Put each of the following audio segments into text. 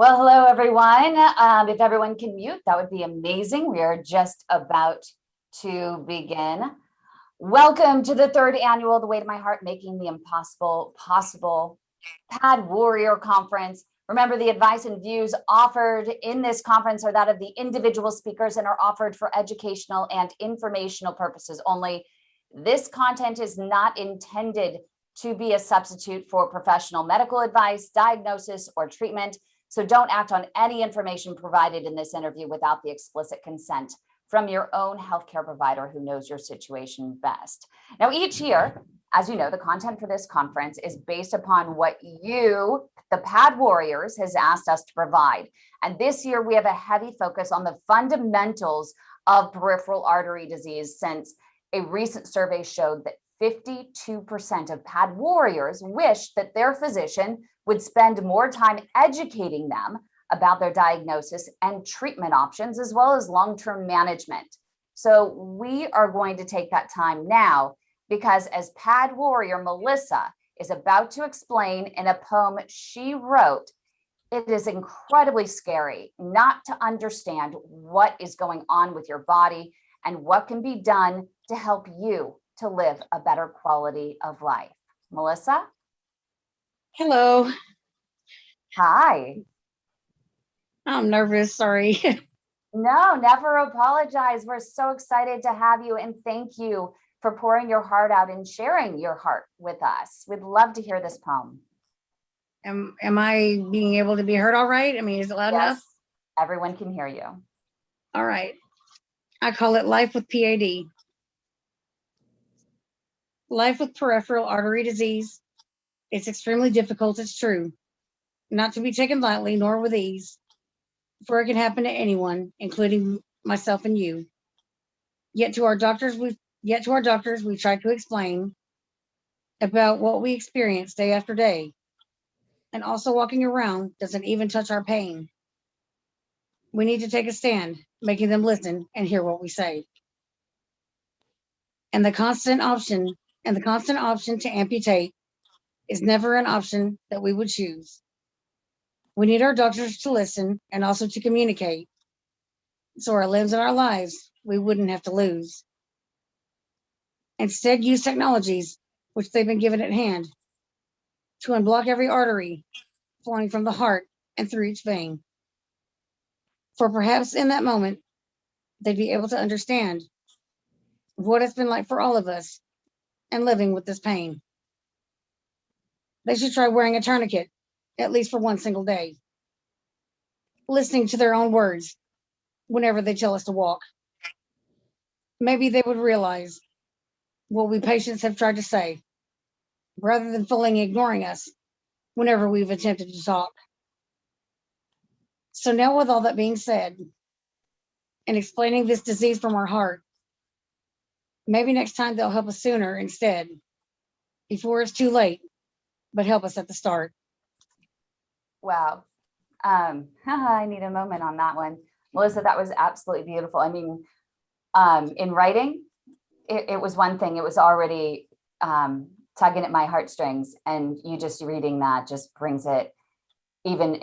Well, hello, everyone. If everyone can mute, that would be amazing. We are just about to begin. Welcome to the third annual The Way to My Heart, Making the Impossible Possible PAD Warrior Conference. Remember, the advice and views offered in this conference are that of the individual speakers and are offered for educational and informational purposes only. This content is not intended to be a substitute for professional medical advice, diagnosis, or treatment. So don't act on any information provided in this interview without the explicit consent from your own healthcare provider who knows your situation best. Now, each year, as you know, the content for this conference is based upon what you, the PAD Warriors, has asked us to provide. And this year, we have a heavy focus on the fundamentals of peripheral artery disease, since a recent survey showed that 52% of PAD Warriors wish that their physician would spend more time educating them about their diagnosis and treatment options, as well as long-term management. So we are going to take that time now, because as PAD Warrior Melissa is about to explain in a poem she wrote, it is incredibly scary not to understand what is going on with your body and what can be done to help you to live a better quality of life. Melissa? Hello. Hi. I'm nervous, sorry. No, never apologize. We're so excited to have you, and thank you for pouring your heart out and sharing your heart with us. We'd love to hear this poem. Am I being able to be heard all right? I mean, is it loud enough? Everyone can hear you. All right. I call it Life with PAD. Life with peripheral artery disease. It's extremely difficult, it's true. Not to be taken lightly, nor with ease, for it can happen to anyone, including myself and you. Yet to our doctors, we've tried to explain about what we experience day after day. And also walking around doesn't even touch our pain. We need to take a stand, making them listen and hear what we say. And the constant option to amputate is never an option that we would choose. We need our doctors to listen and also to communicate, so our limbs and our lives we wouldn't have to lose. Instead, use technologies which they've been given at hand to unblock every artery flowing from the heart and through each vein. For perhaps in that moment, they'd be able to understand what it's been like for all of us and living with this pain. They should try wearing a tourniquet, at least for one single day. Listening to their own words whenever they tell us to walk. Maybe they would realize what we patients have tried to say, rather than fully ignoring us whenever we've attempted to talk. So now, with all that being said, and explaining this disease from our heart, maybe next time they'll help us sooner instead, before it's too late, but help us at the start. Wow. I need a moment on that one. Melissa, that was absolutely beautiful. I mean, in writing, it was one thing. It was already tugging at my heartstrings, and you just reading that just brings it even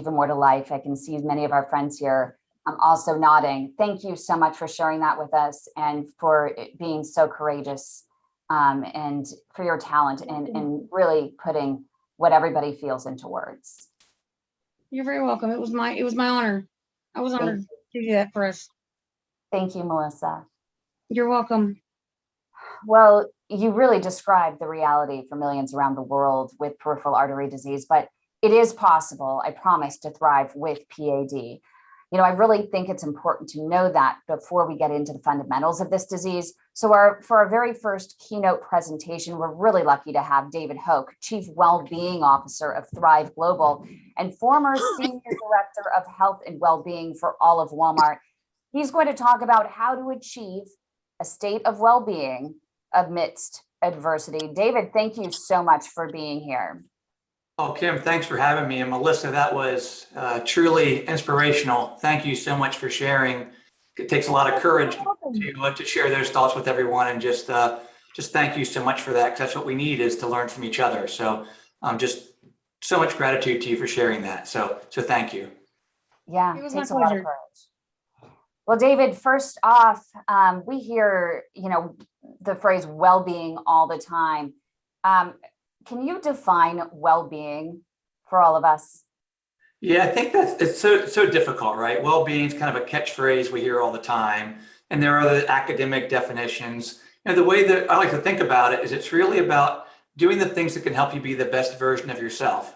more to life. I can see many of our friends here also nodding. Thank you so much for sharing that with us, and for it being so courageous, and for your talent and really putting what everybody feels into words. You're very welcome. It was my honor. I was honored to do that for us. Thank you, Melissa. You're welcome. Well, you really described the reality for millions around the world with peripheral artery disease, but it is possible, I promise, to thrive with PAD. You know, I really think it's important to know that before we get into the fundamentals of this disease. So for our very first keynote presentation, we're really lucky to have David Hoke, Chief Wellbeing Officer of Thrive Global and former Senior Director of Health and Wellbeing for all of Walmart. He's going to talk about how to achieve a state of well-being amidst adversity. David, thank you so much for being here. Oh, Kim, thanks for having me. And Melissa, that was truly inspirational. Thank you so much for sharing. It takes a lot of courage to share those thoughts with everyone, and just thank you so much for that, because that's what we need, is to learn from each other. So I'm just so much gratitude to you for sharing that. So thank you. Yeah, It it was my takes a lot of pleasure. courage. Well, David, first off, we hear, the phrase well-being all the time. Can you define well-being for all of us? Yeah, I think it's so difficult, right? Well-being is kind of a catchphrase we hear all the time, and there are the academic definitions. The way that I like to think about it is it's really about doing the things that can help you be the best version of yourself.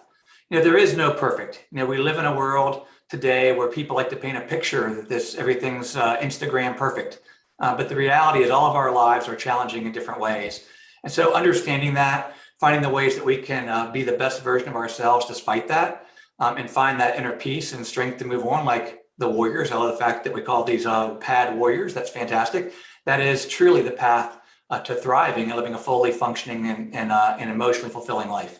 There is no perfect. We live in a world today where people like to paint a picture that everything's Instagram perfect, but the reality is all of our lives are challenging in different ways, and so understanding that, finding the ways that we can be the best version of ourselves despite that. And find that inner peace and strength to move on, like the warriors. I love the fact that we call these PAD warriors. That's fantastic. That is truly the path to thriving and living a fully functioning and emotionally fulfilling life.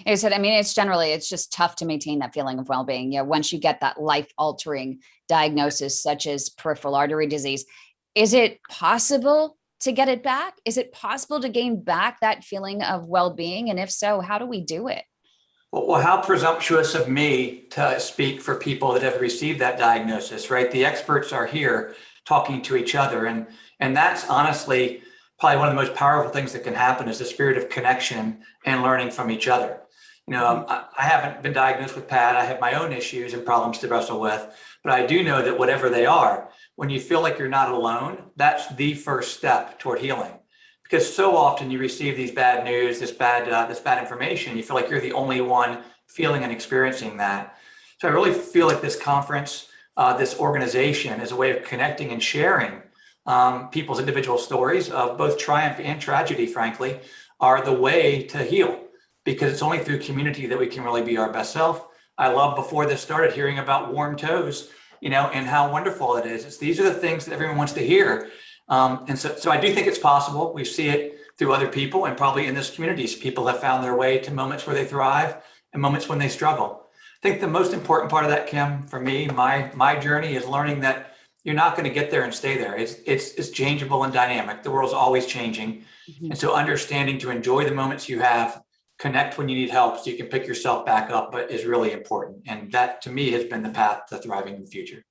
I said, it's just tough to maintain that feeling of well-being. Once you get that life-altering diagnosis, such as peripheral artery disease, is it possible to get it back? Is it possible to gain back that feeling of well-being? And if so, how do we do it? Well, how presumptuous of me to speak for people that have received that diagnosis, right? The experts are here talking to each other. And that's honestly probably one of the most powerful things that can happen is the spirit of connection and learning from each other. I haven't been diagnosed with PAD. I have my own issues and problems to wrestle with, but I do know that whatever they are, when you feel like you're not alone, that's the first step toward healing. Because so often you receive these bad news, this bad information, you feel like you're the only one feeling and experiencing that. So I really feel like this conference, this organization is a way of connecting and sharing people's individual stories of both triumph and tragedy, frankly, are the way to heal, because it's only through community that we can really be our best self. I love before this started hearing about warm toes, and how wonderful it is. These are the things that everyone wants to hear. And so I do think it's possible. We see it through other people, and probably in this community, people have found their way to moments where they thrive and moments when they struggle. I think the most important part of that, Kim, for me, my journey is learning that you're not going to get there and stay there. It's changeable and dynamic. The world's always changing. Mm-hmm. And so understanding to enjoy the moments you have, connect when you need help so you can pick yourself back up, but is really important. And that to me has been the path to thriving in the future.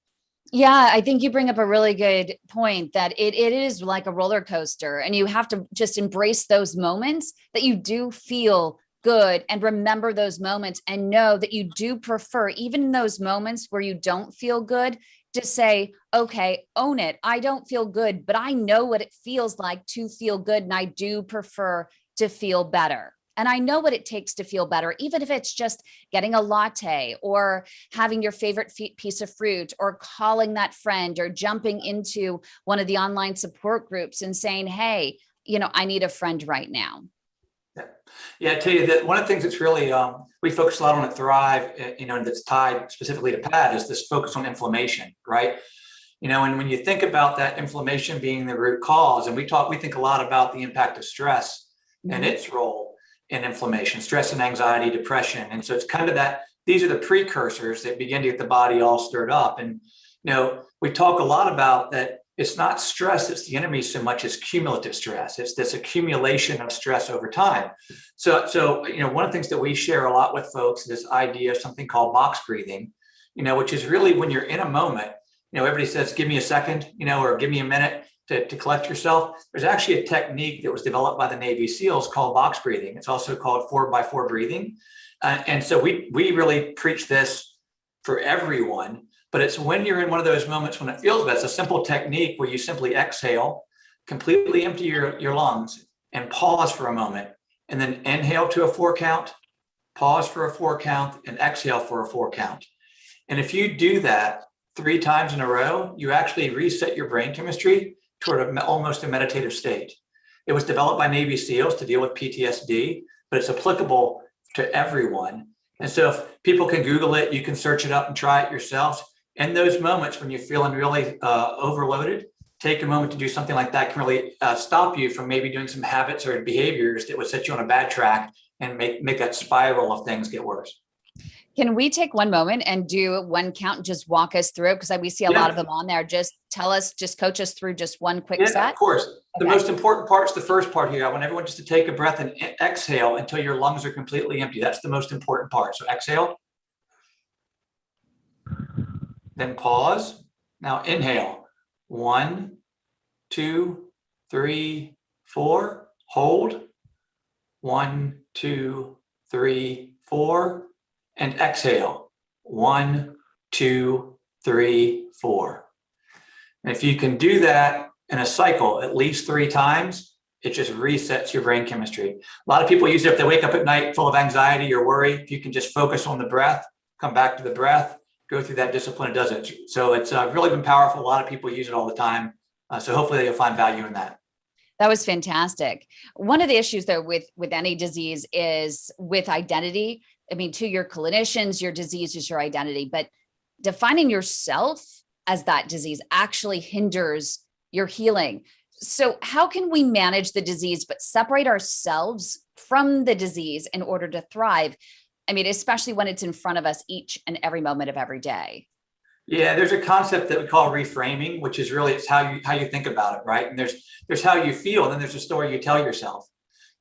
Yeah, I think you bring up a really good point that it is like a roller coaster, and you have to just embrace those moments that you do feel good and remember those moments and know that you do prefer, even in those moments where you don't feel good, to say, okay, own it. I don't feel good, but I know what it feels like to feel good. And I do prefer to feel better. And I know what it takes to feel better, even if it's just getting a latte or having your favorite piece of fruit or calling that friend or jumping into one of the online support groups and saying, hey, I need a friend right now. Yeah, I tell you that one of the things that's really, we focus a lot on at Thrive, that's tied specifically to PAD is this focus on inflammation, right? And when you think about that inflammation being the root cause, and we think a lot about the impact of stress and its role in inflammation, stress and anxiety, depression. And so it's kind of that, these are the precursors that begin to get the body all stirred up. And, we talk a lot about that it's not stress that's the enemy so much as cumulative stress. It's this accumulation of stress over time. So one of the things that we share a lot with folks is this idea of something called box breathing, which is really when you're in a moment, everybody says, give me a second, or give me a minute to collect yourself. There's actually a technique that was developed by the Navy SEALs called box breathing. It's also called 4x4 breathing. And so we really preach this for everyone, but it's when you're in one of those moments when it feels bad. It's a simple technique where you simply exhale, completely empty your lungs and pause for a moment, and then inhale to a 4 count, pause for a 4 count, and exhale for a 4 count. And if you do that 3 times in a row, you actually reset your brain chemistry toward almost a meditative state. It was developed by Navy SEALs to deal with PTSD, but it's applicable to everyone. And so if people can Google it, you can search it up and try it yourselves. In those moments when you're feeling really overloaded, take a moment to do something like that can really stop you from maybe doing some habits or behaviors that would set you on a bad track and make that spiral of things get worse. Can we take one moment and do one count and just walk us through? Because we see a lot Yeah. of them on there. Just coach us through just one quick Yeah, set. of course. The Okay. most important part is the first part here. I want everyone just to take a breath and exhale until your lungs are completely empty. That's the most important part. So exhale. Then pause. Now inhale. 1, 2, 3, 4. Hold. 1, 2, 3, 4. And exhale. 1, 2, 3, 4. And if you can do that in a cycle at least 3 times, it just resets your brain chemistry. A lot of people use it if they wake up at night full of anxiety or worry. If you can just focus on the breath, come back to the breath, go through that discipline, it does it. So it's really been powerful. A lot of people use it all the time. So hopefully you'll find value in that. That was fantastic. One of the issues though with any disease is with identity. I mean, to your clinicians, your disease is your identity, but defining yourself as that disease actually hinders your healing. So how can we manage the disease, but separate ourselves from the disease in order to thrive? I mean, especially when it's in front of us each and every moment of every day. Yeah, there's a concept that we call reframing, which is really it's how you think about it, right? And there's how you feel, and then there's a story you tell yourself.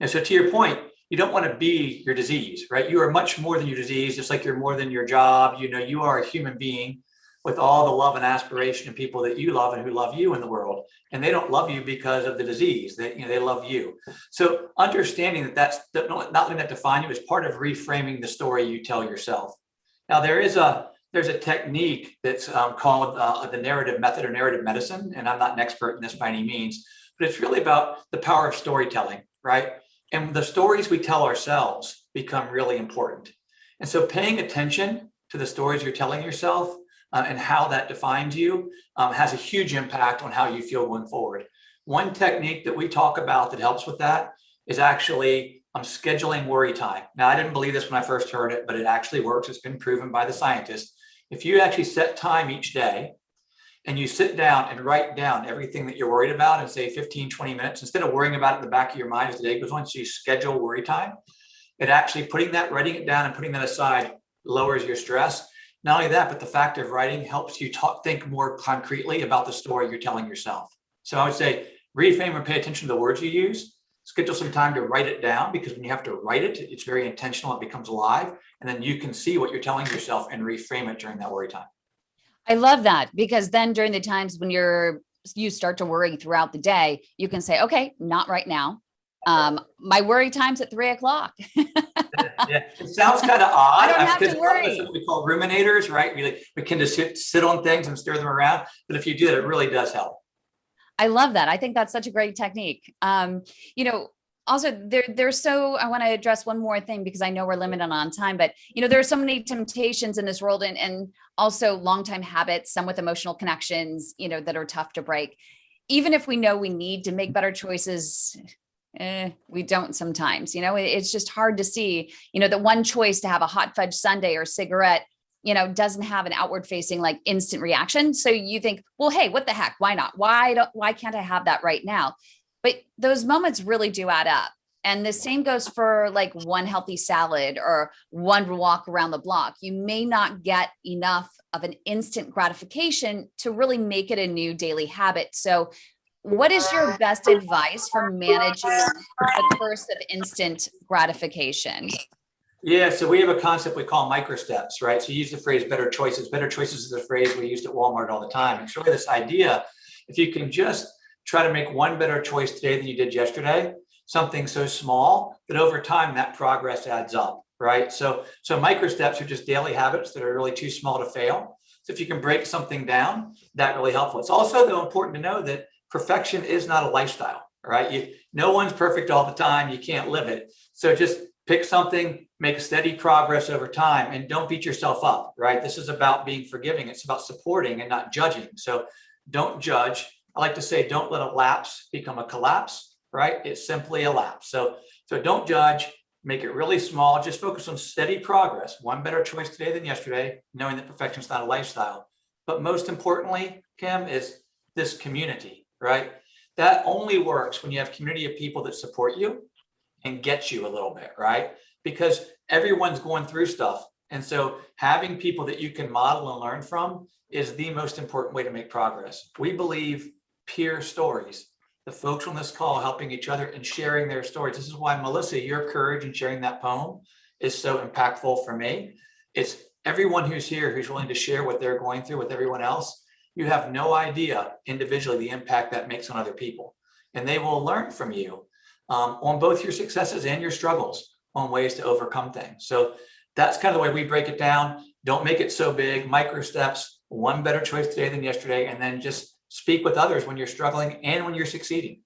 And so to your point, you don't want to be your disease, right? You are much more than your disease, just like you're more than your job. You know, you are a human being with all the love and aspiration of people that you love and who love you in the world. And they don't love you because of the disease. They love you. So understanding that that's not letting that define you is part of reframing the story you tell yourself. Now there's a technique that's called the narrative method or narrative medicine. And I'm not an expert in this by any means, but it's really about the power of storytelling, right? And the stories we tell ourselves become really important. And so paying attention to the stories you're telling yourself and how that defines you has a huge impact on how you feel going forward. One technique that we talk about that helps with that is actually scheduling worry time. Now, I didn't believe this when I first heard it, but it actually works. It's been proven by the scientists. If you actually set time each day and you sit down and write down everything that you're worried about in say 15, 20 minutes, instead of worrying about it in the back of your mind as the day goes on, so you schedule worry time, it actually writing it down and putting that aside lowers your stress. Not only that, but the fact of writing helps you think more concretely about the story you're telling yourself. So I would say reframe and pay attention to the words you use. Schedule some time to write it down, because when you have to write it, it's very intentional. It becomes alive. And then you can see what you're telling yourself and reframe it during that worry time. I love that, because then during the times when you start to worry throughout the day, you can say, okay, not right now. My worry time's at 3 o'clock. Yeah, it sounds kind of odd. I don't have to Because worry. what we call ruminators, right? We can just sit on things and stir them around. But if you do that, it really does help. I love that. I think that's such a great technique. Also I want to address one more thing, because I know we're limited on time, but there are so many temptations in this world, and also longtime habits, some with emotional connections, that are tough to break. Even if we know we need to make better choices, we don't sometimes. It's just hard to see, that one choice to have a hot fudge sundae or cigarette, doesn't have an outward facing like instant reaction. So you think, well, hey, what the heck? Why not? Why can't I have that right now? But those moments really do add up. And the same goes for like one healthy salad or one walk around the block. You may not get enough of an instant gratification to really make it a new daily habit. So what is your best advice for managing the curse of instant gratification? Yeah, so we have a concept we call micro steps, right? So you use the phrase better choices. Better choices is a phrase we used at Walmart all the time. It's really this idea, if you can just try to make one better choice today than you did yesterday, something so small that over time that progress adds up, right? So micro steps are just daily habits that are really too small to fail. So if you can break something down, that really helpful. It's also though important to know that perfection is not a lifestyle, right? No one's perfect all the time. You can't live it. So just pick something, make steady progress over time, and don't beat yourself up, right? This is about being forgiving. It's about supporting and not judging. So don't judge. I like to say, don't let a lapse become a collapse, right? It's simply a lapse. So don't judge, make it really small. Just focus on steady progress. One better choice today than yesterday, knowing that perfection is not a lifestyle. But most importantly, Kim, is this community, right? That only works when you have community of people that support you and get you a little bit, right? Because everyone's going through stuff. And so having people that you can model and learn from is the most important way to make progress. We believe peer stories, the folks on this call helping each other and sharing their stories. This is why, Melissa, your courage in sharing that poem is so impactful for me. It's everyone who's here who's willing to share what they're going through with everyone else. You have no idea individually the impact that makes on other people. And they will learn from you on both your successes and your struggles on ways to overcome things. So that's kind of the way we break it down. Don't make it so big, micro steps, one better choice today than yesterday, and then just speak with others when you're struggling and when you're succeeding.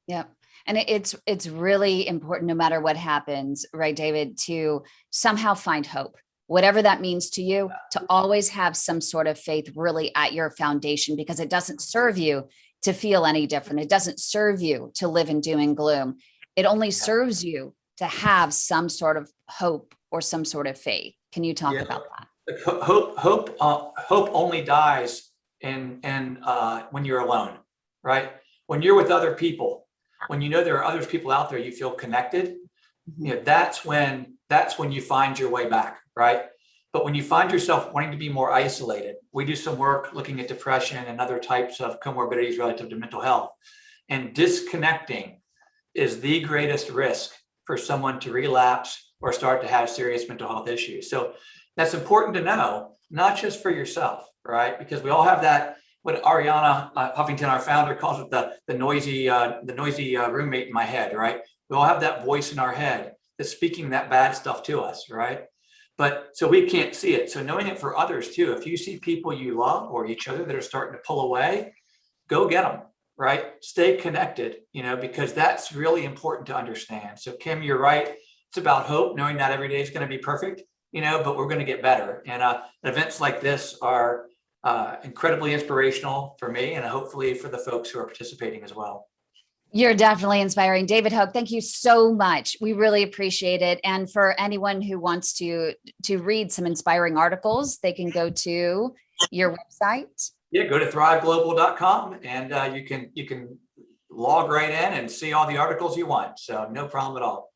Yep. And it's really important, no matter what happens, right, David, to somehow find hope, whatever that means to you, to always have some sort of faith really at your foundation, because it doesn't serve you to feel any different. It doesn't serve you to live in doom and gloom. It only serves you to have some sort of hope or some sort of faith. Can you talk about that? Hope only dies when you're alone, right? When you're with other people, when you know there are other people out there, you feel connected. You know, that's when you find your way back, right? But when you find yourself wanting to be more isolated, we do some work looking at depression and other types of comorbidities relative to mental health. And disconnecting is the greatest risk for someone to relapse or start to have serious mental health issues. So that's important to know, not just for yourself, right? Because we all have that, what Ariana Huffington, our founder, calls it the noisy roommate in my head, right? We all have that voice in our head that's speaking that bad stuff to us, right? But so we can't see it. So knowing it for others too, if you see people you love or each other that are starting to pull away, go get them, right? Stay connected, because that's really important to understand. So Kim, you're right. It's about hope, knowing not every day is going to be perfect, but we're going to get better. And events like this are incredibly inspirational for me and hopefully for the folks who are participating as well. You're definitely inspiring. David Hoke, thank you so much. We really appreciate it. And for anyone who wants to read some inspiring articles, they can go to your website. Yeah, go to thriveglobal.com and you can log right in and see all the articles you want. So no problem at all.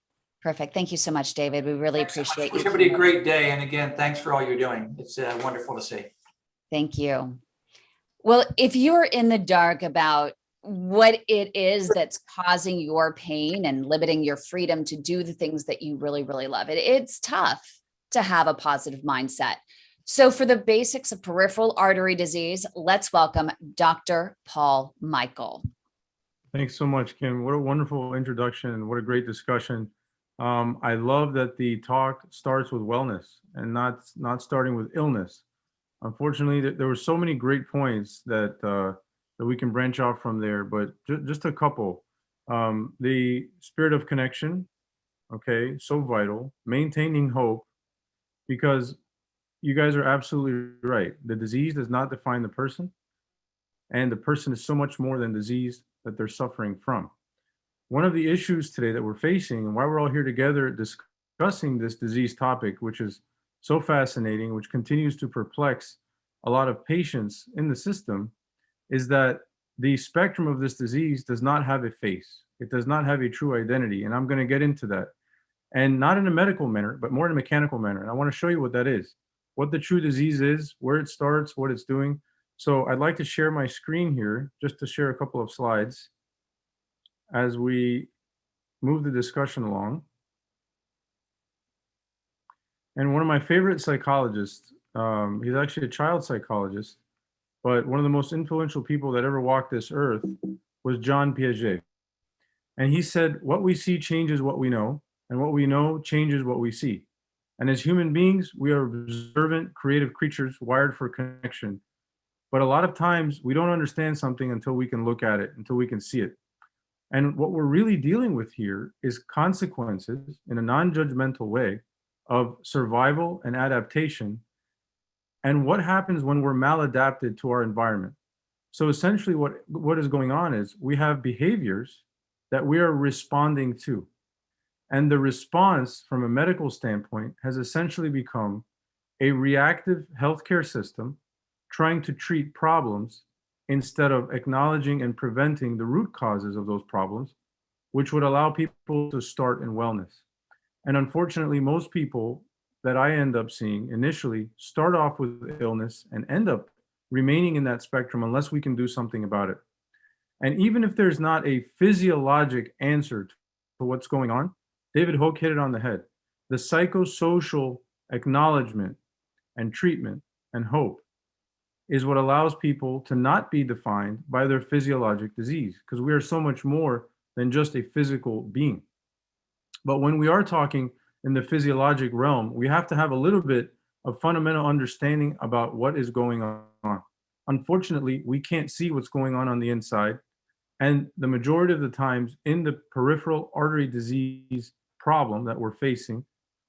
Perfect. Thank you so much, David. We really appreciate you. Wish everybody a great day. And again, thanks for all you're doing. It's wonderful to see. Thank you. Well, if you're in the dark about what it is that's causing your pain and limiting your freedom to do the things that you really, really love, it's tough to have a positive mindset. So for the basics of peripheral artery disease, let's welcome Dr. Paul Michael. Thanks so much, Kim. What a wonderful introduction and what a great discussion. I love that the talk starts with wellness and not starting with illness. Unfortunately, there were so many great points that we can branch out from there, but just a couple. The spirit of connection, okay, so vital. Maintaining hope, because you guys are absolutely right. The disease does not define the person, and the person is so much more than disease that they're suffering from. One of the issues today that we're facing, and why we're all here together discussing this disease topic, which is so fascinating, which continues to perplex a lot of patients in the system, is that the spectrum of this disease does not have a face. It does not have a true identity. And I'm going to get into that. And not in a medical manner, but more in a mechanical manner. And I want to show you what that is, what the true disease is, where it starts, what it's doing. So I'd like to share my screen here, just to share a couple of slides as we move the discussion along. And one of my favorite psychologists, he's actually a child psychologist, but one of the most influential people that ever walked this earth was John Piaget. And he said, what we see changes what we know, and what we know changes what we see. And as human beings, we are observant, creative creatures wired for connection. But a lot of times we don't understand something until we can look at it, until we can see it. And what we're really dealing with here is consequences in a non-judgmental way of survival and adaptation, and what happens when we're maladapted to our environment. So essentially what is going on is we have behaviors that we are responding to. And the response from a medical standpoint has essentially become a reactive healthcare system trying to treat problems instead of acknowledging and preventing the root causes of those problems, which would allow people to start in wellness. And unfortunately, most people, that I end up seeing initially start off with illness and end up remaining in that spectrum unless we can do something about it. And even if there's not a physiologic answer to what's going on, David Hoke hit it on the head. The psychosocial acknowledgement and treatment and hope is what allows people to not be defined by their physiologic disease, because we are so much more than just a physical being. But when we are talking in the physiologic realm, we have to have a little bit of fundamental understanding about what is going on. Unfortunately, we can't see what's going on the inside. And the majority of the times in the peripheral artery disease problem that we're facing,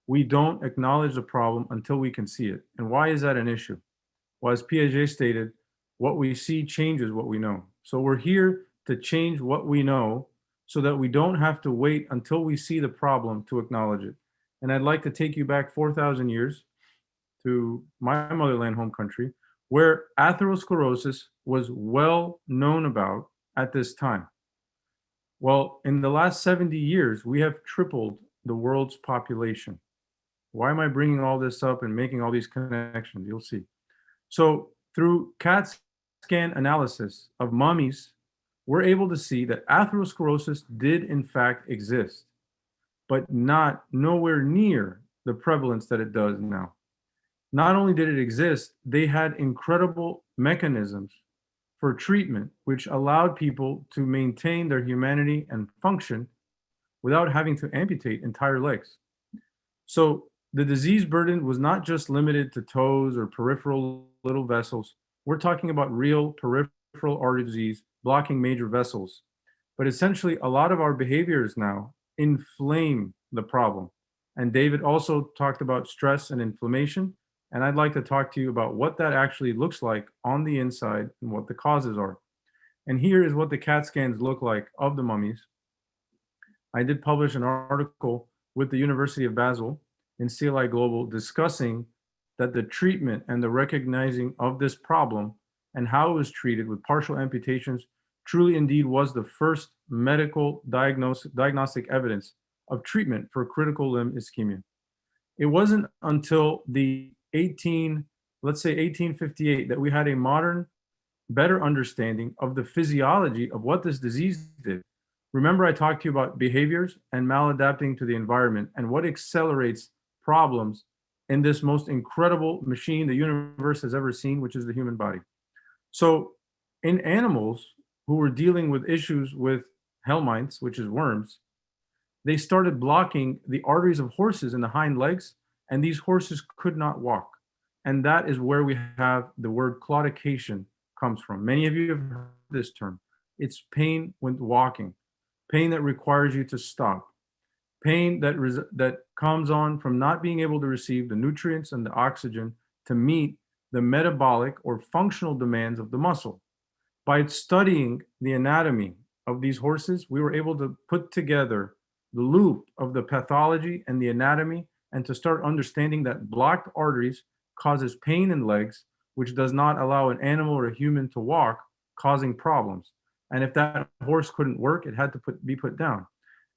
we don't acknowledge the problem until we can see it. And why is that an issue? Well, as Piaget stated, what we see changes what we know. So we're here to change what we know so that we don't have to wait until we see the problem to acknowledge it. And I'd like to take you back 4,000 years to my motherland home country, where atherosclerosis was well known about at this time. Well, in the last 70 years, we have tripled the world's population. Why am I bringing all this up and making all these connections? You'll see. So through CAT scan analysis of mummies, we're able to see that atherosclerosis did in fact exist, but not nowhere near the prevalence that it does now. Not only did it exist, they had incredible mechanisms for treatment, which allowed people to maintain their humanity and function without having to amputate entire legs. So the disease burden was not just limited to toes or peripheral little vessels. We're talking about real peripheral artery disease blocking major vessels. But essentially, a lot of our behaviors now inflame the problem. And David also talked about stress and inflammation. And I'd like to talk to you about what that actually looks like on the inside and what the causes are. And here is what the CAT scans look like of the mummies. I did publish an article with the University of Basel in CLI Global discussing that the treatment and the recognizing of this problem and how it was treated with partial amputations truly indeed was the first medical diagnostic evidence of treatment for critical limb ischemia. It wasn't until the 1858 that we had a modern, better understanding of the physiology of what this disease did. Remember, I talked to you about behaviors and maladapting to the environment and what accelerates problems in this most incredible machine the universe has ever seen, which is the human body. So in animals who were dealing with issues with helminths, which is worms, they started blocking the arteries of horses in the hind legs, and these horses could not walk. And that is where we have the word claudication comes from. Many of you have heard this term. It's pain when walking, pain that requires you to stop, pain that comes on from not being able to receive the nutrients and the oxygen to meet the metabolic or functional demands of the muscle. By studying the anatomy of these horses, we were able to put together the loop of the pathology and the anatomy, and to start understanding that blocked arteries causes pain in legs, which does not allow an animal or a human to walk, causing problems. And if that horse couldn't work, it had to be put down.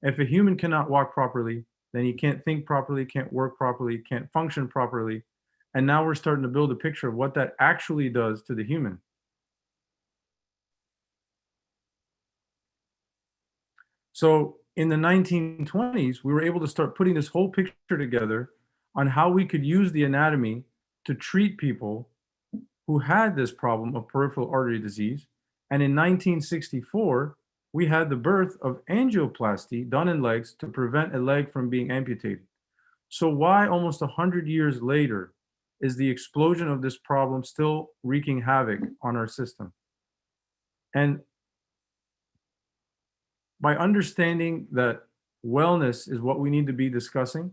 If a human cannot walk properly, then he can't think properly, can't work properly, can't function properly. And now we're starting to build a picture of what that actually does to the human. So in the 1920s, we were able to start putting this whole picture together on how we could use the anatomy to treat people who had this problem of peripheral artery disease. And in 1964, we had the birth of angioplasty done in legs to prevent a leg from being amputated. So why almost 100 years later is the explosion of this problem still wreaking havoc on our system? And by understanding that wellness is what we need to be discussing,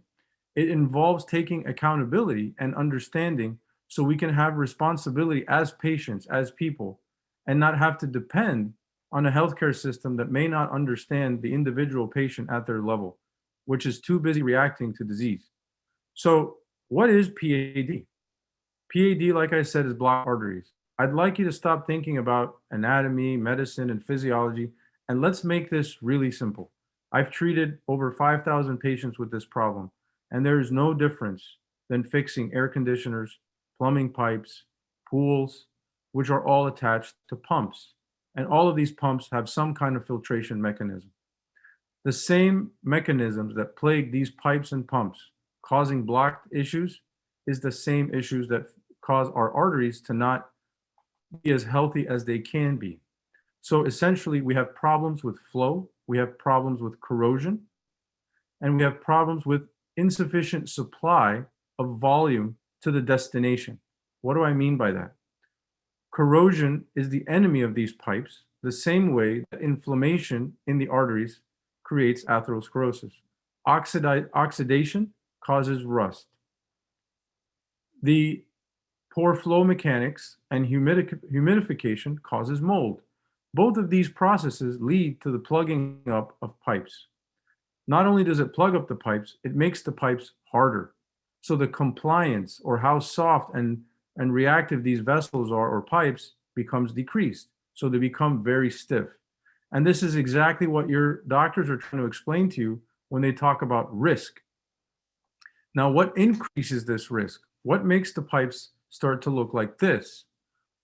it involves taking accountability and understanding so we can have responsibility as patients, as people, and not have to depend on a healthcare system that may not understand the individual patient at their level, which is too busy reacting to disease. So what is PAD? PAD, like I said, is blocked arteries. I'd like you to stop thinking about anatomy, medicine, and physiology, and let's make this really simple. I've treated over 5,000 patients with this problem, and there is no difference than fixing air conditioners, plumbing pipes, pools, which are all attached to pumps. And all of these pumps have some kind of filtration mechanism. The same mechanisms that plague these pipes and pumps, causing blocked issues, is the same issues that cause our arteries to not be as healthy as they can be. So essentially, we have problems with flow, we have problems with corrosion, and we have problems with insufficient supply of volume to the destination. What do I mean by that? Corrosion is the enemy of these pipes, the same way that inflammation in the arteries creates atherosclerosis. Oxidation causes rust. The poor flow mechanics and humidification causes mold. Both of these processes lead to the plugging up of pipes. Not only does it plug up the pipes, it makes the pipes harder. So the compliance, or how soft and reactive these vessels are or pipes, becomes decreased. So they become very stiff. And this is exactly what your doctors are trying to explain to you when they talk about risk. Now, what increases this risk? What makes the pipes start to look like this?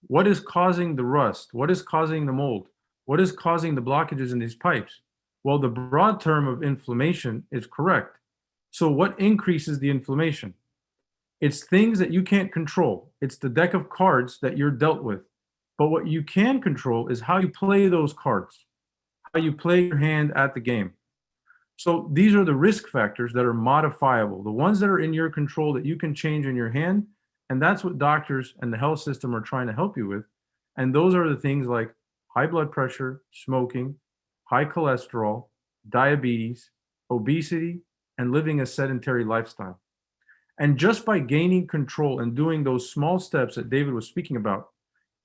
What is causing the rust? What is causing the mold? What is causing the blockages in these pipes? Well, the broad term of inflammation is correct. So what increases the inflammation? It's things that you can't control. It's the deck of cards that you're dealt with. But what you can control is how you play those cards, how you play your hand at the game. So these are the risk factors that are modifiable, the ones that are in your control that you can change in your hand. And that's what doctors and the health system are trying to help you with. And those are the things like high blood pressure, smoking, high cholesterol, diabetes, obesity, and living a sedentary lifestyle. And just by gaining control and doing those small steps that David was speaking about,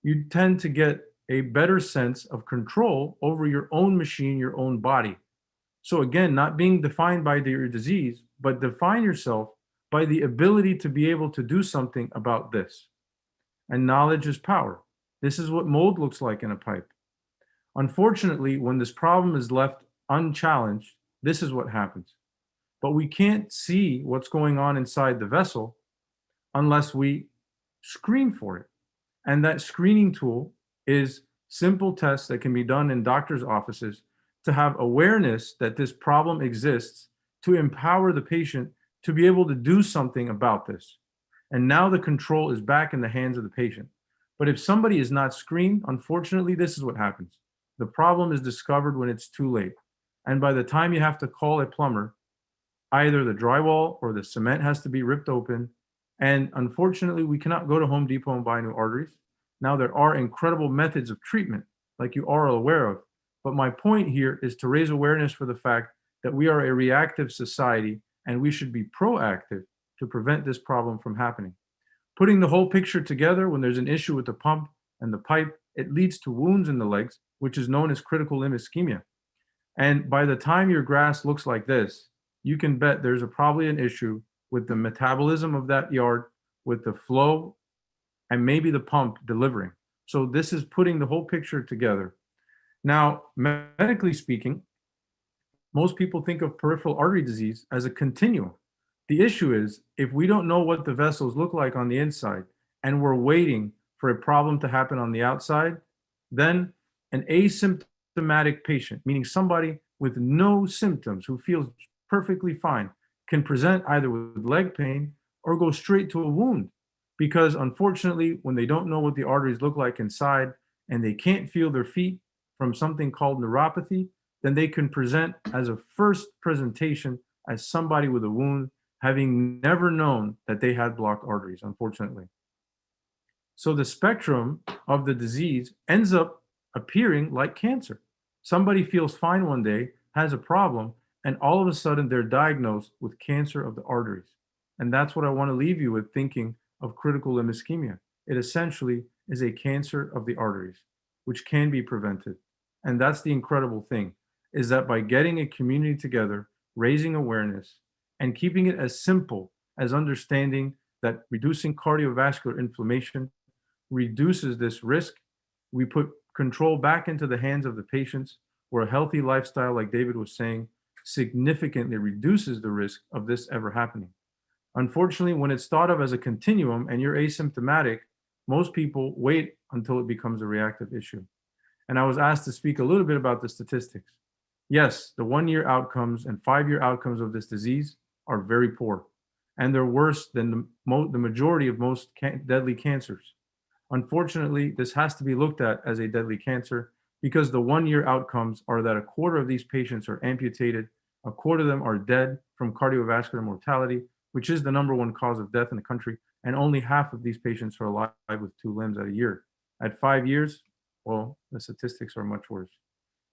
you tend to get a better sense of control over your own machine, your own body. So again, not being defined by your disease, but define yourself by the ability to be able to do something about this. And knowledge is power. This is what mold looks like in a pipe. Unfortunately, when this problem is left unchallenged, this is what happens. But we can't see what's going on inside the vessel unless we screen for it. And that screening tool is simple tests that can be done in doctors' offices to have awareness that this problem exists, to empower the patient to be able to do something about this. And now the control is back in the hands of the patient. But if somebody is not screened, unfortunately, this is what happens. The problem is discovered when it's too late. And by the time you have to call a plumber, either the drywall or the cement has to be ripped open. And unfortunately, we cannot go to Home Depot and buy new arteries. Now, there are incredible methods of treatment, like you are aware of. But my point here is to raise awareness for the fact that we are a reactive society and we should be proactive to prevent this problem from happening. Putting the whole picture together, when there's an issue with the pump and the pipe, it leads to wounds in the legs, which is known as critical limb ischemia. And by the time your grass looks like this, you can bet there's probably an issue with the metabolism of that yard, with the flow, and maybe the pump delivering. So this is putting the whole picture together. Now, medically speaking, most people think of peripheral artery disease as a continuum. The issue is, if we don't know what the vessels look like on the inside, and we're waiting for a problem to happen on the outside, then an asymptomatic patient, meaning somebody with no symptoms who feels perfectly fine, can present either with leg pain or go straight to a wound. Because unfortunately, when they don't know what the arteries look like inside and they can't feel their feet from something called neuropathy, then they can present as a first presentation as somebody with a wound, having never known that they had blocked arteries, unfortunately. So the spectrum of the disease ends up appearing like cancer. Somebody feels fine one day, has a problem, and all of a sudden they're diagnosed with cancer of the arteries. And that's what I want to leave you with, thinking of critical limb ischemia. It essentially is a cancer of the arteries, which can be prevented. And that's the incredible thing, is that by getting a community together, raising awareness, and keeping it as simple as understanding that reducing cardiovascular inflammation reduces this risk, we put control back into the hands of the patients, where a healthy lifestyle, like David was saying, significantly reduces the risk of this ever happening. Unfortunately, when it's thought of as a continuum and you're asymptomatic, most people wait until it becomes a reactive issue. And I was asked to speak a little bit about the statistics. Yes, the 1-year outcomes and 5-year outcomes of this disease are very poor, and they're worse than the majority of most deadly cancers. Unfortunately, this has to be looked at as a deadly cancer because the 1-year outcomes are that a quarter of these patients are amputated, a quarter of them are dead from cardiovascular mortality, which is the #1 cause of death in the country, and only half of these patients are alive with 2 limbs at a year. At 5 years, well, the statistics are much worse.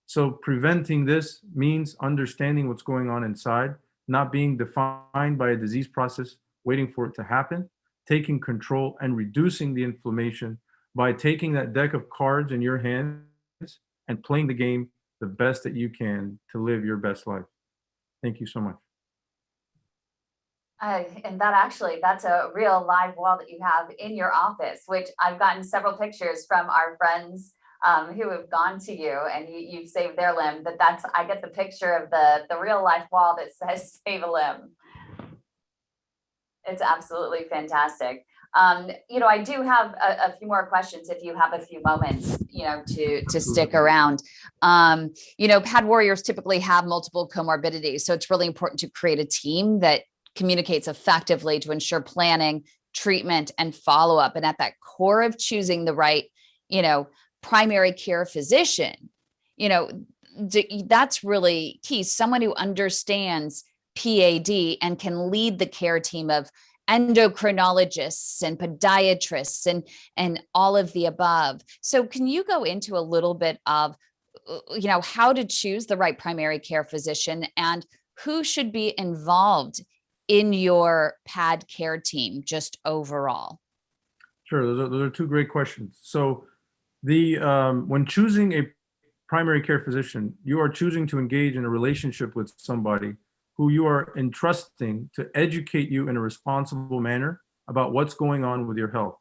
So preventing this means understanding what's going on inside, not being defined by a disease process, waiting for it to happen, taking control and reducing the inflammation by taking that deck of cards in your hands and playing the game the best that you can to live your best life. Thank you so much. And that's a real live wall that you have in your office, which I've gotten several pictures from our friends who have gone to you, and you've saved their limb. I get the picture of the real life wall that says "Save a Limb." It's absolutely fantastic. I do have a few more questions if you have a few moments, to stick around. PAD warriors typically have multiple comorbidities, so it's really important to create a team that communicates effectively to ensure planning, treatment, and follow-up. And at that core of choosing the right, primary care physician, that's really key. Someone who understands PAD and can lead the care team of endocrinologists and podiatrists and all of the above. So can you go into a little bit of, how to choose the right primary care physician and who should be involved in your PAD care team just overall? Sure, those are 2 great questions. So when choosing a primary care physician, you are choosing to engage in a relationship with somebody who you are entrusting to educate you in a responsible manner about what's going on with your health.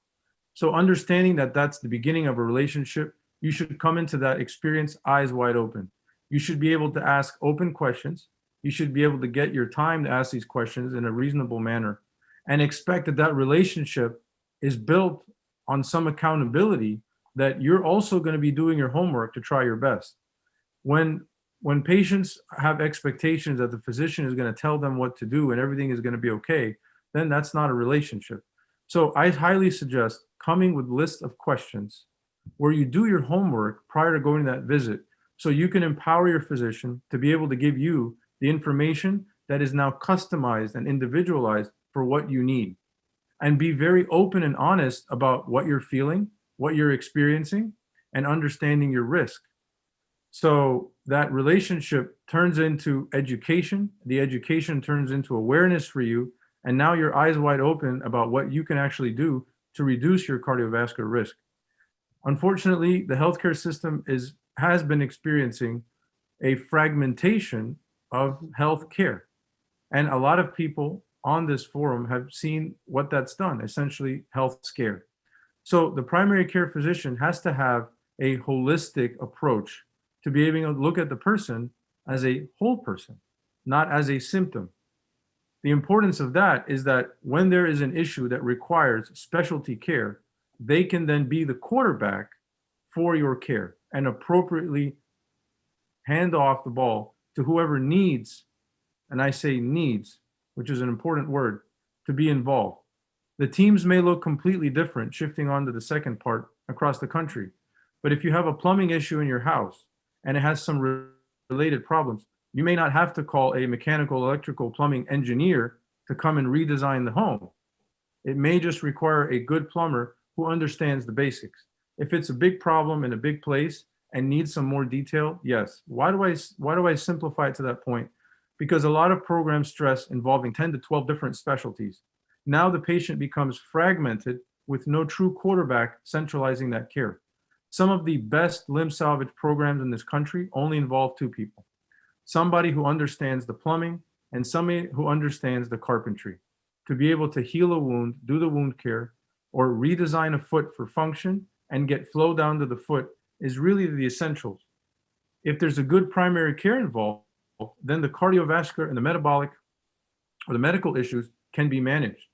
So understanding that that's the beginning of a relationship, you should come into that experience eyes wide open. You should be able to ask open questions. You should be able to get your time to ask these questions in a reasonable manner and expect that relationship is built on some accountability, that you're also going to be doing your homework to try your best. When patients have expectations that the physician is going to tell them what to do and everything is going to be okay, then that's not a relationship. So I highly suggest coming with lists of questions where you do your homework prior to going to that visit, so you can empower your physician to be able to give you the information that is now customized and individualized for what you need. And be very open and honest about what you're feeling, what you're experiencing, and understanding your risk. So that relationship turns into education. The education turns into awareness for you. And now your eyes wide open about what you can actually do to reduce your cardiovascular risk. Unfortunately, the healthcare system has been experiencing a fragmentation of healthcare. And a lot of people on this forum have seen what that's done, essentially health scare. So the primary care physician has to have a holistic approach to be able to look at the person as a whole person, not as a symptom. The importance of that is that when there is an issue that requires specialty care, they can then be the quarterback for your care and appropriately hand off the ball to whoever needs, and I say needs, which is an important word, to be involved. The teams may look completely different, shifting on to the second part, across the country. But if you have a plumbing issue in your house and it has some related problems, you may not have to call a mechanical, electrical, plumbing engineer to come and redesign the home. It may just require a good plumber who understands the basics. If it's a big problem in a big place and needs some more detail, yes. Why do I simplify it to that point? Because a lot of programs stress involving 10 to 12 different specialties. Now the patient becomes fragmented with no true quarterback centralizing that care. Some of the best limb salvage programs in this country only involve 2 people. Somebody who understands the plumbing and somebody who understands the carpentry to be able to heal a wound, do the wound care, or redesign a foot for function and get flow down to the foot is really the essentials. If there's a good primary care involved, then the cardiovascular and the metabolic or the medical issues can be managed.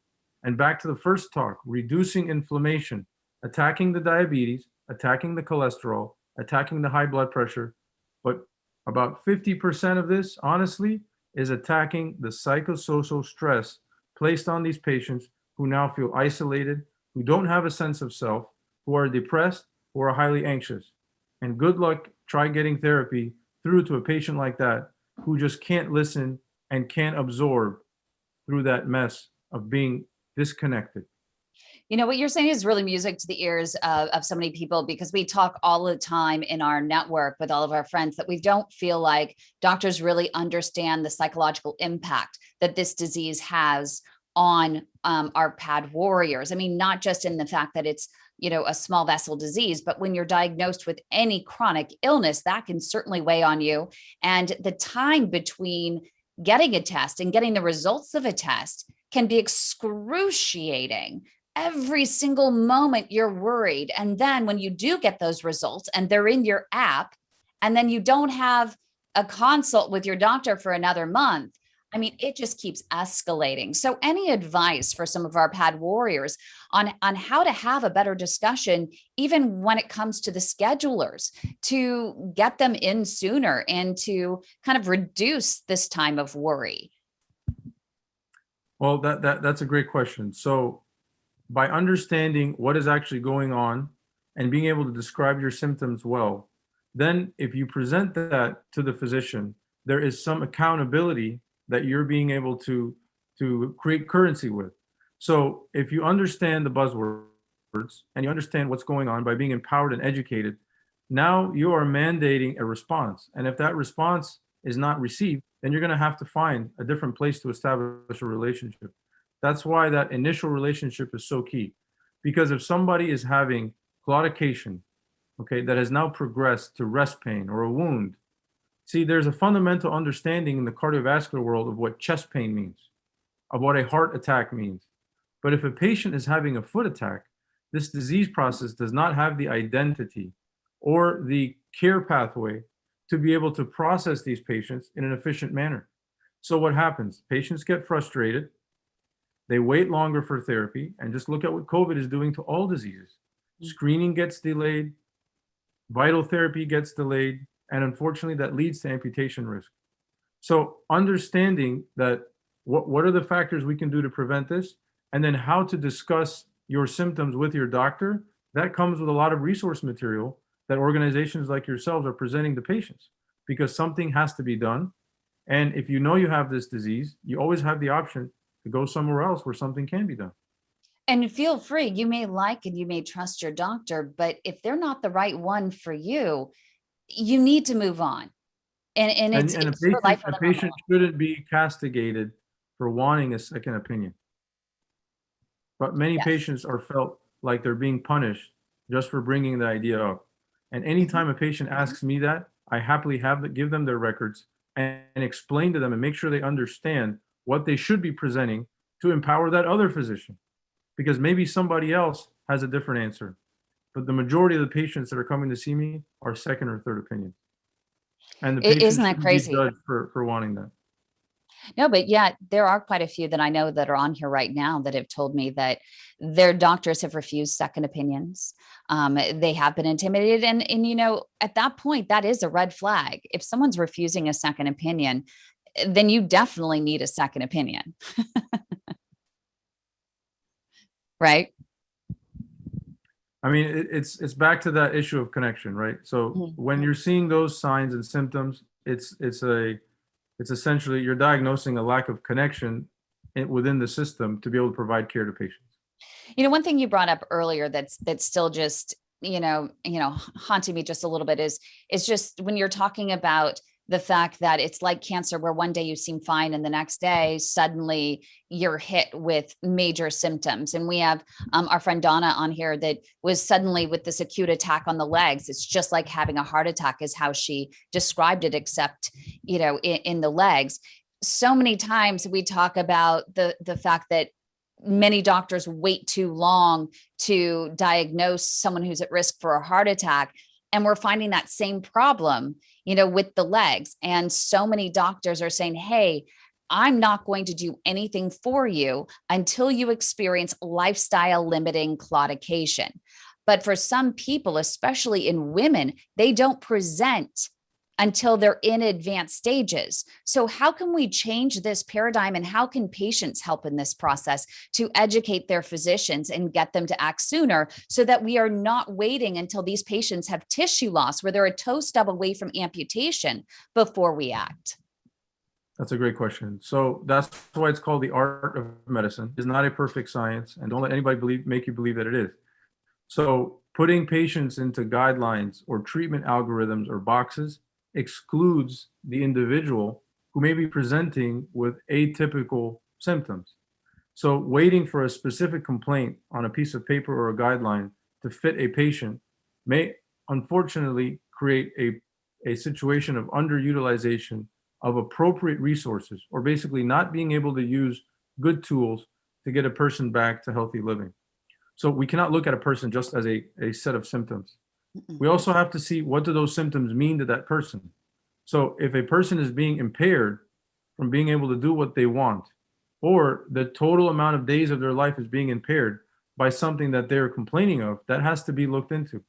And back to the first talk, reducing inflammation, attacking the diabetes, attacking the cholesterol, attacking the high blood pressure. But about 50% of this, honestly, is attacking the psychosocial stress placed on these patients who now feel isolated, who don't have a sense of self, who are depressed, who are highly anxious. And good luck, try getting therapy through to a patient like that who just can't listen and can't absorb through that mess of being disconnected. You know, what you're saying is really music to the ears of so many people, because we talk all the time in our network with all of our friends that we don't feel like doctors really understand the psychological impact that this disease has on our PAD warriors. I mean, not just in the fact that it's, you know, a small vessel disease, but when you're diagnosed with any chronic illness, that can certainly weigh on you. And the time between getting a test and getting the results of a test can be excruciating. Every single moment you're worried. And then when you do get those results and they're in your app, and then you don't have a consult with your doctor for another month, I mean, it just keeps escalating. So any advice for some of our PAD warriors on how to have a better discussion, even when it comes to the schedulers, to get them in sooner and to kind of reduce this time of worry? Well, that's a great question. So by understanding what is actually going on and being able to describe your symptoms well, then if you present that to the physician, there is some accountability that you're being able to create currency with. So if you understand the buzzwords and you understand what's going on by being empowered and educated, now you are mandating a response. And if that response is not received, then you're going to have to find a different place to establish a relationship. That's why that initial relationship is so key. Because if somebody is having claudication, okay, that has now progressed to rest pain or a wound, see, there's a fundamental understanding in the cardiovascular world of what chest pain means, of what a heart attack means. But if a patient is having a foot attack, this disease process does not have the identity or the care pathway to be able to process these patients in an efficient manner. So what happens? Patients get frustrated. They wait longer for therapy, and just look at what COVID is doing to all diseases. Screening gets delayed, vital therapy gets delayed, and unfortunately that leads to amputation risk. So understanding that what are the factors we can do to prevent this, and then how to discuss your symptoms with your doctor, that comes with a lot of resource material that organizations like yourselves are presenting to patients, because something has to be done. And if you know you have this disease, you always have the option to go somewhere else where something can be done. And feel free, you may like and you may trust your doctor, but if they're not the right one for you, you need to move on. And it's your life or a limb on the patient line. shouldn't be castigated for wanting a second opinion. But many Yes. patients are felt like they're being punished just for bringing the idea up. And anytime a patient asks me that, I happily give them their records and explain to them and make sure they understand what they should be presenting to empower that other physician. Because maybe somebody else has a different answer. But the majority of the patients that are coming to see me are second or third opinions. And the patient Isn't that shouldn't crazy? be judged for wanting that. No, but yet there are quite a few that I know that are on here right now that have told me that their doctors have refused second opinions. They have been intimidated. And, you know, at that point, that is a red flag. If someone's refusing a second opinion, then you definitely need a second opinion. Right? I mean, it's back to that issue of connection, right? So Mhm. when you're seeing those signs and symptoms, it's essentially you're diagnosing a lack of connection within the system to be able to provide care to patients. You know, one thing you brought up earlier that's still just, haunting me just a little bit is just when you're talking about the fact that it's like cancer, where one day you seem fine and the next day suddenly you're hit with major symptoms. And we have our friend Donna on here that was suddenly with this acute attack on the legs. It's just like having a heart attack is how she described it, except, in the legs. So many times we talk about the fact that many doctors wait too long to diagnose someone who's at risk for a heart attack. And we're finding that same problem, with the legs. And so many doctors are saying, hey, I'm not going to do anything for you until you experience lifestyle limiting claudication. But for some people, especially in women, they don't present until they're in advanced stages. So how can we change this paradigm, and how can patients help in this process to educate their physicians and get them to act sooner, so that we are not waiting until these patients have tissue loss where they're a toe stub away from amputation before we act? That's a great question. So that's why it's called the art of medicine. It's not a perfect science, and don't let anybody make you believe that it is. So putting patients into guidelines or treatment algorithms or boxes excludes the individual who may be presenting with atypical symptoms. So waiting for a specific complaint on a piece of paper or a guideline to fit a patient may unfortunately create a situation of underutilization of appropriate resources, or basically not being able to use good tools to get a person back to healthy living. So we cannot look at a person just as a set of symptoms. We also have to see, what do those symptoms mean to that person? So if a person is being impaired from being able to do what they want, or the total amount of days of their life is being impaired by something that they're complaining of, that has to be looked into.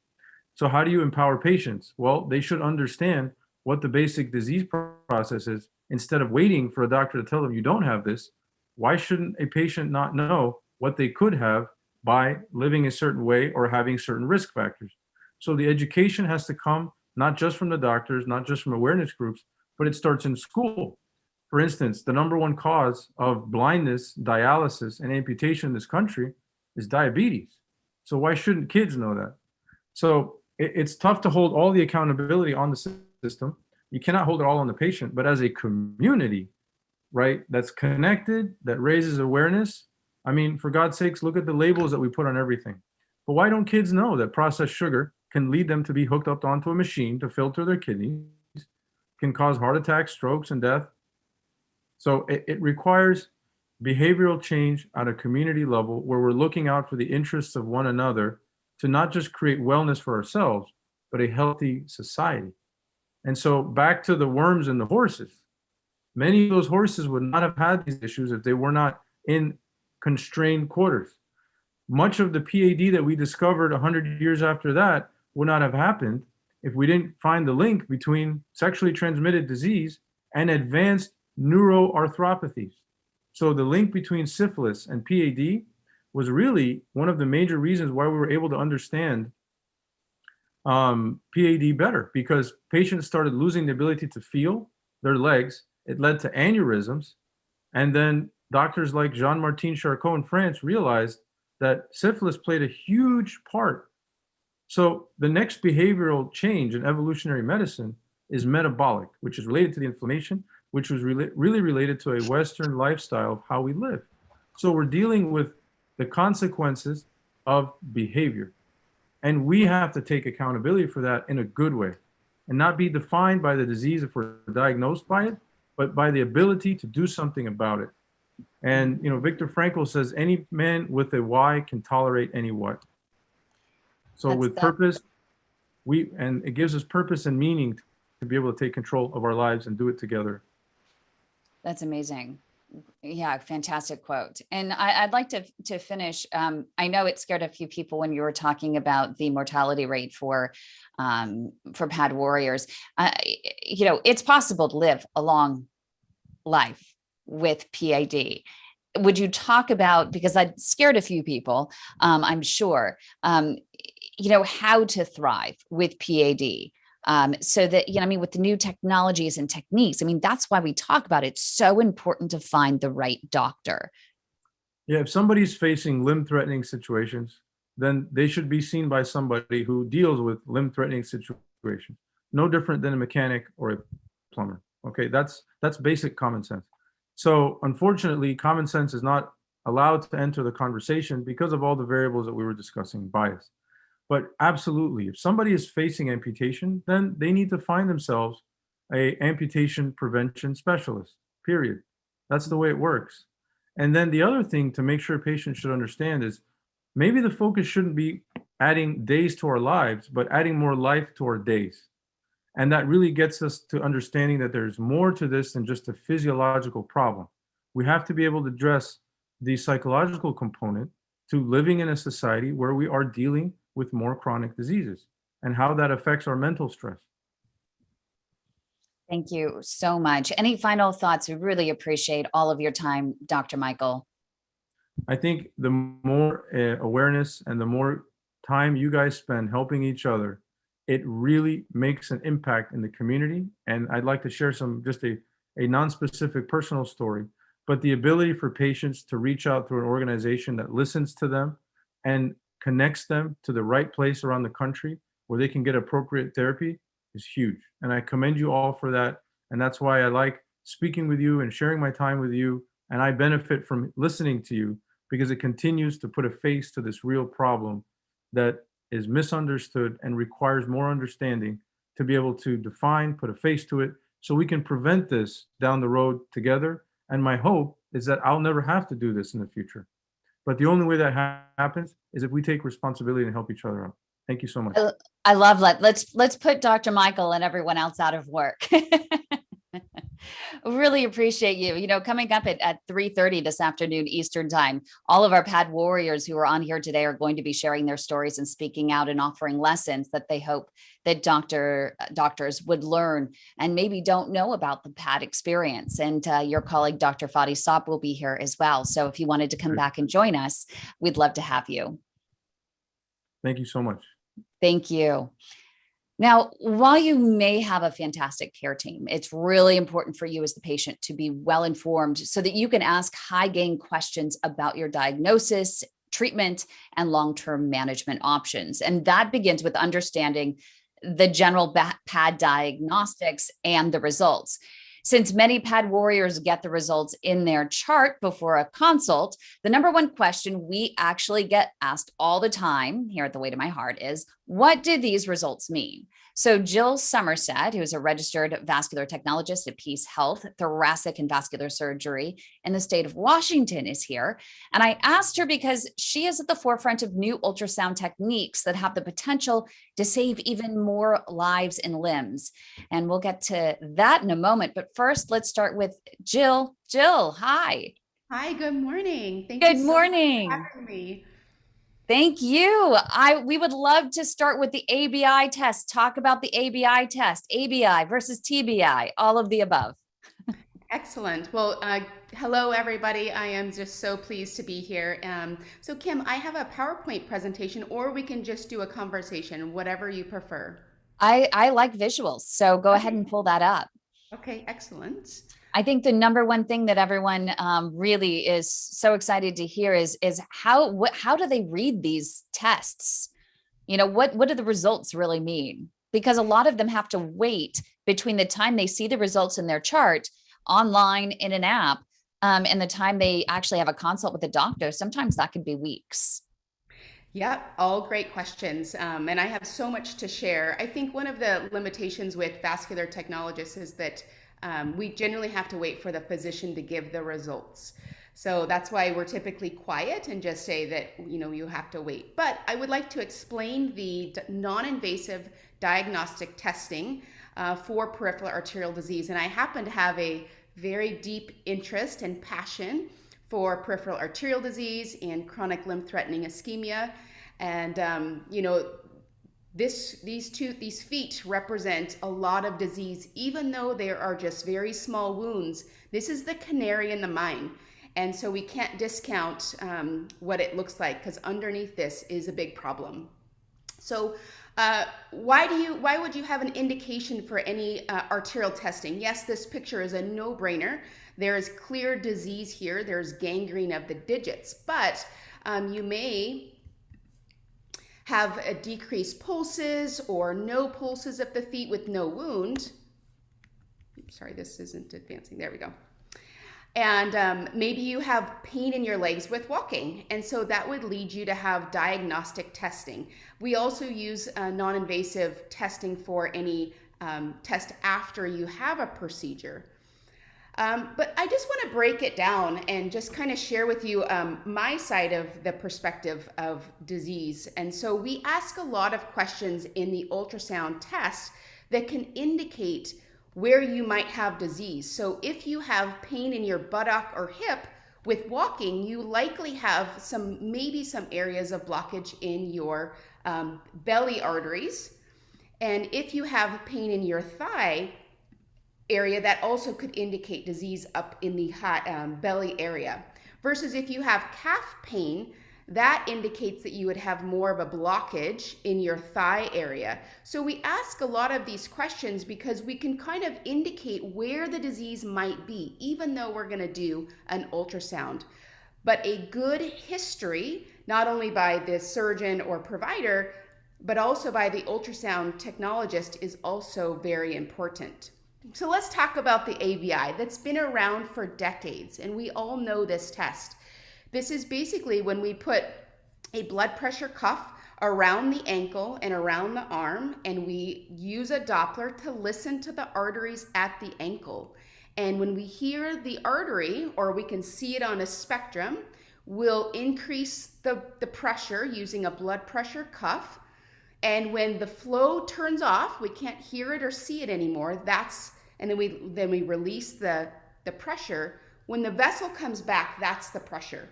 So how do you empower patients? Well, they should understand what the basic disease process is. Instead of waiting for a doctor to tell them you don't have this, why shouldn't a patient not know what they could have by living a certain way or having certain risk factors? So the education has to come not just from the doctors, not just from awareness groups, but it starts in school. For instance, the number one cause of blindness, dialysis, and amputation in this country is diabetes. So why shouldn't kids know that? So it's tough to hold all the accountability on the system. You cannot hold it all on the patient, but as a community, right, that's connected, that raises awareness. I mean, for God's sakes, look at the labels that we put on everything. But why don't kids know that processed sugar can lead them to be hooked up onto a machine to filter their kidneys, can cause heart attacks, strokes, and death? So it requires behavioral change at a community level, where we're looking out for the interests of one another to not just create wellness for ourselves, but a healthy society. And so back to the worms and the horses. Many of those horses would not have had these issues if they were not in constrained quarters. Much of the PAD that we discovered 100 years after that would not have happened if we didn't find the link between sexually transmitted disease and advanced neuroarthropathies. So the link between syphilis and PAD was really one of the major reasons why we were able to understand PAD better, because patients started losing the ability to feel their legs. It led to aneurysms. And then doctors like Jean-Martin Charcot in France realized that syphilis played a huge part. So the next behavioral change in evolutionary medicine is metabolic, which is related to the inflammation, which was really related to a Western lifestyle of how we live. So we're dealing with the consequences of behavior. And we have to take accountability for that in a good way, and not be defined by the disease if we're diagnosed by it, but by the ability to do something about it. And, you know, Viktor Frankl says, any man with a why can tolerate any what. So with purpose, and it gives us purpose and meaning to be able to take control of our lives and do it together. That's amazing. Yeah, fantastic quote. And I'd like to finish. I know it scared a few people when you were talking about the mortality rate for PAD warriors. You know, it's possible to live a long life with PAD. Would you talk about, because I scared a few people, I'm sure, you know, how to thrive with PAD? So that, you know, I mean, with the new technologies and techniques, I mean, that's why we talk about it. It's so important to find the right doctor. Yeah, if somebody's facing limb-threatening situations, then they should be seen by somebody who deals with limb-threatening situations. No different than a mechanic or a plumber. Okay, that's basic common sense. So unfortunately, common sense is not allowed to enter the conversation because of all the variables that we were discussing, bias. But absolutely, if somebody is facing amputation, then they need to find themselves a amputation prevention specialist, period. That's the way it works. And then the other thing to make sure patients should understand is, maybe the focus shouldn't be adding days to our lives, but adding more life to our days. And that really gets us to understanding that there's more to this than just a physiological problem. We have to be able to address the psychological component to living in a society where we are dealing with more chronic diseases and how that affects our mental stress. Thank you so much. Any final thoughts? We really appreciate all of your time, Dr. Michael. I think the more awareness and the more time you guys spend helping each other, it really makes an impact in the community. And I'd like to share just a non-specific personal story, but the ability for patients to reach out to an organization that listens to them and connects them to the right place around the country where they can get appropriate therapy is huge. And I commend you all for that. And that's why I like speaking with you and sharing my time with you. And I benefit from listening to you because it continues to put a face to this real problem that is misunderstood and requires more understanding to be able to define, put a face to it, so we can prevent this down the road together. And my hope is that I'll never have to do this in the future. But the only way that happens is if we take responsibility and help each other out. Thank you so much. I love that. Let's put Dr. Michael and everyone else out of work. Really appreciate you. You know, coming up at 3:30 this afternoon Eastern time, all of our PAD warriors who are on here today are going to be sharing their stories and speaking out and offering lessons that they hope that doctors would learn and maybe don't know about the PAD experience. And your colleague, Dr. Fadi Saab, will be here as well. So if you wanted to come back and join us, we'd love to have you. Thank you so much. Thank you. Now, while you may have a fantastic care team, it's really important for you as the patient to be well informed so that you can ask high-gain questions about your diagnosis, treatment, and long-term management options. And that begins with understanding the general PAD diagnostics and the results. Since many PAD warriors get the results in their chart before a consult, the number one question we actually get asked all the time here at The Way to My Heart is, what do these results mean? So Jill Somerset, who is a registered vascular technologist at Peace Health, Thoracic and Vascular Surgery in the state of Washington, is here. And I asked her because she is at the forefront of new ultrasound techniques that have the potential to save even more lives and limbs. And we'll get to that in a moment. But first, let's start with Jill. Jill, hi. Hi, good morning. Thank Good you so morning. much for having me. Thank you. We would love to start with the ABI test. Talk about the ABI test, ABI versus TBI, all of the above. Excellent. Well, hello, everybody. I am just so pleased to be here. So Kim, I have a PowerPoint presentation, or we can just do a conversation, whatever you prefer. I like visuals, so go ahead and pull that up. Okay, excellent. I think the number one thing that everyone really is so excited to hear is how do they read these tests? You know, what do the results really mean? Because a lot of them have to wait between the time they see the results in their chart online in an app and the time they actually have a consult with a doctor. Sometimes that could be weeks. Yeah, all great questions. And I have so much to share. I think one of the limitations with vascular technologists is that we generally have to wait for the physician to give the results. So that's why we're typically quiet and just say that, you know, you have to wait. But I would like to explain the non-invasive diagnostic testing for peripheral arterial disease. And I happen to have a very deep interest and passion for peripheral arterial disease and chronic limb-threatening ischemia. And, you know, these feet represent a lot of disease, even though there are just very small wounds. This is the canary in the mine. And so we can't discount what it looks like, because underneath this is a big problem. So why would you have an indication for any arterial testing? Yes, this picture is a no-brainer. There is clear disease here. There's gangrene of the digits, but you may have a decreased pulses or no pulses of the feet with no wound. Sorry, this isn't advancing. There we go. And maybe you have pain in your legs with walking. And so that would lead you to have diagnostic testing. We also use non-invasive testing for any test after you have a procedure. But I just want to break it down and just kind of share with you my side of the perspective of disease. And so we ask a lot of questions in the ultrasound test that can indicate where you might have disease. So if you have pain in your buttock or hip with walking, you likely have maybe some areas of blockage in your belly arteries. And if you have pain in your thigh area, that also could indicate disease up in the belly area. Versus if you have calf pain, that indicates that you would have more of a blockage in your thigh area. So we ask a lot of these questions because we can kind of indicate where the disease might be, even though we're going to do an ultrasound. But a good history, not only by the surgeon or provider, but also by the ultrasound technologist, is also very important. So let's talk about the ABI. That's been around for decades, and we all know this test. This is basically when we put a blood pressure cuff around the ankle and around the arm, and we use a Doppler to listen to the arteries at the ankle. And when we hear the artery, or we can see it on a spectrum, we'll increase the pressure using a blood pressure cuff. And when the flow turns off, we can't hear it or see it anymore. And then we release the pressure. When the vessel comes back, that's the pressure.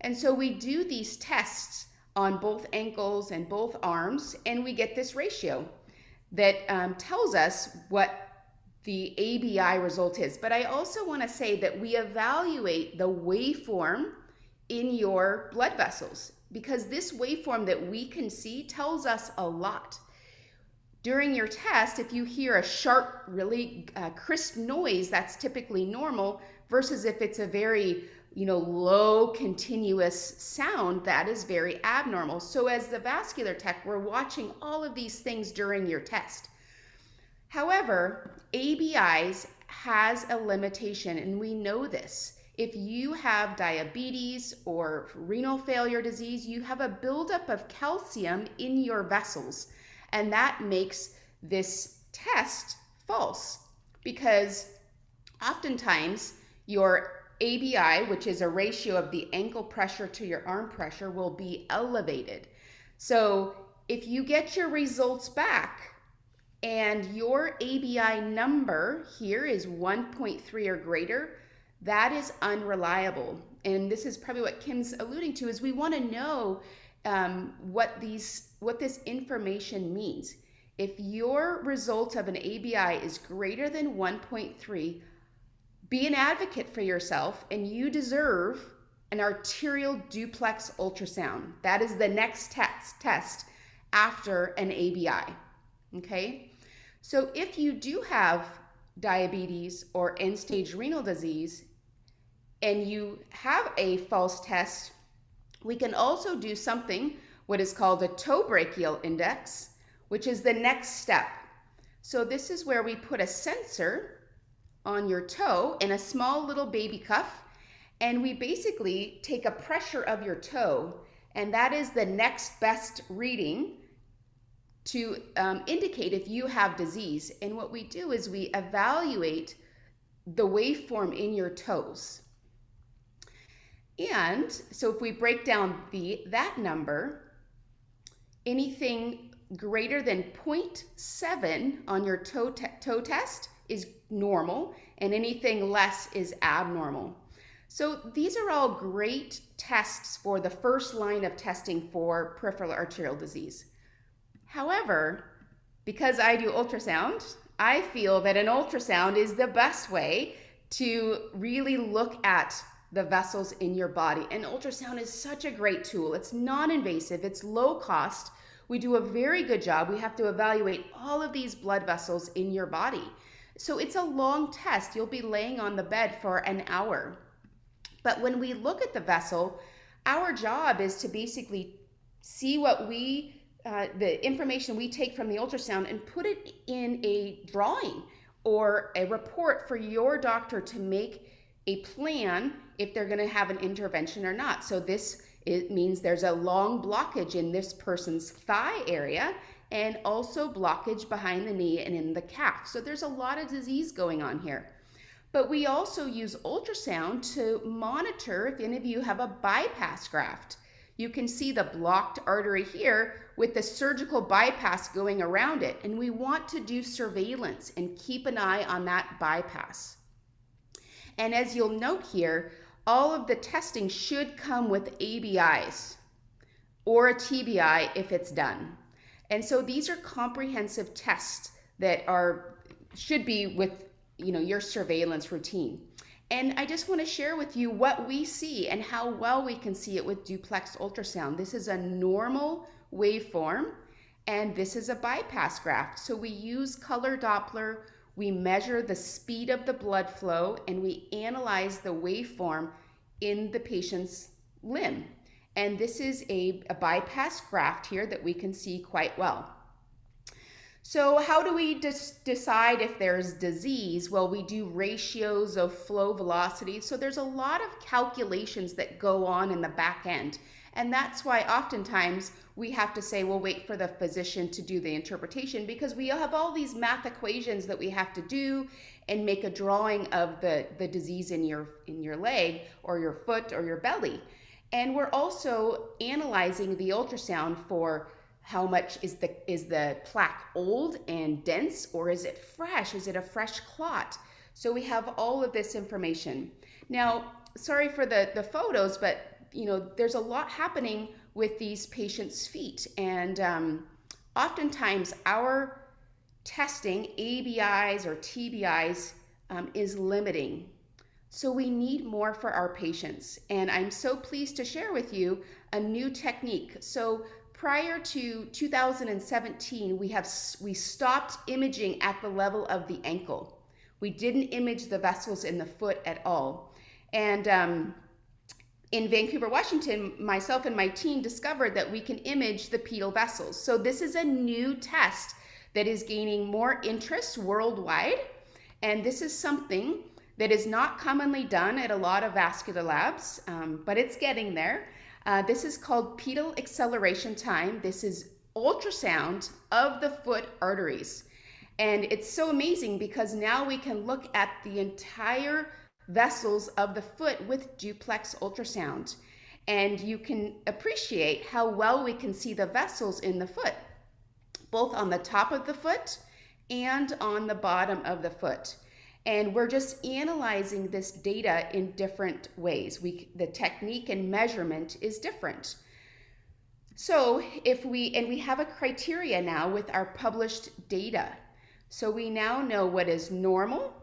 And so we do these tests on both ankles and both arms, and we get this ratio that tells us what the ABI result is. But I also want to say that we evaluate the waveform in your blood vessels, because this waveform that we can see tells us a lot. During your test, if you hear a sharp, really crisp noise, that's typically normal, versus if it's a very low continuous sound, that is very abnormal. So as the vascular tech, we're watching all of these things during your test. However, ABIs has a limitation, and we know this. If you have diabetes or renal failure disease, you have a buildup of calcium in your vessels, and that makes this test false, because oftentimes your ABI, which is a ratio of the ankle pressure to your arm pressure, will be elevated. So if you get your results back and your ABI number here is 1.3 or greater, that is unreliable. And this is probably what Kim's alluding to, is we want to know what this information means. If your result of an ABI is greater than 1.3, be an advocate for yourself, and you deserve an arterial duplex ultrasound. That is the next test after an ABI, okay? So if you do have diabetes or end-stage renal disease and you have a false test, we can also do something, what is called a toe brachial index, which is the next step. So this is where we put a sensor on your toe in a small little baby cuff, and we basically take a pressure of your toe, and that is the next best reading to indicate if you have disease. And what we do is we evaluate the waveform in your toes. And so if we break down that number, anything greater than 0.7 on your toe test is normal, and anything less is abnormal. So these are all great tests for the first line of testing for peripheral arterial disease. However, because I do ultrasound, I feel that an ultrasound is the best way to really look at the vessels in your body. And ultrasound is such a great tool. It's non-invasive, it's low cost. We do a very good job. We have to evaluate all of these blood vessels in your body. So it's a long test. You'll be laying on the bed for an hour. But when we look at the vessel, our job is to basically see what the information we take from the ultrasound and put it in a drawing or a report for your doctor to make a plan if they're going to have an intervention or not. So it means there's a long blockage in this person's thigh area, and also blockage behind the knee and in the calf. So there's a lot of disease going on here. But we also use ultrasound to monitor if any of you have a bypass graft. you can see the blocked artery here with the surgical bypass going around it. And we want to do surveillance and keep an eye on that bypass. And as you'll note here, all of the testing should come with ABIs or a TBI if it's done. And so these are comprehensive tests that should be with your surveillance routine. And I just want to share with you what we see and how well we can see it with duplex ultrasound. This is a normal waveform, and this is a bypass graft. So we use color Doppler, we measure the speed of the blood flow, and we analyze the waveform in the patient's limb. And this is a bypass graft here that we can see quite well. So how do we decide if there's disease? Well, we do ratios of flow velocity. So there's a lot of calculations that go on in the back end. And that's why oftentimes we have to say, well, wait for the physician to do the interpretation, because we have all these math equations that we have to do and make a drawing of the disease in your leg or your foot or your belly. And we're also analyzing the ultrasound for how much is the plaque old and dense, or is it fresh? Is it a fresh clot? So we have all of this information. Now, sorry for the photos, but there's a lot happening with these patients' feet. And oftentimes our testing, ABIs or TBIs, is limiting. So we need more for our patients. And I'm so pleased to share with you a new technique. So prior to 2017, we stopped imaging at the level of the ankle. We didn't image the vessels in the foot at all. And in Vancouver, Washington, myself and my team discovered that we can image the pedal vessels. So this is a new test that is gaining more interest worldwide. And this is something that is not commonly done at a lot of vascular labs, but it's getting there. This is called pedal acceleration time. This is ultrasound of the foot arteries. And it's so amazing because now we can look at the entire vessels of the foot with duplex ultrasound. And you can appreciate how well we can see the vessels in the foot, both on the top of the foot and on the bottom of the foot. And we're just analyzing this data in different ways. The technique and measurement is different. So we have a criteria now with our published data. So we now know what is normal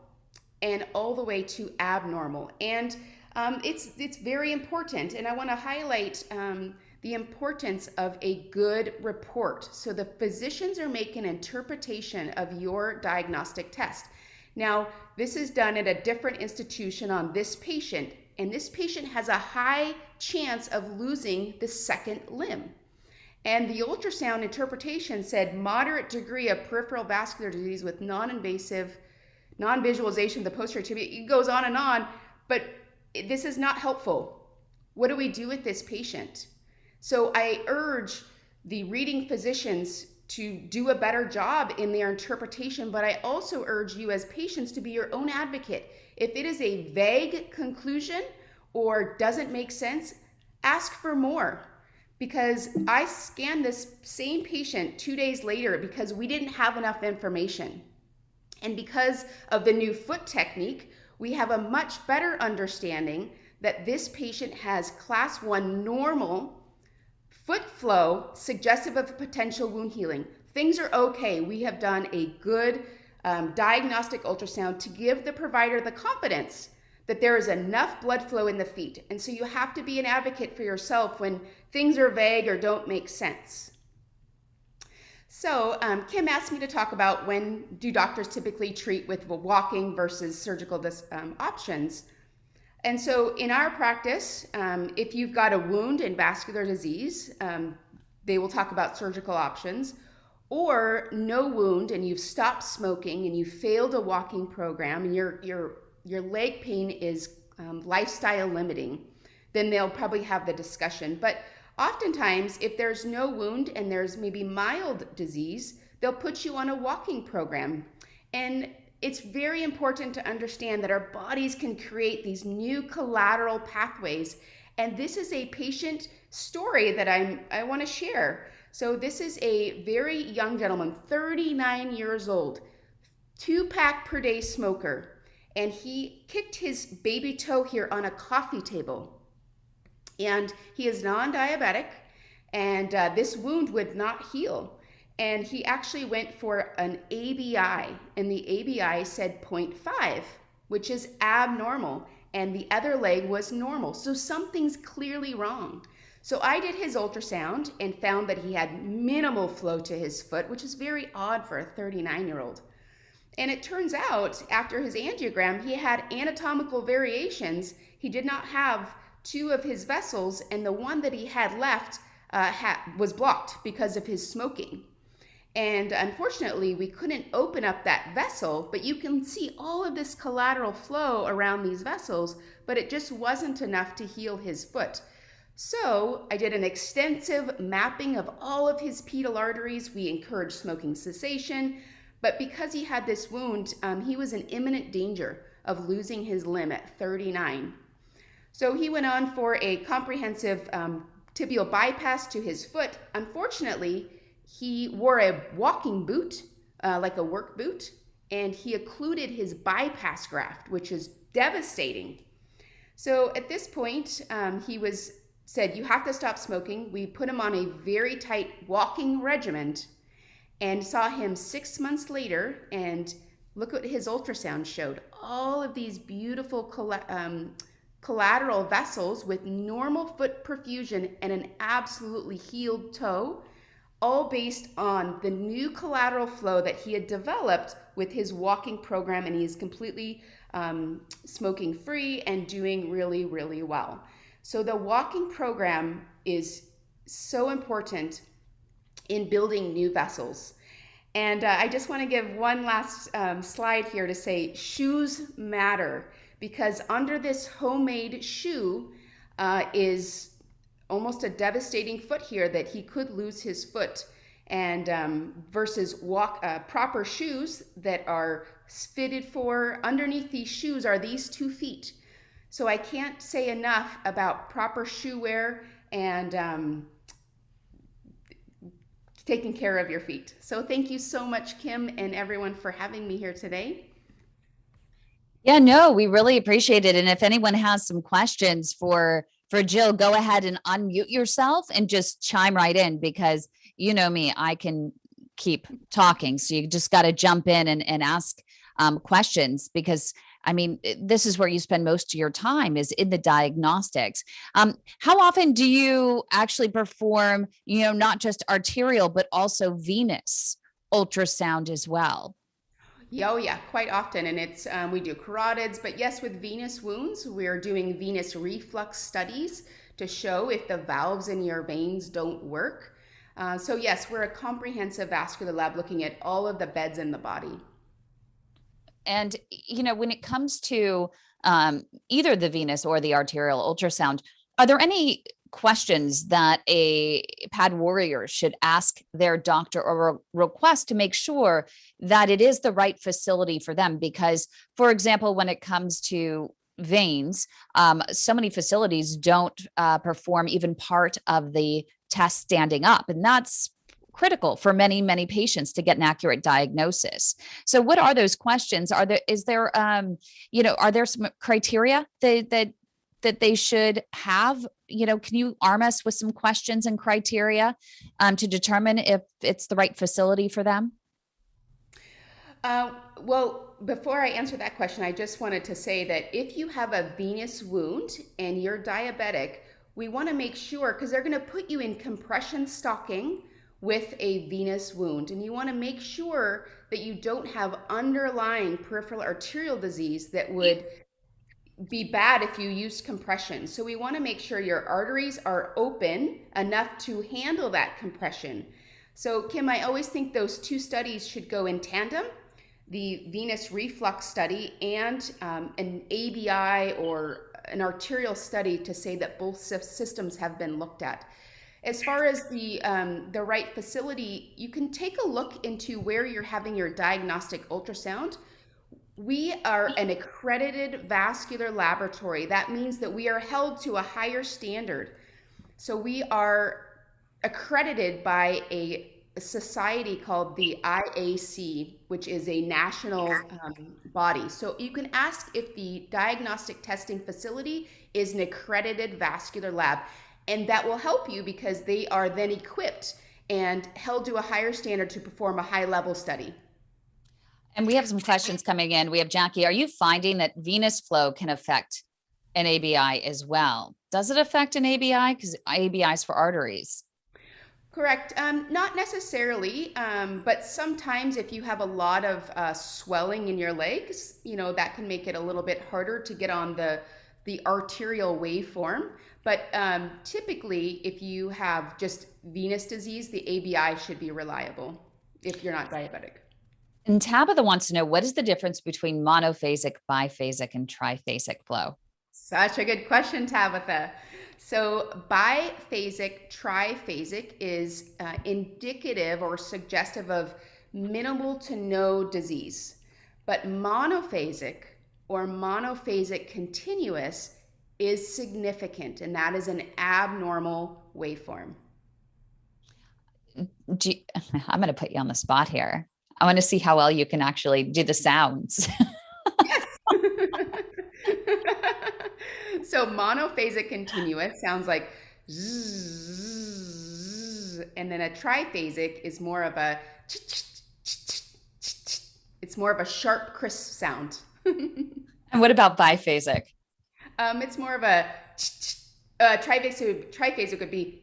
and all the way to abnormal. And it's very important. And I want to highlight the importance of a good report. So the physicians are making an interpretation of your diagnostic test. Now, this is done at a different institution on this patient, and this patient has a high chance of losing the second limb. And the ultrasound interpretation said moderate degree of peripheral vascular disease with non-invasive, non-visualization of the posterior tibia. It goes on, but this is not helpful. What do we do with this patient? So I urge the reading physicians to do a better job in their interpretation, but I also urge you as patients to be your own advocate. If it is a vague conclusion or doesn't make sense, ask for more. Because I scanned this same patient 2 days later because we didn't have enough information. And because of the new foot technique, we have a much better understanding that this patient has class 1 normal foot flow suggestive of potential wound healing. Things are okay. We have done a good diagnostic ultrasound to give the provider the confidence that there is enough blood flow in the feet. And so you have to be an advocate for yourself when things are vague or don't make sense. So Kim asked me to talk about when do doctors typically treat with walking versus surgical options. And so in our practice, if you've got a wound and vascular disease, they will talk about surgical options, or no wound and you've stopped smoking and you failed a walking program and your leg pain is lifestyle limiting, then they'll probably have the discussion. But oftentimes, if there's no wound and there's maybe mild disease, they'll put you on a walking program. And it's very important to understand that our bodies can create these new collateral pathways, And this is a patient story that I want to share. So this is a very young gentleman, 39 years old, 2-pack per day smoker, and he kicked his baby toe here on a coffee table. And he is non-diabetic, and this wound would not heal. And he actually went for an ABI, and the ABI said 0.5, which is abnormal, and the other leg was normal. So something's clearly wrong. So I did his ultrasound and found that he had minimal flow to his foot, which is very odd for a 39-year-old. And it turns out, after his angiogram, he had anatomical variations. He did not have 2 of his vessels, and the one that he had left was blocked because of his smoking. And unfortunately, we couldn't open up that vessel, but you can see all of this collateral flow around these vessels, but it just wasn't enough to heal his foot. So I did an extensive mapping of all of his pedal arteries. We encouraged smoking cessation, but because he had this wound, he was in imminent danger of losing his limb at 39. So he went on for a comprehensive tibial bypass to his foot. Unfortunately, he wore a walking boot, like a work boot, and he occluded his bypass graft, which is devastating. So at this point, he was said, you have to stop smoking. We put him on a very tight walking regimen and saw him 6 months later, and look what his ultrasound showed. All of these beautiful collateral vessels with normal foot perfusion and an absolutely healed toe, all based on the new collateral flow that he had developed with his walking program, and he is completely smoking free and doing really, really well. So the walking program is so important in building new vessels. And I just want to give one last slide here to say shoes matter, because under this homemade shoe is almost a devastating foot here that he could lose his foot, and versus proper shoes that are fitted for. Underneath these shoes are these 2 feet. So I can't say enough about proper shoe wear and taking care of your feet. So thank you so much, Kim, and everyone, for having me here today. Yeah, no, we really appreciate it. And if anyone has some questions for Jill, go ahead and unmute yourself and just chime right in, because you know me, I can keep talking. So you just got to jump in and ask questions, because I mean, this is where you spend most of your time, is in the diagnostics. How often do you actually perform, not just arterial, but also venous ultrasound as well? Oh yeah, quite often. And it's we do carotids, but yes, with venous wounds, we're doing venous reflux studies to show if the valves in your veins don't work. So yes, we're a comprehensive vascular lab looking at all of the beds in the body. And, when it comes to either the venous or the arterial ultrasound, are there any questions that a pad warrior should ask their doctor or request to make sure that it is the right facility for them? Because, for example, when it comes to veins, so many facilities don't perform even part of the test standing up, and that's critical for many, many patients to get an accurate diagnosis. So what are those questions? Are there some criteria that they should have? Can you arm us with some questions and criteria to determine if it's the right facility for them? Well, before I answer that question, I just wanted to say that if you have a venous wound and you're diabetic, we want to make sure, because they're going to put you in compression stocking with a venous wound, and you want to make sure that you don't have underlying peripheral arterial disease that would be bad if you used compression. So we want to make sure your arteries are open enough to handle that compression. So Kim, I always think those 2 studies should go in tandem, the venous reflux study and an ABI or an arterial study, to say that both systems have been looked at. As far as the right facility, you can take a look into where you're having your diagnostic ultrasound. We are an accredited vascular laboratory. That means that we are held to a higher standard. So we are accredited by a society called the IAC, which is a national body. So you can ask if the diagnostic testing facility is an accredited vascular lab, and that will help you because they are then equipped and held to a higher standard to perform a high level study. And we have some questions coming in. We have Jackie. Are you finding that venous flow can affect an ABI as well? Does it affect an ABI? Because ABI is for arteries. Correct. Not necessarily, but sometimes if you have a lot of swelling in your legs, that can make it a little bit harder to get on the arterial waveform. But typically, if you have just venous disease, the ABI should be reliable if you're not diabetic. And Tabitha wants to know, what is the difference between monophasic, biphasic, and triphasic flow? Such a good question, Tabitha. So biphasic, triphasic is indicative or suggestive of minimal to no disease. But monophasic or monophasic continuous is significant, and that is an abnormal waveform. I'm going to put you on the spot here. I want to see how well you can actually do the sounds. Yes. So monophasic continuous sounds like zzz, and then a triphasic is more of a it's more of a sharp, crisp sound. And what about biphasic? It's more of a triphasic would be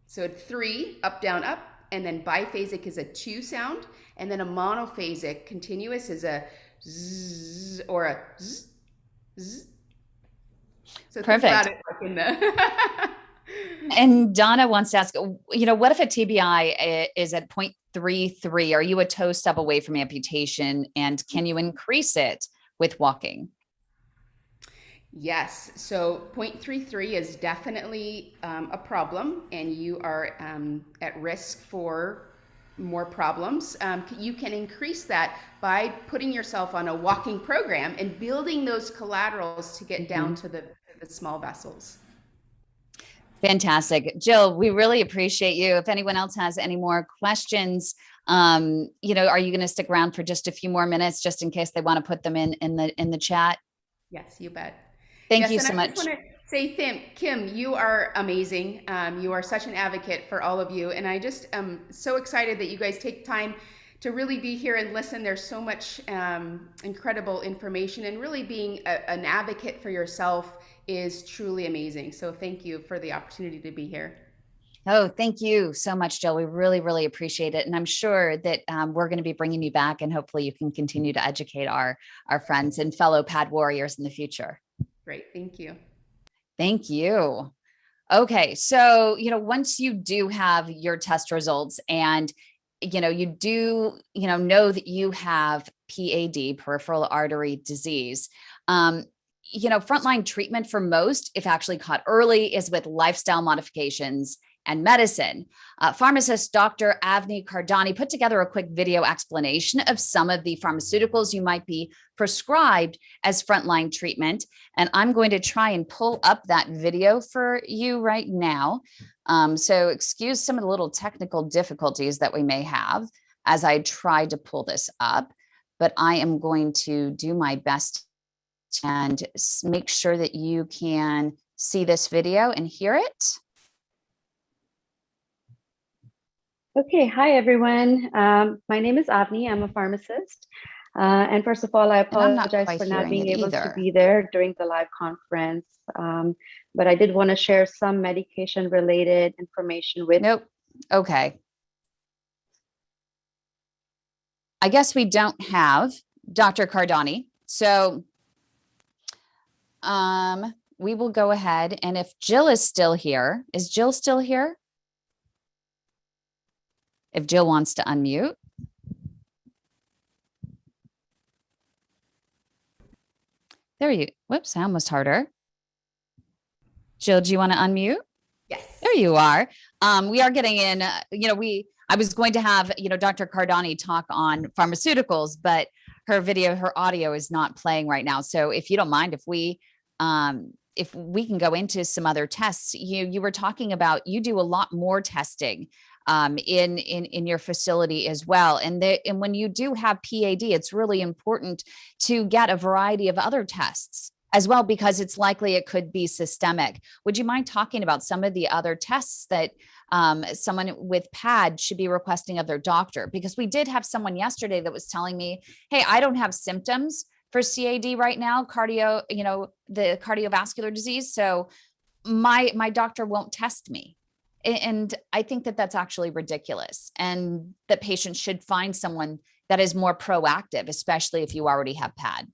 so 3 up down up, and then biphasic is a 2 sound, and then a monophasic continuous is a zzz or a zzz, zzz. So perfect. Think about it like in the And Donna wants to ask, what if a TBI is at 0.33? Are you a toe stub away from amputation, and can you increase it with walking? Yes, so 0.33 is definitely a problem, and you are at risk for more problems. You can increase that by putting yourself on a walking program and building those collaterals to get down to the small vessels. Fantastic. Jill, we really appreciate you. If anyone else has any more questions, are you going to stick around for just a few more minutes, just in case they want to put them in the chat? Yes, you bet. Thank you so much. I just want to say, Kim, you are amazing. You are such an advocate for all of you. And I just am so excited that you guys take time to really be here and listen. There's so much incredible information, and really being an advocate for yourself is truly amazing. So thank you for the opportunity to be here. Oh, thank you so much, Jill. We really, really appreciate it. And I'm sure that we're going to be bringing you back, and hopefully you can continue to educate our friends and fellow PAD warriors in the future. Great. Thank you. Thank you. Okay. So, once you do have your test results, and, you do, know that you have PAD, peripheral artery disease, frontline treatment for most, if actually caught early, is with lifestyle modifications and medicine. Pharmacist Dr. Avni Kardani put together a quick video explanation of some of the pharmaceuticals you might be prescribed as frontline treatment. And I'm going to try and pull up that video for you right now. So excuse some of the little technical difficulties that we may have as I try to pull this up, but I am going to do my best and make sure that you can see this video and hear it. Okay, hi everyone. My name is Avni. I'm a pharmacist. And first of all, I apologize for not being able to be there during the live conference. But I did want to share some medication related information with. Nope. Okay. I guess we don't have Dr. Kardani. So we will go ahead, and if Jill is still here, is Jill still here? If Jill wants to unmute. Whoops, I almost heard her. Jill, do you want to unmute? Yes. There you are. We are getting in, I was going to have, Dr. Kardani talk on pharmaceuticals, but her audio is not playing right now. So if you don't mind, if we can go into some other tests, you were talking about, you do a lot more testing in your facility as well. And when you do have PAD, it's really important to get a variety of other tests as well, because it's likely it could be systemic. Would you mind talking about some of the other tests that someone with PAD should be requesting of their doctor? Because we did have someone yesterday that was telling me, hey, I don't have symptoms for CAD right now, the cardiovascular disease. So my doctor won't test me. And I think that that's actually ridiculous, and that patients should find someone that is more proactive, especially if you already have PAD.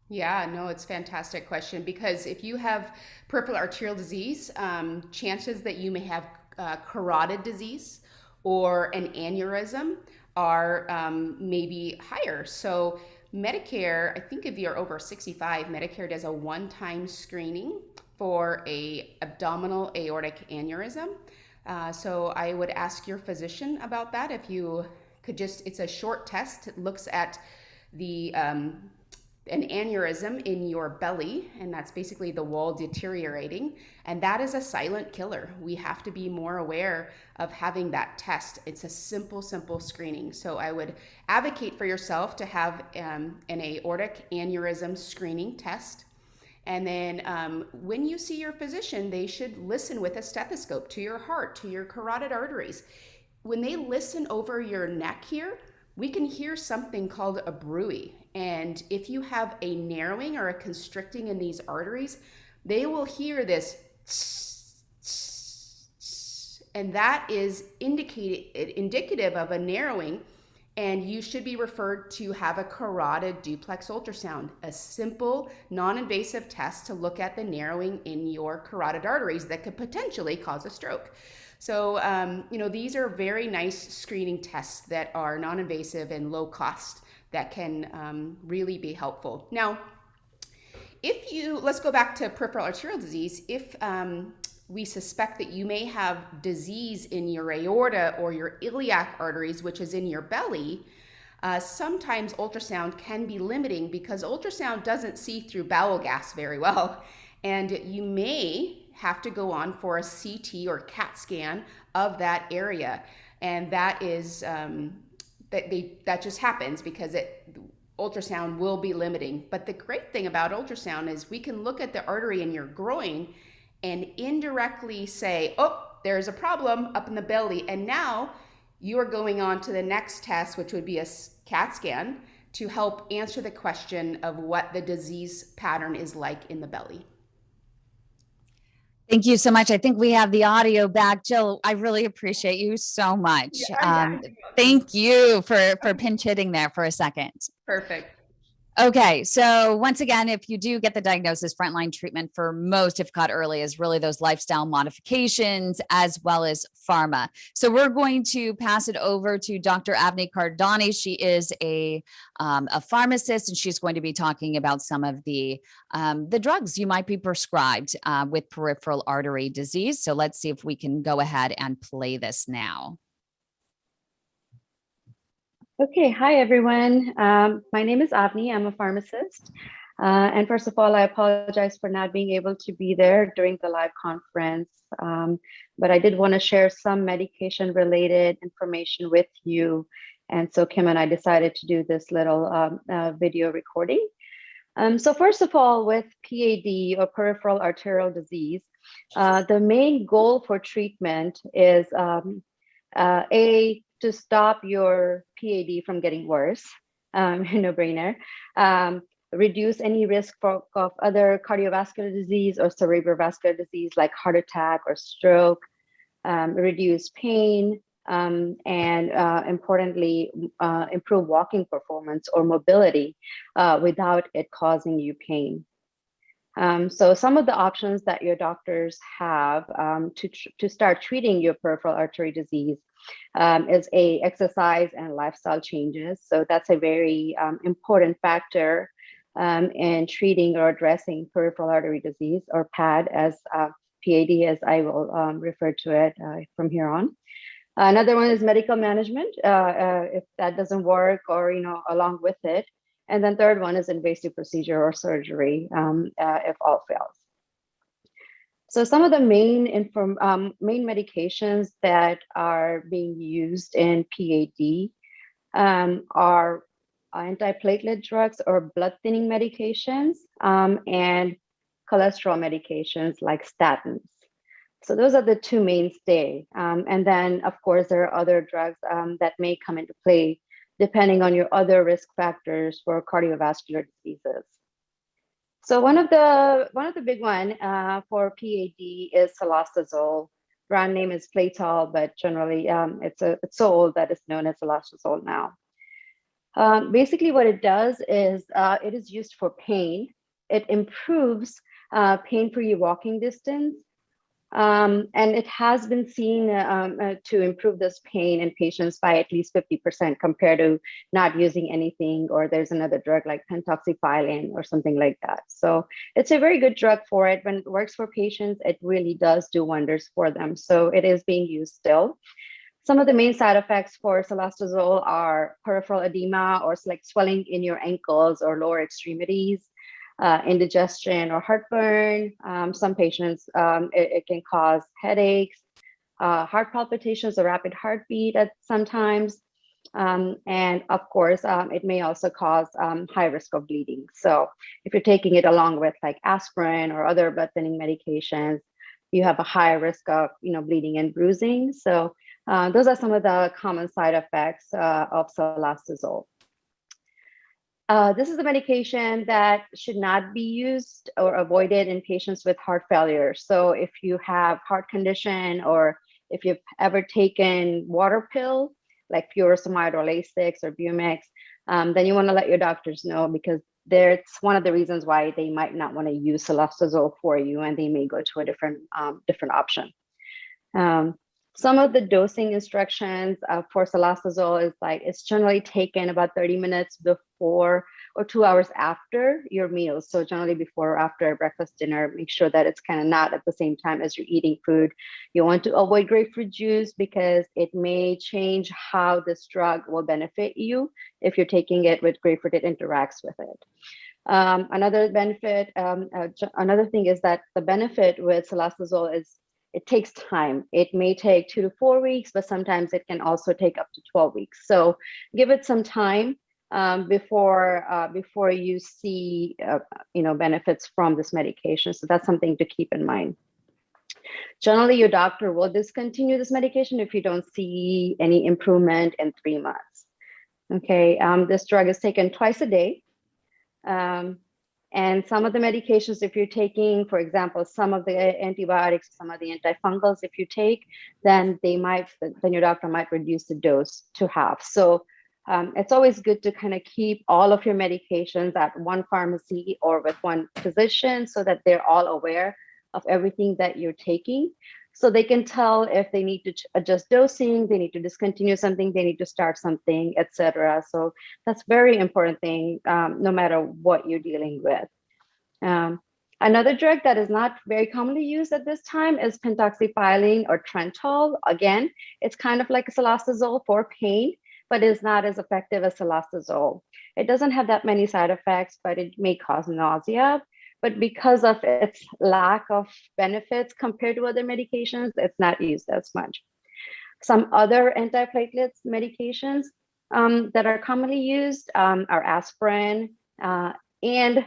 Yeah, no, it's a fantastic question, because if you have peripheral arterial disease, chances that you may have carotid disease or an aneurysm are maybe higher. So Medicare, I think if you're over 65, Medicare does a one-time screening for a abdominal aortic aneurysm. So I would ask your physician about that. If you could it's a short test. It looks at the an aneurysm in your belly, and that's basically the wall deteriorating, and that is a silent killer. We have to be more aware of having that test. It's a simple screening. So I would advocate for yourself to have an aortic aneurysm screening test. And then when you see your physician, they should listen with a stethoscope to your heart, to your carotid arteries. When they listen over your neck here, we can hear something called a bruit. And if you have a narrowing or a constricting in these arteries, they will hear this, and that is indicative of a narrowing. And you should be referred to have a carotid duplex ultrasound, a simple, non-invasive test to look at the narrowing in your carotid arteries that could potentially cause a stroke. So, these are very nice screening tests that are non-invasive and low cost that can really be helpful. Now, let's go back to peripheral arterial disease. If we suspect that you may have disease in your aorta or your iliac arteries, which is in your belly, sometimes ultrasound can be limiting, because ultrasound doesn't see through bowel gas very well. And you may have to go on for a CT or CAT scan of that area. And that is, that just happens because ultrasound will be limiting. But the great thing about ultrasound is we can look at the artery in your groin and indirectly say, oh, there's a problem up in the belly. And now you are going on to the next test, which would be a CAT scan, to help answer the question of what the disease pattern is like in the belly. Thank you so much. I think we have the audio back. Jill, I really appreciate you so much. Yeah, thank you for pinch hitting there for a second. Perfect. Okay, so once again, if you do get the diagnosis, frontline treatment for most, if caught early, is really those lifestyle modifications as well as pharma. So we're going to pass it over to Dr. Avni Kardani. She is a pharmacist, and she's going to be talking about some of the drugs you might be prescribed with peripheral artery disease. So let's see if we can go ahead and play this now. Okay, hi everyone. My name is Avni. I'm a pharmacist. And first of all, I apologize for not being able to be there during the live conference. But I did want to share some medication related information with you. And so Kim and I decided to do this little video recording. So first of all, with PAD or peripheral arterial disease, the main goal for treatment is to stop your PAD from getting worse, no brainer, reduce any risk of other cardiovascular disease or cerebrovascular disease like heart attack or stroke, reduce pain, and importantly, improve walking performance or mobility without it causing you pain. So some of the options that your doctors have to start treating your peripheral artery disease is exercise and lifestyle changes. So that's a very important factor in treating or addressing peripheral artery disease, or PAD, as PAD as I will refer to it from here on. Another one is medical management. If that doesn't work, or along with it, And then third one is invasive procedure or surgery if all fails. So some of the main medications that are being used in PAD are antiplatelet drugs or blood thinning medications and cholesterol medications like statins. So those are the two mainstay. And then, of course, there are other drugs that may come into play depending on your other risk factors for cardiovascular diseases. So one of the big one for PAD is cilostazol. Brand name is Playtol, but generally it's so old that it's known as cilostazol now. Basically, what it does is it is used for pain. It improves pain-free walking distance. And it has been seen to improve this pain in patients by at least 50% compared to not using anything, or there's another drug like pentoxifylline or something like that. So it's a very good drug for it. When it works for patients, it really does do wonders for them. So it is being used still. Some of the main side effects for cilostazol are peripheral edema or like swelling in your ankles or lower extremities, indigestion or heartburn. Some patients, it can cause headaches, heart palpitations or rapid heartbeat at sometimes. And of course, it may also cause high risk of bleeding. So if you're taking it along with like aspirin or other blood thinning medications, you have a higher risk of bleeding and bruising. So those are some of the common side effects of cilostazol. This is a medication that should not be used or avoided in patients with heart failure. So if you have heart condition or if you've ever taken water pill like furosemide or Lasix or Bumix, then you want to let your doctors know, because it's one of the reasons why they might not want to use cilostazol for you, and they may go to a different option. Some of the dosing instructions for cilostazol is like it's generally taken about 30 minutes before or 2 hours after your meals. So generally before or after breakfast, dinner, make sure that it's kind of not at the same time as you're eating food. You want to avoid grapefruit juice because it may change how this drug will benefit you. If you're taking it with grapefruit, it interacts with it. Another benefit, another thing is that the benefit with cilostazol is it takes time. It may take 2 to 4 weeks, but sometimes it can also take up to 12 weeks. So give it some time before you see benefits from this medication. So that's something to keep in mind. Generally, your doctor will discontinue this medication if you don't see any improvement in 3 months. Okay, this drug is taken twice a day. And some of the medications, if you're taking, for example, some of the antibiotics, some of the antifungals, if you take, then your doctor might reduce the dose to half. So it's always good to kind of keep all of your medications at one pharmacy or with one physician so that they're all aware of everything that you're taking. So they can tell if they need to adjust dosing, they need to discontinue something, they need to start something, etc. So that's very important thing, no matter what you're dealing with. Another drug that is not very commonly used at this time is pentoxifylline or Trentol. Again, it's kind of like a cilostazol for pain, but it's not as effective as cilostazol. It doesn't have that many side effects, but it may cause nausea. But because of its lack of benefits compared to other medications, it's not used as much. Some other antiplatelets medications that are commonly used are aspirin and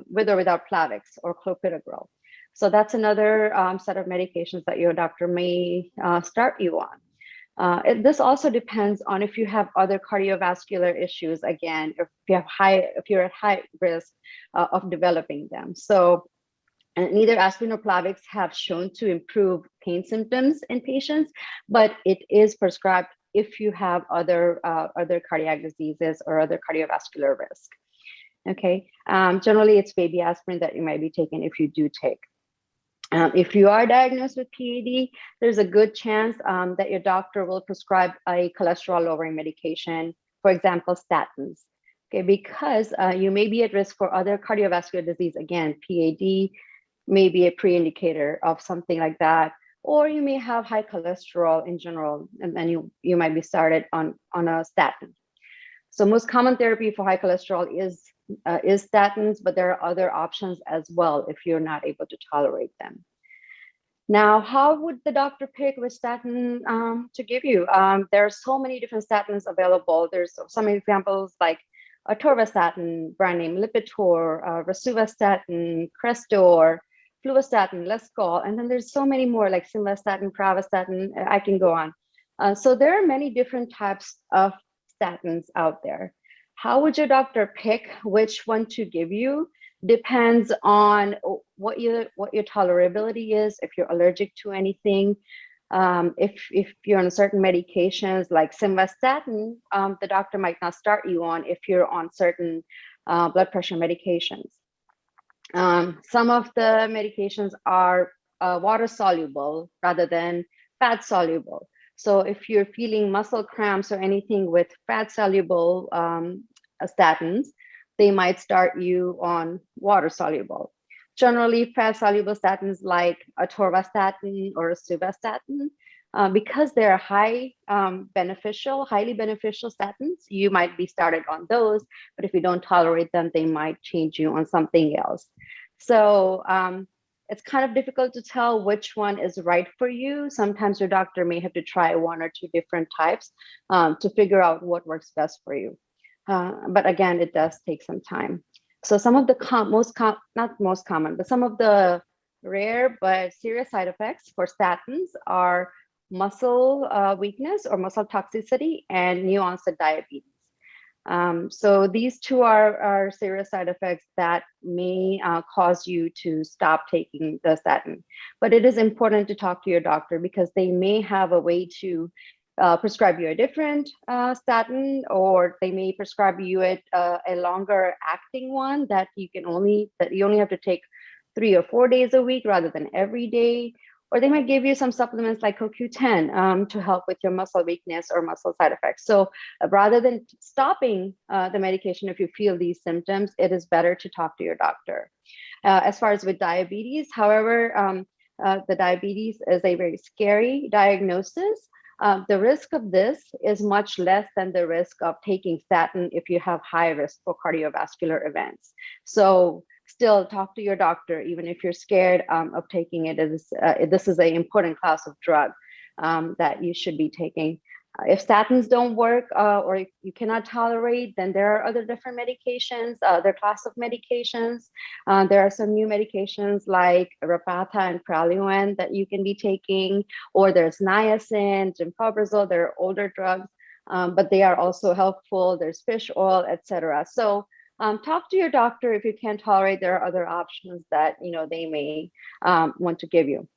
with or without Plavix or clopidogrel. So that's another set of medications that your doctor may start you on. This also depends on if you have other cardiovascular issues, again, if you're at high risk of developing them. So neither aspirin or Plavix have shown to improve pain symptoms in patients, but it is prescribed if you have other cardiac diseases or other cardiovascular risk. Okay, generally it's baby aspirin that you might be taking if you do take. If you are diagnosed with PAD, there's a good chance that your doctor will prescribe a cholesterol lowering medication, for example, statins. Okay, because you may be at risk for other cardiovascular disease. Again, PAD may be a pre-indicator of something like that, or you may have high cholesterol in general, and then you might be started on a statin. So most common therapy for high cholesterol is statins, but there are other options as well if you're not able to tolerate them. Now, how would the doctor pick which statin to give you? There are so many different statins available. There's some examples like atorvastatin, brand name Lipitor, rosuvastatin, Crestor, fluvastatin, Lescol, and then there's so many more like simvastatin, pravastatin. I can go on. So there are many different types of statins out there. How would your doctor pick which one to give you? Depends on what your tolerability is, if you're allergic to anything, if you're on certain medications like simvastatin, the doctor might not start you on if you're on certain blood pressure medications. Some of the medications are water soluble rather than fat soluble. So if you're feeling muscle cramps or anything with fat soluble statins, they might start you on water soluble. Generally, fat soluble statins like atorvastatin or rosuvastatin, because they're highly beneficial statins, you might be started on those, but if you don't tolerate them, they might change you on something else. So it's kind of difficult to tell which one is right for you. Sometimes your doctor may have to try 1 or 2 different types to figure out what works best for you. But again, it does take some time. So some of the not most common, but some of the rare but serious side effects for statins are muscle weakness or muscle toxicity and new onset diabetes. So these two are serious side effects that may cause you to stop taking the statin. But it is important to talk to your doctor because they may have a way to prescribe you a different statin, or they may prescribe you a longer acting one that you only have to take 3 or 4 days a week rather than every day. Or they might give you some supplements like CoQ10 to help with your muscle weakness or muscle side effects. So rather than stopping the medication if you feel these symptoms, it is better to talk to your doctor. As far as with diabetes, however, the diabetes is a very scary diagnosis. The risk of this is much less than the risk of taking statin if you have high risk for cardiovascular events. So still talk to your doctor, even if you're scared of taking it. This is an important class of drug that you should be taking. If statins don't work or you cannot tolerate, then there are other different medications, other class of medications. There are some new medications like Repatha and Praluent that you can be taking, or there's niacin, Gemfibrozil. They're older drugs, but they are also helpful. There's fish oil, etc. So talk to your doctor if you can't tolerate. There are other options that they may want to give you.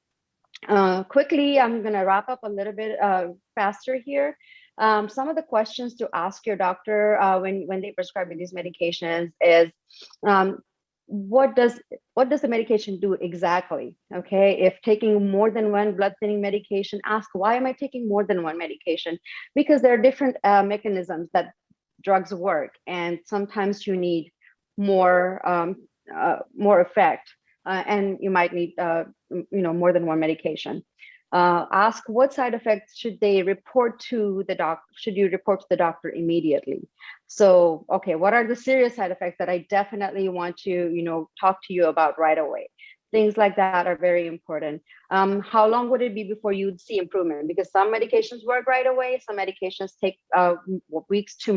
Quickly, I'm going to wrap up a little bit faster here. Some of the questions to ask your doctor when they prescribe you these medications is, what does the medication do exactly? Okay, if taking more than one blood thinning medication, ask, why am I taking more than one medication? Because there are different mechanisms that drugs work, and sometimes you need more effect. And you might need, more than one medication. Ask what side effects should they report to the doctor? Should you report to the doctor immediately? So, okay, what are the serious side effects that I definitely want to, talk to you about right away? Things like that are very important. How long would it be before you would see improvement? Because some medications work right away. Some medications take weeks to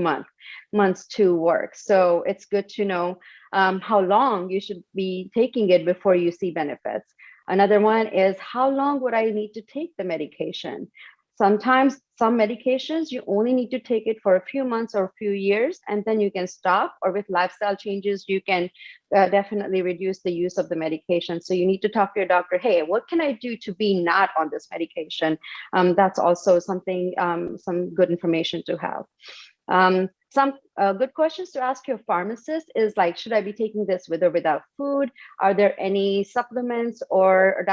months to work. So it's good to know how long you should be taking it before you see benefits. Another one is, how long would I need to take the medication? Sometimes some medications, you only need to take it for a few months or a few years, and then you can stop. Or with lifestyle changes, you can definitely reduce the use of the medication. So you need to talk to your doctor, hey, what can I do to be not on this medication? That's also something, some good information to have. Some good questions to ask your pharmacist is like, should I be taking this with or without food? Are there any supplements or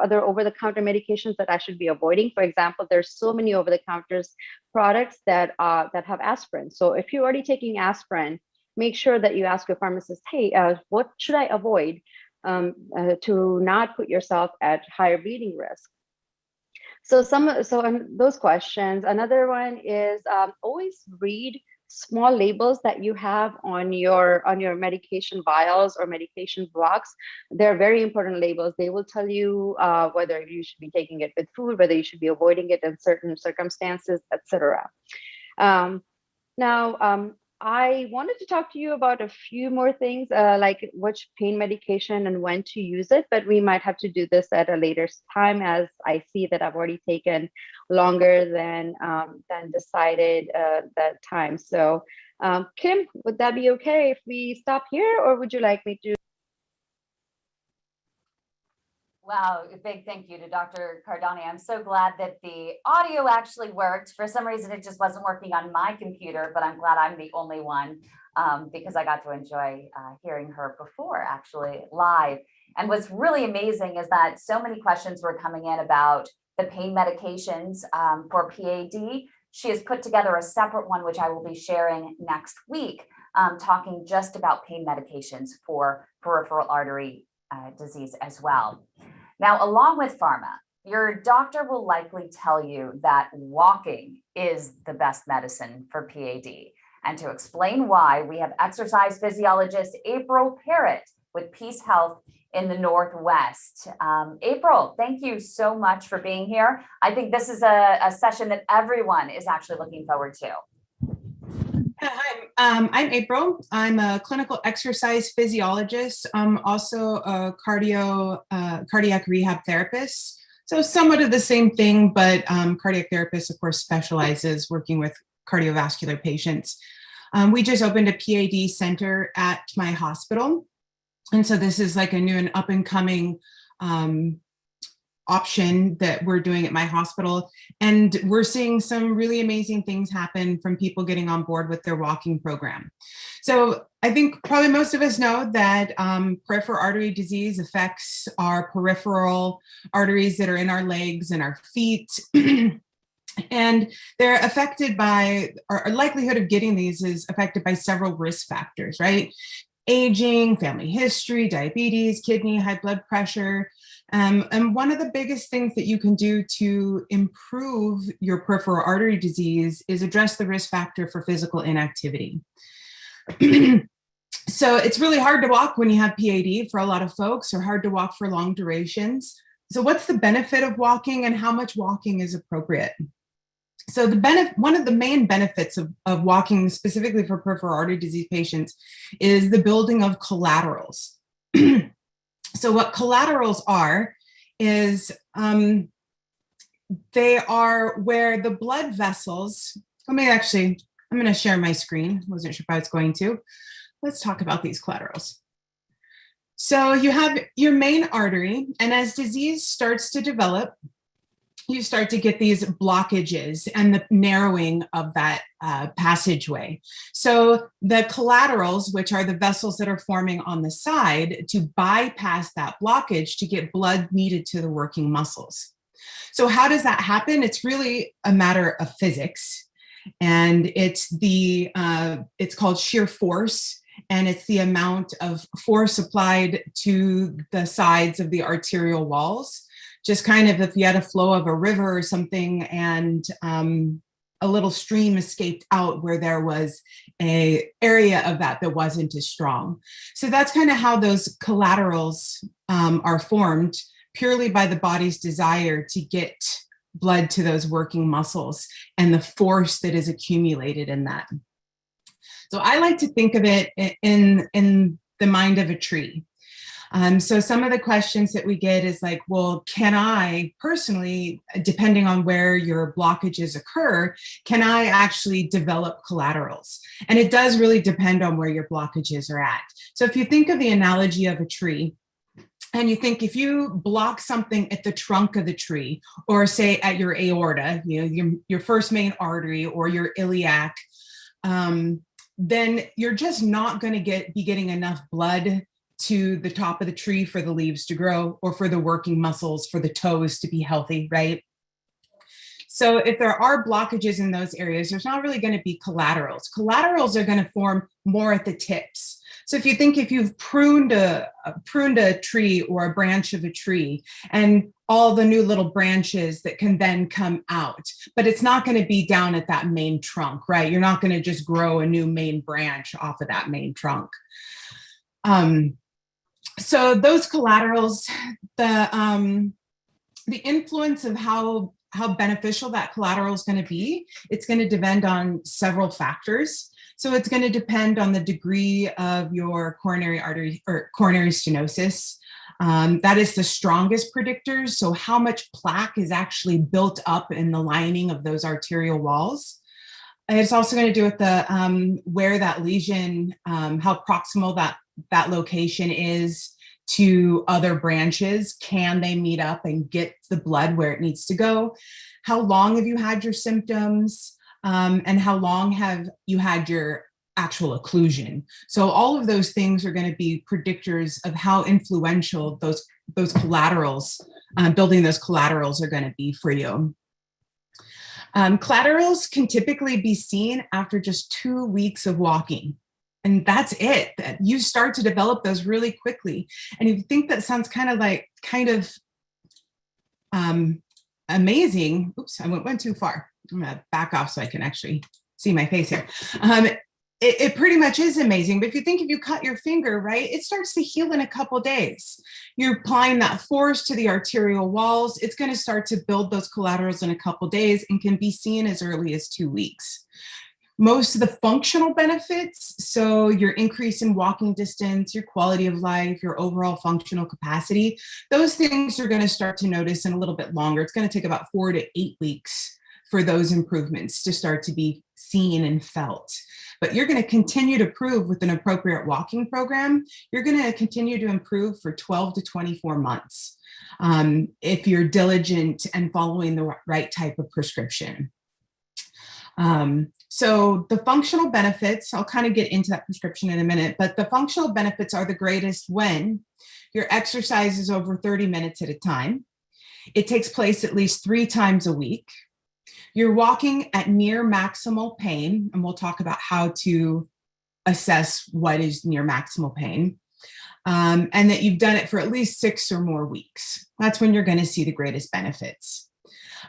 other over-the-counter medications that I should be avoiding? For example, there's so many over-the-counter products that have aspirin. So if you're already taking aspirin, make sure that you ask your pharmacist, hey, what should I avoid to not put yourself at higher bleeding risk? So on those questions, another one is always read small labels that you have on your medication vials or medication blocks. They're very important labels. They will tell you whether you should be taking it with food, whether you should be avoiding it in certain circumstances, etc. Now, I wanted to talk to you about a few more things, like which pain medication and when to use it, but we might have to do this at a later time, as I see that I've already taken longer than decided that time. So, Kim, would that be okay if we stop here, or would you like me to? Wow, a big thank you to Dr. Cardani. I'm so glad that the audio actually worked. For some reason, it just wasn't working on my computer, but I'm glad I'm the only one because I got to enjoy hearing her before actually live. And what's really amazing is that so many questions were coming in about the pain medications for PAD. She has put together a separate one, which I will be sharing next week, talking just about pain medications for peripheral artery disease as well. Now, along with pharma, your doctor will likely tell you that walking is the best medicine for PAD. And to explain why, we have exercise physiologist April Parrott with Peace Health in the Northwest. April, thank you so much for being here. I think this is a session that everyone is actually looking forward to. Hi, I'm April. I'm a clinical exercise physiologist. I'm also a cardiac rehab therapist. So somewhat of the same thing, but cardiac therapist, of course, specializes working with cardiovascular patients. We just opened a PAD center at my hospital. And so this is like a new and up and coming option that we're doing at my hospital. And we're seeing some really amazing things happen from people getting on board with their walking program. So I think probably most of us know that peripheral artery disease affects our peripheral arteries that are in our legs and our feet. And they're affected by, or likelihood of getting these is affected by several risk factors, right? Aging, family history, diabetes, kidney, high blood pressure. And one of the biggest things that you can do to improve your peripheral artery disease is address the risk factor for physical inactivity. So it's really hard to walk when you have PAD for a lot of folks, or hard to walk for long durations. So what's the benefit of walking and how much walking is appropriate? So one of the main benefits of walking specifically for peripheral artery disease patients is the building of collaterals. So what collaterals are is they are where the blood vessels, I'm going to share my screen. Wasn't sure if I was going to. Let's talk about these collaterals. So you have your main artery, and as disease starts to develop, you start to get these blockages and the narrowing of that passageway. So the collaterals, which are the vessels that are forming on the side, to bypass that blockage to get blood needed to the working muscles. So how does that happen? It's really a matter of physics, and it's called shear force, and it's the amount of force applied to the sides of the arterial walls. Just kind of if you had a flow of a river or something, and a little stream escaped out where there was an area of that wasn't as strong. So that's kind of how those collaterals are formed, purely by the body's desire to get blood to those working muscles and the force that is accumulated in that. So I like to think of it in the mind of a tree. So some of the questions that we get is like, well, can I personally, depending on where your blockages occur, can I actually develop collaterals? And it does really depend on where your blockages are at. So if you think of the analogy of a tree, and you think if you block something at the trunk of the tree, or say at your aorta, your first main artery, or your iliac, then you're just not going to be getting enough blood to the top of the tree for the leaves to grow, or for the working muscles, for the toes to be healthy, right? So if there are blockages in those areas, there's not really going to be collaterals. Collaterals are going to form more at the tips. So if you think if you've pruned a tree or a branch of a tree and all the new little branches that can then come out, but it's not going to be down at that main trunk, right? You're not going to just grow a new main branch off of that main trunk. So those collaterals, the influence of how beneficial that collateral is going to be, it's going to depend on several factors. So it's going to depend on the degree of your coronary artery or coronary stenosis. That is the strongest predictor. So how much plaque is actually built up in the lining of those arterial walls. And it's also going to do with the where that lesion, how proximal that location is to other branches. Can they meet up and get the blood where it needs to go? How long have you had your symptoms? And how long have you had your actual occlusion? So all of those things are going to be predictors of how influential those collaterals, building those collaterals are going to be for you. Collaterals can typically be seen after just 2 weeks of walking. And that's it. You start to develop those really quickly. And if you think that sounds kind of amazing, oops, I went too far. I'm gonna back off so I can actually see my face here. It pretty much is amazing. But if you cut your finger, right, it starts to heal in a couple days. You're applying that force to the arterial walls. It's going to start to build those collaterals in a couple days and can be seen as early as 2 weeks. Most of the functional benefits, so your increase in walking distance, your quality of life, your overall functional capacity, those things are going to start to notice in a little bit longer. It's going to take about 4 to 8 weeks for those improvements to start to be seen and felt. But you're going to continue to improve with an appropriate walking program. You're going to continue to improve for 12 to 24 months if you're diligent and following the right type of prescription. So the functional benefits, I'll kind of get into that prescription in a minute, but the functional benefits are the greatest when your exercise is over 30 minutes at a time. It takes place at least 3 times a week. You're walking at near maximal pain, and we'll talk about how to assess what is near maximal pain, and that you've done it for at least 6 or more weeks. That's when you're going to see the greatest benefits.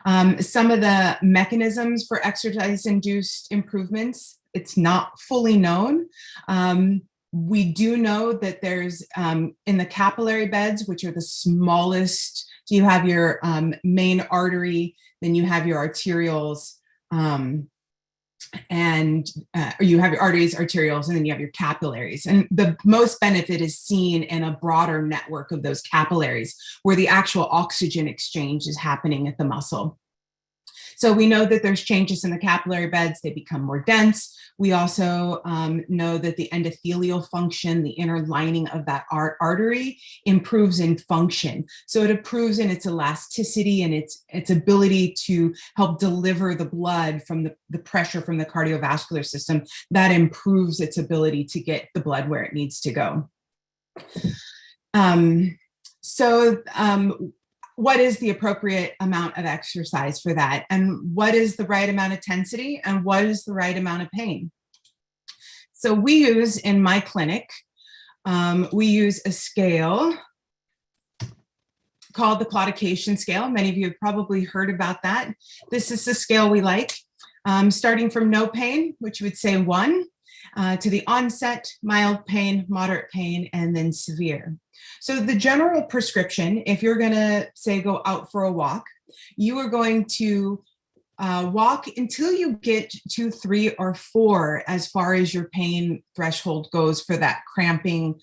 Some of the mechanisms for exercise-induced improvements, it's not fully known. We do know that there's in the capillary beds, which are the smallest, so you have your main artery, then you have your arterioles, or you have your arteries, arterioles, and then you have your capillaries. And the most benefit is seen in a broader network of those capillaries where the actual oxygen exchange is happening at the muscle. So we know that there's changes in the capillary beds, they become more dense. We also know that the endothelial function, the inner lining of that artery improves in function. So it improves in its elasticity and its ability to help deliver the blood from the pressure from the cardiovascular system. That improves its ability to get the blood where it needs to go. What is the appropriate amount of exercise for that? And what is the right amount of intensity? And what is the right amount of pain? So we use in my clinic, we use a scale called the claudication scale. Many of you have probably heard about that. This is the scale we like, starting from no pain, which would say 1, to the onset, mild pain, moderate pain, and then severe. So the general prescription, if you're going to say go out for a walk, you are going to walk until you get to 3 or 4 as far as your pain threshold goes for that cramping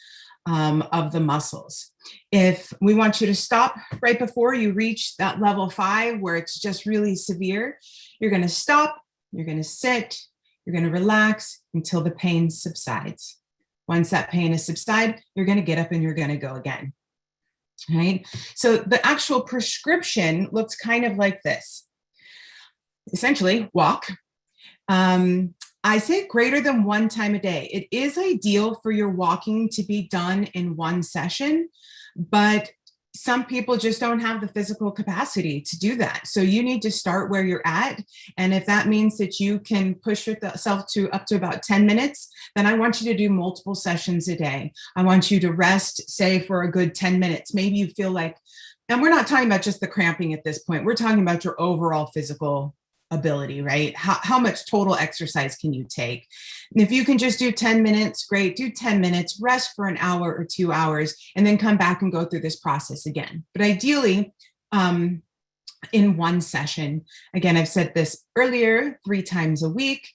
of the muscles. If we want you to stop right before you reach that level 5 where it's just really severe, you're going to stop, you're going to sit, you're going to relax until the pain subsides. Once that pain is subsided, you're going to get up and you're going to go again. Right? So the actual prescription looks kind of like this. Essentially, walk. I say greater than 1 time a day. It is ideal for your walking to be done in 1 session, but some people just don't have the physical capacity to do that. So you need to start where you're at. And if that means that you can push yourself to up to about 10 minutes, then I want you to do multiple sessions a day. I want you to rest, say, for a good 10 minutes. Maybe you feel like, and we're not talking about just the cramping at this point. We're talking about your overall physical ability, right? How much total exercise can you take? And if you can just do 10 minutes, great, do 10 minutes, rest for an hour or 2 hours, and then come back and go through this process again. But ideally, in one session, again, I've said this earlier, 3 times a week.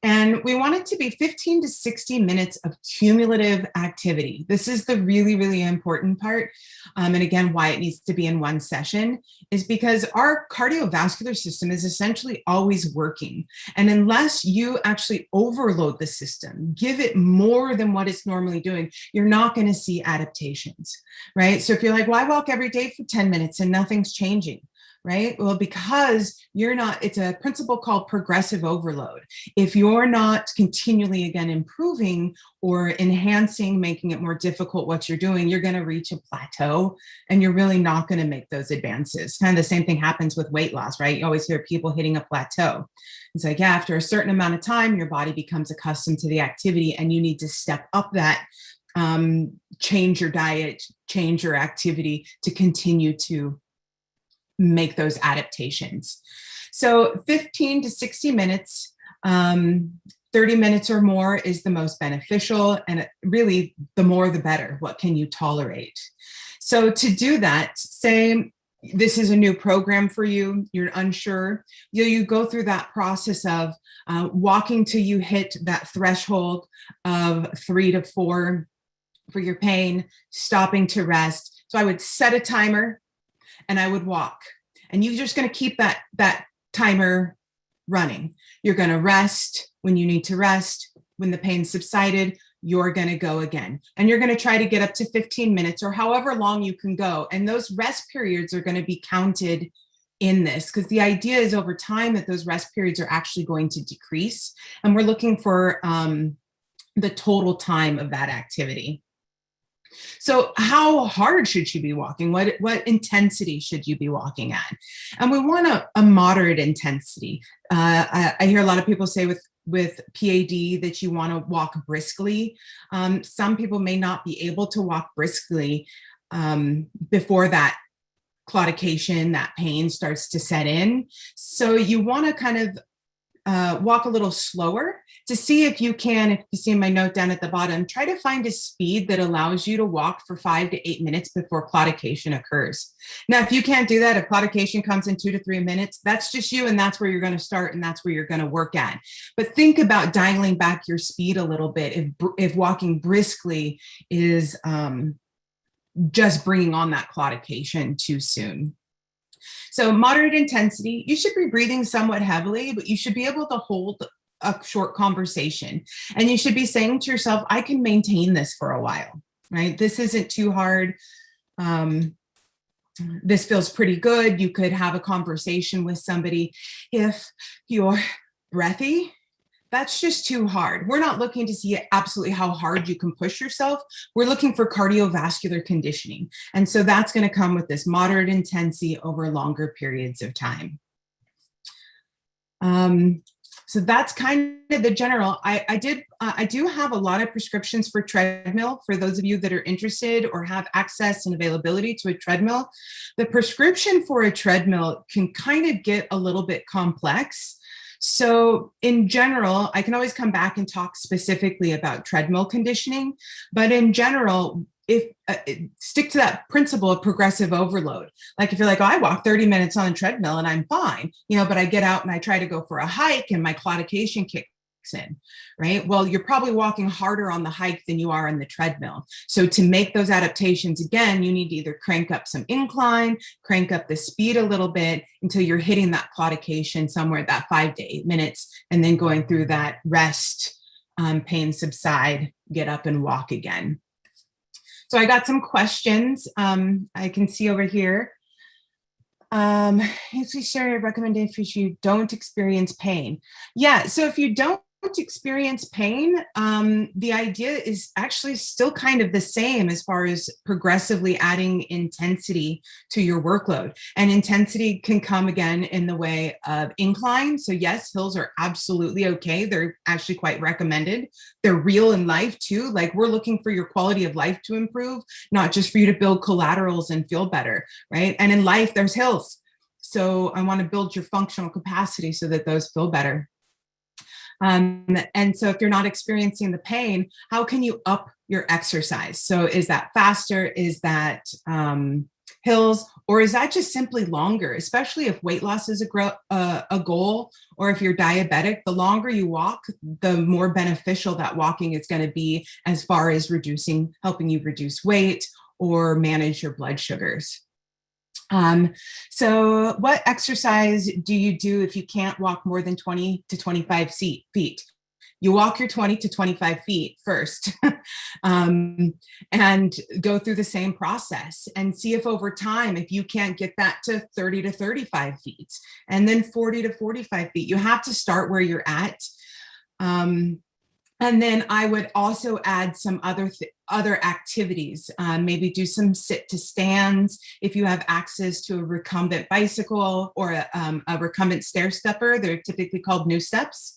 And we want it to be 15 to 60 minutes of cumulative activity. This is the really, really important part. And again, why it needs to be in one session is because our cardiovascular system is essentially always working. And unless you actually overload the system, give it more than what it's normally doing, you're not going to see adaptations, right? So if you're like, well, I walk every day for 10 minutes and nothing's changing. Right? Well, because you're not, it's a principle called progressive overload. If you're not continually, again, improving or enhancing, making it more difficult what you're doing, you're going to reach a plateau and you're really not going to make those advances. Kind of the same thing happens with weight loss, right? You always hear people hitting a plateau. It's like, yeah, after a certain amount of time, your body becomes accustomed to the activity and you need to step up that, change your diet, change your activity to continue to make those adaptations. So 15 to 60 minutes, 30 minutes or more is the most beneficial, and really the more the better. What can you tolerate? So to do that, say this is a new program for you, you're unsure, you go through that process of walking till you hit that threshold of 3 to 4 for your pain, stopping to rest. So I would set a timer and I would walk. And you're just going to keep that timer running. You're going to rest when you need to rest. When the pain subsided, you're going to go again. And you're going to try to get up to 15 minutes or however long you can go. And those rest periods are going to be counted in this, because the idea is over time that those rest periods are actually going to decrease. And we're looking for the total time of that activity. So how hard should you be walking? What intensity should you be walking at? And we want a moderate intensity. I hear a lot of people say with PAD that you want to walk briskly. Some people may not be able to walk briskly before that claudication, that pain starts to set in. So you want to kind of walk a little slower to see if you can, if you see my note down at the bottom, try to find a speed that allows you to walk for 5 to 8 minutes before claudication occurs. Now, if you can't do that, if claudication comes in 2 to 3 minutes, that's just you, and that's where you're going to start, and that's where you're going to work at. But think about dialing back your speed a little bit if walking briskly is just bringing on that claudication too soon. So moderate intensity, you should be breathing somewhat heavily, but you should be able to hold a short conversation. And you should be saying to yourself, I can maintain this for a while, right? This isn't too hard. This feels pretty good. You could have a conversation with somebody. If you're breathy, that's just too hard. We're not looking to see absolutely how hard you can push yourself. We're looking for cardiovascular conditioning. And so that's going to come with this moderate intensity over longer periods of time. So that's kind of the general. I do have a lot of prescriptions for treadmill for those of you that are interested or have access and availability to a treadmill. The prescription for a treadmill can kind of get a little bit complex. So in general, I can always come back and talk specifically about treadmill conditioning, but in general, if stick to that principle of progressive overload. Like if you're like, oh, I walk 30 minutes on a treadmill and I'm fine, but I get out and I try to go for a hike and my claudication kicks in, right? Well, you're probably walking harder on the hike than you are on the treadmill. So to make those adaptations, again, you need to either crank up some incline, crank up the speed a little bit until you're hitting that claudication somewhere at that 5 to 8 minutes, and then going through that rest, pain subside, get up and walk again. So I got some questions. I can see over here. Please share your recommendation if you don't experience pain. Yeah, so if you don't experience pain, the idea is actually still kind of the same as far as progressively adding intensity to your workload. And intensity can come again in the way of incline. So yes, hills are absolutely okay. They're actually quite recommended. They're real in life too. Like, we're looking for your quality of life to improve, not just for you to build collaterals and feel better, right? And in life, there's hills. So I want to build your functional capacity so that those feel better. And so if you're not experiencing the pain, how can you up your exercise? So is that faster? Is that hills? Or is that just simply longer? Especially if weight loss is a goal, or if you're diabetic, the longer you walk, the more beneficial that walking is going to be as far as helping you reduce weight or manage your blood sugars. So what exercise do you do if you can't walk more than 20 to 25 feet? You walk your 20 to 25 feet first and go through the same process and see if over time, if you can't get that to 30 to 35 feet and then 40 to 45 feet, you have to start where you're at. And then I would also add some other activities, maybe do some sit to stands. If you have access to a recumbent bicycle or a recumbent stair stepper, they're typically called new steps,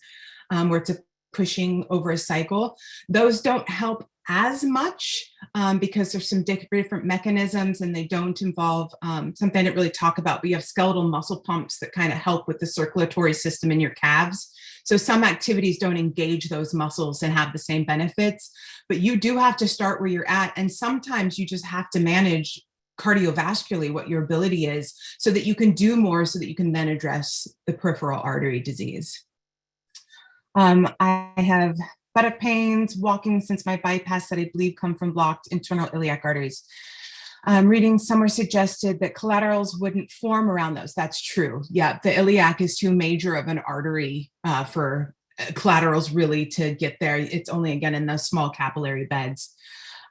where it's pushing over a cycle. Those don't help as much because there's some different mechanisms and they don't involve something I didn't really talk about, but you have skeletal muscle pumps that kind of help with the circulatory system in your calves. So some activities don't engage those muscles and have the same benefits, but you do have to start where you're at. And sometimes you just have to manage cardiovascularly what your ability is so that you can do more, so that you can then address the peripheral artery disease. I have buttock pains walking since my bypass that I believe come from blocked internal iliac arteries. Reading somewhere suggested that collaterals wouldn't form around those. That's true. Yeah, the iliac is too major of an artery for collaterals really to get there. It's only, again, in those small capillary beds.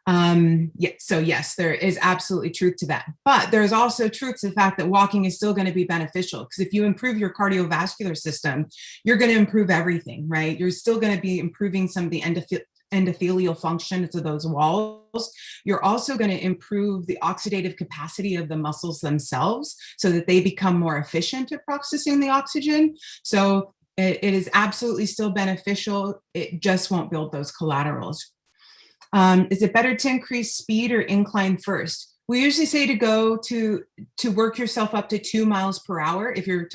So yes, there is absolutely truth to that. But there's also truth to the fact that walking is still going to be beneficial, because if you improve your cardiovascular system, you're going to improve everything, right? You're still going to be improving some of the endothelial function to those walls. You're also going to improve the oxidative capacity of the muscles themselves so that they become more efficient at processing the oxygen. So it is absolutely still beneficial. It just won't build those collaterals. Is it better to increase speed or incline first? We usually say to go to work yourself up to 2 miles per hour. If you're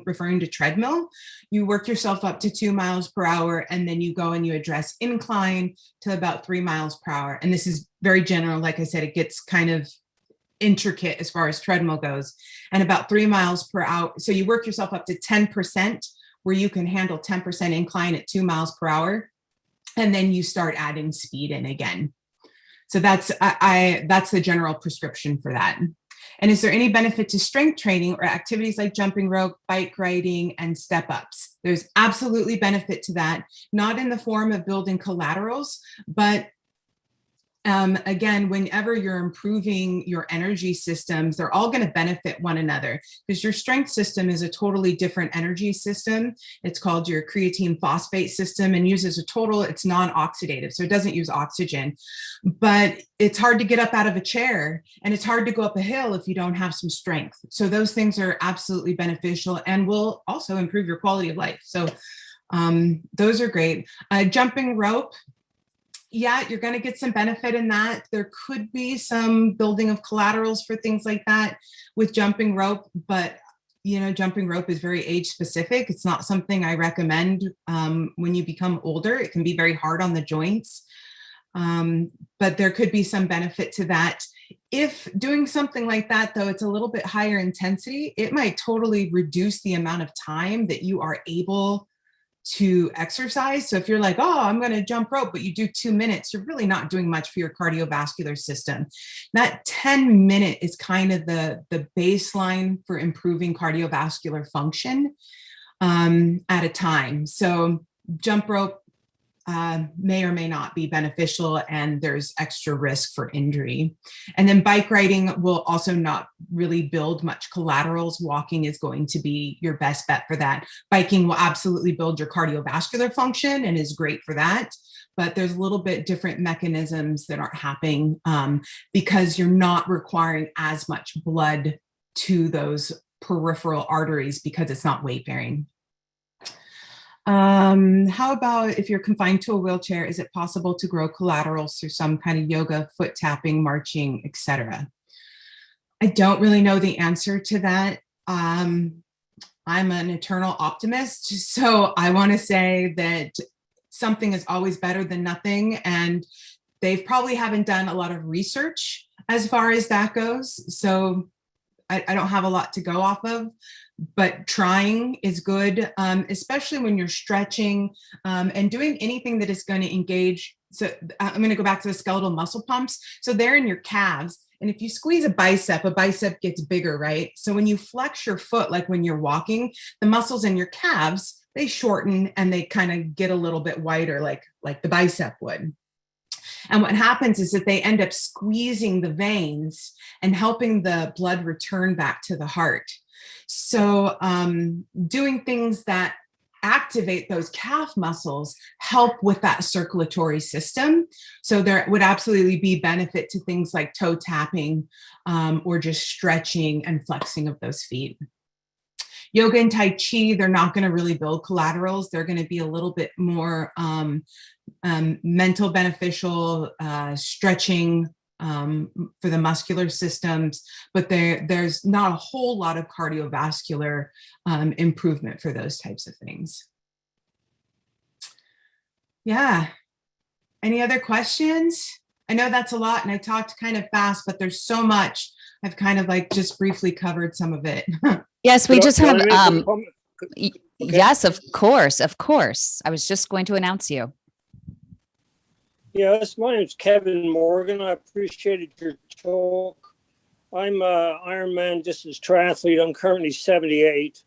referring to treadmill, you work yourself up to 2 miles per hour, and then you go and you address incline to about 3 miles per hour. And this is very general. Like I said, it gets kind of intricate as far as treadmill goes, and about 3 miles per hour. So you work yourself up to 10% where you can handle 10% incline at 2 miles per hour. And then you start adding speed in again. So that's the general prescription for that. And is there any benefit to strength training or activities like jumping rope, bike riding, and step ups? There's absolutely benefit to that, not in the form of building collaterals, but again, whenever you're improving your energy systems, they're all going to benefit one another, because your strength system is a totally different energy system. It's called your creatine phosphate system and uses it's non-oxidative. So it doesn't use oxygen, but it's hard to get up out of a chair and it's hard to go up a hill if you don't have some strength. So those things are absolutely beneficial and will also improve your quality of life. So those are great. Jumping rope. Yeah, you're going to get some benefit in that. There could be some building of collaterals for things like that with jumping rope, but jumping rope is very age specific. It's not something I recommend when you become older. It can be very hard on the joints, but there could be some benefit to that. If doing something like that, though, it's a little bit higher intensity, it might totally reduce the amount of time that you are able to exercise. So if you're like, oh, I'm going to jump rope, but you do 2 minutes, you're really not doing much for your cardiovascular system. That 10-minute is kind of the baseline for improving cardiovascular function at a time. So jump rope, may or may not be beneficial, and there's extra risk for injury. And then bike riding will also not really build much collaterals. Walking is going to be your best bet for that. Biking will absolutely build your cardiovascular function and is great for that. But there's a little bit different mechanisms that aren't happening because you're not requiring as much blood to those peripheral arteries because it's not weight bearing. How about if you're confined to a wheelchair, is it possible to grow collaterals through some kind of yoga, foot tapping, marching, etc.? I don't really know the answer to that. I'm an eternal optimist, so I want to say that something is always better than nothing, and they probably haven't done a lot of research as far as that goes. So I don't have a lot to go off of, but trying is good, especially when you're stretching and doing anything that is going to engage. So I'm going to go back to the skeletal muscle pumps. So they're in your calves. And if you squeeze a bicep gets bigger, right? So when you flex your foot, like when you're walking, the muscles in your calves, they shorten and they kind of get a little bit wider, like the bicep would. And what happens is that they end up squeezing the veins and helping the blood return back to the heart. So doing things that activate those calf muscles help with that circulatory system. So there would absolutely be benefit to things like toe tapping or just stretching and flexing of those feet. Yoga and Tai Chi, they're not going to really build collaterals. They're going to be a little bit more mental beneficial, stretching for the muscular systems, but there's not a whole lot of cardiovascular improvement for those types of things. Yeah. Any other questions? I know that's a lot and I talked kind of fast, but there's so much. I've kind of like just briefly covered some of it. Yes, we just have, Okay. yes, of course. I was just going to announce you. Yes, my name's Kevin Morgan. I appreciated your talk. I'm an Ironman distance triathlete. I'm currently 78.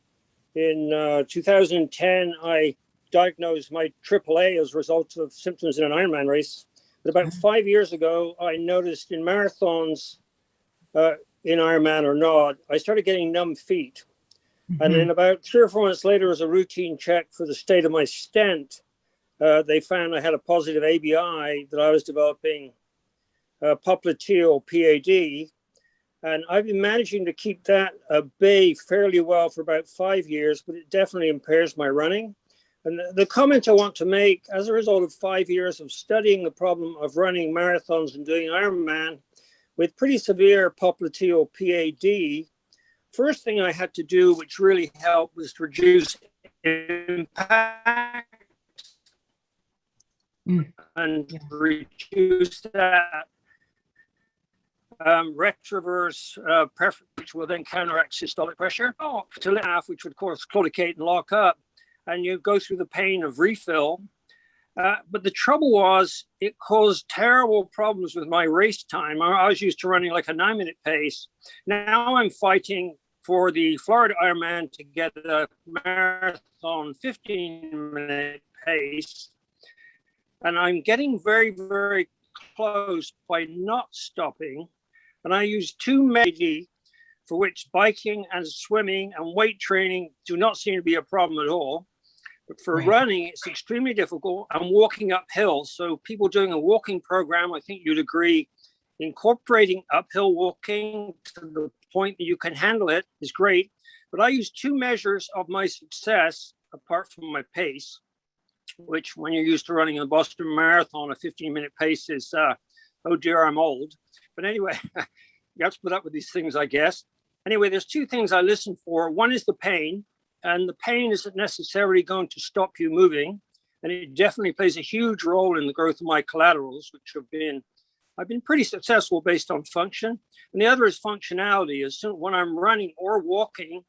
In 2010, I diagnosed my AAA as a result of symptoms in an Ironman race. But about 5 years ago, I noticed in marathons, in Ironman or not, I started getting numb feet. And then about 3 or 4 months later, as a routine check for the state of my stent, they found I had a positive ABI, that I was developing popliteal PAD. And I've been managing to keep that at bay fairly well for about 5 years, but it definitely impairs my running. And the comment I want to make, as a result of 5 years of studying the problem of running marathons and doing Ironman with pretty severe popliteal PAD, first thing I had to do, which really helped, was to reduce impact and reduce that retroverse pressure, which will then counteract systolic pressure, to laugh, which would cause claudicate and lock up, and you go through the pain of refill. But the trouble was, it caused terrible problems with my race time. I was used to running like a 9-minute pace. Now I'm fighting for the Florida Ironman to get a marathon 15-minute pace. And I'm getting very, very close by not stopping. And I use 2 meds, for which biking and swimming and weight training do not seem to be a problem at all. But for running, it's extremely difficult. I'm walking uphill. So people doing a walking program, I think you'd agree, incorporating uphill walking to the point that you can handle it is great. But I use 2 measures of my success, apart from my pace, which when you're used to running a Boston Marathon, a 15-minute pace is, oh dear, I'm old. But anyway, you have to put up with these things, I guess. Anyway, there's 2 things I listen for. One is the pain. And the pain isn't necessarily going to stop you moving. And it definitely plays a huge role in the growth of my collaterals, which I've been pretty successful based on function. And the other is functionality. As soon when I'm running or walking,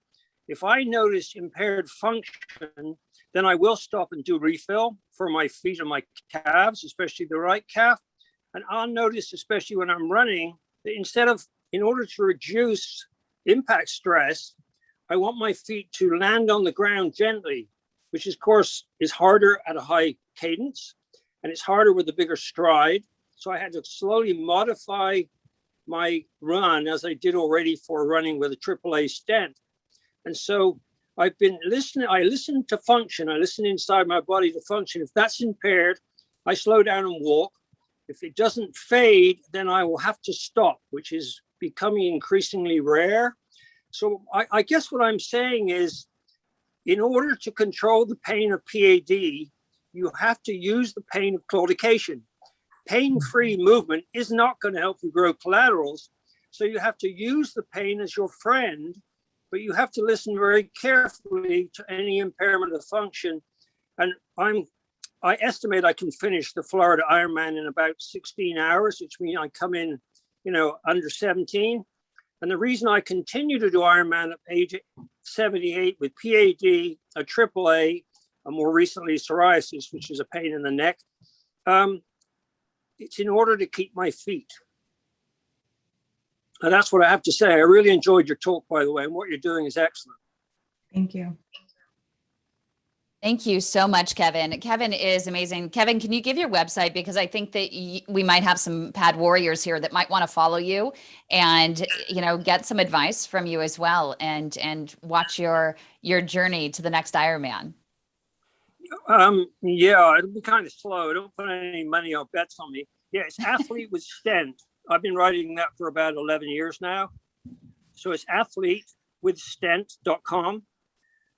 if I notice impaired function, then I will stop and do refill for my feet and my calves, especially the right calf. And I'll notice, especially when I'm running, that in order to reduce impact stress, I want my feet to land on the ground gently, which of course is harder at a high cadence. and it's harder with a bigger stride. So I had to slowly modify my run, as I did already for running with a AAA stent. And so I've been listening. I listen to function. I listen inside my body to function. If that's impaired, I slow down and walk. If it doesn't fade, then I will have to stop, which is becoming increasingly rare. So I guess what I'm saying is, in order to control the pain of PAD, you have to use the pain of claudication. Pain-free movement is not going to help you grow collaterals. So you have to use the pain as your friend, but you have to listen very carefully to any impairment of function. And I estimate I can finish the Florida Ironman in about 16 hours, which means I come in, under 17. And the reason I continue to do Ironman at age 78 with PAD, a AAA, more recently psoriasis, which is a pain in the neck, it's in order to keep my feet. And that's what I have to say. I really enjoyed your talk, by the way, and what you're doing is excellent. Thank you. Thank you so much, Kevin. Kevin is amazing. Kevin, can you give your website? Because I think that we might have some pad warriors here that might want to follow you and, get some advice from you as well, and watch your journey to the next Ironman. Yeah, it'll be kind of slow. Don't put any money or bets on me. Yeah, it's Athlete with Stent. I've been writing that for about 11 years now. So it's athletewithstent.com.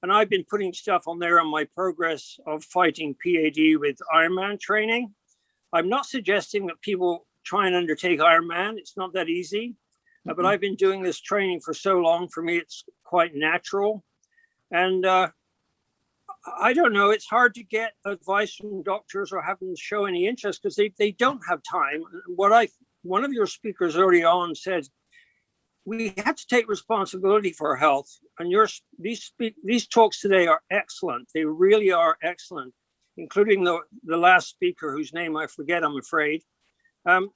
And I've been putting stuff on there on my progress of fighting PAD with Ironman training. I'm not suggesting that people try and undertake Ironman. It's not that easy. But I've been doing this training for so long. For me, it's quite natural. And I don't know. It's hard to get advice from doctors or have them show any interest because they don't have time. One of your speakers early on said, we have to take responsibility for our health. And these talks today are excellent. They really are excellent, including the last speaker whose name I forget, I'm afraid. And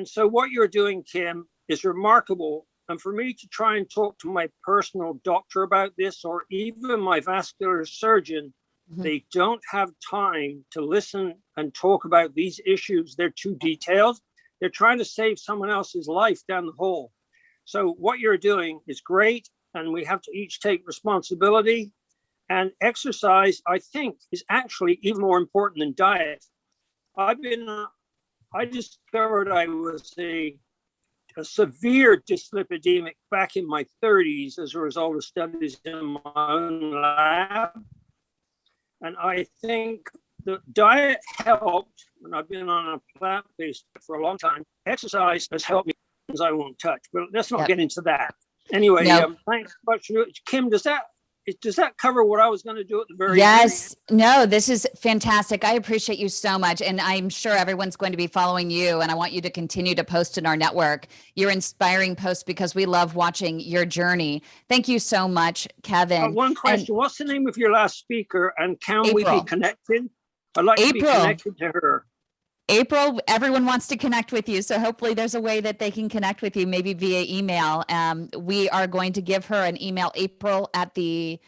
so what you're doing, Kim, is remarkable. And for me to try and talk to my personal doctor about this, or even my vascular surgeon, they don't have time to listen and talk about these issues. They're too detailed. They're trying to save someone else's life down the hole. So what you're doing is great, and we have to each take responsibility. And exercise, I think, is actually even more important than diet. I discovered I was a severe dyslipidemic back in my 30s as a result of studies in my own lab. And I think the diet helped, and I've been on a plant-based for a long time. Exercise has helped me, as I won't touch, but let's not get into that. Anyway, thanks so much. Kim, does that cover what I was going to do at the very end? Yes. No, this is fantastic. I appreciate you so much. And I'm sure everyone's going to be following you. And I want you to continue to post in our network your inspiring posts, because we love watching your journey. Thank you so much, Kevin. One question. What's the name of your last speaker? And can we be connected? I'd like to be connected to her. April, everyone wants to connect with you. So hopefully there's a way that they can connect with you, maybe via email. We are going to give her an email, April, at the,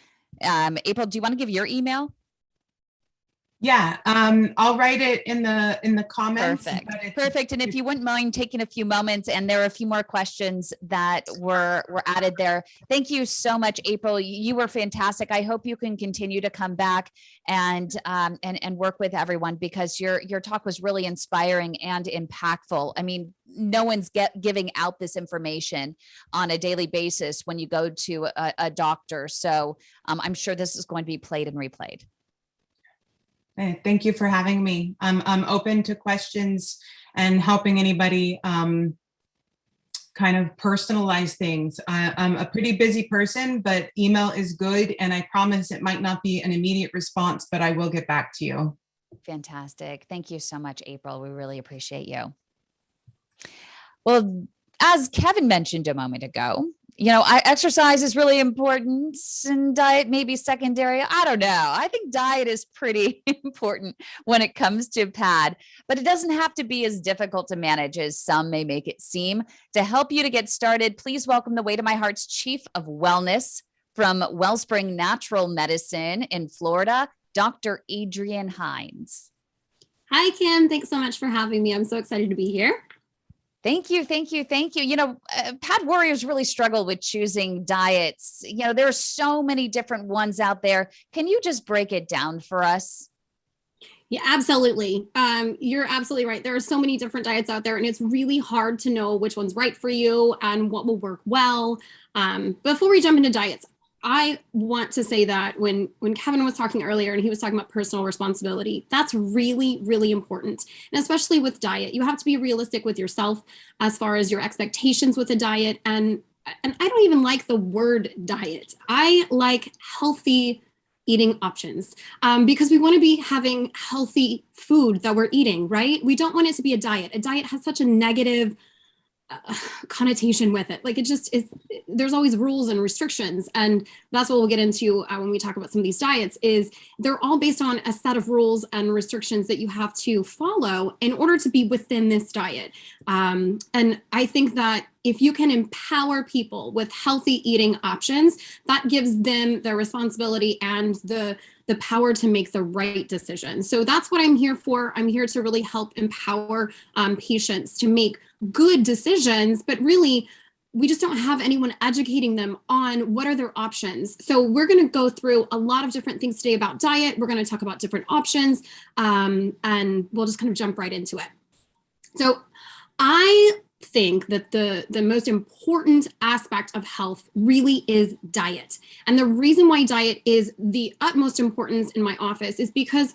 April, do you want to give your email? Yeah, I'll write it in the comments. Perfect. And if you wouldn't mind taking a few moments, and there are a few more questions that were added there. Thank you so much, April. You were fantastic. I hope you can continue to come back and work with everyone, because your talk was really inspiring and impactful. I mean, no one's giving out this information on a daily basis when you go to a doctor. So I'm sure this is going to be played and replayed. Thank you for having me. I'm open to questions and helping anybody kind of personalize things. I'm a pretty busy person, but email is good. And I promise it might not be an immediate response, but I will get back to you. Fantastic. Thank you so much, April. We really appreciate you. Well, as Kevin mentioned a moment ago, exercise is really important and diet may be secondary. I don't know. I think diet is pretty important when it comes to PAD, but it doesn't have to be as difficult to manage as some may make it seem. To help you to get started, please welcome the Way to My Heart's Chief of Wellness from Wellspring Natural Medicine in Florida, Dr. Adrienne Hines. Hi, Kim. Thanks so much for having me. I'm so excited to be here. Thank you. Thank you. Thank you. You know, Pad Warriors really struggle with choosing diets. You know, there are so many different ones out there. Can you just break it down for us? Yeah, absolutely. You're absolutely right. There are so many different diets out there, and it's really hard to know which one's right for you and what will work well. Before we jump into diets, I want to say that when Kevin was talking earlier and he was talking about personal responsibility, that's really, really important. And especially with diet, you have to be realistic with yourself as far as your expectations with a diet. And I don't even like the word diet. I like healthy eating options because we want to be having healthy food that we're eating, right? We don't want it to be a diet. A diet has such a negative connotation with it. Like it just is, there's always rules and restrictions. And that's what we'll get into when we talk about some of these diets is they're all based on a set of rules and restrictions that you have to follow in order to be within this diet. And I think that if you can empower people with healthy eating options, that gives them the responsibility and the power to make the right decision. So that's what I'm here for. I'm here to really help empower patients to make good decisions, but really we just don't have anyone educating them on what are their options. So we're going to go through a lot of different things today about diet. We're going to talk about different options and we'll just kind of jump right into it. So I think that the most important aspect of health really is diet. And the reason why diet is the utmost importance in my office is because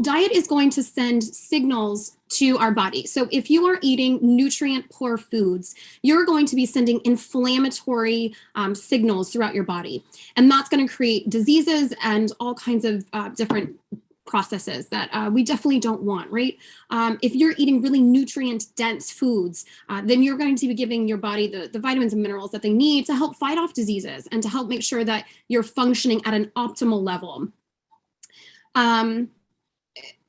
diet is going to send signals to our body. So if you are eating nutrient poor foods, you're going to be sending inflammatory signals throughout your body. And that's going to create diseases and all kinds of different processes that we definitely don't want, right? If you're eating really nutrient dense foods, then you're going to be giving your body the vitamins and minerals that they need to help fight off diseases and to help make sure that you're functioning at an optimal level.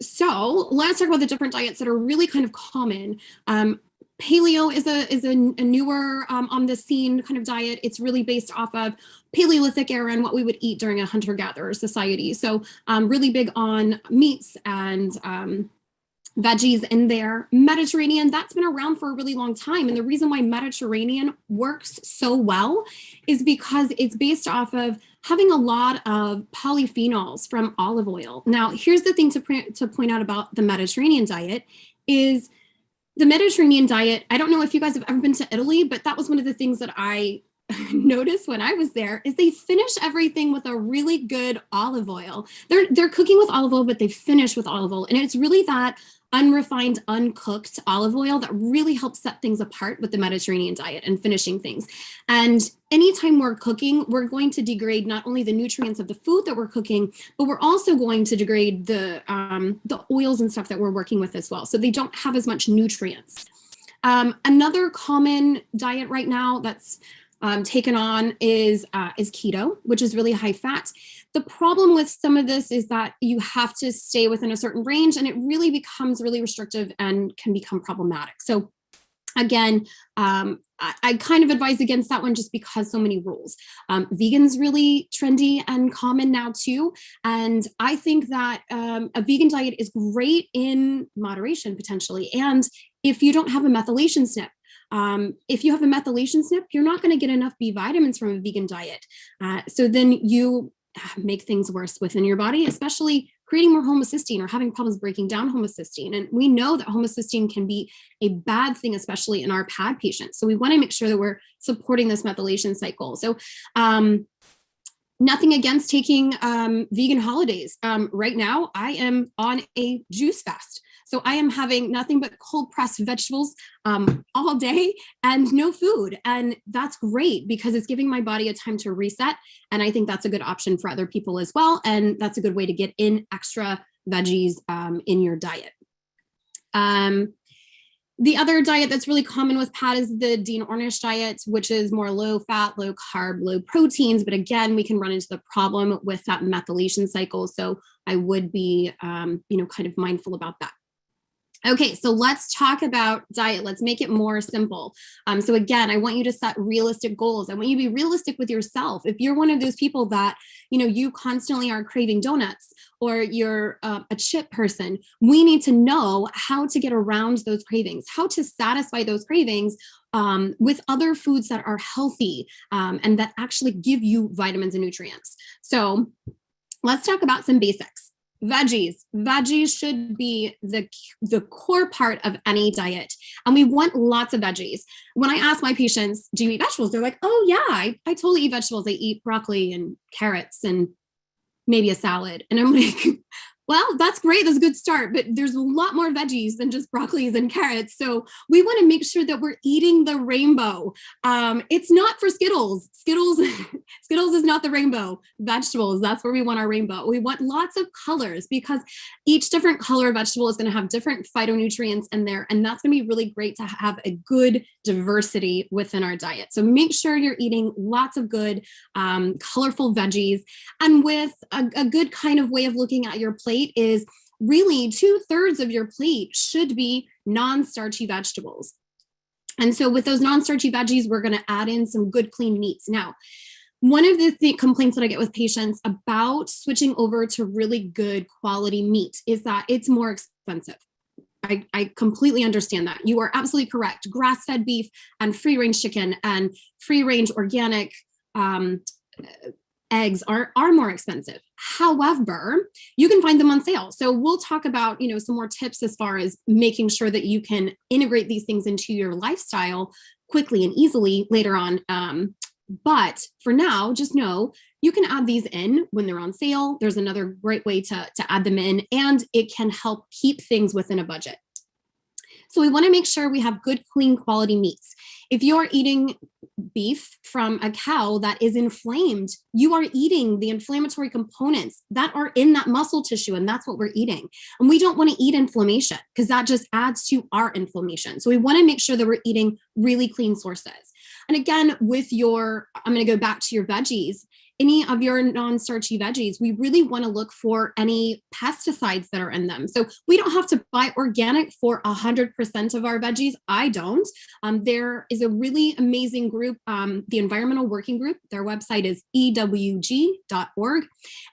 So let's talk about the different diets that are really kind of common. Paleo is a newer on the scene kind of diet. It's really based off of Paleolithic era and what we would eat during a hunter-gatherer society. So really big on meats and veggies in there. Mediterranean, that's been around for a really long time. And the reason why Mediterranean works so well is because it's based off of having a lot of polyphenols from olive oil. Now, here's the thing to point out about the Mediterranean diet is the Mediterranean diet, I don't know if you guys have ever been to Italy, but that was one of the things that I noticed when I was there is they finish everything with a really good olive oil. They're cooking with olive oil, but they finish with olive oil. And it's really that unrefined, uncooked olive oil that really helps set things apart with the Mediterranean diet and finishing things. And anytime we're cooking, we're going to degrade not only the nutrients of the food that we're cooking, but we're also going to degrade the oils and stuff that we're working with as well. So they don't have as much nutrients. Another common diet right now that's taken on is keto, which is really high fat. The problem with some of this is that you have to stay within a certain range and it really becomes really restrictive and can become problematic. So again, I kind of advise against that one just because so many rules. Vegan's really trendy and common now too. And I think that a vegan diet is great in moderation potentially. And if you don't have a methylation SNP, if you have a methylation SNP, you're not going to get enough B vitamins from a vegan diet. So then you make things worse within your body, especially creating more homocysteine or having problems breaking down homocysteine. And we know that homocysteine can be a bad thing, especially in our PAD patients. So we want to make sure that we're supporting this methylation cycle. So nothing against taking vegan holidays. Right now, I am on a juice fast. So I am having nothing but cold pressed vegetables all day and no food. And that's great because it's giving my body a time to reset. And I think that's a good option for other people as well. And that's a good way to get in extra veggies in your diet. The other diet that's really common with PAD is the Dean Ornish diet, which is more low fat, low carb, low proteins. But again, we can run into the problem with that methylation cycle. So I would be, kind of mindful about that. Okay, so let's talk about diet. Let's make it more simple. So again, I want you to set realistic goals. I want you to be realistic with yourself. If you're one of those people that, you constantly are craving donuts, or you're a chip person, we need to know how to get around those cravings, how to satisfy those cravings with other foods that are healthy and that actually give you vitamins and nutrients. So let's talk about some basics. Veggies should be the core part of any diet. And we want lots of veggies. When I ask my patients, do you eat vegetables? They're like, oh yeah, I totally eat vegetables. I eat broccoli and carrots and maybe a salad. And I'm like, well, that's great. That's a good start. But there's a lot more veggies than just broccolis and carrots. So we want to make sure that we're eating the rainbow. It's not for Skittles. Skittles is not the rainbow. Vegetables, that's where we want our rainbow. We want lots of colors because each different color of vegetable is going to have different phytonutrients in there. And that's going to be really great to have a good diversity within our diet. So make sure you're eating lots of good, colorful veggies. And with a good kind of way of looking at your plate is really 2/3 of your plate should be non-starchy vegetables. And so with those non-starchy veggies, we're going to add in some good clean meats. Now, one of the complaints that I get with patients about switching over to really good quality meat is that it's more expensive. I completely understand that. You are absolutely correct. Grass-fed beef and free-range chicken and free-range organic eggs are more expensive. However, you can find them on sale. So we'll talk about, some more tips as far as making sure that you can integrate these things into your lifestyle quickly and easily later on. But for now, just know you can add these in when they're on sale. There's another great way to add them in, and it can help keep things within a budget. So we want to make sure we have good, clean, quality meats. If you're eating beef from a cow that is inflamed, you are eating the inflammatory components that are in that muscle tissue, and that's what we're eating. And we don't want to eat inflammation because that just adds to our inflammation. So we want to make sure that we're eating really clean sources. And again, I'm going to go back to your veggies. Any of your non-starchy veggies, we really want to look for any pesticides that are in them. So we don't have to buy organic for 100% of our veggies. I don't. There is a really amazing group, the Environmental Working Group. Their website is ewg.org.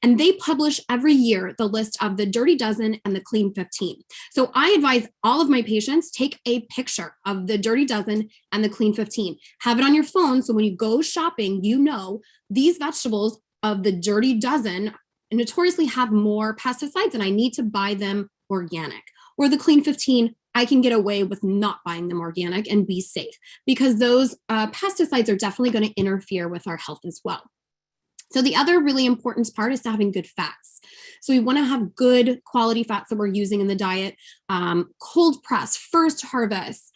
And they publish every year the list of the Dirty Dozen and the Clean 15. So I advise all of my patients, take a picture of the Dirty Dozen and the Clean 15. Have it on your phone so when you go shopping, these vegetables of the Dirty Dozen notoriously have more pesticides and I need to buy them organic. Or the Clean 15, I can get away with not buying them organic and be safe because those pesticides are definitely going to interfere with our health as well. So the other really important part is having good fats. So we want to have good quality fats that we're using in the diet, cold press, first harvest,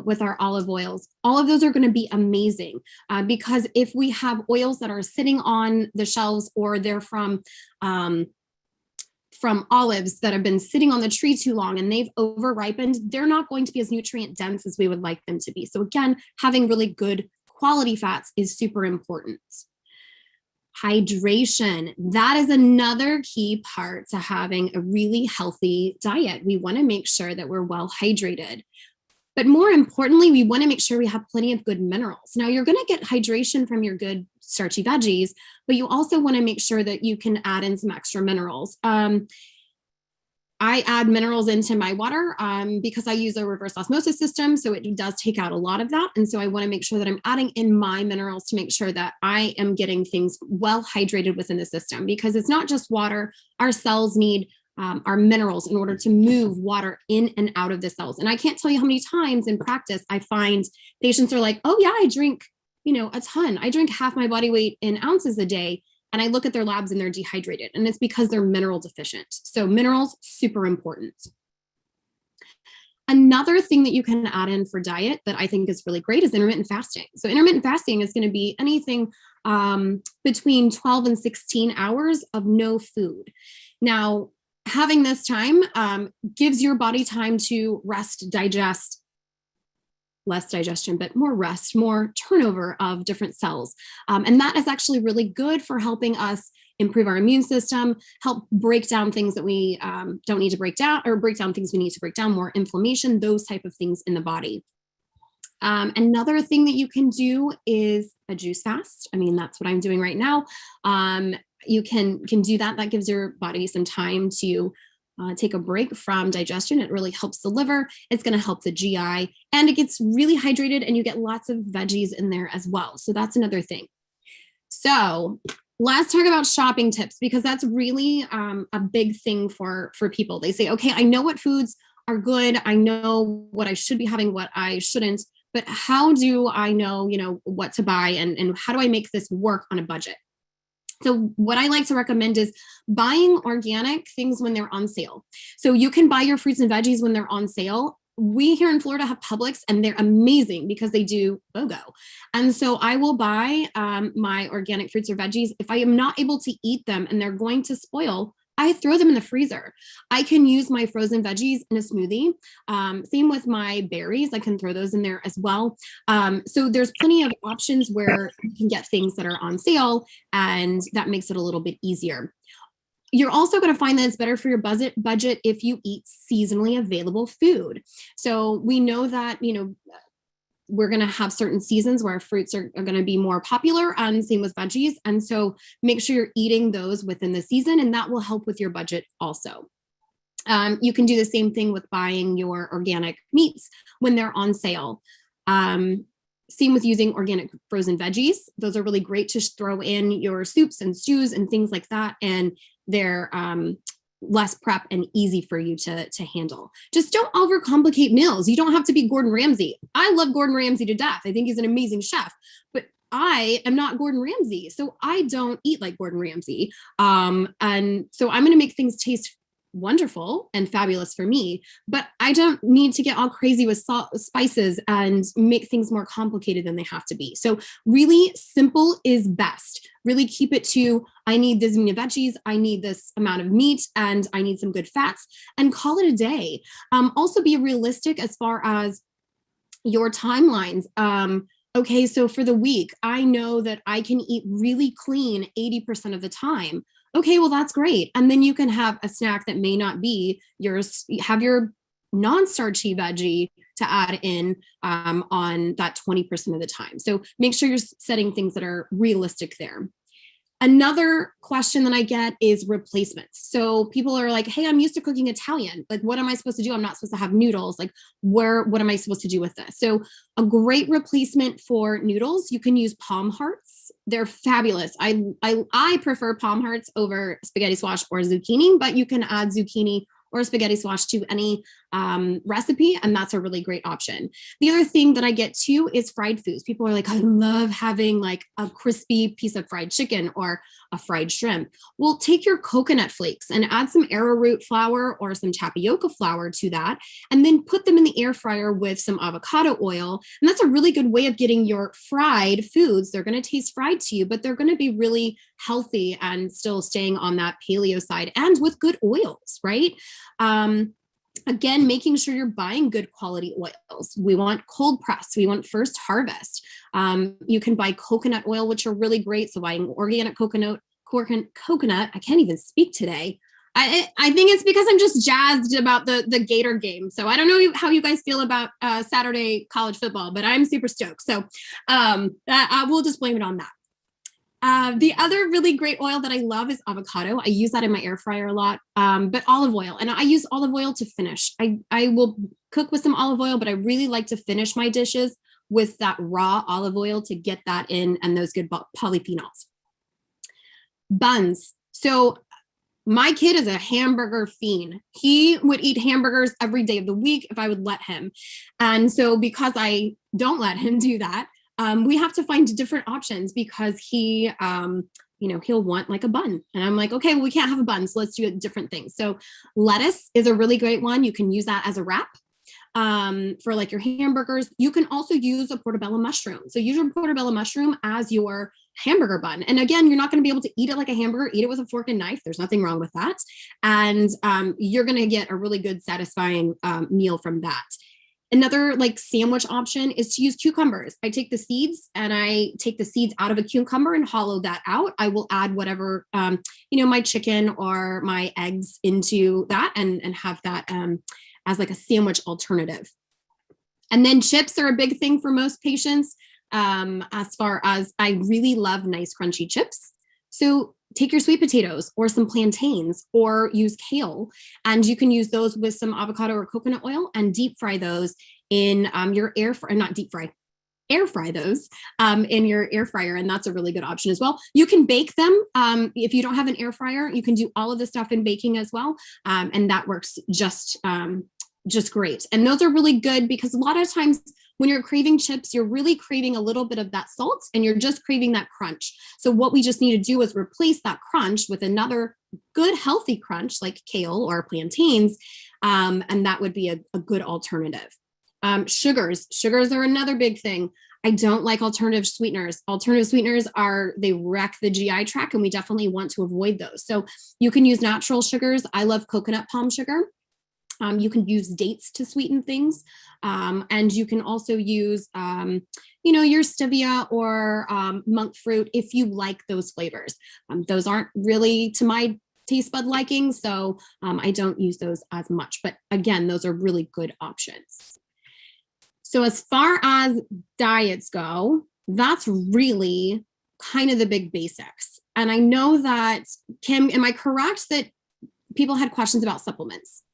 with our olive oils. All of those are going to be amazing because if we have oils that are sitting on the shelves or they're from olives that have been sitting on the tree too long and they've over ripened, they're not going to be as nutrient dense as we would like them to be. So again, having really good quality fats is super important. Hydration, that is another key part to having a really healthy diet. We want to make sure that we're well hydrated. But more importantly, we want to make sure we have plenty of good minerals. Now, you're going to get hydration from your good starchy veggies, but you also want to make sure that you can add in some extra minerals. I add minerals into my water because I use a reverse osmosis system, so it does take out a lot of that. And so I want to make sure that I'm adding in my minerals to make sure that I am getting things well hydrated within the system because it's not just water. Our cells need our minerals in order to move water in and out of the cells. And I can't tell you how many times in practice I find patients are like, oh yeah, I drink, a ton. I drink half my body weight in ounces a day. And I look at their labs and they're dehydrated. And it's because they're mineral deficient. So minerals, super important. Another thing that you can add in for diet that I think is really great is intermittent fasting. So intermittent fasting is going to be anything between 12 and 16 hours of no food. Now, having this time gives your body time to rest, digest, less digestion, but more rest, more turnover of different cells. And that is actually really good for helping us improve our immune system, help break down things that we don't need to break down, or break down things we need to break down, more inflammation, those type of things in the body. Another thing that you can do is a juice fast. I mean, that's what I'm doing right now. You can do that. That gives your body some time to take a break from digestion. It really helps the liver. It's going to help the GI, and it gets really hydrated, and you get lots of veggies in there as well. So that's another thing. So let's talk about shopping tips, because that's really a big thing for people. They say, okay, I know what foods are good. I know what I should be having, what I shouldn't, but how do I know, what to buy, and how do I make this work on a budget? So what I like to recommend is buying organic things when they're on sale. So you can buy your fruits and veggies when they're on sale. We here in Florida have Publix, and they're amazing because they do BOGO. And so I will buy my organic fruits or veggies. If I am not able to eat them and they're going to spoil, I throw them in the freezer. I can use my frozen veggies in a smoothie. Same with my berries. I can throw those in there as well. So there's plenty of options where you can get things that are on sale, and that makes it a little bit easier. You're also going to find that it's better for your budget if you eat seasonally available food. So we know that, we're going to have certain seasons where fruits are going to be more popular, and same with veggies. And so make sure you're eating those within the season, and that will help with your budget also. You can do the same thing with buying your organic meats when they're on sale. Same with using organic frozen veggies. Those are really great to throw in your soups and stews and things like that. And they're less prep and easy for you to handle. Just don't overcomplicate meals. You don't have to be Gordon Ramsay. I love Gordon Ramsay to death. I think he's an amazing chef, but I am not Gordon Ramsay. So I don't eat like Gordon Ramsay. And so I'm going to make things taste wonderful and fabulous for me, but I don't need to get all crazy with spices and make things more complicated than they have to be. So really simple is best. Really keep it to, I need this many veggies, I need this amount of meat, and I need some good fats, and call it a day. Also be realistic as far as your timelines. Okay, so for the week, I know that I can eat really clean 80% of the time. Okay, well, that's great. And then you can have a snack that may not be yours, have your non-starchy veggie to add in on that 20% of the time. So make sure you're setting things that are realistic there. Another question that I get is replacements. So people are like, hey, I'm used to cooking Italian. Like, what am I supposed to do? I'm not supposed to have noodles. Like, what am I supposed to do with this? So a great replacement for noodles, you can use Palm Hearts. They're fabulous. I prefer Palm Hearts over spaghetti squash or zucchini, but you can add zucchini or spaghetti squash to any recipe, and that's a really great option. The other thing that I get too is fried foods. People are like, I love having like a crispy piece of fried chicken or a fried shrimp. Well, take your coconut flakes and add some arrowroot flour or some tapioca flour to that, and then put them in the air fryer with some avocado oil. And that's a really good way of getting your fried foods. They're going to taste fried to you, but they're going to be really healthy and still staying on that paleo side and with good oils, right? Again, making sure you're buying good quality oils. We want cold press. We want first harvest. You can buy coconut oil, which are really great. So buying organic coconut, I can't even speak today. I think it's because I'm just jazzed about the Gator game. So I don't know how you guys feel about Saturday college football, but I'm super stoked. So I will just blame it on that. The other really great oil that I love is avocado. I use that in my air fryer a lot, but olive oil. And I use olive oil to finish. I will cook with some olive oil, but I really like to finish my dishes with that raw olive oil to get that in and those good polyphenols. Buns. So my kid is a hamburger fiend. He would eat hamburgers every day of the week if I would let him. And so because I don't let him do that, we have to find different options because he, he'll want like a bun. And I'm like, okay, well, we can't have a bun, so let's do different things. So lettuce is a really great one. You can use that as a wrap for like your hamburgers. You can also use a portobello mushroom. So use your portobello mushroom as your hamburger bun. And again, you're not going to be able to eat it like a hamburger, eat it with a fork and knife. There's nothing wrong with that. And you're going to get a really good, satisfying meal from that. Another like sandwich option is to use cucumbers. I take the seeds and I take the seeds out of a cucumber and hollow that out. I will add whatever, my chicken or my eggs into that and have that as like a sandwich alternative. And then chips are a big thing for most patients. As far as I really love nice crunchy chips. So take your sweet potatoes or some plantains or use kale, and you can use those with some avocado or coconut oil and deep fry those in your air fry those in your air fryer. And that's a really good option as well. You can bake them. If you don't have an air fryer, you can do all of the stuff in baking as well. And that works just great. And those are really good because a lot of times when you're craving chips, you're really craving a little bit of that salt and you're just craving that crunch. So what we just need to do is replace that crunch with another good healthy crunch like kale or plantains. And that would be a good alternative. Sugars are another big thing. I don't like alternative sweeteners. Alternative sweeteners they wreck the GI tract and we definitely want to avoid those. So you can use natural sugars. I love coconut palm sugar. You can use dates to sweeten things. And you can also use, your stevia or monk fruit if you like those flavors. Those aren't really to my taste bud liking, so I don't use those as much. But again, those are really good options. So as far as diets go, that's really kind of the big basics. And I know that, Kim, am I correct that people had questions about supplements?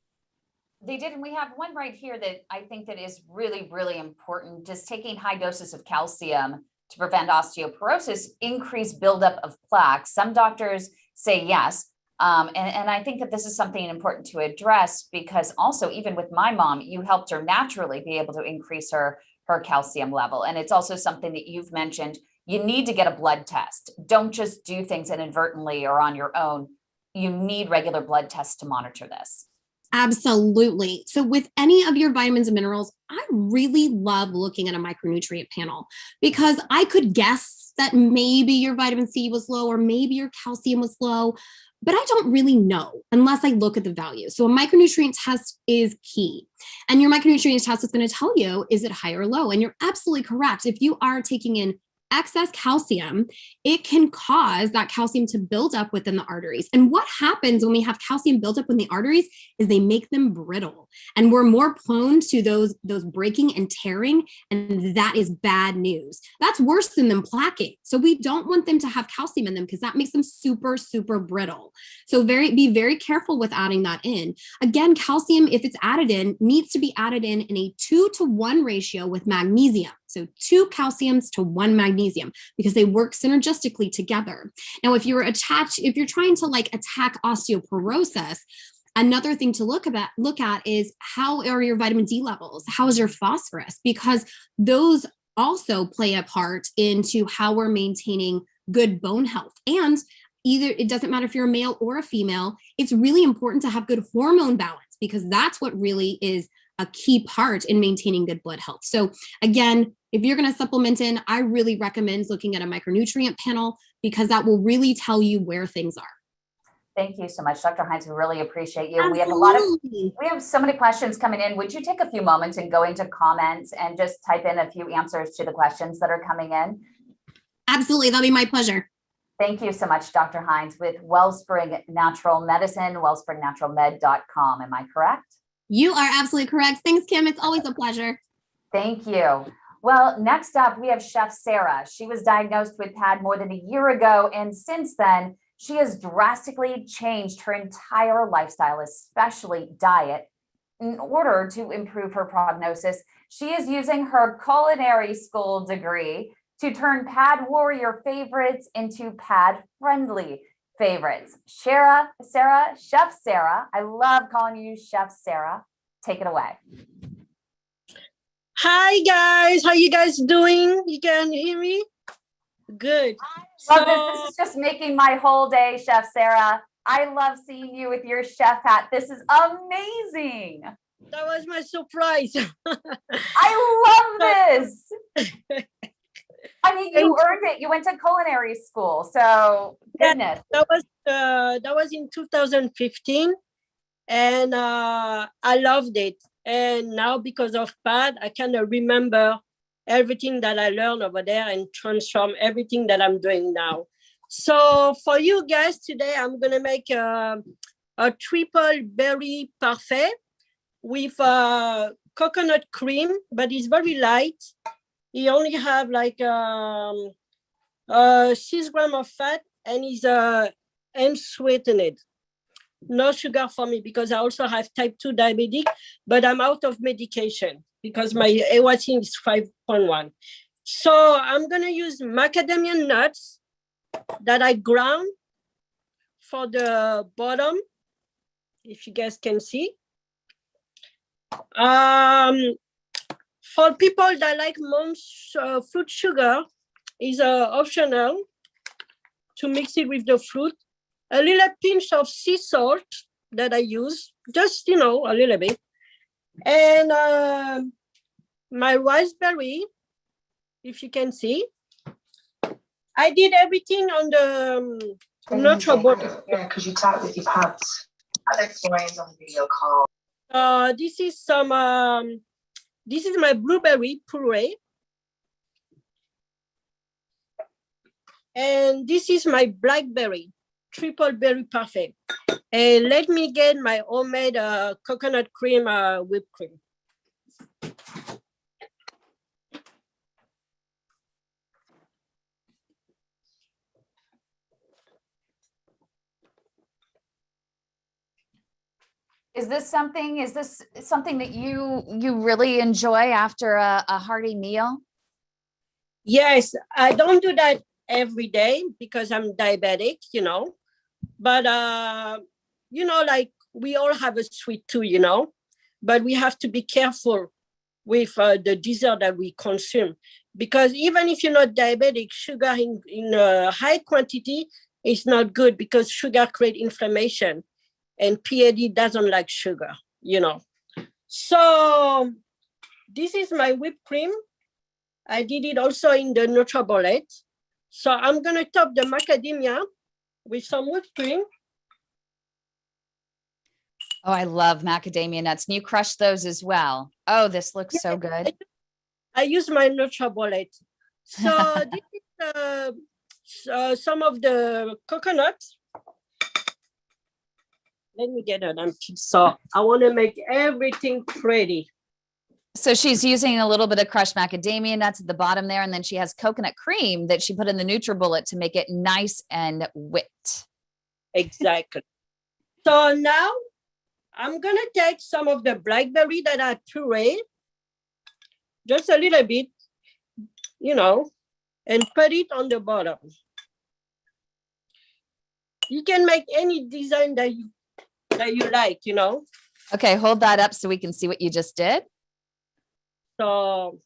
They did, and we have one right here that I think that is really, really important. Just taking high doses of calcium to prevent osteoporosis, increase buildup of plaque. Some doctors say yes. And I think that this is something important to address because also even with my mom, you helped her naturally be able to increase her calcium level. And it's also something that you've mentioned. You need to get a blood test. Don't just do things inadvertently or on your own. You need regular blood tests to monitor this. Absolutely. So with any of your vitamins and minerals, I really love looking at a micronutrient panel because I could guess that maybe your vitamin C was low or maybe your calcium was low, but I don't really know unless I look at the value. So a micronutrient test is key. And your micronutrient test is going to tell you, is it high or low? And you're absolutely correct. If you are taking in excess calcium, it can cause that calcium to build up within the arteries. And what happens when we have calcium build up in the arteries is they make them brittle. And we're more prone to those breaking and tearing. And that is bad news. That's worse than them plaquing. So we don't want them to have calcium in them because that makes them super, super brittle. So be very careful with adding that in. Again, calcium, if it's added in, needs to be added in a 2-to-1 ratio with magnesium. So 2 calciums to 1 magnesium because they work synergistically together. Now, if you're trying to attack osteoporosis, another thing to look at is how are your vitamin D levels? How is your phosphorus? Because those also play a part into how we're maintaining good bone health. And it doesn't matter if you're a male or a female, it's really important to have good hormone balance because that's what really is a key part in maintaining good blood health. So again, if you're going to supplement in, I really recommend looking at a micronutrient panel because that will really tell you where things are. Thank you so much, Dr. Hines. We really appreciate you. Absolutely. We have so many questions coming in. Would you take a few moments and go into comments and just type in a few answers to the questions that are coming in? Absolutely. That'll be my pleasure. Thank you so much, Dr. Hines with Wellspring Natural Medicine, wellspringnaturalmed.com. Am I correct? You are absolutely correct. Thanks, Kim. It's always a pleasure. Thank you. Well, next up, we have Chef Sarah. She was diagnosed with PAD more than a year ago. And since then, she has drastically changed her entire lifestyle, especially diet, in order to improve her prognosis. She is using her culinary school degree to turn PAD warrior favorites into PAD friendly favorites. Chef Sarah, I love calling you Chef Sarah. Take it away. Hi guys, how you guys doing? You can hear me? Good. This is just making my whole day, Chef Sarah. I love seeing you with your chef hat. This is amazing. That was my surprise. I love this. I mean, you earned it. You went to culinary school, so goodness. That was in 2015, and I loved it. And now because of PAD, I kind of remember everything that I learned over there and transform everything that I'm doing now. So for you guys today, I'm gonna make a triple berry parfait with coconut cream, but it's very light. You only have like 6 grams of fat and is unsweetened. No sugar for me because I also have type 2 diabetic, but I'm out of medication because my A1C is 5.1. So I'm gonna use macadamia nuts that I ground for the bottom, if you guys can see. For people that like monk's fruit sugar, is optional to mix it with the fruit. A little pinch of sea salt that I use, just, a little bit. And my raspberry, if you can see. I did everything on the NutriBullet. Yeah, because you type with your pads. I don't think Ryan's on video call. This is this is my blueberry puree. And this is my blackberry, triple berry parfait. And let me get my homemade coconut cream whipped cream. Is this something that you really enjoy after a hearty meal? Yes, I don't do that every day because I'm diabetic, but like we all have a sweet tooth, but we have to be careful with the dessert that we consume, because even if you're not diabetic, sugar in a high quantity is not good because sugar creates inflammation. And PAD doesn't like sugar, So this is my whipped cream. I did it also in the NutriBullet. So I'm gonna top the macadamia with some whipped cream. Oh, I love macadamia nuts. And you crush those as well. Oh, this looks so good. I use my NutriBullet. So this is some of the coconuts. Let me get an empty. So I want to make everything pretty. So she's using a little bit of crushed macadamia nuts at the bottom there, and then she has coconut cream that she put in the NutriBullet to make it nice and whipped. Exactly. So now I'm going to take some of the blackberry that I pureed, just a little bit, and put it on the bottom. You can make any design that you like, Okay, hold that up so we can see what you just did. So,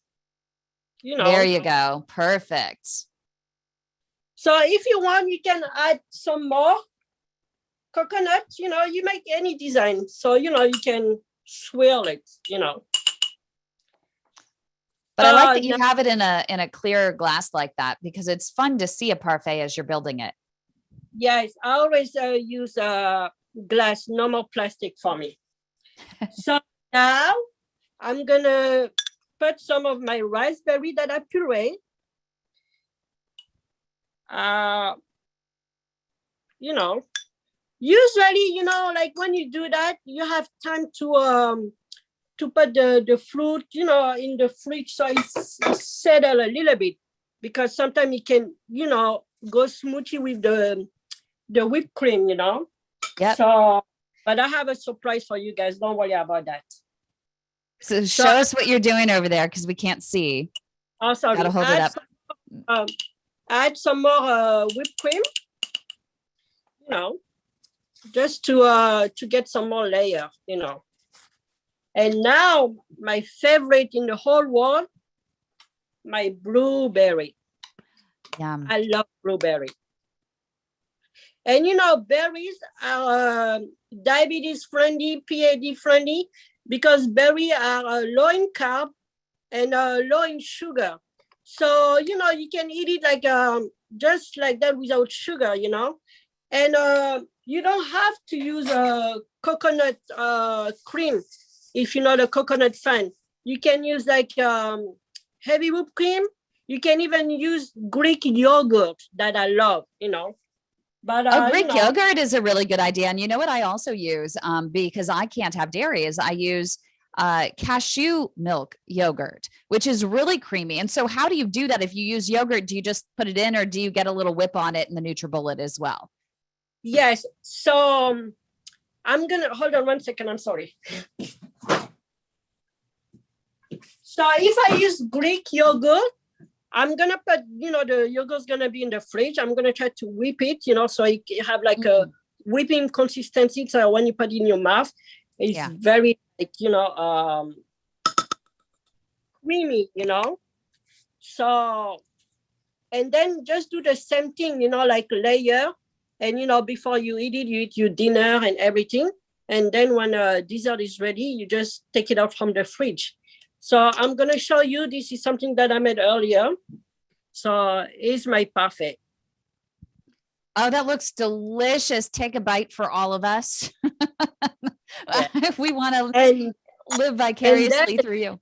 There you go. Perfect. So if you want, you can add some more coconut, you make any design. So, you can swirl it, But I like that you have it in a clear glass like that, because it's fun to see a parfait as you're building it. Yes, I always use glass, no more plastic for me. So now I'm gonna put some of my raspberry that I pureed. Usually, like when you do that, you have time to put the fruit, in the fridge so it's settle a little bit, because sometimes it can, go smoothie with the whipped cream, Yeah. So, but I have a surprise for you guys. Don't worry about that. So show us what you're doing over there, because we can't see. Oh, sorry. Gotta hold it up. Add some more whipped cream, just to get some more layer, And now my favorite in the whole world, my blueberry. Yum. I love blueberry. And berries are diabetes friendly, PAD friendly, because berries are low in carb and low in sugar. So, you can eat it like just like that without sugar, And you don't have to use coconut cream. if you're not a coconut fan. You can use like heavy whipped cream. You can even use Greek yogurt that I love, But Greek yogurt is a really good idea. And you know what I also use because I can't have dairy is I use cashew milk yogurt, which is really creamy. And so how do you do that? If you use yogurt, do you just put it in or do you get a little whip on it in the NutriBullet as well? Yes. So I'm going to hold on 1 second. I'm sorry. So if I use Greek yogurt, I'm going to put, the yogurt's going to be in the fridge. I'm going to try to whip it, so you have like a whipping consistency. So when you put it in your mouth, it's very, creamy, So, and then just do the same thing, like layer. And, before you eat it, you eat your dinner and everything. And then when dessert is ready, you just take it out from the fridge. So I'm going to show you, this is something that I made earlier. So here's my parfait. Oh, that looks delicious. Take a bite for all of us. We want to live vicariously through you.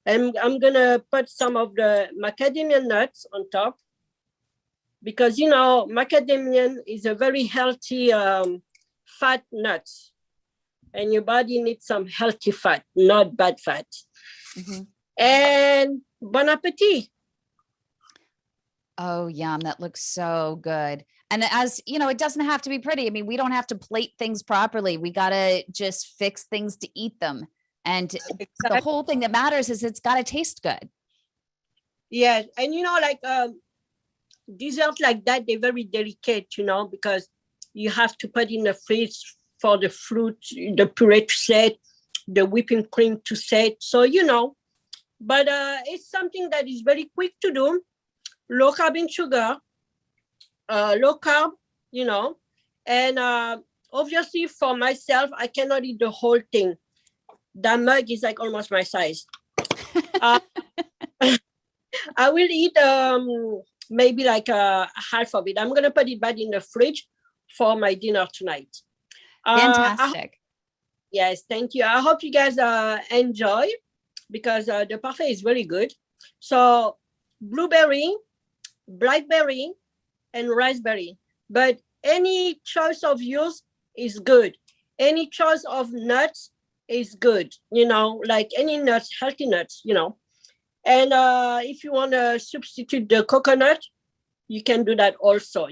And I'm going to put some of the macadamia nuts on top because, macadamia is a very healthy fat nut. And your body needs some healthy fat, not bad fat. Mm-hmm. And bon appetit. Oh, yum. That looks so good. And as you know, it doesn't have to be pretty. I mean, we don't have to plate things properly. We got to just fix things to eat them. And the whole thing that matters is it's got to taste good. Yeah. And, like desserts like that, they're very delicate, because you have to put in the fridge for the fruit, the puree to set, the whipping cream to set. So, but it's something that is very quick to do. Low carb in sugar, low carb, and obviously for myself, I cannot eat the whole thing. That mug is like almost my size. I will eat maybe like half of it. I'm going to put it back in the fridge for my dinner tonight. Fantastic. Yes, thank you. I hope you guys enjoy because the parfait is really good. So blueberry, blackberry, and raspberry. But any choice of yours is good. Any choice of nuts is good. Like any nuts, healthy nuts, And if you want to substitute the coconut, you can do that also,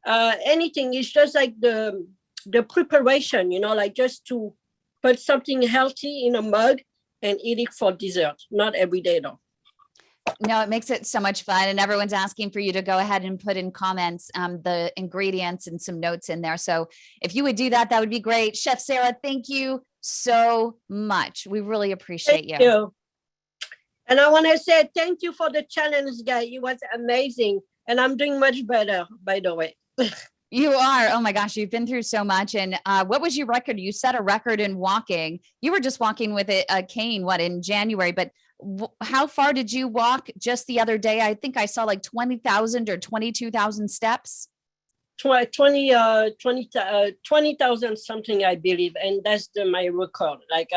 Anything. It's just like the preparation, like just to put something healthy in a mug and eat it for dessert. Not every day though. No, it makes it so much fun. And everyone's asking for you to go ahead and put in comments the ingredients and some notes in there. So if you would do that, that would be great. Chef Sarah, thank you so much. We really appreciate Thank you. And I want to say thank you for the challenge, guy. It was amazing. And I'm doing much better, by the way. You are. Oh my gosh, you've been through so much. And what was your record? You set a record in walking. You were just walking with a cane, in January, but how far did you walk just the other day? I think I saw like 20,000 or 22,000 steps. 20,000 something, I believe. And that's my record. Like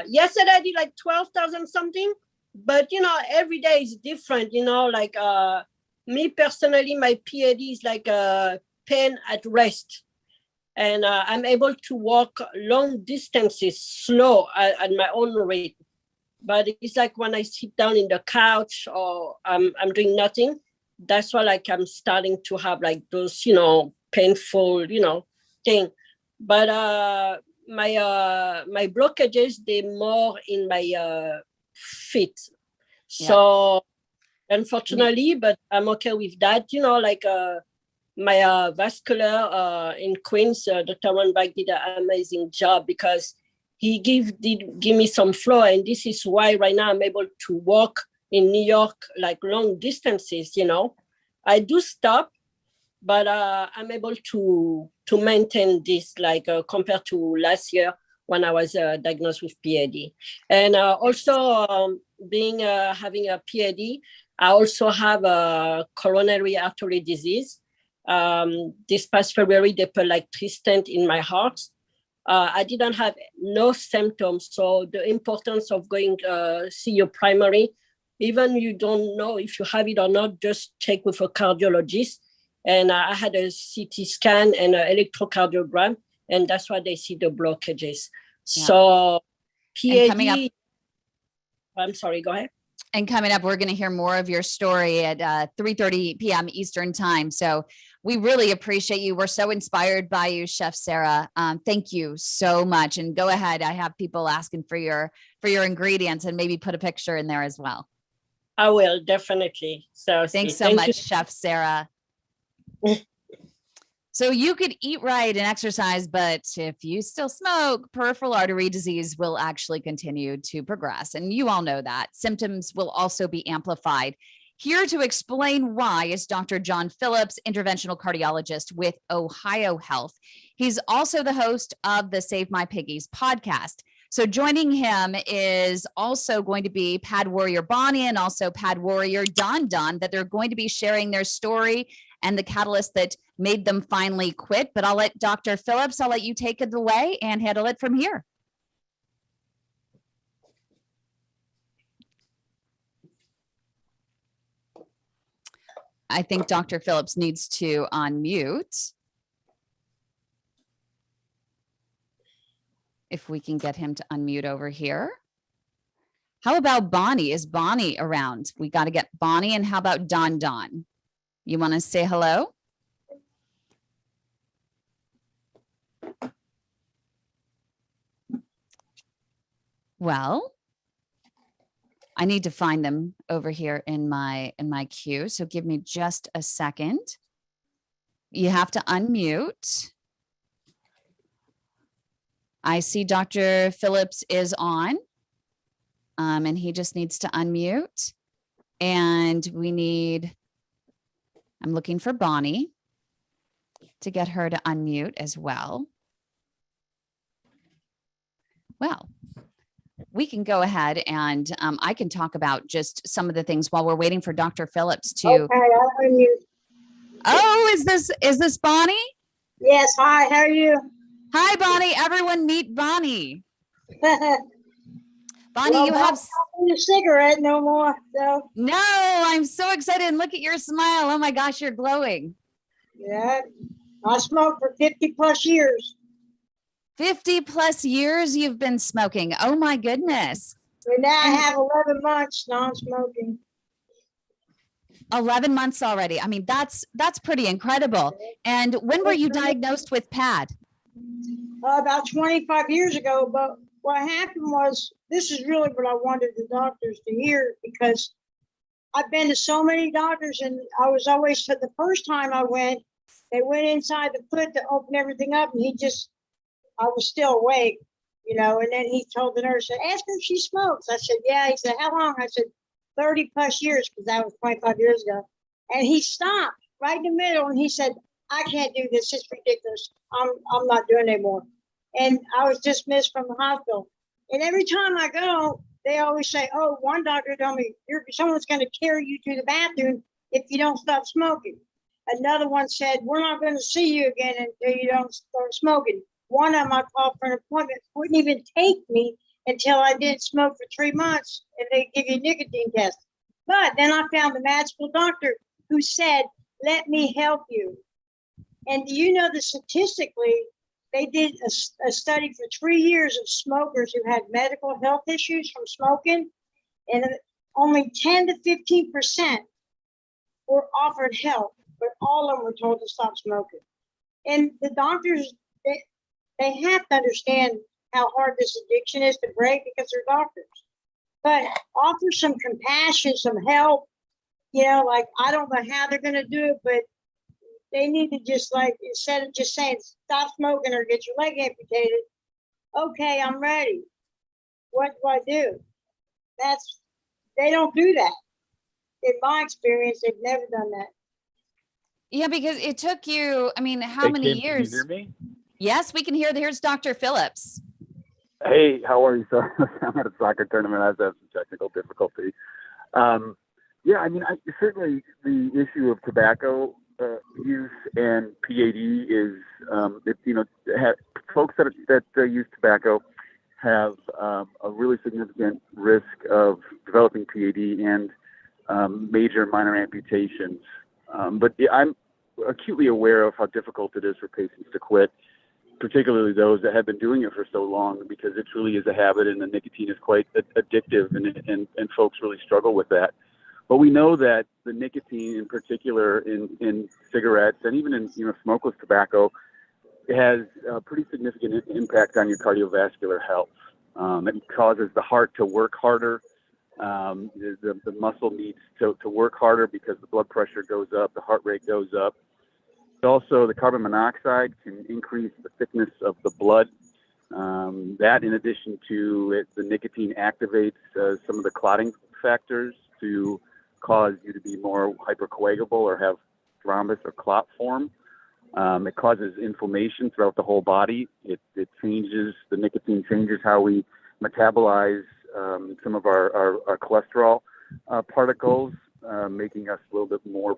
yesterday I did like 12,000 something, but every day is different, like me personally, my PAD is like a pain at rest. And I'm able to walk long distances slow at my own rate. But it's like when I sit down in the couch or I'm doing nothing, that's why like I'm starting to have like those, painful, thing. But my blockages, they're more in my feet. So unfortunately, but I'm okay with that, like my vascular in Queens, Dr. Ronbach did an amazing job because he did give me some flow. And this is why right now I'm able to walk in New York, like long distances, I do stop, but I'm able to maintain this like compared to last year when I was diagnosed with PAD. And also having a PAD, I also have a coronary artery disease. This past February, they put like 3 stents in my heart. I didn't have no symptoms. So the importance of going see your primary, even you don't know if you have it or not, just check with a cardiologist. And I had a CT scan and an electrocardiogram, and that's why they see the blockages. Yeah. So And coming up- PAD, I'm sorry, go ahead. And coming up, we're going to hear more of your story at 3:30 p.m. Eastern time. So we really appreciate you. We're so inspired by you, Chef Sarah. Thank you so much. And go ahead. I have people asking for your ingredients, and maybe put a picture in there as well. I will, definitely. So thanks so much, Chef Sarah. So you could eat right and exercise, but if you still smoke, peripheral artery disease will actually continue to progress. And you all know that. Symptoms will also be amplified. Here to explain why is Dr. John Phillips, interventional cardiologist with Ohio Health. He's also the host of the Save My Piggies podcast. So joining him is also going to be Pad Warrior Bonnie and also Pad Warrior Don, that they're going to be sharing their story and the catalyst that made them finally quit. But I'll let Dr. Phillips, I'll let you take it away and handle it from here. I think Dr. Phillips needs to unmute. If we can get him to unmute over here. How about Bonnie? Is Bonnie around? We got to get Bonnie. And how about Don? You want to say hello? Well, I need to find them over here in my queue. So give me just a second. You have to unmute. I see Dr. Phillips is on, and he just needs to unmute. And I'm looking for Bonnie to get her to unmute as well. Well, we can go ahead and I can talk about just some of the things while we're waiting for Dr. Phillips to. Okay, I'll unmute. Oh, is this Bonnie? Yes, hi, how are you? Hi, Bonnie. Everyone meet Bonnie. Bonnie, well, you have a cigarette no more. So no, I'm so excited. And look at your smile. Oh my gosh, you're glowing. yeah, I smoked for 50 plus years. 50 plus years you've been smoking. Oh my goodness. And now I have 11 months non-smoking. 11 months already. I mean, that's pretty incredible. And when were you diagnosed with PAD? About 25 years ago. But what happened was, this is really what I wanted the doctors to hear, because I've been to so many doctors, and I was always, the first time I went, they went inside the foot to open everything up, and I was still awake, you know, and then he told the nurse, ask her if she smokes. I said, yeah. He said, how long? I said, 30 plus years, because that was 25 years ago. And he stopped right in the middle, and he said, I can't do this. It's ridiculous. I'm not doing it anymore. And I was dismissed from the hospital. And every time I go, they always say, oh, one doctor told me, someone's going to carry you to the bathroom if you don't stop smoking. Another one said, we're not going to see you again until you don't start smoking. One of them I called for an appointment, wouldn't even take me until I didn't smoke for 3 months, and they give you a nicotine test. But then I found the magical doctor who said, let me help you. And do you know that statistically, they did a study for 3 years of smokers who had medical health issues from smoking, and only 10 to 15% were offered help, but all of them were told to stop smoking. And the doctors, they have to understand how hard this addiction is to break, because they're doctors. But offer some compassion, some help, you know, like, I don't know how they're going to do it, but they need to just, like, instead of just saying, stop smoking or get your leg amputated, okay, I'm ready. What do I do? They don't do that. In my experience, they've never done that. Yeah, because it took you, I mean, how many Kim, years? Can you hear me? Yes, we can hear. Here's Dr. Phillips. Hey, how are you? Sorry, I'm at a soccer tournament. I have some technical difficulty. Yeah, I mean, certainly the issue of tobacco use and PAD is, folks that use tobacco have a really significant risk of developing PAD and major and minor amputations. But I'm acutely aware of how difficult it is for patients to quit, particularly those that have been doing it for so long, because it truly is a habit and the nicotine is quite addictive, and folks really struggle with that. But we know that the nicotine in particular in cigarettes and even in smokeless tobacco has a pretty significant impact on your cardiovascular health. It causes the heart to work harder. The muscle needs to work harder because the blood pressure goes up, the heart rate goes up. Also, the carbon monoxide can increase the thickness of the blood. That, in addition to it, the nicotine activates some of the clotting factors to cause you to be more hypercoagulable or have thrombus or clot form. It causes inflammation throughout the whole body. The nicotine changes how we metabolize some of our cholesterol particles, making us a little bit more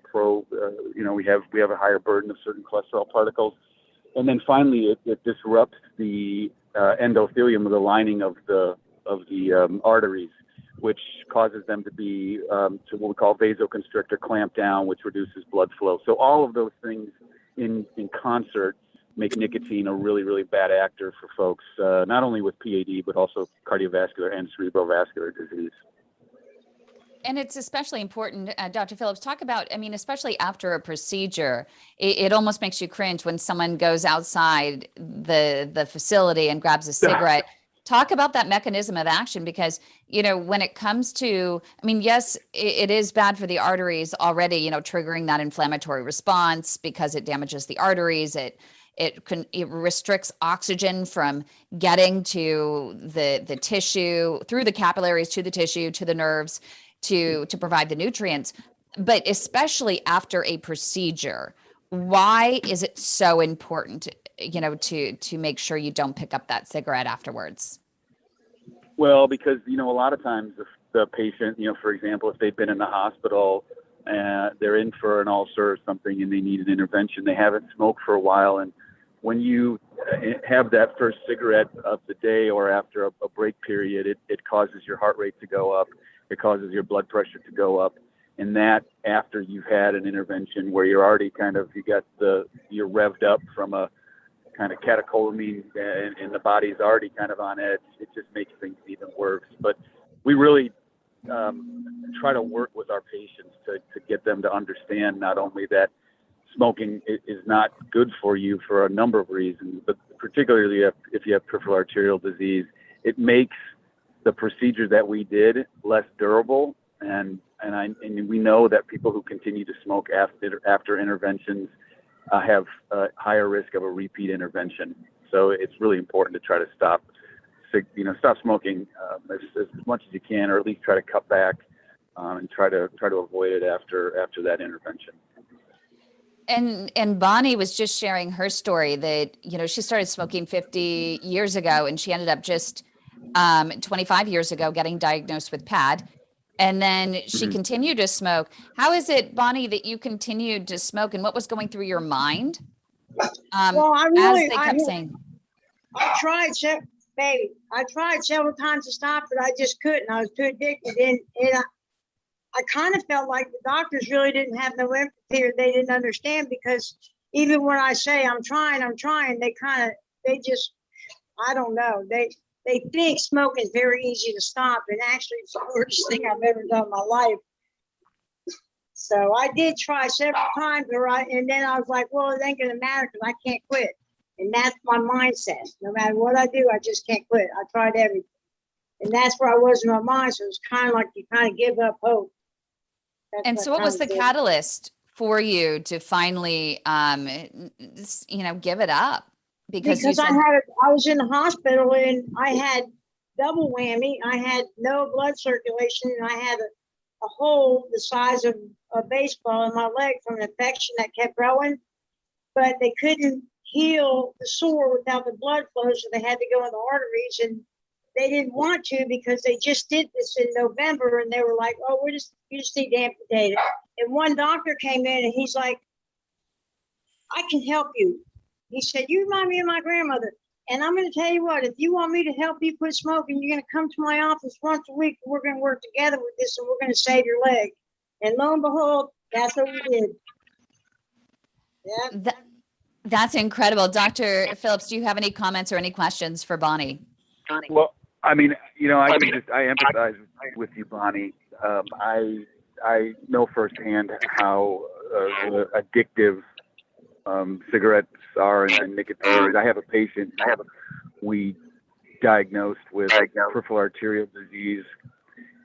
we have a higher burden of certain cholesterol particles. And then finally, it disrupts the endothelium, the lining of the arteries, which causes them to be to what we call vasoconstrictor, clamp down, which reduces blood flow. So all of those things in concert make nicotine a really, really bad actor for folks, not only with PAD, but also cardiovascular and cerebrovascular disease. And it's especially important, Dr. Phillips, talk about, especially after a procedure, it almost makes you cringe when someone goes outside the facility and grabs a cigarette. Talk about that mechanism of action, because, when it comes to, yes, it is bad for the arteries already, triggering that inflammatory response because it damages the arteries. It restricts oxygen from getting to the tissue, through the capillaries, to the tissue, to the nerves, to provide the nutrients. But especially after a procedure, why is it so important, to make sure you don't pick up that cigarette afterwards? Well, because, a lot of times the patient, for example, if they've been in the hospital, they're in for an ulcer or something and they need an intervention, they haven't smoked for a while. And when you have that first cigarette of the day or after a break period, it causes your heart rate to go up. It causes your blood pressure to go up. And that after you've had an intervention where you're already you're revved up from a kind of catecholamine and the body's already kind of on edge, it just makes things even worse. But we really try to work with our patients to get them to understand not only that smoking is not good for you for a number of reasons, but particularly if you have peripheral arterial disease, it makes the procedure that we did less durable. And we know that people who continue to smoke after interventions have a higher risk of a repeat intervention. So it's really important to try to stop smoking as much as you can, or at least try to cut back and try to avoid it after that intervention. And Bonnie was just sharing her story that, she started smoking 50 years ago, and she ended up just 25 years ago getting diagnosed with PAD. And then she continued to smoke. How is it, Bonnie, that you continued to smoke, and what was going through your mind? I tried several times to stop, but I just couldn't. I was too addicted. And I kind of felt like the doctors really didn't have no empathy, or they didn't understand, because even when I say I'm trying, I don't know. They think smoking is very easy to stop, and actually it's the worst thing I've ever done in my life. So I did try several times, and then I was like, well, it ain't gonna matter because I can't quit. And that's my mindset. No matter what I do, I just can't quit. I tried everything. And that's where I was in my mind. So it's kind of like you kind of give up hope. And so what was the catalyst for you to finally, give it up? Because I was in the hospital and I had double whammy. I had no blood circulation, and I had a hole the size of a baseball in my leg from an infection that kept growing, but they couldn't heal the sore without the blood flow, so they had to go in the arteries, and they didn't want to because they just did this in November, and they were like, oh, you just need to amputate it. And one doctor came in and he's like, I can help you. He said, you remind me of my grandmother. And I'm going to tell you what, if you want me to help you quit smoking, you're going to come to my office once a week. We're going to work together with this and we're going to save your leg. And lo and behold, that's what we did. Yeah. That's incredible. Dr. Phillips, do you have any comments or any questions for Bonnie? Well, I mean, you know, I empathize with you, Bonnie. I know firsthand how addictive cigarettes are and nicotine. I have a patient we diagnosed with peripheral arterial disease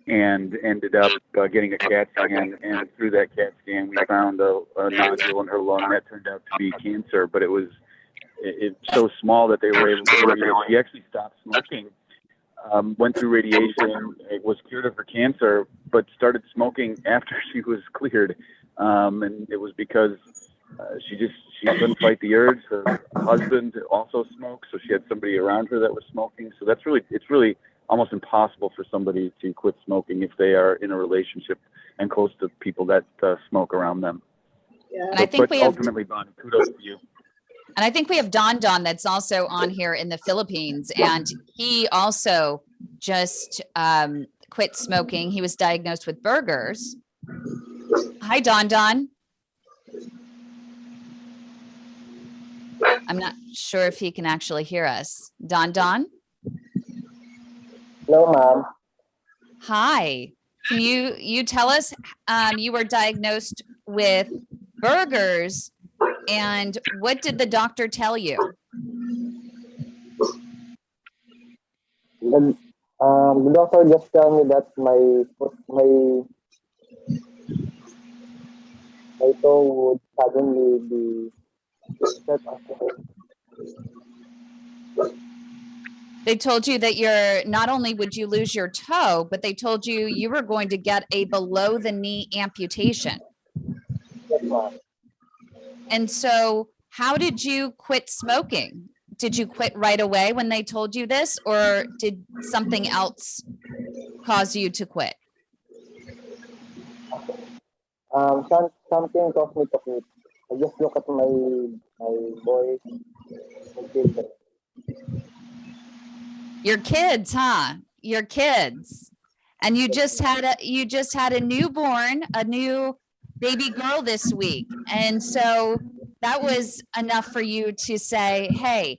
and ended up getting a CAT scan. And through that CAT scan, we found a nodule in her lung that turned out to be cancer. But it's so small that they were able to. She actually stopped smoking. Went through radiation, was cured of her cancer, but started smoking after she was cleared. And it was because she couldn't fight the urge. Her husband also smoked, so she had somebody around her that was smoking. So it's really almost impossible for somebody to quit smoking if they are in a relationship and close to people that smoke around them. Yeah. And I think ultimately, Bonnie, kudos to you. And I think we have Don that's also on here in the Philippines, and he also just quit smoking. He was diagnosed with Buerger's. Hi, Don. I'm not sure if he can actually hear us. Don? Hello, ma'am. Hi. Can you tell us, you were diagnosed with Buerger's, and what did the doctor tell you? The doctor just told me that my toe would suddenly be set off. They told you that not only would you lose your toe, but they told you were going to get a below the knee amputation. Yes, ma'am. And so how did you quit smoking? Did you quit right away when they told you this, or did something else cause you to quit? Something caused me to quit. I just look at my boys and children. Your kids, huh? Your kids. And you just had a newborn, a new baby girl this week. And so that was enough for you to say, hey,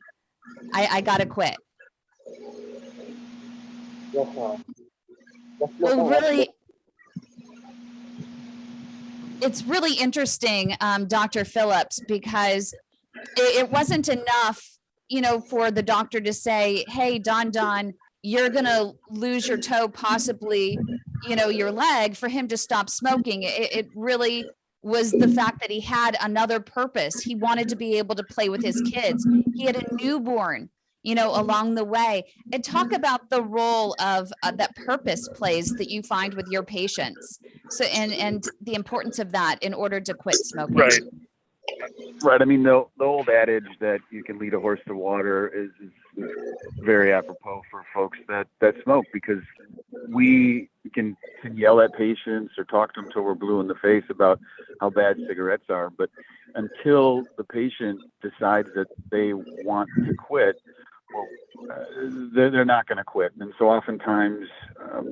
I gotta quit. Yes, ma'am. Well, really, it's really interesting, Dr. Phillips, because it wasn't enough, for the doctor to say, hey, Don, you're gonna lose your toe, possibly, your leg, for him to stop smoking. It really was the fact that he had another purpose. He wanted to be able to play with his kids. He had a newborn, along the way. And talk about the role of that purpose plays that you find with your patients. So, and the importance of that in order to quit smoking. Right. I mean, the old adage that you can lead a horse to water is very apropos for folks that smoke, because we can yell at patients or talk to them till we're blue in the face about how bad cigarettes are. But until the patient decides that they want to quit, they're not going to quit. And so oftentimes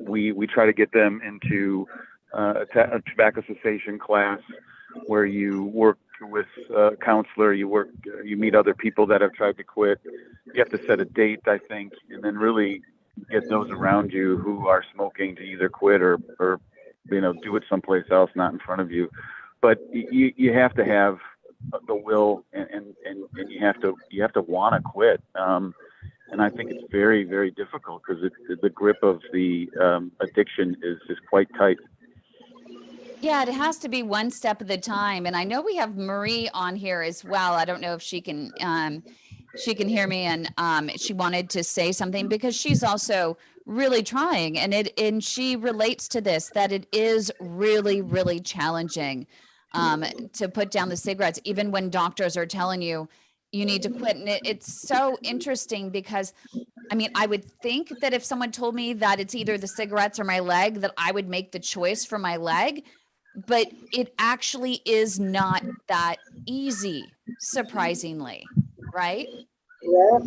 we try to get them into a tobacco cessation class where you work with a counselor, you meet other people that have tried to quit. You have to set a date, I think, and then really get those around you who are smoking to either quit or do it someplace else, not in front of you. But you have to have the will, and you have to want to quit. And I think it's very, very difficult because the grip of the addiction is quite tight. Yeah, it has to be one step at a time. And I know we have Marie on here as well. I don't know if she can hear me, and she wanted to say something because she's also really trying, and she relates to this, that it is really, really challenging to put down the cigarettes, even when doctors are telling you need to quit. And it's so interesting because, I mean, I would think that if someone told me that it's either the cigarettes or my leg, that I would make the choice for my leg. But it actually is not that easy, surprisingly, right? Yeah.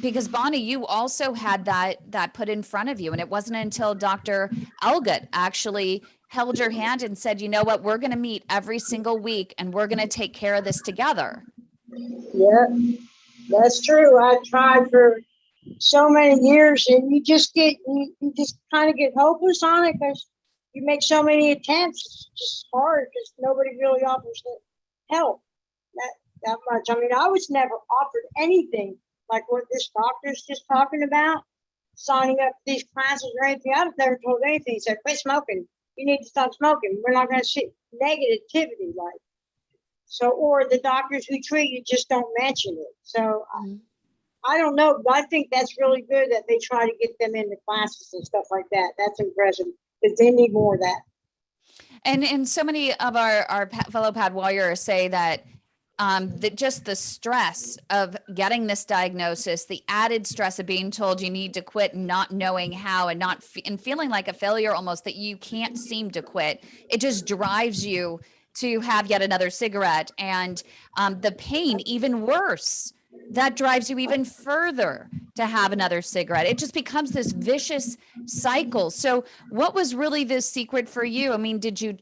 because Bonnie, you also had that put in front of you, and it wasn't until Dr. Elgut actually held your hand and said, you know what, we're going to meet every single week and we're going to take care of this together. Yeah, that's true. I tried for so many years, and you just kind of get hopeless on it because you make so many attempts. It's just hard because nobody really offers the help that much. I mean, I was never offered anything like what this doctor's just talking about, signing up for these classes or anything. I've never told anything. He said, quit smoking. You need to stop smoking. We're not going to see negativity like. So, or the doctors who treat you just don't mention it. So I don't know, but I think that's really good that they try to get them into classes and stuff like that. That's impressive because they need more of that. And so many of our fellow PAD warriors say that that just the stress of getting this diagnosis, the added stress of being told you need to quit, and not knowing how, and and feeling like a failure almost, that you can't seem to quit. It just drives you to have yet another cigarette, and the pain even worse. That drives you even further to have another cigarette. It just becomes this vicious cycle. So what was really the secret for you? I mean, did you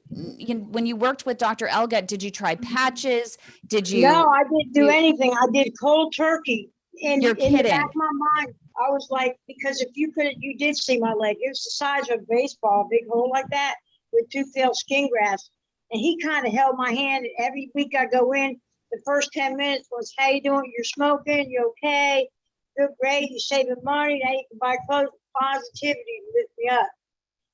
when you worked with Dr. Elgut, did you try patches? Did you? No, I didn't do anything. I did cold turkey. You're in the kidding. back of my mind, I was like, because if you did see my leg. It was the size of a baseball, a big hole like that with toothtail skin grafts. And he kind of held my hand. Every week I go in, the first 10 minutes was, how you doing? You're smoking, you okay? Good, great, you're saving money, now you can buy clothes. Positivity to lift me up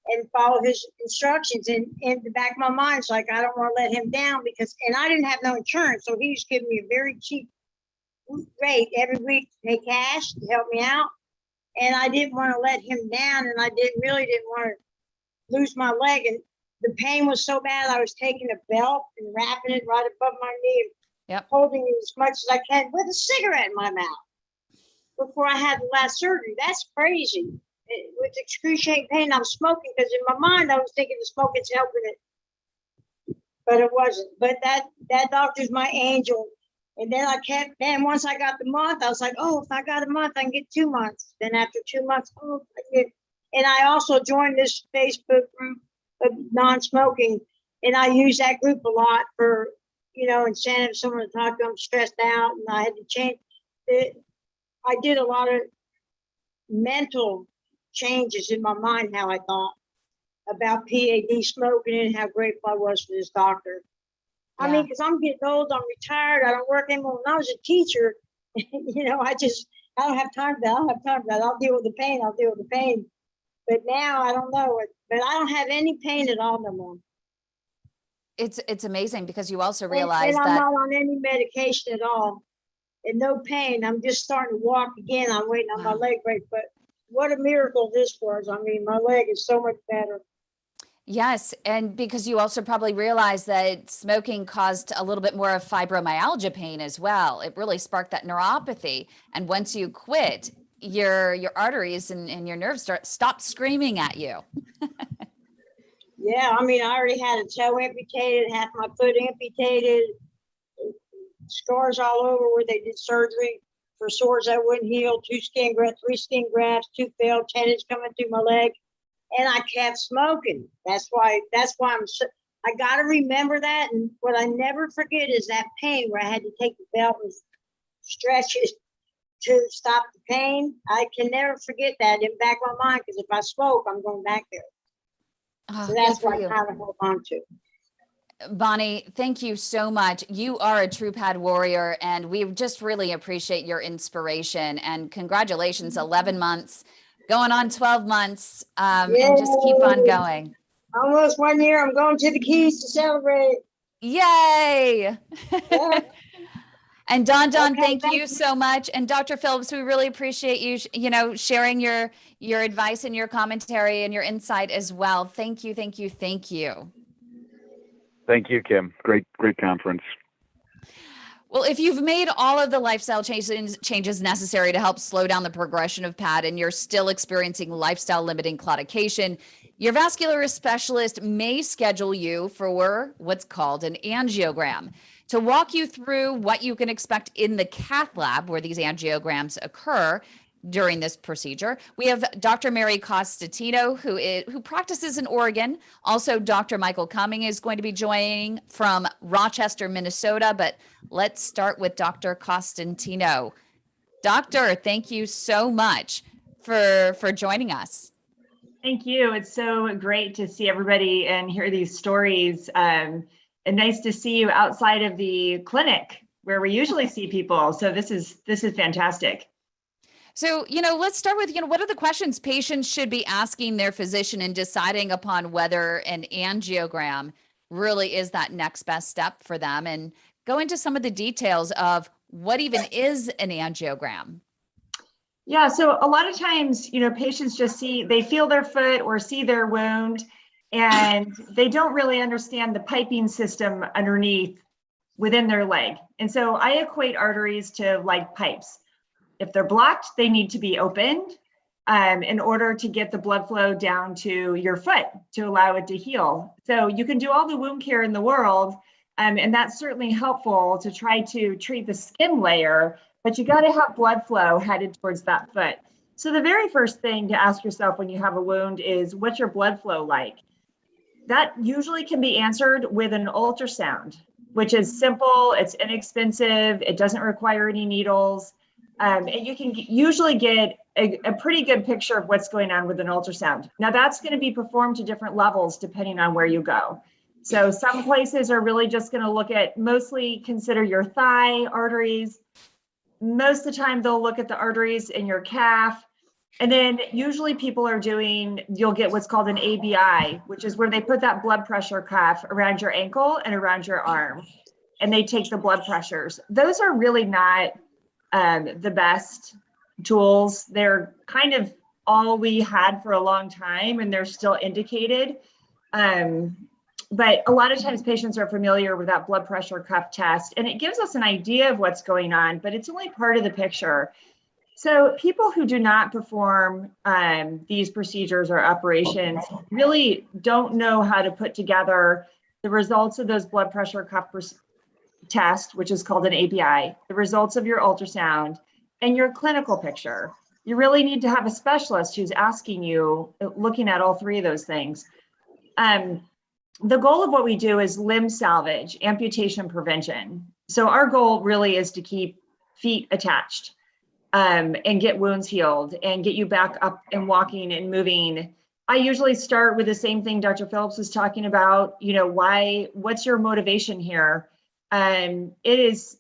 and follow his instructions. And in the back of my mind, it's like, I don't want to let him down and I didn't have no insurance. So he was giving me a very cheap rate every week to pay cash to help me out. And I didn't want to let him down, and I really didn't want to lose my leg. And the pain was so bad, I was taking a belt and wrapping it right above my knee, holding it as much as I can with a cigarette in my mouth before I had the last surgery. That's crazy. With excruciating pain, I'm smoking because in my mind I was thinking the smoking's helping it, but it wasn't. But that doctor's my angel. And then once I got the month, I was like, oh, if I got a month, I can get 2 months. Then after 2 months, and I also joined this Facebook group of non-smoking, and I use that group a lot for, instead of someone to talk to, I'm stressed out, and I had to change it. I did a lot of mental changes in my mind, how I thought about PAD smoking and how grateful I was for this doctor. I mean, because I'm getting old, I'm retired, I don't work anymore. When I was a teacher, I don't have time for that. I'll deal with the pain, But now I don't know, but I don't have any pain at all no more. It's amazing because you also realize and that I'm not on any medication at all and no pain. I'm just starting to walk again. I'm waiting on my leg break, but what a miracle this was. I mean, my leg is so much better. Yes, and because you also probably realize that smoking caused a little bit more of fibromyalgia pain as well. It really sparked that neuropathy. And once you quit, your arteries and your nerves stop screaming at you. Yeah, I mean, I already had a toe amputated, half my foot amputated, scars all over where they did surgery for sores that wouldn't heal, 3 skin grafts, 2 failed tendons coming through my leg. And I kept smoking. That's why I got to remember that. And what I never forget is that pain where I had to take the belt and stretch it to stop the pain. I can never forget that in the back of my mind, because if I smoke, I'm going back there. So that's what I kind of hold on to. Bonnie, thank you so much. You are a true PAD warrior, and we just really appreciate your inspiration. And congratulations, 11 months. Going on 12 months, and just keep on going. Almost 1 year. I'm going to the Keys to celebrate. Yay! Yeah. And Don, thank you so much. And Dr. Phillips, we really appreciate you, sharing your advice and your commentary and your insight as well. Thank you, thank you, thank you. Thank you, Kim. Great conference. Well, if you've made all of the lifestyle changes necessary to help slow down the progression of PAD and you're still experiencing lifestyle limiting claudication, your vascular specialist may schedule you for what's called an angiogram To walk you through what you can expect in the cath lab where these angiograms occur during this procedure, we have Dr. Mary Costantino, who practices in Oregon. Also, Dr. Michael Cumming is going to be joining from Rochester, Minnesota. But let's start with Dr. Costantino. Doctor, thank you so much for joining us. Thank you. It's so great to see everybody and hear these stories. And nice to see you outside of the clinic where we usually see people. So this is fantastic. So, let's start with, what are the questions patients should be asking their physician in deciding upon whether an angiogram really is that next best step for them, and go into some of the details of what even is an angiogram. Yeah, so a lot of times, patients just they feel their foot or see their wound, and they don't really understand the piping system underneath within their leg. And so I equate arteries to like pipes. If they're blocked, they need to be opened in order to get the blood flow down to your foot to allow it to heal. So you can do all the wound care in the world, and that's certainly helpful to try to treat the skin layer, but you got to have blood flow headed towards that foot. So the very first thing to ask yourself when you have a wound is, what's your blood flow like? That usually can be answered with an ultrasound, which is simple, it's inexpensive, it doesn't require any needles. And you can usually get a pretty good picture of what's going on with an ultrasound. Now that's going to be performed to different levels depending on where you go. So some places are really just going to look at, mostly consider your thigh arteries. Most of the time they'll look at the arteries in your calf. And then usually people are you'll get what's called an ABI, which is where they put that blood pressure cuff around your ankle and around your arm, and they take the blood pressures. Those are really not the best tools. They're kind of all we had for a long time, and they're still indicated. But a lot of times patients are familiar with that blood pressure cuff test, and it gives us an idea of what's going on, but it's only part of the picture. So people who do not perform these procedures or operations really don't know how to put together the results of those blood pressure cuff test, which is called an ABI, the results of your ultrasound, and your clinical picture. You really need to have a specialist who's asking you, looking at all three of those things. The goal of what we do is limb salvage, amputation prevention. So our goal really is to keep feet attached and get wounds healed and get you back up and walking and moving. I usually start with the same thing Dr. Phillips was talking about, what's your motivation here? It is,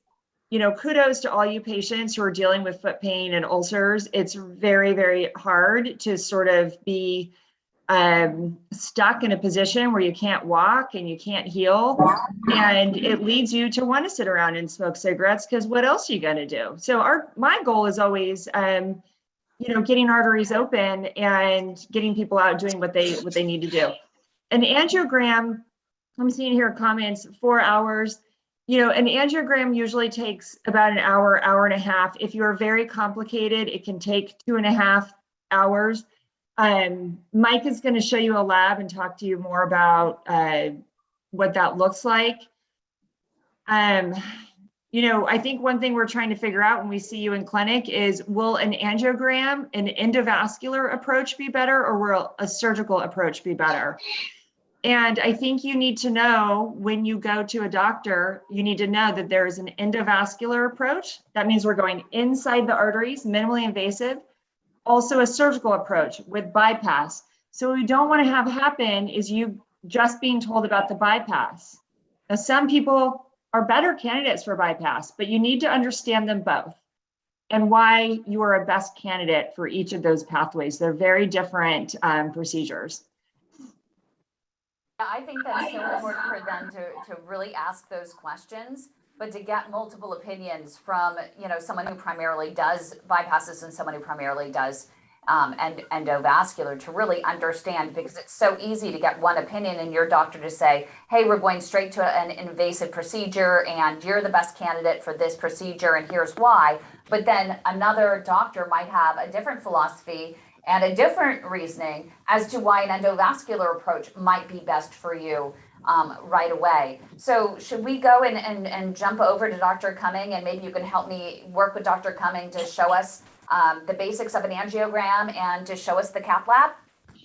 kudos to all you patients who are dealing with foot pain and ulcers. It's very, very hard to sort of be stuck in a position where you can't walk and you can't heal, and it leads you to want to sit around and smoke cigarettes, because what else are you going to do? So my goal is always, getting arteries open and getting people out doing what they need to do. An angiogram, I'm seeing here comments, 4 hours. An angiogram usually takes about an hour, hour and a half. If you're very complicated, it can take 2.5 hours. Mike is going to show you a lab and talk to you more about what that looks like. I think one thing we're trying to figure out when we see you in clinic is, will an angiogram, an endovascular approach be better, or will a surgical approach be better? And I think you need to know, when you go to a doctor, you need to know that there is an endovascular approach. That means we're going inside the arteries, minimally invasive. Also a surgical approach with bypass. So what we don't want to have happen is you just being told about the bypass. Now, some people are better candidates for bypass, but you need to understand them both and why you are a best candidate for each of those pathways. They're very different procedures. I think that's so important for them to really ask those questions, but to get multiple opinions from, someone who primarily does bypasses and someone who primarily does and endovascular, to really understand, because it's so easy to get one opinion and your doctor to say, hey, we're going straight to an invasive procedure and you're the best candidate for this procedure and here's why. But then another doctor might have a different philosophy and a different reasoning as to why an endovascular approach might be best for you. right away. So should we go and jump over to Dr. Cumming, and maybe you can help me work with Dr. Cumming to show us the basics of an angiogram and to show us the cath lab?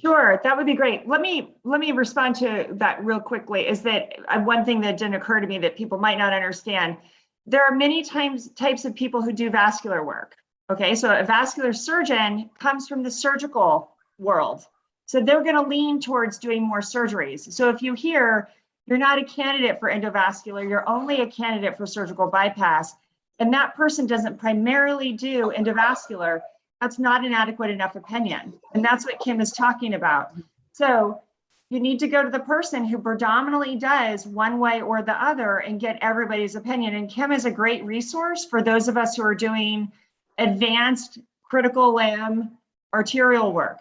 Sure, that would be great. Let me respond to that real quickly. Is that one thing that didn't occur to me that people might not understand? There are many types of people who do vascular work. Okay, so a vascular surgeon comes from the surgical world. So they're going to lean towards doing more surgeries. So if you hear you're not a candidate for endovascular, you're only a candidate for surgical bypass, and that person doesn't primarily do endovascular, that's not an adequate enough opinion. And that's what Kim is talking about. So you need to go to the person who predominantly does one way or the other and get everybody's opinion. And Kim is a great resource for those of us who are doing advanced critical limb arterial work.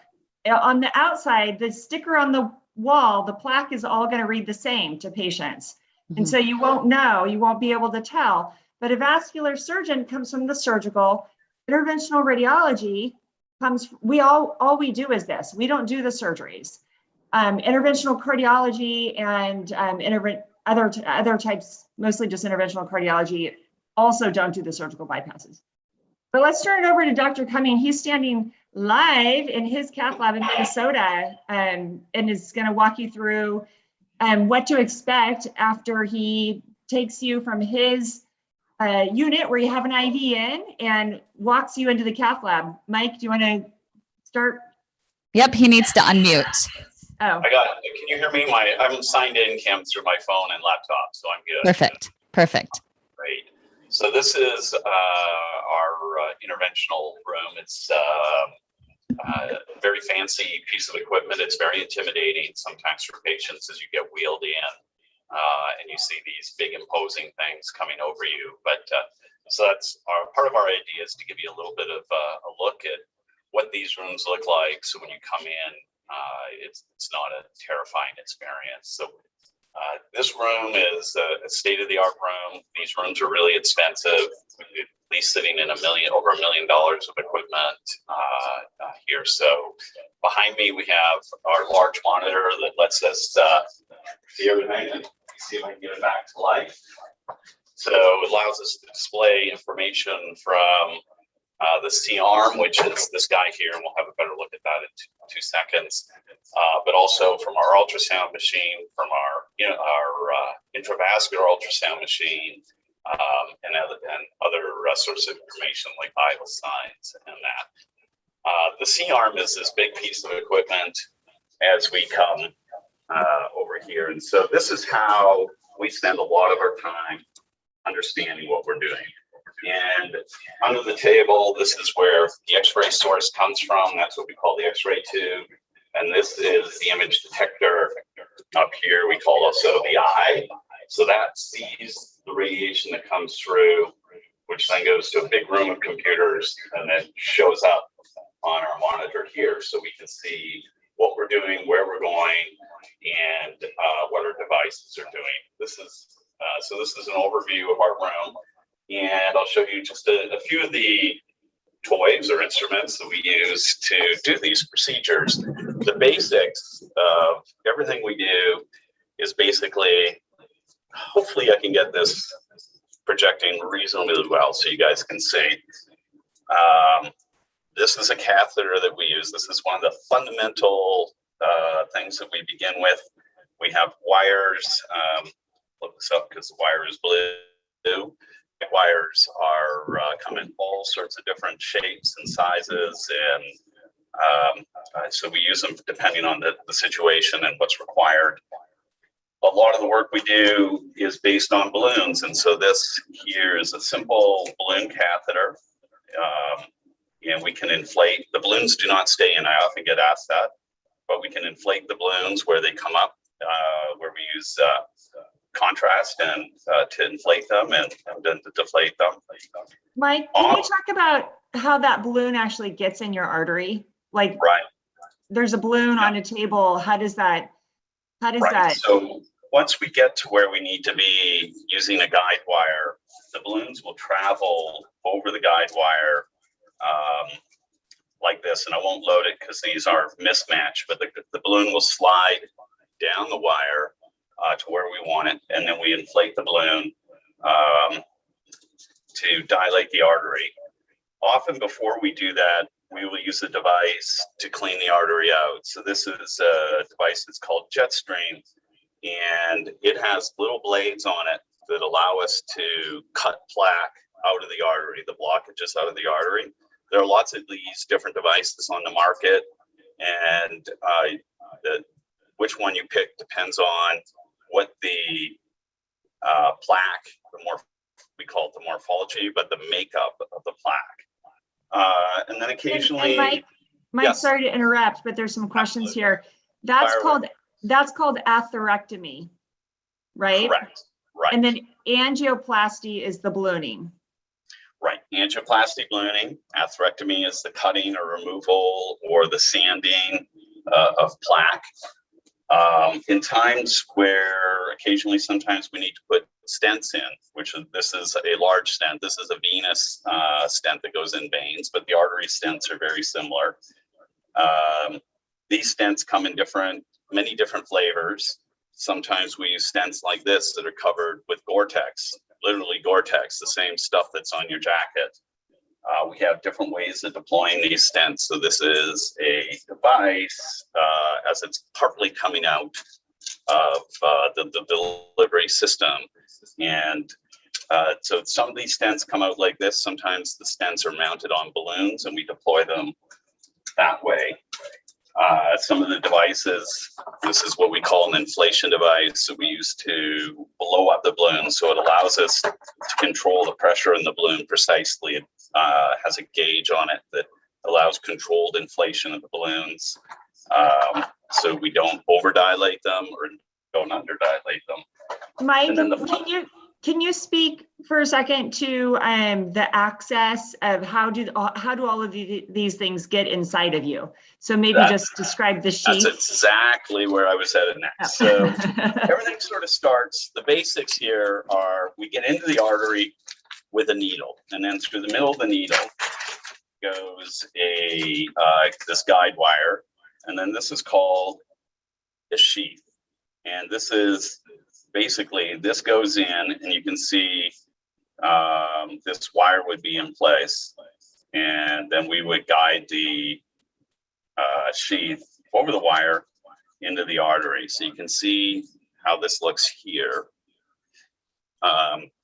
On the outside, the sticker on the wall, the plaque is all going to read the same to patients. And so you won't know, you won't be able to tell. But a vascular surgeon comes from the surgical. Interventional radiology comes, all we do is this. We don't do the surgeries. Interventional cardiology and other types, mostly just interventional cardiology, also don't do the surgical bypasses. But let's turn it over to Dr. Cumming. He's standing live in his cath lab in Minnesota, and is going to walk you through what to expect after he takes you from his unit where you have an IV in and walks you into the cath lab. Mike, do you want to start? Yep, he needs to unmute. Oh, I got it. Can you hear me? I haven't signed in, Kim, through my phone and laptop, so I'm good. Perfect. Great. So this is our interventional room. It's a very fancy piece of equipment. It's very intimidating sometimes for patients as you get wheeled in and you see these big imposing things coming over you. But so that's part of our idea is to give you a little bit of a look at what these rooms look like. So when you come in, it's not a terrifying experience. So this room is a state-of-the-art room. These rooms are really expensive. We're at least sitting in over $1 million of equipment here. So behind me, we have our large monitor that lets us see everything. And see if I can get it back to life. So it allows us to display information from the C-arm, which is this guy here, and we'll have a better look at that in 2 seconds. But also from our ultrasound machine, from our intravascular ultrasound machine, and other sources of information like vital signs and that. The C-arm is this big piece of equipment as we come over here. And so this is how we spend a lot of our time understanding what we're doing. And under the table, this is where the X-ray source comes from. That's what we call the X-ray tube. And this is the image detector. Up here, we call also the eye. So that sees the radiation that comes through, which then goes to a big room of computers and then shows up on our monitor here. So we can see what we're doing, where we're going, and what our devices are doing. This is an overview of our room. And I'll show you just a few of the toys or instruments that we use to do these procedures. The basics of everything we do is basically, hopefully I can get this projecting reasonably well so you guys can see. This is a catheter that we use. This is one of the fundamental things that we begin with. We have wires. Look this up because the wire is blue. Wires are come in all sorts of different shapes and sizes, and so we use them depending on the situation and what's required. A lot of the work we do is based on balloons, and so this here is a simple balloon catheter, and we can inflate. The balloons do not stay in. I often get asked that, but we can inflate the balloons where they come up, where we use contrast and to inflate them and then to deflate them. Mike, can you talk about how that balloon actually gets in your artery? Like, right. There's a balloon on a table. How does that? So once we get to where we need to be using a guide wire, the balloons will travel over the guide wire like this, and I won't load it because these are mismatched, but the balloon will slide down the wire to where we want it. And then we inflate the balloon to dilate the artery. Often before we do that, we will use a device to clean the artery out. So this is a device that's called Jetstream, and it has little blades on it that allow us to cut plaque out of the artery, the blockages out of the artery. There are lots of these different devices on the market, and which one you pick depends on what the plaque, we call it the morphology, but the makeup of the plaque. And then occasionally, Mike, yes. sorry to interrupt, but there's some questions here. That's called atherectomy, right? Correct. Right. And then angioplasty is the ballooning. Right. Angioplasty, ballooning. Atherectomy is the cutting or removal or the sanding of plaque. In times where occasionally, sometimes we need to put stents in, this is a large stent. This is a venous stent that goes in veins, but the artery stents are very similar. These stents come in many different flavors. Sometimes we use stents like this that are covered with Gore-Tex, literally Gore-Tex, the same stuff that's on your jacket. We have different ways of deploying these stents. So this is a device as it's partly coming out of the delivery system. And so some of these stents come out like this. Sometimes the stents are mounted on balloons and we deploy them that way. Some of the devices, this is what we call an inflation device that we use to blow up the balloon. So it allows us to control the pressure in the balloon precisely. It has a gauge on it that allows controlled inflation of the balloons. So we don't overdilate them or don't underdilate them. Mike, can you speak for a second to the access of how do all of these things get inside of you? So maybe just describe the sheath. That's exactly where I was headed next. So everything sort of starts, the basics here are we get into the artery with a needle, and then through the middle of the needle goes this guide wire, and then this is called a sheath. And this is basically, this goes in and you can see this wire would be in place, and then we would guide the sheath over the wire into the artery. So you can see how this looks here.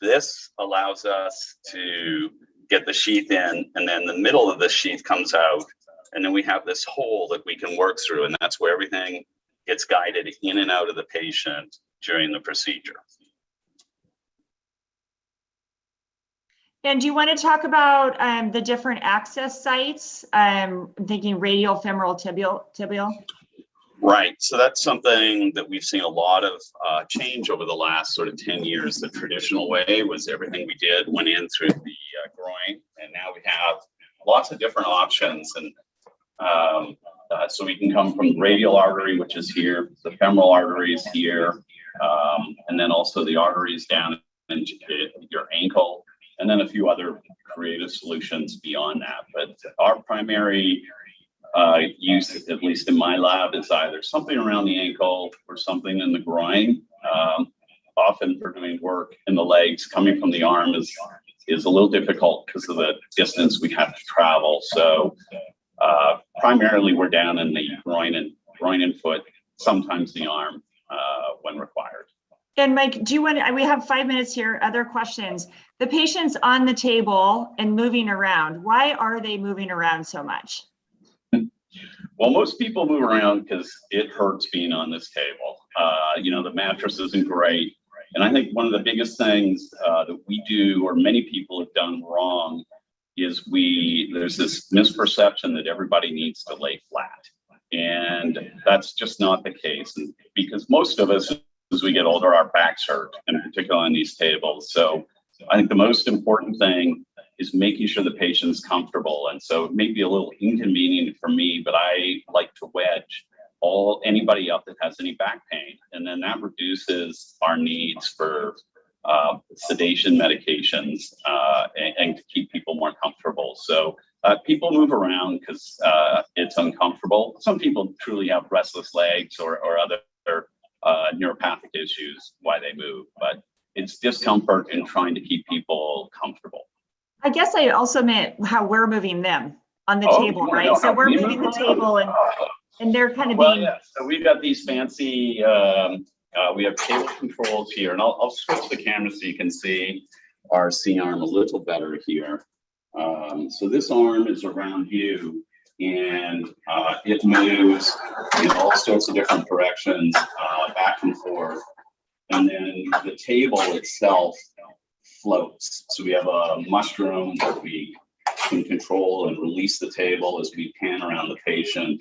This allows us to get the sheath in, and then the middle of the sheath comes out, and then we have this hole that we can work through, and that's where everything gets guided in and out of the patient during the procedure. And do you want to talk about the different access sites? I'm thinking radial, femoral, tibial. Right. So that's something that we've seen a lot of change over the last sort of 10 years. The traditional way was everything we did went in through the groin, and now we have lots of different options. And so we can come from the radial artery, which is here, the femoral artery is here, and then also the arteries down into your ankle, and then a few other creative solutions beyond that. But our primary use, at least in my lab, is either something around the ankle or something in the groin. Often for doing work in the legs, coming from the arm is a little difficult because of the distance we have to travel. So primarily we're down in the groin and foot, sometimes the arm when required. And Mike, do you want to, we have 5 minutes here, other questions. The patient's on the table and moving around. Why are they moving around so much? Well, most people move around because it hurts being on this table. The mattress isn't great. And I think one of the biggest things that we do, or many people have done wrong, is there's this misperception that everybody needs to lay flat. And that's just not the case. And because most of us, as we get older, our backs hurt, and particularly on these tables. So I think the most important thing is making sure the patient's comfortable. And so it may be a little inconvenient for me, but I like to wedge anybody up that has any back pain. And then that reduces our needs for sedation medications and to keep people more comfortable. So people move around because it's uncomfortable. Some people truly have restless legs or other neuropathic issues, why they move, but it's discomfort and trying to keep people comfortable. I guess I also meant how we're moving them on the table, yeah, right? no, So how we're we moving move the table and they're kind of Well, being. yeah, so we've got these fancy, we have table controls here, and I'll switch the camera so you can see our C-arm a little better here. So this arm is around you, and it moves in all sorts of different directions, back and forth. And then the table itself floats. So we have a mushroom that we can control and release the table as we pan around the patient.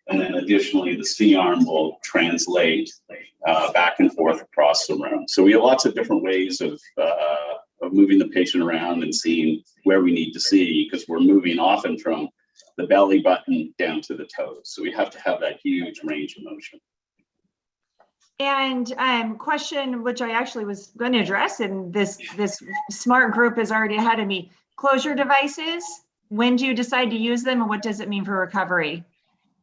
And then additionally, the C-arm will translate back and forth across the room. So we have lots of different ways of moving the patient around and seeing where we need to see, because we're moving often from the belly button down to the toes. So we have to have that huge range of motion. And question, which I actually was going to address, and this smart group is already ahead of me. Closure devices, when do you decide to use them and what does it mean for recovery?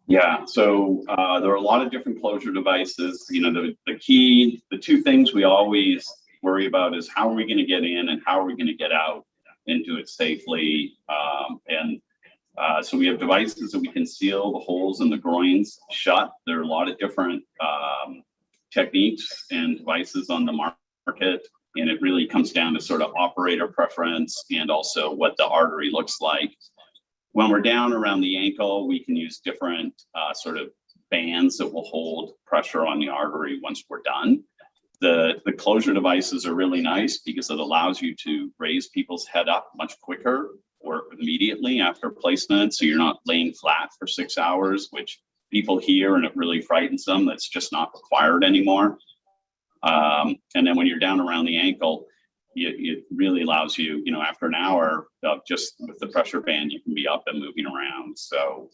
Yeah, so there are a lot of different closure devices. You know, the two things we always worry about is how are we going to get in and how are we going to get out and do it safely. So we have devices that we can seal the holes in the groins shut. There are a lot of different techniques and devices on the market, and it really comes down to sort of operator preference and also what the artery looks like. When we're down around the ankle, we can use different sort of bands that will hold pressure on the artery once we're done. The closure devices are really nice because it allows you to raise people's head up much quicker or immediately after placement. So you're not laying flat for 6 hours, which people hear and it really frightens them. That's just not required anymore. And then when you're down around the ankle, it really allows you, you know, after an hour of just with the pressure band, you can be up and moving around. So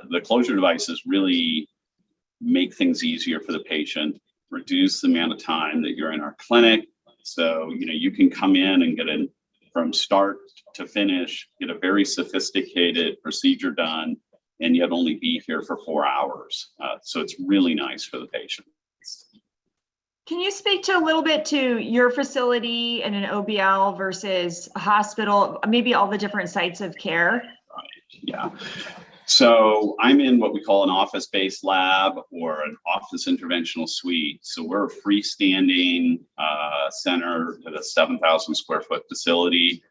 the closure devices really make things easier for the patient, reduce the amount of time that you're in our clinic. So, you know, you can come in and get in from start to finish, get a very sophisticated procedure done, and yet only be here for 4 hours. So it's really nice for the patient. Can you speak to a little bit to your facility and an OBL versus a hospital, maybe all the different sites of care? Yeah. So I'm in what we call an office-based lab or an office interventional suite. So we're a freestanding center at a 7,000 square foot facility.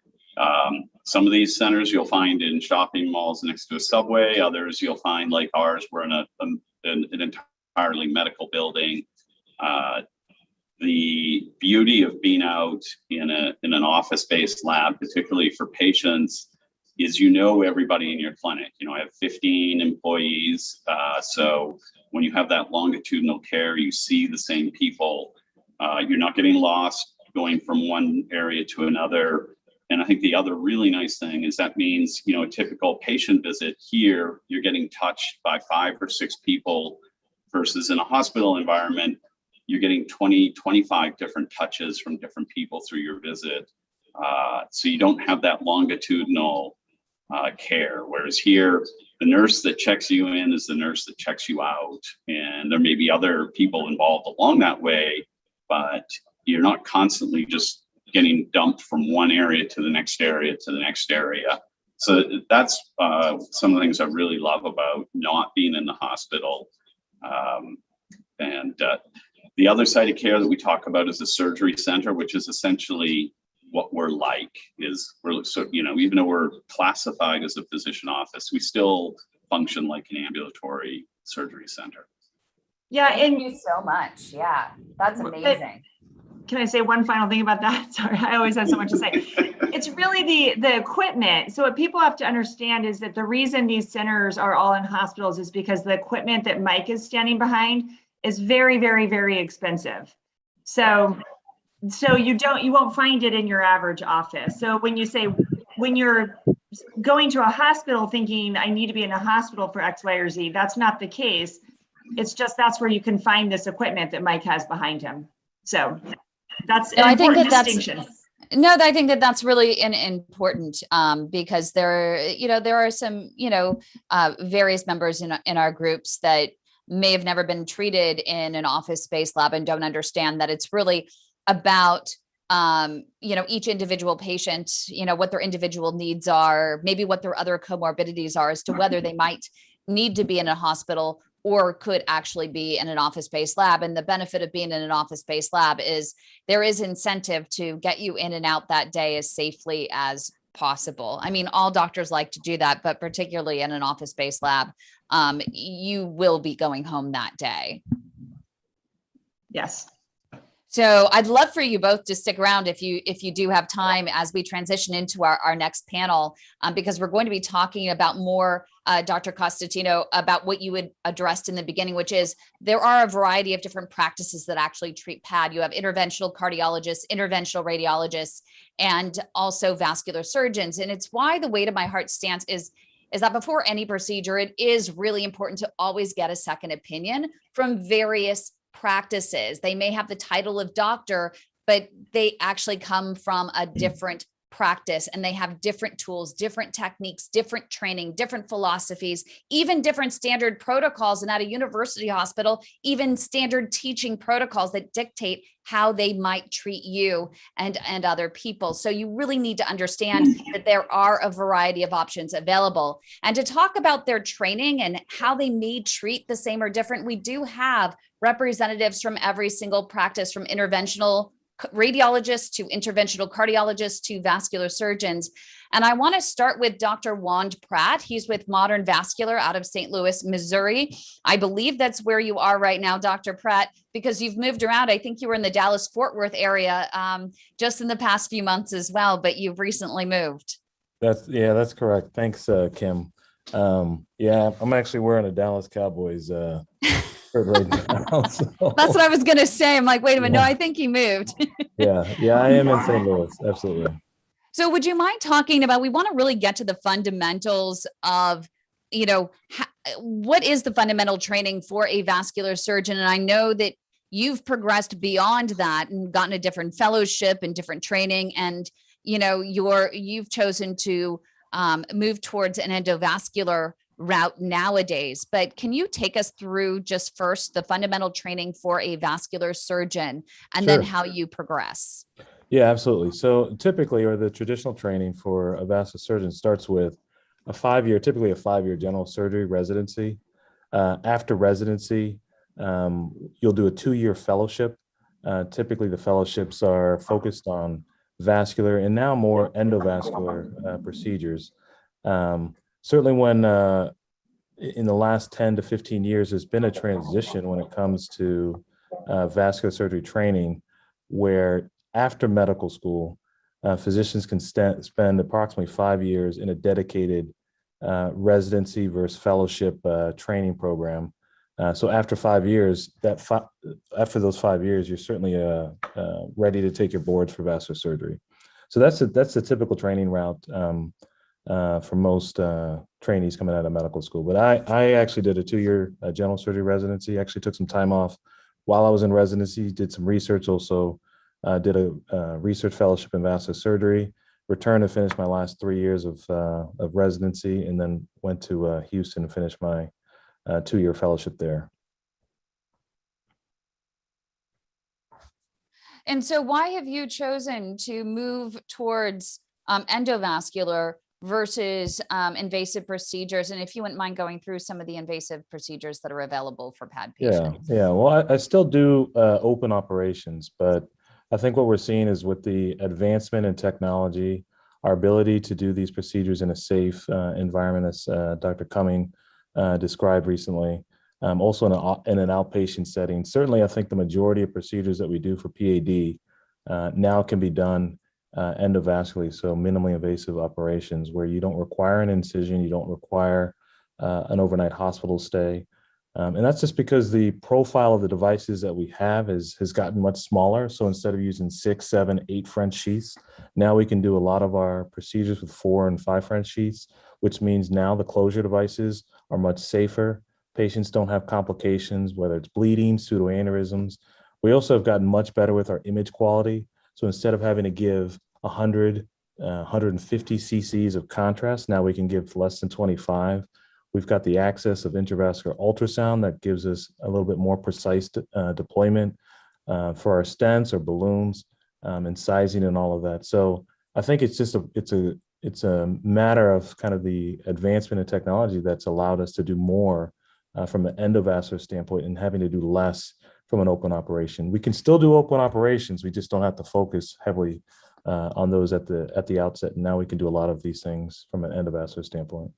Some of these centers you'll find in shopping malls next to a subway. Others you'll find, like ours, we're in an entirely medical building. The beauty of being out in an office-based lab, particularly for patients, is you know everybody in your clinic. You know, I have 15 employees. So when you have that longitudinal care, you see the same people. You're not getting lost going from one area to another. And I think the other really nice thing is that means, you know, a typical patient visit here, you're getting touched by 5 or 6 people versus in a hospital environment, you're getting 20, 25 different touches from different people through your visit. So you don't have that longitudinal care. Whereas here, the nurse that checks you in is the nurse that checks you out. And there may be other people involved along that way, but you're not constantly just getting dumped from one area to the next area to the next area. So that's some of the things I really love about not being in the hospital. The other side of care that we talk about is the surgery center, which is essentially what we're like. So, you know, even though we're classified as a physician office, we still function like an ambulatory surgery center. Yeah, Thank you so much. Yeah, that's amazing. Can I say one final thing about that? Sorry, I always have so much to say. It's really the equipment. So what people have to understand is that the reason these centers are all in hospitals is because the equipment that Mike is standing behind is very, very, very expensive. So you won't find it in your average office. So when you're going to a hospital thinking I need to be in a hospital for X, Y, or Z, that's not the case. It's just that's where you can find this equipment that Mike has behind him. So that's an important distinction. I think that that's really important because there are some, various members in our groups that may have never been treated in an office-based lab and don't understand that it's really about each individual patient, what their individual needs are, maybe what their other comorbidities are as to whether they might need to be in a hospital or could actually be in an office-based lab. And the benefit of being in an office-based lab is there is incentive to get you in and out that day as safely as possible. I mean, all doctors like to do that, but particularly in an office-based lab, you will be going home that day. Yes. So I'd love for you both to stick around if you do have time as we transition into our next panel, because we're going to be talking about more, Dr. Costantino, about what you had addressed in the beginning, which is there are a variety of different practices that actually treat PAD. You have interventional cardiologists, interventional radiologists, and also vascular surgeons. And it's why the Way to My Heart stance is that before any procedure, it is really important to always get a second opinion from various practices. They may have the title of doctor, but they actually come from a different practice, and they have different tools, different techniques, different training, different philosophies, even different standard protocols. And at a university hospital, even standard teaching protocols that dictate how they might treat you and other people. So you really need to understand that there are a variety of options available. And to talk about their training and how they may treat the same or different, we do have representatives from every single practice, from interventional radiologists to interventional cardiologists to vascular surgeons. And I want to start with Dr. Wand Pratt. He's with Modern Vascular out of St. Louis, Missouri. I believe that's where you are right now, Dr. Pratt, because you've moved around. I think you were in the Dallas-Fort Worth area just in the past few months as well, but you've recently moved. That's correct. Thanks, Kim. I'm actually wearing a Dallas Cowboys right now, so. That's what I was going to say. I'm like, wait a minute. No, I think he moved. Yeah, I am in St. Louis. Absolutely. So would you mind talking about, we want to really get to the fundamentals of, what is the fundamental training for a vascular surgeon? And I know that you've progressed beyond that and gotten a different fellowship and different training. And, you've chosen to move towards an endovascular route nowadays, but can you take us through just first the fundamental training for a vascular surgeon and then how you progress? Yeah, absolutely. So typically, or the traditional training for a vascular surgeon starts with typically a 5-year general surgery residency. After residency, you'll do a 2-year fellowship. Typically the fellowships are focused on vascular and now more endovascular procedures. Certainly when in the last 10 to 15 years, there's been a transition when it comes to vascular surgery training, where after medical school, physicians can spend approximately 5 years in a dedicated residency versus fellowship training program. So after 5 years, after those 5 years, you're certainly ready to take your boards for vascular surgery. So that's the typical training route for most trainees coming out of medical school. But I actually did a 2-year general surgery residency. Actually took some time off while I was in residency, did some research, also did a research fellowship in vascular surgery, returned and finished my last 3 years of residency, and then went to Houston and finished my 2-year fellowship there. And so why have you chosen to move towards endovascular versus invasive procedures? And if you wouldn't mind going through some of the invasive procedures that are available for PAD patients. Yeah. Well, I still do open operations, but I think what we're seeing is with the advancement in technology, our ability to do these procedures in a safe environment, as Dr. Cumming described recently, also in an outpatient setting. Certainly, I think the majority of procedures that we do for PAD now can be done endovascularly, so minimally invasive operations where you don't require an incision, you don't require an overnight hospital stay. And that's just because the profile of the devices that we have has gotten much smaller. So instead of using 6, 7, 8 French sheaths, now we can do a lot of our procedures with 4 and 5 French sheaths, which means now the closure devices are much safer. Patients don't have complications, whether it's bleeding, pseudoaneurysms. We also have gotten much better with our image quality. So instead of having to give 100, 150 cc's of contrast, now we can give less than 25. We've got the access of intravascular ultrasound that gives us a little bit more precise deployment for our stents or balloons and sizing and all of that. So I think it's just it's a matter of kind of the advancement in technology that's allowed us to do more from an endovascular standpoint and having to do less from an open operation. We can still do open operations. We just don't have to focus heavily on those at the outset. And now we can do a lot of these things from an endovascular standpoint.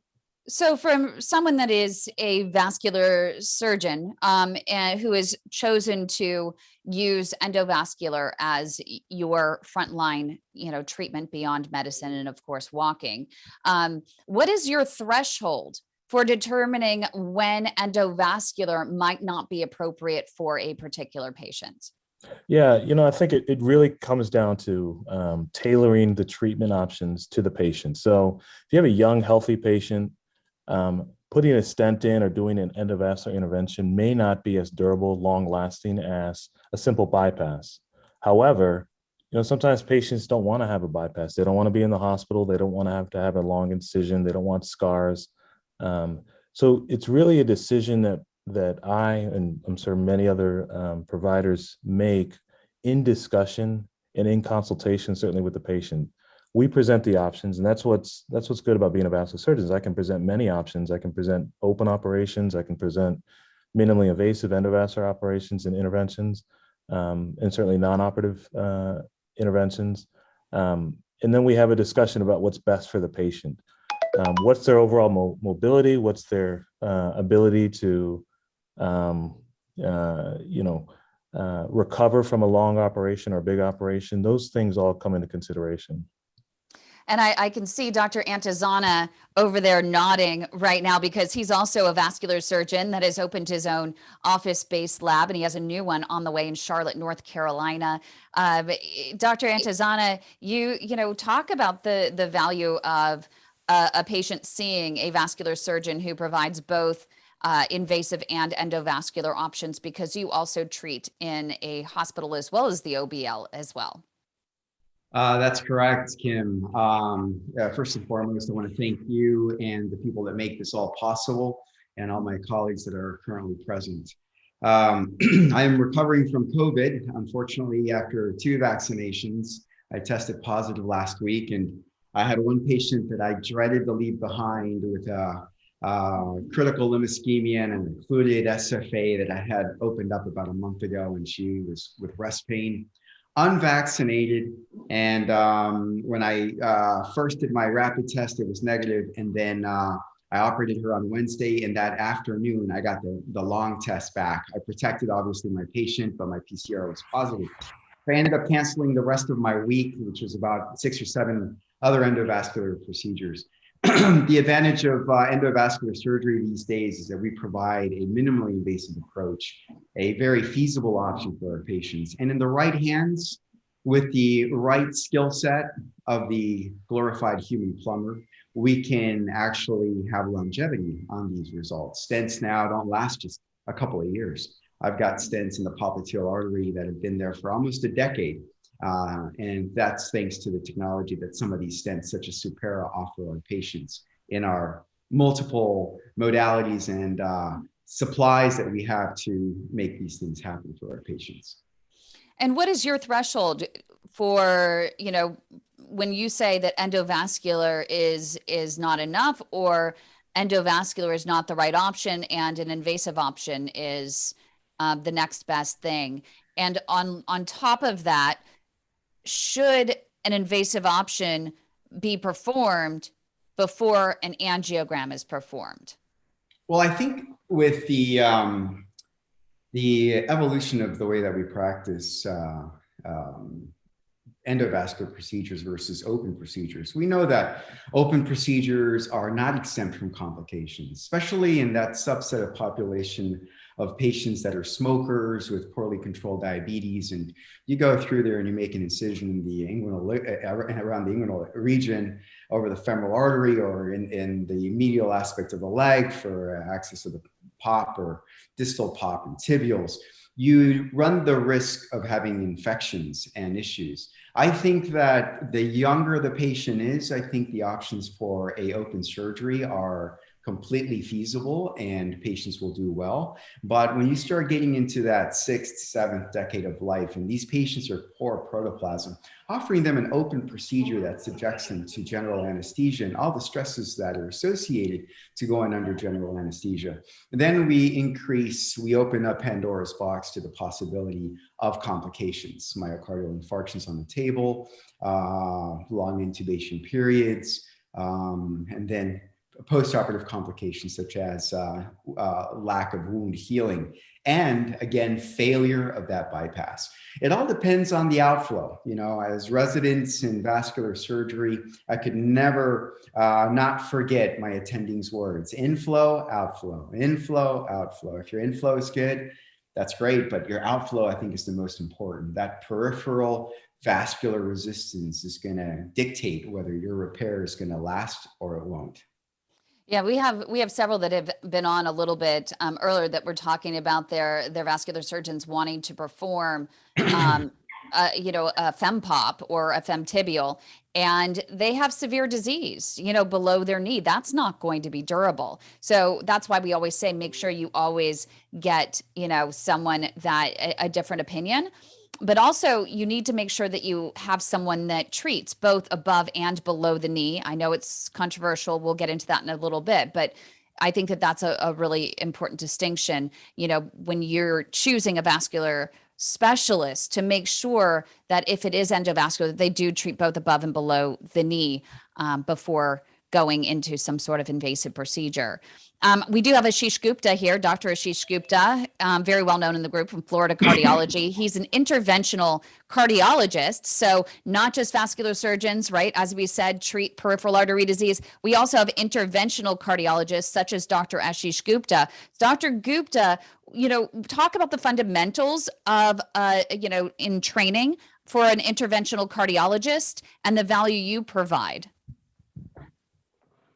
So from someone that is a vascular surgeon and who has chosen to use endovascular as your frontline, treatment beyond medicine and of course walking, what is your threshold for determining when endovascular might not be appropriate for a particular patient? Yeah, I think it really comes down to tailoring the treatment options to the patient. So if you have a young, healthy patient, putting a stent in or doing an endovascular intervention may not be as durable, long-lasting as a simple bypass. However, sometimes patients don't want to have a bypass. They don't want to be in the hospital. They don't want to have a long incision. They don't want scars. So it's really a decision that I, and I'm sure many other providers make in discussion and in consultation, certainly with the patient. We present the options, and that's what's good about being a vascular surgeon is I can present many options. I can present open operations. I can present minimally invasive endovascular operations and interventions, and certainly non-operative interventions. And then we have a discussion about what's best for the patient. What's their overall mobility? What's their ability to recover from a long operation or big operation? Those things all come into consideration. And I can see Dr. Antizana over there nodding right now because he's also a vascular surgeon that has opened his own office-based lab, and he has a new one on the way in Charlotte, North Carolina. Dr. Antizana, you talk about the value of a patient seeing a vascular surgeon who provides both invasive and endovascular options because you also treat in a hospital as well as the OBL as well. That's correct, Kim. First and foremost, I want to thank you and the people that make this all possible and all my colleagues that are currently present. I am recovering from COVID. Unfortunately, after 2 vaccinations, I tested positive last week, and I had one patient that I dreaded to leave behind with critical limb ischemia and an occluded SFA that I had opened up about a month ago, and she was with rest pain, unvaccinated. And when I first did my rapid test, it was negative. And then I operated her on Wednesday, and that afternoon, I got the long test back. I protected, obviously, my patient, but my PCR was positive. I ended up canceling the rest of my week, which was about 6 or 7 other endovascular procedures. The advantage of endovascular surgery these days is that we provide a minimally invasive approach, a very feasible option for our patients. And in the right hands, with the right skill set of the glorified human plumber, we can actually have longevity on these results. Stents now don't last just a couple of years. I've got stents in the popliteal artery that have been there for almost a decade. And that's thanks to the technology that some of these stents, such as Supera, offer our patients in our multiple modalities and supplies that we have to make these things happen for our patients. And what is your threshold for, when you say that endovascular is not enough, or endovascular is not the right option and an invasive option is the next best thing? And on top of that, should an invasive option be performed before an angiogram is performed? Well, I think with the evolution of the way that we practice endovascular procedures versus open procedures, we know that open procedures are not exempt from complications, especially in that subset of population of patients that are smokers with poorly controlled diabetes. And you go through there and you make an incision in the around the inguinal region over the femoral artery or in the medial aspect of the leg for access to the pop or distal pop and tibials. You run the risk of having infections and issues. I think that the younger the patient is, I think the options for a open surgery are completely feasible and patients will do well. But when you start getting into that 6th, 7th decade of life, and these patients are poor protoplasm, offering them an open procedure that subjects them to general anesthesia and all the stresses that are associated to going under general anesthesia. And then we open up Pandora's box to the possibility of complications, myocardial infarctions on the table, long intubation periods, and then postoperative complications such as lack of wound healing, and again, failure of that bypass. It all depends on the outflow. You know, as residents in vascular surgery, I could never not forget my attending's words: inflow, outflow, inflow, outflow. If your inflow is good, that's great, but your outflow, I think, is the most important. That peripheral vascular resistance is going to dictate whether your repair is going to last or it won't. Yeah, we have several that have been on a little bit earlier that were talking about their vascular surgeons wanting to perform, you know, a FemPop or a femtibial, and they have severe disease, you know, below their knee. That's not going to be durable. So that's why we always say, make sure you always get, you know, someone that a different opinion. But also you need to make sure that you have someone that treats both above and below the knee. I know it's controversial. We'll get into that in a little bit, but I think that that's a really important distinction, you know, when you're choosing a vascular specialist, to make sure that if it is endovascular, they do treat both above and below the knee before going into some sort of invasive procedure. We do have Ashish Gupta here, Dr. Ashish Gupta, very well known in the group from Florida Cardiology. He's an interventional cardiologist, so not just vascular surgeons, right? As we said, treat peripheral artery disease. We also have interventional cardiologists such as Dr. Ashish Gupta. Dr. Gupta, you know, talk about the fundamentals of, you know, in training for an interventional cardiologist and the value you provide.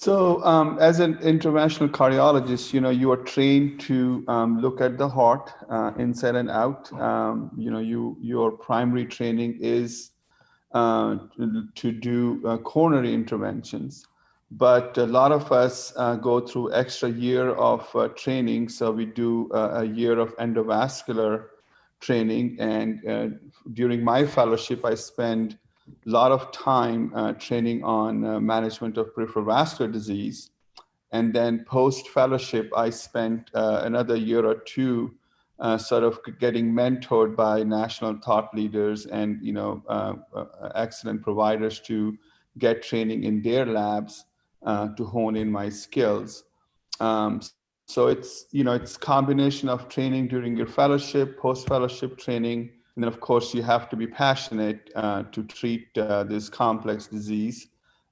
So as an interventional cardiologist, you know, you are trained to look at the heart inside and out. You know, your primary training is to do coronary interventions. But a lot of us go through extra year of training. So we do a year of endovascular training. And during my fellowship, I spend a lot of time training on management of peripheral vascular disease. And then post-fellowship, I spent another year or two sort of getting mentored by national thought leaders and, you know, excellent providers to get training in their labs to hone in my skills. So it's, you know, it's combination of training during your fellowship, post-fellowship training. And then, of course, you have to be passionate to treat this complex disease.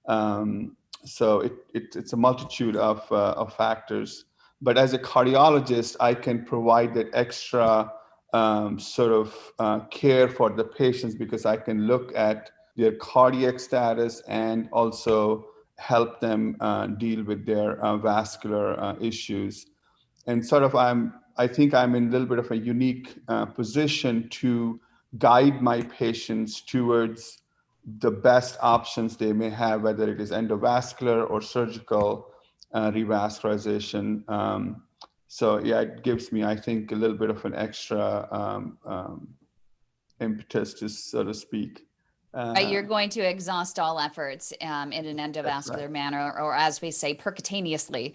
So it's a multitude of factors. But as a cardiologist, I can provide that extra sort of care for the patients because I can look at their cardiac status and also help them deal with their vascular issues. And sort of I think I'm in a little bit of a unique position to guide my patients towards the best options they may have, whether it is endovascular or surgical revascularization. So yeah, it gives me, I think, a little bit of an extra impetus, to so to speak. You're going to exhaust all efforts in an endovascular manner, or as we say, percutaneously,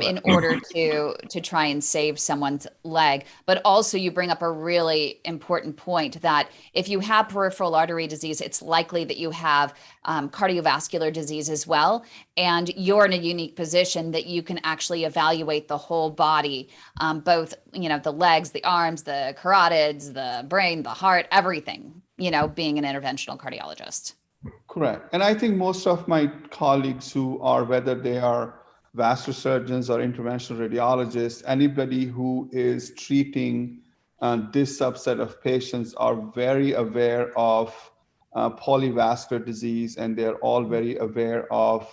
in order to try and save someone's leg. But also you bring up a really important point that if you have peripheral artery disease, it's likely that you have cardiovascular disease as well. And you're in a unique position that you can actually evaluate the whole body, both, you know, the legs, the arms, the carotids, the brain, the heart, everything, you know, being an interventional cardiologist. Correct. And I think most of my colleagues who are, whether they are vascular surgeons or interventional radiologists, anybody who is treating this subset of patients are very aware of polyvascular disease, and they're all very aware of,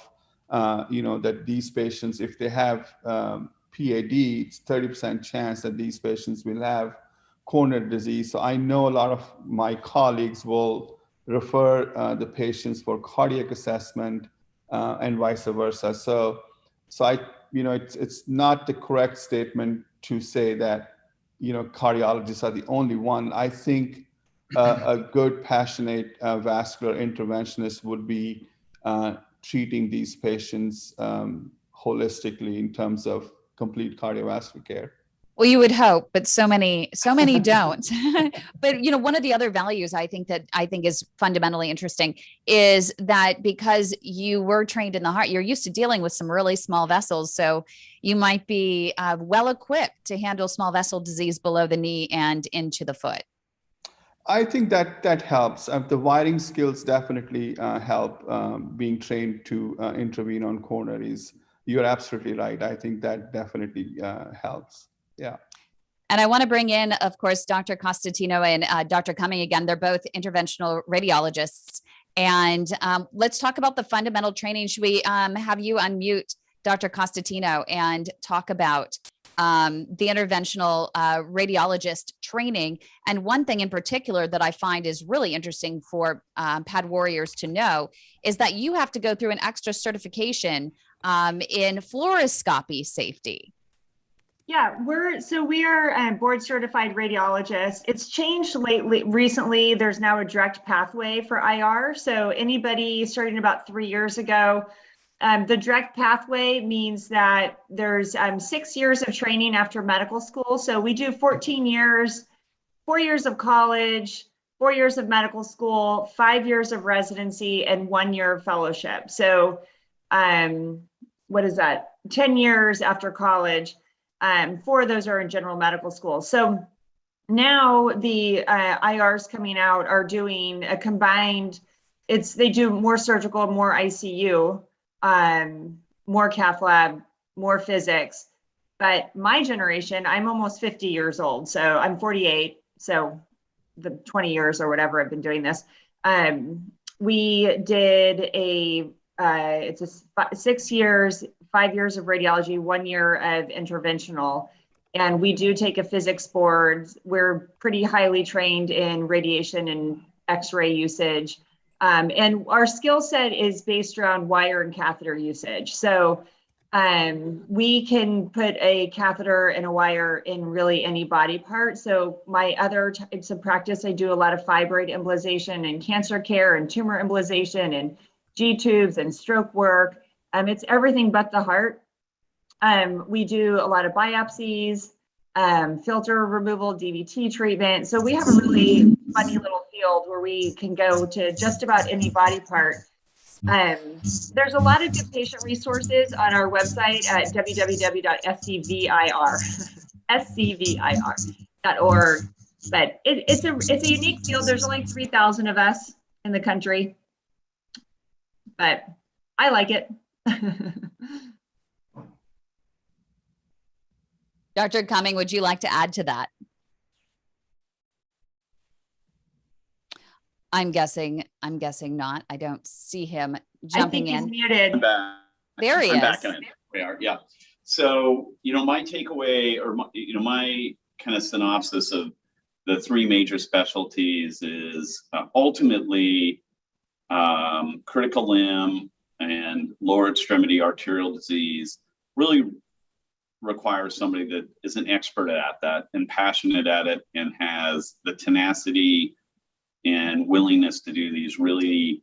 you know, that these patients, if they have PAD, it's 30% chance that these patients will have coronary disease. So I know a lot of my colleagues will refer the patients for cardiac assessment and vice versa. So it's not the correct statement to say that, cardiologists are the only one. I think a good, passionate vascular interventionist would be treating these patients holistically in terms of complete cardiovascular care. Well, you would hope, but so many don't. But one of the other values I think is fundamentally interesting is that because you were trained in the heart, you're used to dealing with some really small vessels. So you might be well equipped to handle small vessel disease below the knee and into the foot. I think that helps. The wiring skills definitely help being trained to intervene on coronaries. You're absolutely right. I think that definitely helps. Yeah. And I want to bring in, of course, Dr. Costantino and Dr. Cumming again. They're both interventional radiologists. And let's talk about the fundamental training. Should we have you unmute Dr. Costantino and talk about the interventional radiologist training? And one thing in particular that I find is really interesting for PAD warriors to know is that you have to go through an extra certification in fluoroscopy safety. Yeah, we are board certified radiologists. It's changed recently. There's now a direct pathway for IR. So anybody starting about 3 years ago, the direct pathway means that there's 6 years of training after medical school. So we do 14 years, 4 years of college, 4 years of medical school, 5 years of residency, and 1 year of fellowship. So what is that? 10 years after college. 4 of those are in general medical school. So now the IRs coming out are doing a combined, they do more surgical, more ICU, more cath lab, more physics. But my generation, I'm almost 50 years old. So I'm 48. So the 20 years or whatever I've been doing this. We did it's 6 years, 5 years of radiology, 1 year of interventional. And we do take a physics board. We're pretty highly trained in radiation and X-ray usage. And our skill set is based around wire and catheter usage. So we can put a catheter and a wire in really any body part. So my other types of practice, I do a lot of fibroid embolization and cancer care and tumor embolization and G-tubes and stroke work. It's everything but the heart. We do a lot of biopsies, filter removal, DVT treatment. So we have a really funny little field where we can go to just about any body part. There's a lot of good patient resources on our website at www.scvir.org. But it's a unique field. There's only 3,000 of us in the country, but I like it. Dr. Cumming, would you like to add to that? I'm guessing not. I don't see him jumping in. I think he's muted. There he is. I'm back in. We are, yeah. So, my takeaway or my kind of synopsis of the 3 major specialties is ultimately critical limb and lower extremity arterial disease really requires somebody that is an expert at that and passionate at it and has the tenacity and willingness to do these really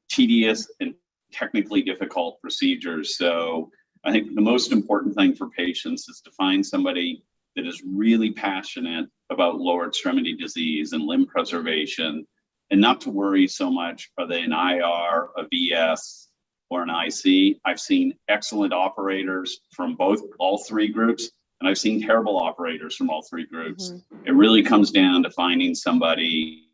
tedious and technically difficult procedures. So I think the most important thing for patients is to find somebody that is really passionate about lower extremity disease and limb preservation, and not to worry so much, are they an IR, a VS, or an IC? I've seen excellent operators from all 3 groups, and I've seen terrible operators from all 3 groups. It really comes down to finding somebody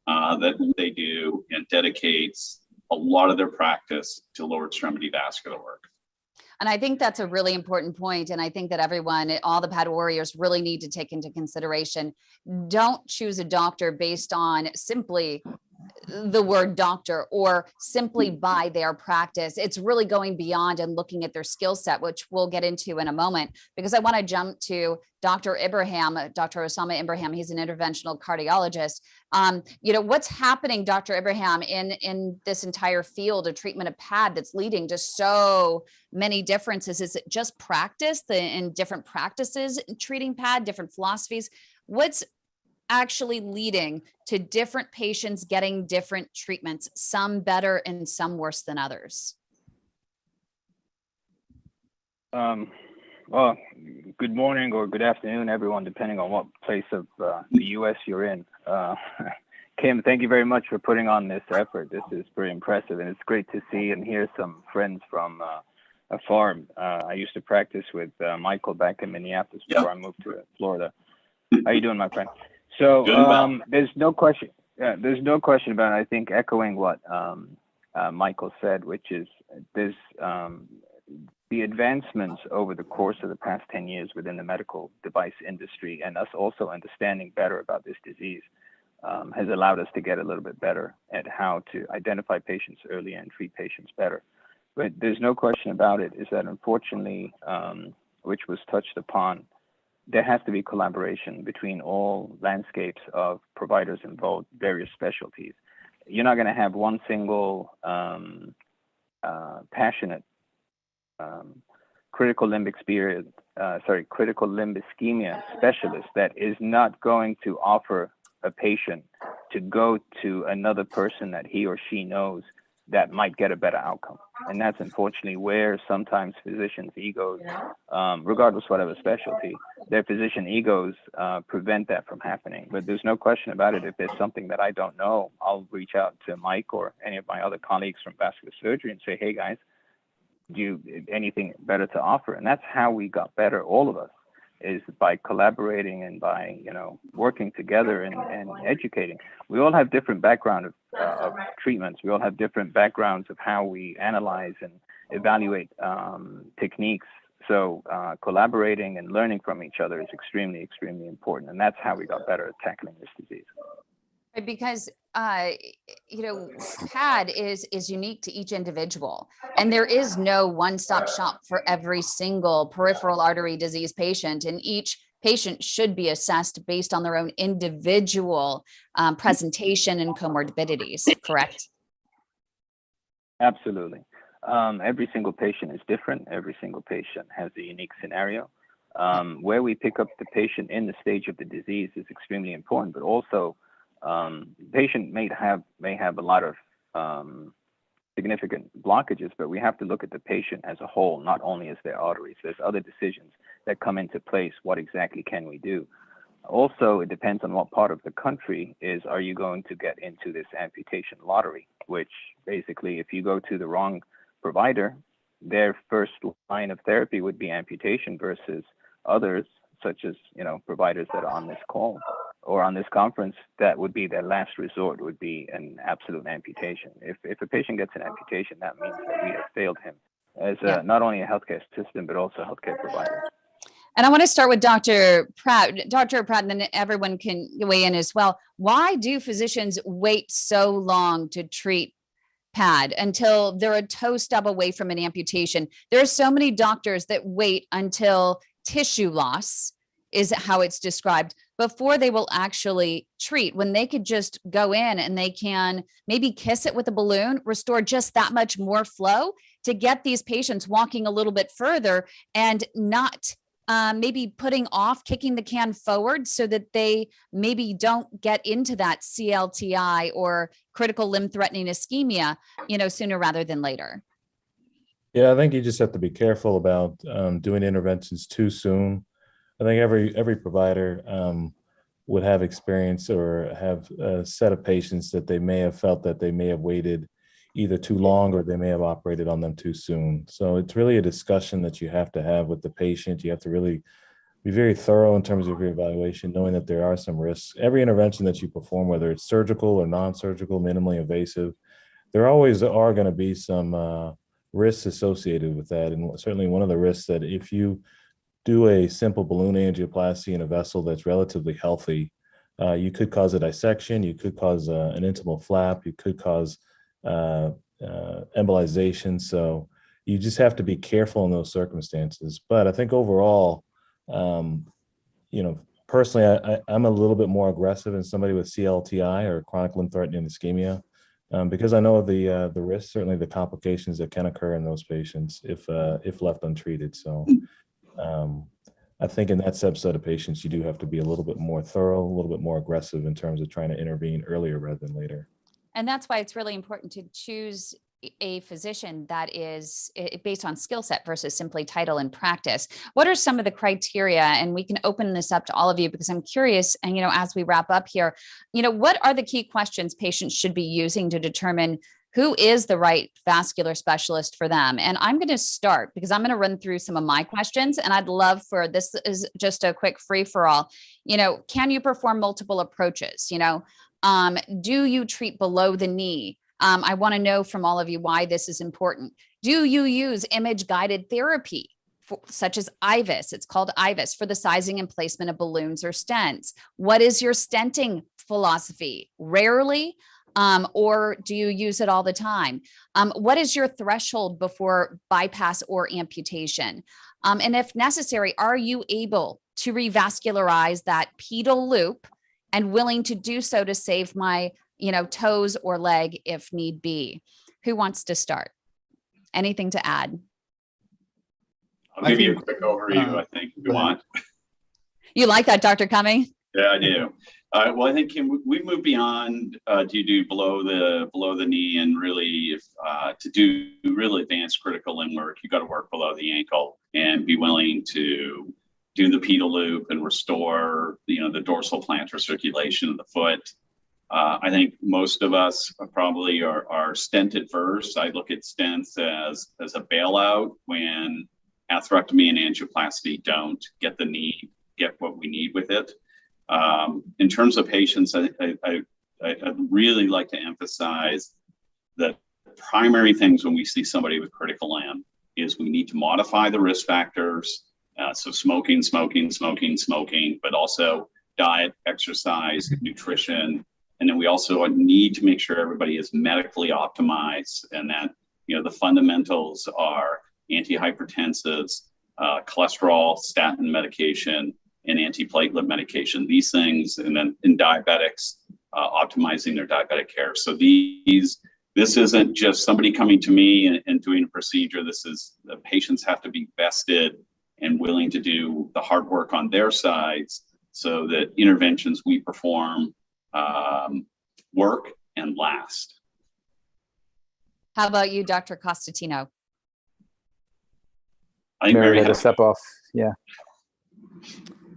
that they do and dedicates a lot of their practice to lower extremity vascular work. And I think that's a really important point. And I think that everyone, all the PAD warriors really need to take into consideration. Don't choose a doctor based on simply the word doctor or simply by their practice. It's really going beyond and looking at their skill set, which we'll get into in a moment, because I want to jump to Dr. Ibrahim, Dr. Osama Ibrahim. He's an interventional cardiologist. What's happening, Dr. Ibrahim, in this entire field of treatment of PAD that's leading to so many differences? Is it just practice in different practices in treating PAD, different philosophies? What's actually leading to different patients getting different treatments, some better and some worse than others? Well, good morning or good afternoon, everyone, depending on what place of the U.S. you're in. Kim, thank you very much for putting on this effort. This is pretty impressive, and it's great to see and hear some friends from afar. I used to practice with Michael back in Minneapolis before I moved to Florida. How you doing, my friend? So there's no question. There's no question about it. I think echoing what Michael said, which is there's the advancements over the course of the past 10 years within the medical device industry, and us also understanding better about this disease, has allowed us to get a little bit better at how to identify patients early and treat patients better. But there's no question about it, is that unfortunately, which was touched upon, there has to be collaboration between all landscapes of providers involved, various specialties. You're not going to have one single passionate critical limb ischemia specialist that is not going to offer a patient to go to another person that he or she knows that might get a better outcome. And that's unfortunately where sometimes physicians' egos, regardless of whatever specialty, their physician egos prevent that from happening. But there's no question about it. If there's something that I don't know, I'll reach out to Mike or any of my other colleagues from vascular surgery and say, hey guys, do you anything better to offer? And that's how we got better, all of us, is by collaborating and by working together and educating. We all have different background of treatments. We all have different backgrounds of how we analyze and evaluate techniques. So collaborating and learning from each other is extremely, extremely important. And that's how we got better at tackling this disease. Because PAD is unique to each individual, and there is no one-stop shop for every single peripheral artery disease patient, and each patient should be assessed based on their own individual presentation and comorbidities, correct? Absolutely. Every single patient is different. Every single patient has a unique scenario. Where we pick up the patient in the stage of the disease is extremely important, but also the patient may have a lot of significant blockages, but we have to look at the patient as a whole, not only as their arteries. There's other decisions that come into place. What exactly can we do? Also, it depends on what part of the country are you going to get into this amputation lottery, which basically, if you go to the wrong provider, their first line of therapy would be amputation versus others, such as providers that are on this call or on this conference, that would be their last resort, would be an absolute amputation. If a patient gets an amputation, that means that we have failed him as not only a healthcare system, but also a healthcare provider. And I want to start with Dr. Pratt. Dr. Pratt, and then everyone can weigh in as well. Why do physicians wait so long to treat PAD until they're a toe stub away from an amputation? There are so many doctors that wait until tissue loss is how it's described before they will actually treat, when they could just go in and they can maybe kiss it with a balloon, restore just that much more flow to get these patients walking a little bit further and not maybe putting off kicking the can forward so that they maybe don't get into that CLTI or critical limb threatening ischemia, sooner rather than later. Yeah, I think you just have to be careful about doing interventions too soon. I think every provider would have experience or have a set of patients that they may have felt that they may have waited either too long or they may have operated on them too soon. So it's really a discussion that you have to have with the patient. You have to really be very thorough in terms of your evaluation, knowing that there are some risks. Every intervention that you perform, whether it's surgical or non-surgical, minimally invasive, there always are going to be some risks associated with that. And certainly one of the risks that if you do a simple balloon angioplasty in a vessel that's relatively healthy, You could cause a dissection, you could cause an intimal flap, you could cause embolization. So you just have to be careful in those circumstances. But I think overall, personally, I'm a little bit more aggressive in somebody with CLTI or chronic limb-threatening ischemia, because I know the risks, certainly the complications that can occur in those patients if left untreated. So I think in that subset of patients, you do have to be a little bit more thorough, a little bit more aggressive in terms of trying to intervene earlier rather than later. And that's why it's really important to choose a physician that is based on skill set versus simply title and practice. What are some of the criteria? And we can open this up to all of you because I'm curious. And, as we wrap up here, what are the key questions patients should be using to determine who is the right vascular specialist for them? And I'm going to start because I'm going to run through some of my questions, and I'd love for this is just a quick free for all. Can you perform multiple approaches? Do you treat below the knee? I want to know from all of you why this is important. Do you use image guided therapy such as IVUS? It's called IVUS for the sizing and placement of balloons or stents. What is your stenting philosophy? Rarely? Or do you use it all the time? What is your threshold before bypass or amputation? And if necessary, are you able to revascularize that pedal loop and willing to do so to save my, toes or leg if need be? Who wants to start? Anything to add? I'll give you a quick overview, I think, if you want. You like that, Dr. Cumming? Yeah, I do. Well, I think we've moved beyond do you do below the knee, and really, if to do really advanced critical limb work, you got to work below the ankle and be willing to do the pedal loop and restore the dorsal plantar circulation of the foot. I think most of us probably are stented first. I look at stents as a bailout when atherectomy and angioplasty don't get what we need with it. In terms of patients, I'd really like to emphasize that primary things when we see somebody with critical limb is we need to modify the risk factors. So smoking, but also diet, exercise, nutrition. And then we also need to make sure everybody is medically optimized, and that, the fundamentals are antihypertensives, cholesterol, statin medication, and antiplatelet medication. These things, and then in diabetics, optimizing their diabetic care. So this isn't just somebody coming to me and doing a procedure. The patients have to be vested and willing to do the hard work on their sides so that interventions we perform work and last. How about you, Dr. Costantino? Mary had to step off. Yeah.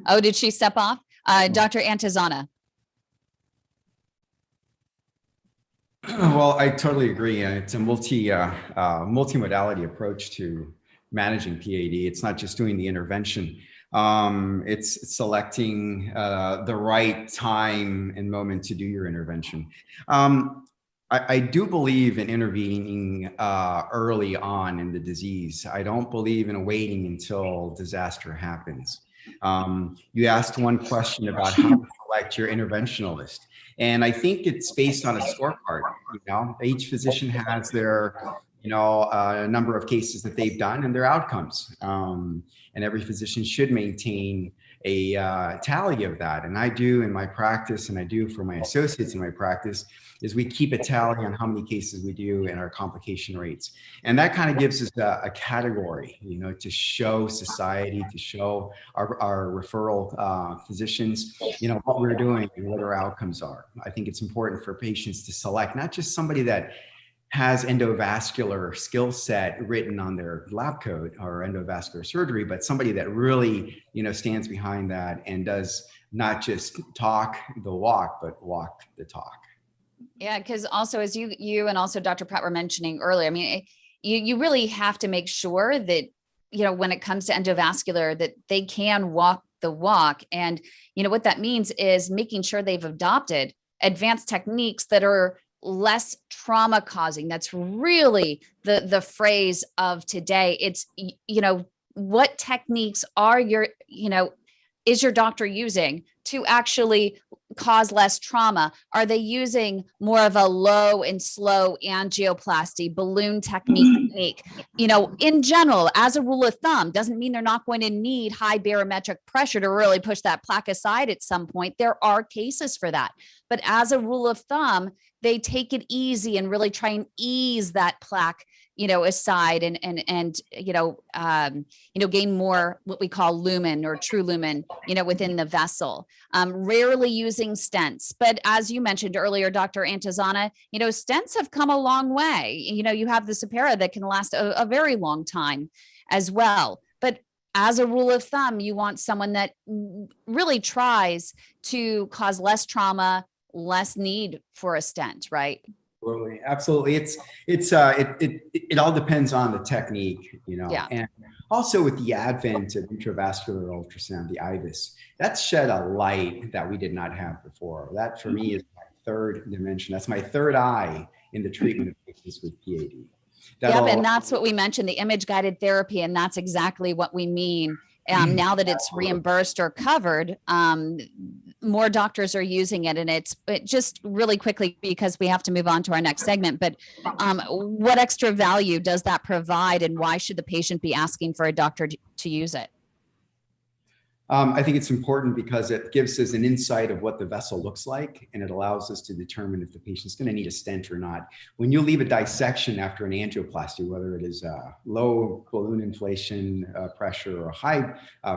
Oh, did she step off? Dr. Antizana. Well, I totally agree. It's a multimodality approach to managing PAD. It's not just doing the intervention. It's selecting the right time and moment to do your intervention. I do believe in intervening early on in the disease. I don't believe in waiting until disaster happens. You asked one question about how to select your interventionalist. And I think it's based on a scorecard. Each physician has their, a number of cases that they've done and their outcomes. And every physician should maintain a tally of that. And I do in my practice, and I do for my associates in my practice, is we keep a tally on how many cases we do and our complication rates. And that kind of gives us a category, to show society, to show our referral physicians, what we're doing and what our outcomes are. I think it's important for patients to select not just somebody that has endovascular skill set written on their lab coat or endovascular surgery, but somebody that really, stands behind that and does not just talk the walk, but walk the talk. Yeah, because also as you and also Dr. Pratt were mentioning earlier, I mean, you really have to make sure that, when it comes to endovascular, that they can walk the walk. And, what that means is making sure they've adopted advanced techniques that are less trauma causing. That's really the phrase of today. It's, what techniques are your, is your doctor using to actually cause less trauma? Are they using more of a low and slow angioplasty balloon technique? You know, in general, as a rule of thumb, doesn't mean they're not going to need high barometric pressure to really push that plaque aside at some point. There are cases for that. But as a rule of thumb, they take it easy and really try and ease that plaque, you know, aside and gain more what we call lumen or true lumen, you know, within the vessel. Rarely using stents, but as you mentioned earlier, Dr. Antizana, you know, stents have come a long way. You know, you have the Sapera that can last a very long time as well. But as a rule of thumb, you want someone that really tries to cause less trauma, less need for a stent, right? Absolutely, absolutely. It all depends on the technique, you know. Yeah. And also with the advent of intravascular ultrasound, the IVUS, that's shed a light that we did not have before. That for me is my third dimension. That's my third eye in the treatment of patients with PAD. Yep, and that's what we mentioned, the image guided therapy, and that's exactly what we mean. Now that it's reimbursed or covered, more doctors are using it. And it just really quickly, because we have to move on to our next segment, but what extra value does that provide, and why should the patient be asking for a doctor to use it? I think it's important because it gives us an insight of what the vessel looks like, and it allows us to determine if the patient's going to need a stent or not. When you leave a dissection after an angioplasty, whether it is low balloon inflation pressure or high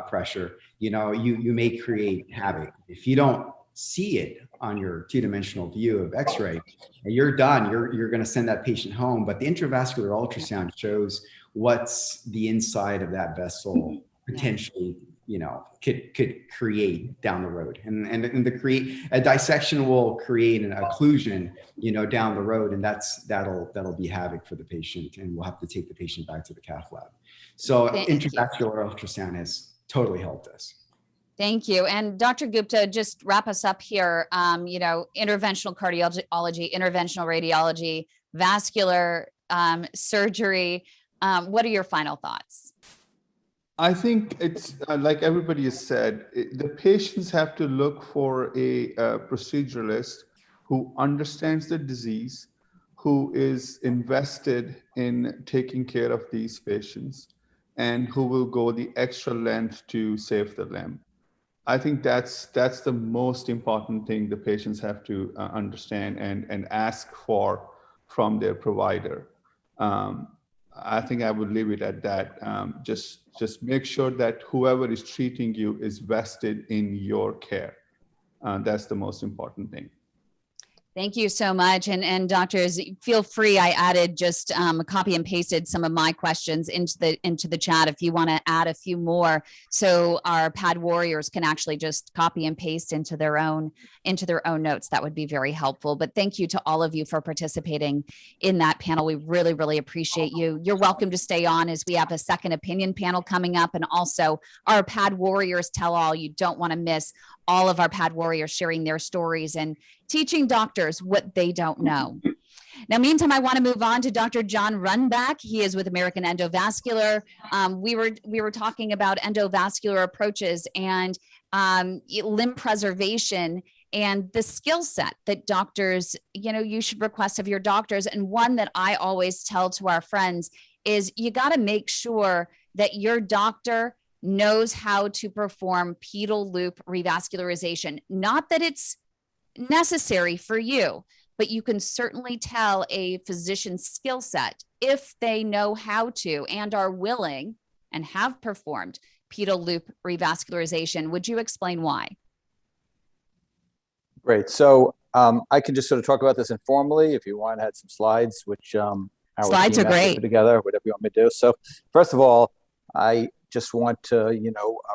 pressure, you know, you may create havoc. If you don't see it on your two-dimensional view of X-ray, and you're done, you're going to send that patient home. But the intravascular ultrasound shows what's the inside of that vessel potentially, you know, could create down the road, and a dissection will create an occlusion, you know, down the road, and that'll be havoc for the patient, and we'll have to take the patient back to the cath lab. So intravascular ultrasound has totally helped us. Thank you. And Dr. Gupta, just wrap us up here. You know, interventional cardiology, interventional radiology, vascular surgery. What are your final thoughts? I think it's like everybody has said, the patients have to look for a proceduralist who understands the disease, who is invested in taking care of these patients, and who will go the extra length to save the limb. I think that's the most important thing the patients have to understand and ask for from their provider. I think I would leave it at that. Just make sure that whoever is treating you is vested in your care. That's the most important thing. Thank you so much. And doctors, feel free. I added just copy and pasted some of my questions into the chat if you want to add a few more, so our pad warriors can actually just copy and paste into their own notes. That would be very helpful. But thank you to all of you for participating in that panel. We really, really appreciate you. You're welcome to stay on, as we have a second opinion panel coming up, and also our pad warriors tell all. You don't want to miss all of our pad warriors sharing their stories and teaching doctors what they don't know. Now, meantime, I want to move on to Dr. John Runback. He is with American Endovascular. We were talking about endovascular approaches and limb preservation and the skill set that doctors, you know, you should request of your doctors. And one that I always tell to our friends is you got to make sure that your doctor knows how to perform pedal loop revascularization. Not that it's necessary for you, but you can certainly tell a physician's skill set if they know how to and are willing and have performed pedal loop revascularization. Would you explain why? Great. So I can just sort of talk about this informally. If you want, I had some slides, which our slides are great. Put together, whatever you want me to do. So first of all, I just want to,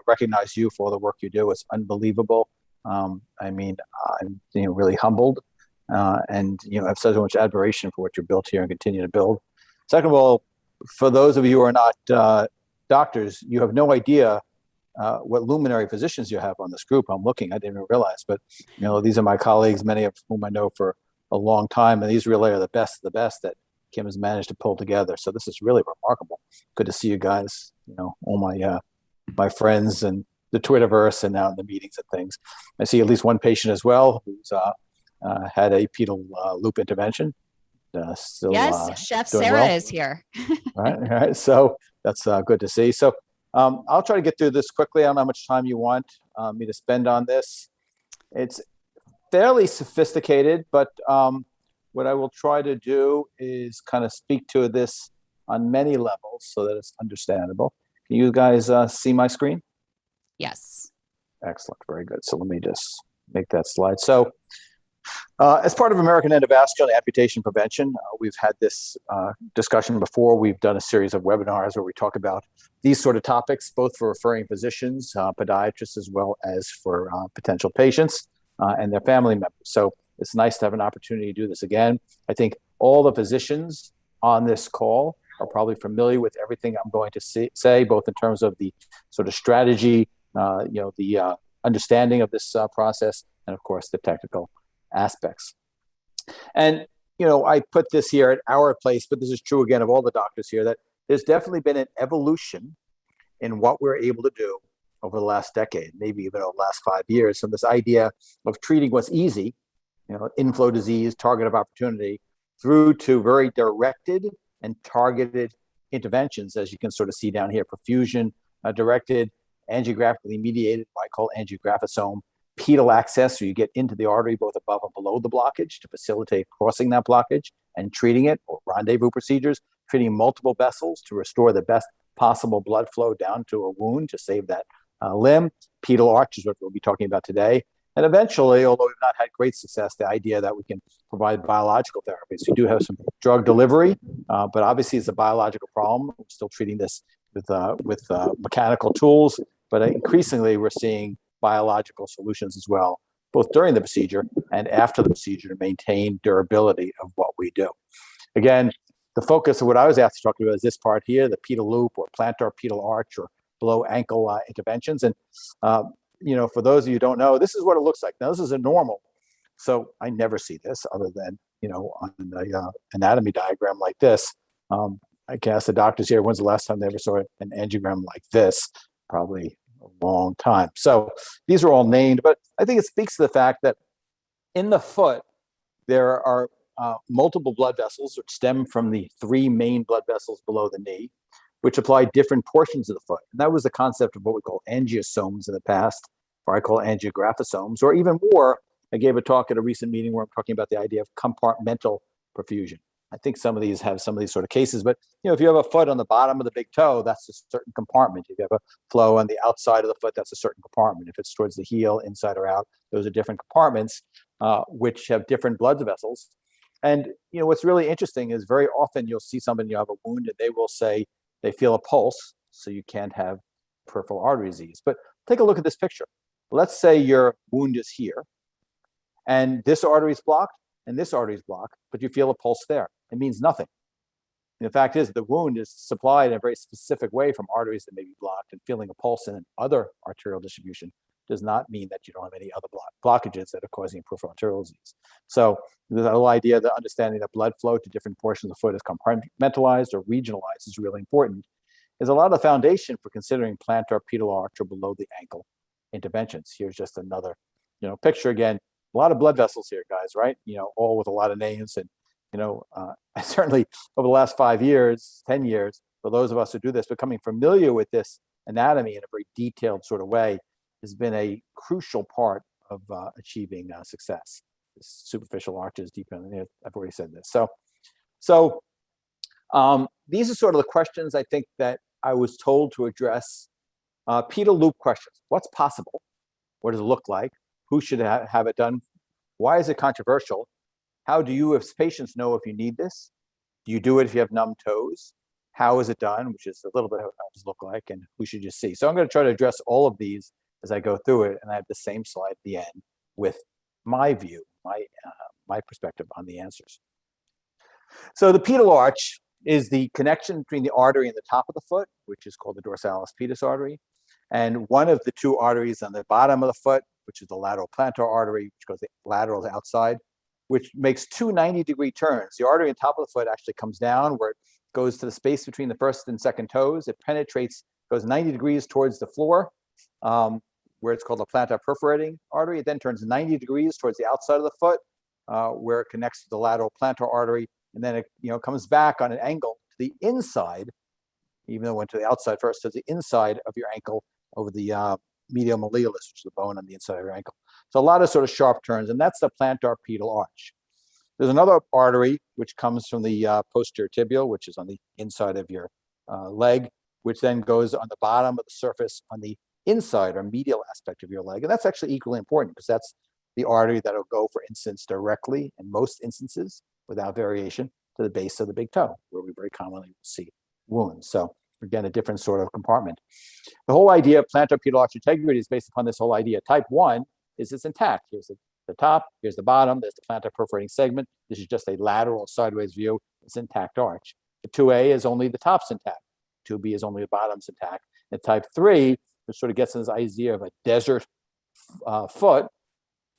recognize you for all the work you do. It's unbelievable. I mean, I'm really humbled and have so much admiration for what you built here and continue to build. Second of all, for those of you who are not doctors, you have no idea what luminary physicians you have on this group. I'm looking, I didn't even realize, but these are my colleagues, many of whom I know for a long time, and these really are the best of the best that Kim has managed to pull together. So this is really remarkable. Good to see you guys, all my friends and the Twitterverse and out in the meetings and things. I see at least one patient as well who's had a pedal loop intervention. Still, yes, Chef doing Sarah well. is here. All right. So that's good to see. So I'll try to get through this quickly. I don't know how much time you want me to spend on this. It's fairly sophisticated, but what I will try to do is kind of speak to this on many levels so that it's understandable. Can you guys see my screen? Yes. Excellent. Very good. So let me just make that slide. So as part of American Endovascular Amputation Prevention, we've had this discussion before. We've done a series of webinars where we talk about these sort of topics, both for referring physicians, podiatrists, as well as for potential patients and their family members. So it's nice to have an opportunity to do this again. I think all the physicians on this call are probably familiar with everything I'm going to say, both in terms of the sort of strategy, the understanding of this process, and of course the technical aspects. And I put this here at our place, but this is true again of all the doctors here, that there's definitely been an evolution in what we're able to do over the last decade, maybe even over the last 5 years, from this idea of treating what's easy, inflow disease, target of opportunity, through to very directed and targeted interventions, as you can sort of see down here: perfusion directed, angiographically mediated, what I call angiographosome, pedal access, so you get into the artery both above and below the blockage to facilitate crossing that blockage and treating it, or rendezvous procedures, treating multiple vessels to restore the best possible blood flow down to a wound to save that limb. Pedal arch is what we'll be talking about today. And eventually, although we've not had great success, the idea that we can provide biological therapies. We do have some drug delivery, but obviously it's a biological problem. We're still treating this with mechanical tools, but increasingly we're seeing biological solutions as well, both during the procedure and after the procedure, to maintain durability of what we do. Again, the focus of what I was asked to talk about is this part here, the pedal loop or plantar pedal arch or below ankle interventions. And for those of you who don't know, this is what it looks like. Now, this is a normal. So I never see this other than, on the anatomy diagram like this. I can ask the doctors here, when's the last time they ever saw an angiogram like this? Probably a long time. So these are all named, but I think it speaks to the fact that in the foot, there are multiple blood vessels which stem from the 3 main blood vessels below the knee, which apply different portions of the foot. And that was the concept of what we call angiosomes in the past, or I call angiographosomes, or even more. I gave a talk at a recent meeting where I'm talking about the idea of compartmental perfusion. I think some of these have some of these sort of cases, but if you have a foot on the bottom of the big toe, that's a certain compartment. If you have a flow on the outside of the foot, that's a certain compartment. If it's towards the heel, inside or out, those are different compartments, which have different blood vessels. And what's really interesting is very often you'll see somebody, you have a wound, and they will say they feel a pulse, so you can't have peripheral artery disease. But take a look at this picture. Let's say your wound is here, and this artery is blocked, and this artery is blocked, but you feel a pulse there. It means nothing. And the fact is, the wound is supplied in a very specific way from arteries that may be blocked, and feeling a pulse in other arterial distribution does not mean that you don't have any other blockages that are causing peripheral arterial disease. So the whole idea that understanding that blood flow to different portions of the foot is compartmentalized or regionalized is really important. Is a lot of the foundation for considering plantar pedal arch or below the ankle interventions. Here's just another, picture again. A lot of blood vessels here, guys, right? All with a lot of names. And I certainly over the last 5 years, 10 years, for those of us who do this, becoming familiar with this anatomy in a very detailed sort of way has been a crucial part of achieving success. Superficial arches, deep in, I've already said this. So these are sort of the questions I think that I was told to address. Pedal loop questions. What's possible? What does it look like? Who should have it done? Why is it controversial? How do you, as patients, know if you need this? Do you do it if you have numb toes? How is it done? Which is a little bit how it does look like, and who should you see? So I'm going to try to address all of these as I go through it, and I have the same slide at the end with my view, my perspective on the answers. So the pedal arch is the connection between the artery and the top of the foot, which is called the dorsalis pedis artery, and one of the 2 arteries on the bottom of the foot, which is the lateral plantar artery, which goes lateral to outside, which makes 2 90-degree turns. The artery on top of the foot actually comes down where it goes to the space between the first and second toes. It penetrates, goes 90 degrees towards the floor, where it's called the plantar perforating artery. It then turns 90 degrees towards the outside of the foot, where it connects to the lateral plantar artery, and then it comes back on an angle to the inside, even though it went to the outside first, to the inside of your ankle over the medial malleolus, which is the bone on the inside of your ankle. So a lot of sort of sharp turns, and that's the plantar pedal arch. There's another artery which comes from the posterior tibial, which is on the inside of your leg, which then goes on the bottom of the surface on the inside or medial aspect of your leg. And that's actually equally important because that's the artery that will go, for instance, directly in most instances without variation to the base of the big toe, where we very commonly see wounds. So again, a different sort of compartment. The whole idea of plantar pedal arch integrity is based upon this whole idea. Type 1 is it's intact. Here's the top, here's the bottom, there's the plantar perforating segment. This is just a lateral sideways view. It's intact arch. The 2A is only the top's intact. 2B is only the bottom's intact. And type 3, which sort of gets in this idea of a desert foot,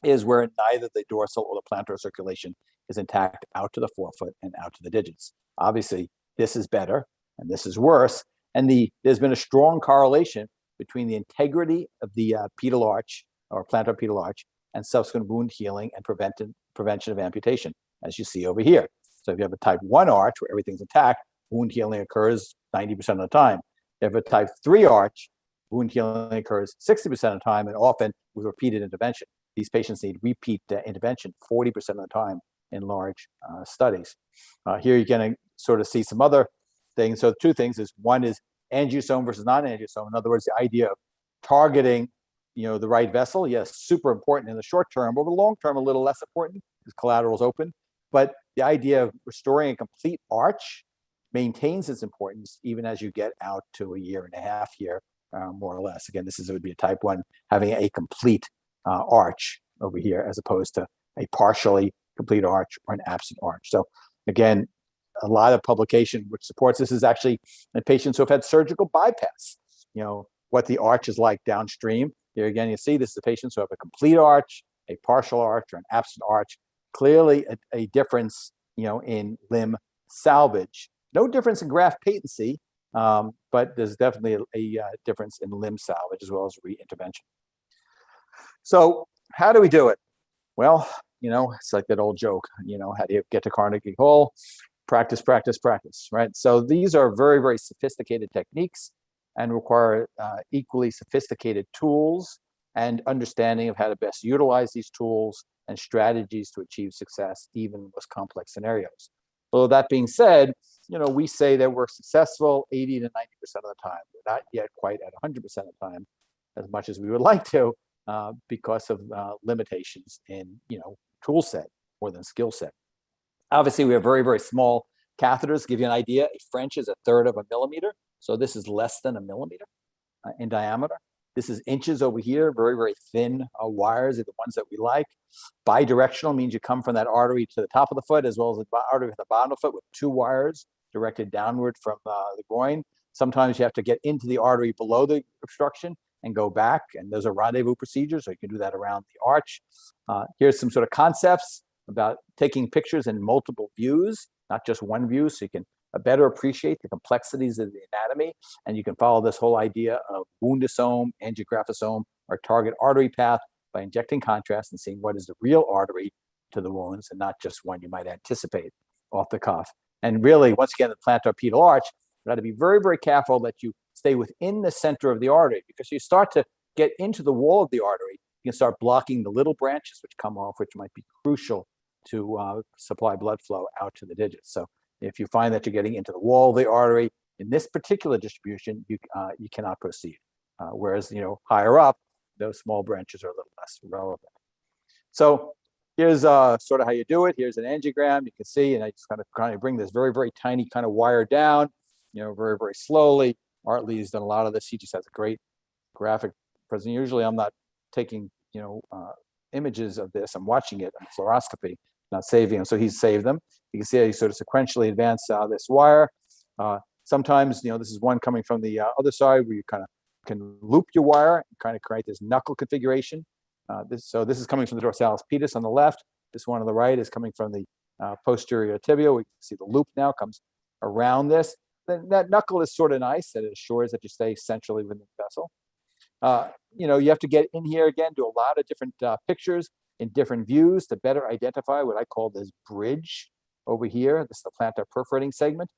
is where neither the dorsal or the plantar circulation is intact out to the forefoot and out to the digits. Obviously, this is better and this is worse. And there's been a strong correlation between the integrity of the pedal arch or plantar pedal arch and subsequent wound healing and prevention of amputation, as you see over here. So if you have a type 1 arch where everything's intact, wound healing occurs 90% of the time. If you have a type 3 arch, wound healing occurs 60% of the time and often with repeated intervention. These patients need repeat intervention 40% of the time in large studies. Here you're going to sort of see some other things. So two things is, one is angiosome versus non-angiosome. In other words, the idea of targeting the right vessel, yes, super important in the short term. Over the long term, a little less important because collateral is open. But the idea of restoring a complete arch maintains its importance even as you get out to a year and a half here, more or less. Again, it would be a type 1 having a complete arch over here as opposed to a partially complete arch or an absent arch. So again, a lot of publication which supports this is actually in patients who have had surgical bypass, what the arch is like downstream. Here again, you see this is the patients who have a complete arch, a partial arch, or an absent arch. Clearly a difference, in limb salvage. No difference in graft patency, but there's definitely a difference in limb salvage as well as reintervention. So how do we do it? Well, it's like that old joke, how do you get to Carnegie Hall? Practice, practice, practice, right? So these are very, very sophisticated techniques and require equally sophisticated tools and understanding of how to best utilize these tools and strategies to achieve success, even in most complex scenarios. So that being said, we say that we're successful 80 to 90% of the time. We're not yet quite at 100% of the time, as much as we would like to, because of limitations in, tool set more than skill set. Obviously, we have very, very small catheters. To give you an idea, a French is 1/3 of a millimeter. So this is less than a millimeter in diameter. This is inches over here, very, very thin wires are the ones that we like. Bidirectional means you come from that artery to the top of the foot as well as the artery at the bottom of the foot with 2 wires directed downward from the groin. Sometimes you have to get into the artery below the obstruction and go back, and those are rendezvous procedures, so you can do that around the arch. Here's some sort of concepts about taking pictures in multiple views, not just one view, so you can better appreciate the complexities of the anatomy, and you can follow this whole idea of woundosome, angiographosome, or target artery path by injecting contrast and seeing what is the real artery to the wounds and not just one you might anticipate off the cuff. And really, once again, the plantar pedal arch, you got to be very, very careful that you stay within the center of the artery, because you start to get into the wall of the artery, you can start blocking the little branches which come off, which might be crucial to supply blood flow out to the digits. So if you find that you're getting into the wall of the artery in this particular distribution, you cannot proceed. Whereas, higher up, those small branches are a little less relevant. So here's sort of how you do it. Here's an angiogram. You can see, and I just kind of bring this very, very tiny kind of wire down, very, very slowly. Art Lee's done a lot of this. He just has a great graphic presentation. Usually I'm not taking, images of this. I'm watching it on fluoroscopy, not saving them. So he's saved them. You can see how you sort of sequentially advance this wire. Sometimes, this is one coming from the other side where you kind of can loop your wire and kind of create this knuckle configuration. This is coming from the dorsalis pedis on the left. This one on the right is coming from the posterior tibia. We can see the loop now comes around this. Then that knuckle is sort of nice, that it assures that you stay centrally within the vessel. You have to get in here again, do a lot of different pictures in different views to better identify what I call this bridge over here. This is the plantar perforating segment.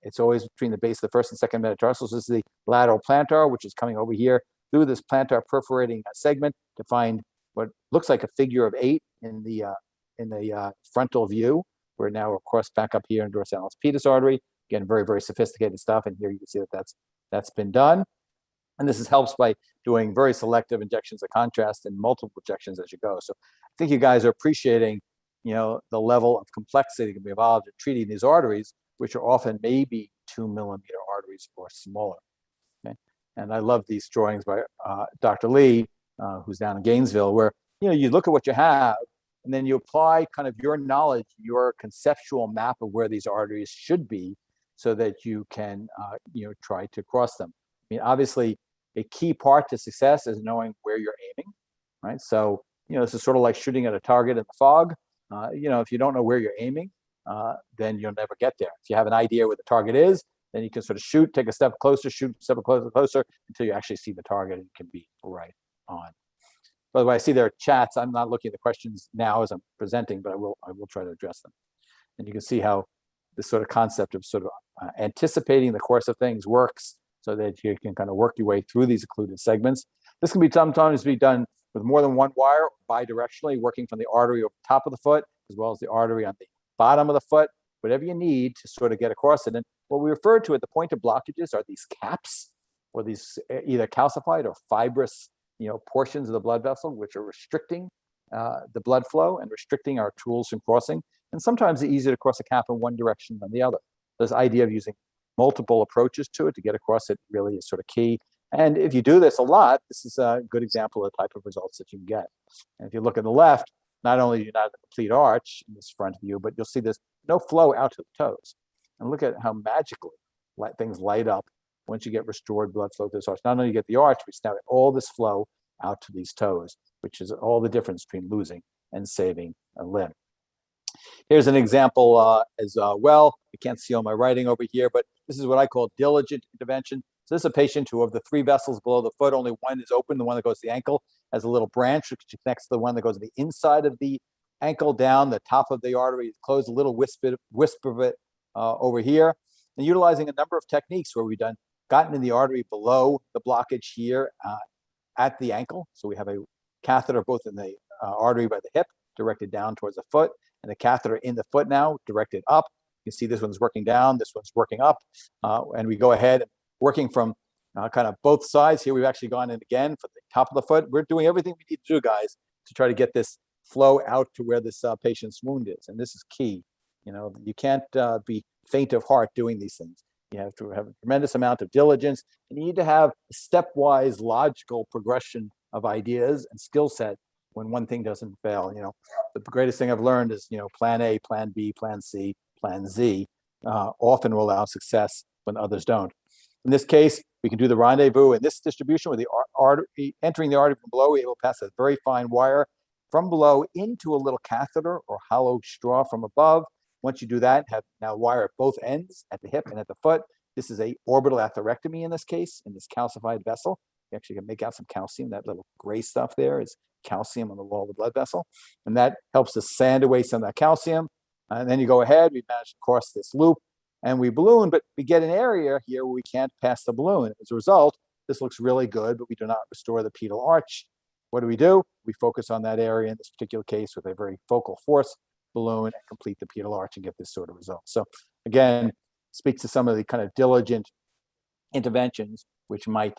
It's always between the base of the first and second metatarsals. This is the lateral plantar, which is coming over here through this plantar perforating segment to find what looks like a figure of 8 in the frontal view. We're now, of course, back up here in dorsalis pedis artery. Again, very, very sophisticated stuff. And here you can see that that's been done. And this helps by doing very selective injections of contrast and multiple injections as you go. So I think you guys are appreciating, the level of complexity that can be involved in treating these arteries, which are often maybe 2 millimeter arteries or smaller. Okay, and I love these drawings by Dr. Lee, who's down in Gainesville, where you look at what you have, and then you apply kind of your knowledge, your conceptual map of where these arteries should be, so that you can try to cross them. I mean, obviously, a key part to success is knowing where you're aiming, right? So, this is sort of like shooting at a target in the fog. If you don't know where you're aiming, then you'll never get there. If you have an idea where the target is, then you can sort of shoot, take a step closer, shoot a step closer until you actually see the target and can be right on. By the way, I see there are chats. I'm not looking at the questions now as I'm presenting, but I will try to address them. And you can see how this sort of concept of sort of anticipating the course of things works, so that you can kind of work your way through these occluded segments. This can be sometimes be done with more than one wire, bidirectionally, working from the artery over the top of the foot, as well as the artery on the bottom of the foot, whatever you need to sort of get across it. And what we refer to at the point of blockages are these caps, or these either calcified or fibrous, portions of the blood vessel, which are restricting the blood flow and restricting our tools from crossing. And sometimes it's easier to cross a cap in one direction than the other. This idea of using multiple approaches to it to get across it really is sort of key. And if you do this a lot, this is a good example of the type of results that you can get. And if you look at the left, not only do you not have a complete arch in this front view, but you'll see there's no flow out to the toes. And look at how magically things light up once you get restored blood flow to this arch. Not only you get the arch, but now get all this flow out to these toes, which is all the difference between losing and saving a limb. Here's an example as well. You can't see all my writing over here, but this is what I call diligent intervention. So this is a patient who, of the 3 vessels below the foot, only one is open. The one that goes to the ankle has a little branch which connects to the one that goes to the inside of the ankle down. The top of the artery is closed, a little wisp of it over here. And utilizing a number of techniques where we've gotten in the artery below the blockage here at the ankle. So we have a catheter both in the artery by the hip, directed down towards the foot, and the catheter in the foot now directed up. You can see this one's working down, this one's working up, and we go ahead working from kind of both sides. Here we've actually gone in again for the top of the foot. We're doing everything we need to do, guys, to try to get this flow out to where this patient's wound is, and this is key. You can't be faint of heart doing these things. You have to have a tremendous amount of diligence, and you need to have a stepwise, logical progression of ideas and skill set when one thing doesn't fail. The greatest thing I've learned is, plan A, plan B, plan C, plan Z often will allow success when others don't. In this case, we can do the rendezvous in this distribution with the artery, entering the artery from below. We're able to pass a very fine wire from below into a little catheter or hollow straw from above. Once you do that, have now wire at both ends, at the hip and at the foot. This is a orbital atherectomy in this case, in this calcified vessel. You actually can make out some calcium. That little gray stuff there is calcium on the wall of the blood vessel. And that helps to sand away some of that calcium. And then you go ahead, we manage to cross this loop and we balloon, but we get an area here where we can't pass the balloon. As a result, this looks really good, but we do not restore the pedal arch. What do? We focus on that area in this particular case with a very focal force balloon and complete the pedal arch and get this sort of result. So again, speaks to some of the kind of diligent interventions which might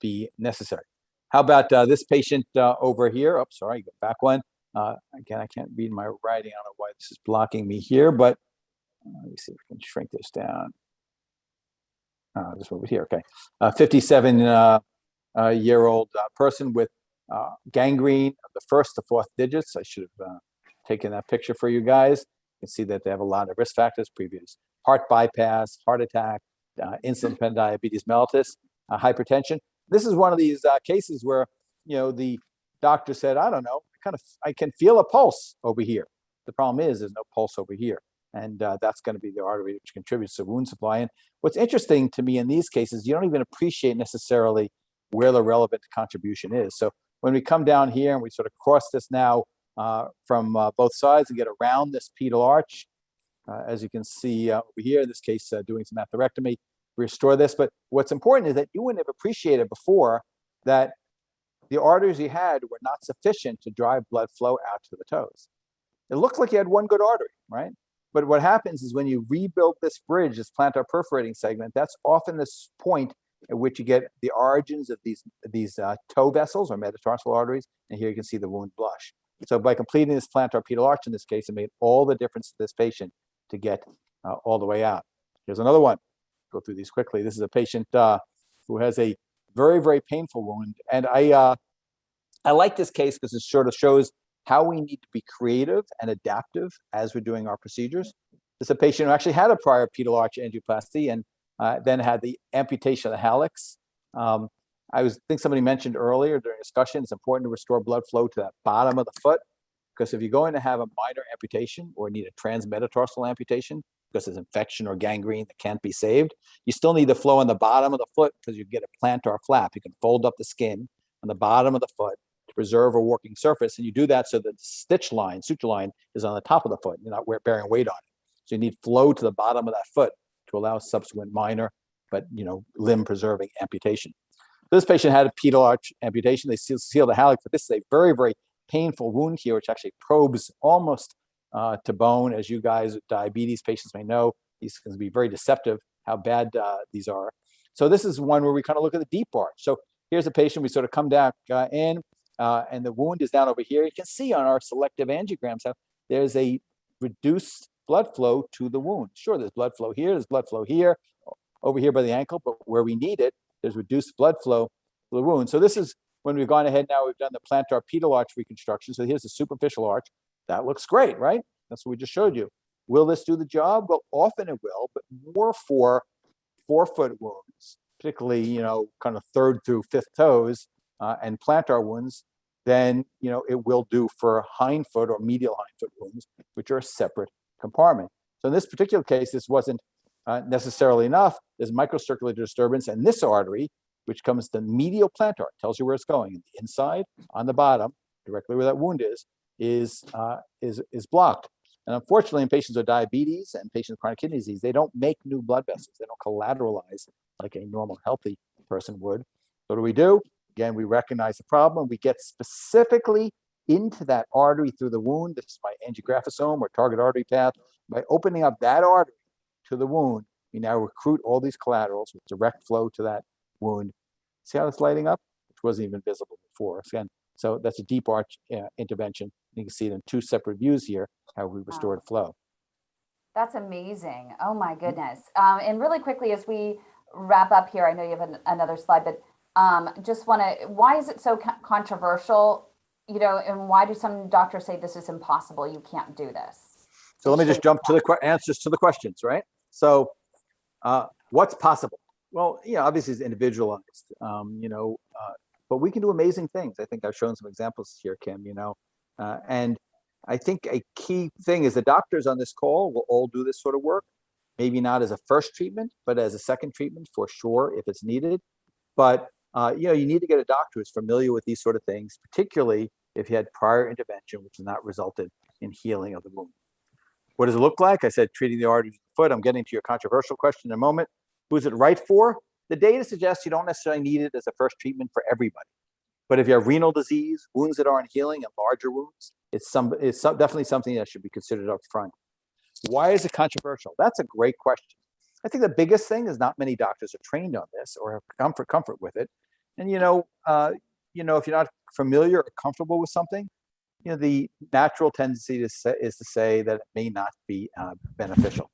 be necessary. How about this patient over here? Oh, sorry, go back one. Again, I can't read my writing. I don't know why this is blocking me here, but let me see if I can shrink this down. Just move it here, okay. 57-year-old person with gangrene of the 1st to 4th digits. I should have taken that picture for you guys. You can see that they have a lot of risk factors, previous heart bypass, heart attack, insulin-dependent diabetes mellitus, hypertension. This is one of these cases where, the doctor said, I don't know, I can feel a pulse over here. The problem is there's no pulse over here. And that's going to be the artery which contributes to wound supply. And what's interesting to me in these cases, you don't even appreciate necessarily where the relevant contribution is. So when we come down here and we sort of cross this now from both sides and get around this pedal arch, as you can see over here, in this case, doing some atherectomy, restore this. But what's important is that you wouldn't have appreciated before that the arteries you had were not sufficient to drive blood flow out to the toes. It looked like you had one good artery, right? But what happens is when you rebuild this bridge, this plantar perforating segment, that's often this point at which you get the origins of these toe vessels or metatarsal arteries. And here you can see the wound blush. So by completing this plantar pedal arch in this case, it made all the difference to this patient to get all the way out. Here's another one. Go through these quickly. This is a patient who has a very, very painful wound. And I like this case because it sort of shows how we need to be creative and adaptive as we're doing our procedures. This is a patient who actually had a prior pedal arch angioplasty and then had the amputation of the hallux. I think somebody mentioned earlier during discussion, it's important to restore blood flow to that bottom of the foot, because if you're going to have a minor amputation or need a transmetatarsal amputation because there's infection or gangrene that can't be saved, you still need the flow on the bottom of the foot because you get a plantar flap. You can fold up the skin on the bottom of the foot to preserve a working surface, and you do that so that the stitch line, suture line, is on the top of the foot. You're not bearing weight on it. So you need flow to the bottom of that foot to allow subsequent minor, but limb preserving amputation. This patient had a pedal arch amputation. They sealed the hallux, but this is a very, very painful wound here, which actually probes almost to bone. As you guys with diabetes patients may know, these can be very deceptive how bad these are. So this is one where we kind of look at the deep arch. So here's a patient, we sort of come back in and the wound is down over here. You can see on our selective angiograms how there's a reduced blood flow to the wound. Sure, there's blood flow here, there's blood flow here, over here by the ankle, but where we need it, there's reduced blood flow to the wound. So this is when we've gone ahead now, we've done the plantar pedal arch reconstruction. So here's the superficial arch. That looks great, right? That's what we just showed you. Will this do the job? Well, often it will, but more for forefoot wounds, particularly, kind of third through fifth toes and plantar wounds, than, it will do for hindfoot or medial hindfoot wounds, which are a separate compartment. So in this particular case, this wasn't necessarily enough. There's microcirculatory disturbance, and this artery, which comes to medial plantar, tells you where it's going. The inside, on the bottom, directly where that wound is blocked. And unfortunately, in patients with diabetes and patients with chronic kidney disease, they don't make new blood vessels. They don't collateralize like a normal, healthy person would. So what do we do? Again, we recognize the problem. We get specifically into that artery through the wound. This is my angiographosome or target artery path. By opening up that artery to the wound, we now recruit all these collaterals with direct flow to that wound. See how it's lighting up? Which wasn't even visible before. Again, so that's a deep arch intervention. You can see it in two separate views here, how we restored flow. That's amazing. Oh my goodness. And really quickly, as we wrap up here, I know you have another slide, but just want to, why is it so controversial, and why do some doctors say this is impossible? You can't do this. So let me just jump to the answers to the questions, right? So what's possible? Well, obviously it's individualized, but we can do amazing things. I think I've shown some examples here, Kim, and I think a key thing is the doctors on this call will all do this sort of work, maybe not as a first treatment, but as a second treatment for sure if it's needed. But, you need to get a doctor who's familiar with these sort of things, particularly if you had prior intervention, which has not resulted in healing of the wound. What does it look like? I said, treating the artery of the foot. I'm getting to your controversial question in a moment. Who's it right for? The data suggests you don't necessarily need it as a first treatment for everybody. But if you have renal disease, wounds that aren't healing, and larger wounds, it's definitely something that should be considered up front. Why is it controversial? That's a great question. I think the biggest thing is not many doctors are trained on this or have comfort with it. And if you're not familiar or comfortable with something, the natural tendency is to say that it may not be beneficial.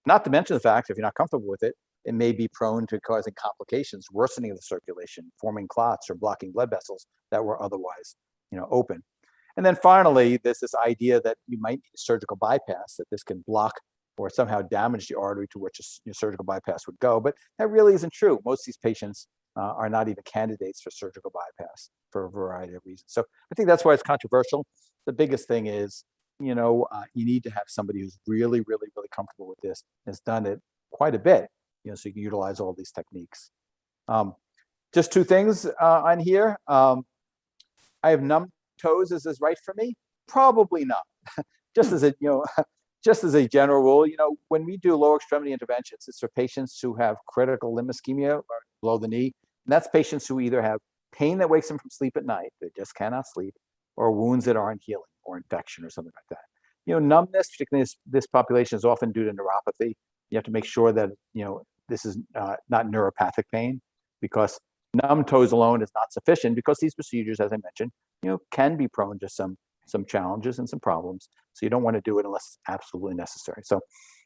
Not to mention the fact, if you're not comfortable with it, it may be prone to causing complications, worsening of the circulation, forming clots or blocking blood vessels that were otherwise, open. And then finally, there's this idea that you might need a surgical bypass, that this can block or somehow damage the artery to which a surgical bypass would go. But that really isn't true. Most of these patients are not even candidates for surgical bypass for a variety of reasons. So I think that's why it's controversial. The biggest thing is, you need to have somebody who's really, really, really comfortable with this, has done it quite a bit, so you can utilize all these techniques. just two things on here. I have numb toes. Is this right for me? Probably not. Just as a, just as a general rule, when we do lower extremity interventions, it's for patients who have critical limb ischemia or below the knee. And that's patients who either have pain that wakes them from sleep at night, they just cannot sleep, or wounds that aren't healing or infection or something like that. Numbness, particularly this population, is often due to neuropathy. You have to make sure that, this is not neuropathic pain, because numb toes alone is not sufficient, because these procedures, as I mentioned, can be prone to some challenges and some problems. So you don't want to do it unless it's absolutely necessary. So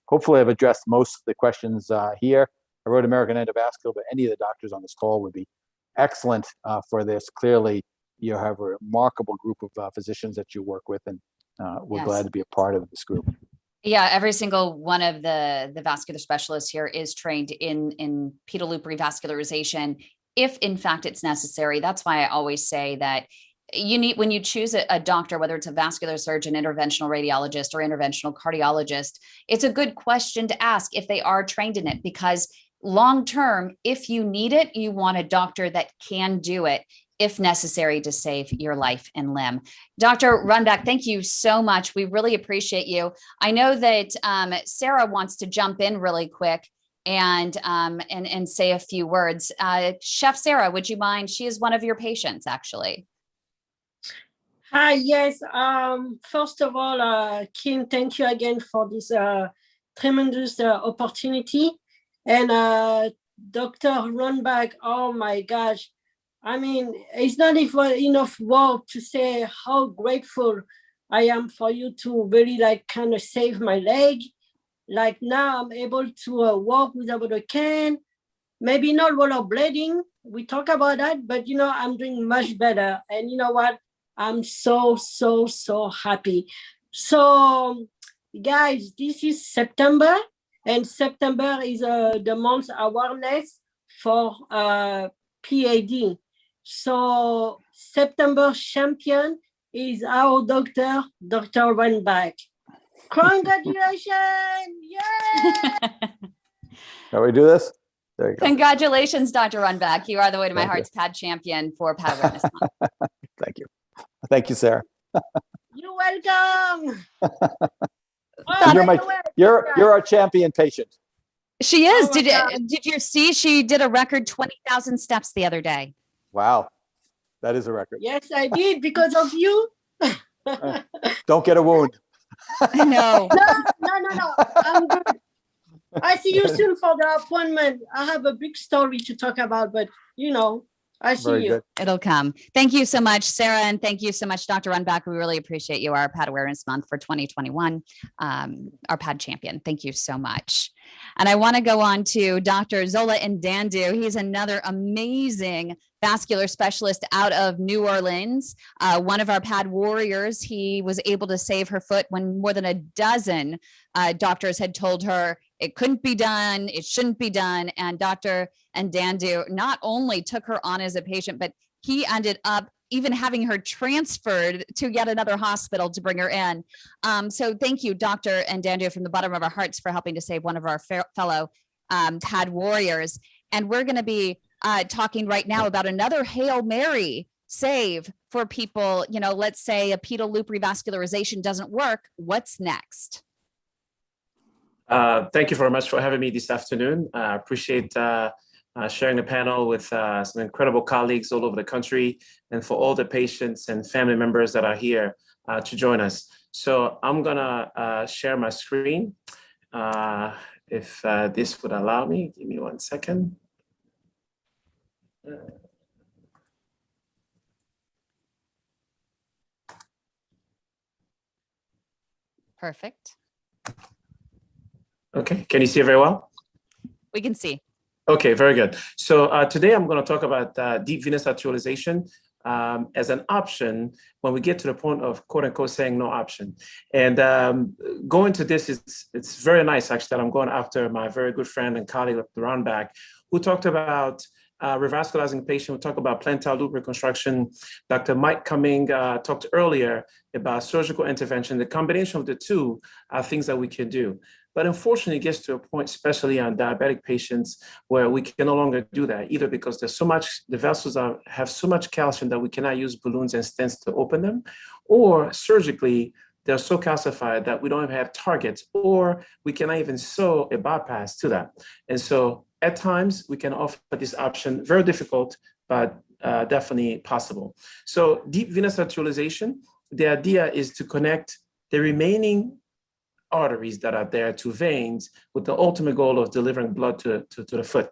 hopefully I've addressed most of the questions here. I wrote American Endovascular, but any of the doctors on this call would be excellent for this. Clearly, you have a remarkable group of physicians that you work with, and we're glad to be a part of this group. Yeah, every single one of the vascular specialists here is trained in pedal loop revascularization, if in fact it's necessary. That's why I always say that when you choose a doctor, whether it's a vascular surgeon, interventional radiologist, or interventional cardiologist, it's a good question to ask if they are trained in it, because long term, if you need it, you want a doctor that can do it if necessary to save your life and limb. Dr. Runback, thank you so much. We really appreciate you. I know that Sarah wants to jump in really quick and say a few words. Chef Sarah, would you mind? She is one of your patients, actually. Hi, yes. First of all, Kim, thank you again for this tremendous opportunity. And Dr. Runback, oh my gosh. I mean, it's not even enough word to say how grateful I am for you to really kind of save my leg. Like now I'm able to walk without a cane, maybe not rollerblading. We talk about that, but I'm doing much better. And you know what? I'm so, so, so happy. So guys, this is September, and September is the month awareness for PAD. So September champion is our doctor, Dr. Runback. Congratulations! Yay! Shall we do this? There you go. Congratulations, Dr. Runback. You are the Way to My Heart's PAD champion for PAD Awareness Month. Thank you. Thank you, Sarah. You're welcome. You're our champion patient. She is. Did you see she did a record 20,000 steps the other day? Wow. That is a record. Yes, I did, because of you. Don't get a wound. No. No. I'm good. I see you soon for the appointment. I have a big story to talk about, but I see Very you. good. It'll come. Thank you so much, Sarah. And thank you so much, Dr. Runback. We really appreciate you, our PAD Awareness Month for 2021, our PAD champion. Thank you so much. And I want to go on to Dr. Zola Ndandu. He's another amazing vascular specialist out of New Orleans. One of our PAD warriors. He was able to save her foot when more than a dozen doctors had told her it couldn't be done, it shouldn't be done. And Dr. Ndandu not only took her on as a patient, but he ended up even having her transferred to yet another hospital to bring her in. So thank you, Dr. Ndandu, from the bottom of our hearts for helping to save one of our fellow PAD warriors. And we're going to be talking right now about another Hail Mary save for people. Let's say a pedal loop revascularization doesn't work. What's next? Thank you very much for having me this afternoon. I appreciate sharing the panel with some incredible colleagues all over the country, and for all the patients and family members that are here to join us. So I'm gonna share my screen. If this would allow me, give me 1 second. Perfect. Okay, can you see it very well? We can see. Okay, very good. So today I'm going to talk about deep venous arterialization as an option when we get to the point of quote unquote saying no option. And going to this, it's very nice actually that I'm going after my very good friend and colleague, Dr. Runback, who talked about revascularizing patient. We talked about plantar loop reconstruction. Dr. Mike Cumming talked earlier about surgical intervention. The combination of the two are things that we can do. But unfortunately, it gets to a point, especially on diabetic patients, where we can no longer do that, either because there's so much, the vessels have so much calcium that we cannot use balloons and stents to open them, or surgically, they're so calcified that we don't even have targets, or we cannot even sew a bypass to that. And so at times we can offer this option, very difficult, but definitely possible. So deep venous arterialization, the idea is to connect the remaining arteries that are there to veins with the ultimate goal of delivering blood to the foot.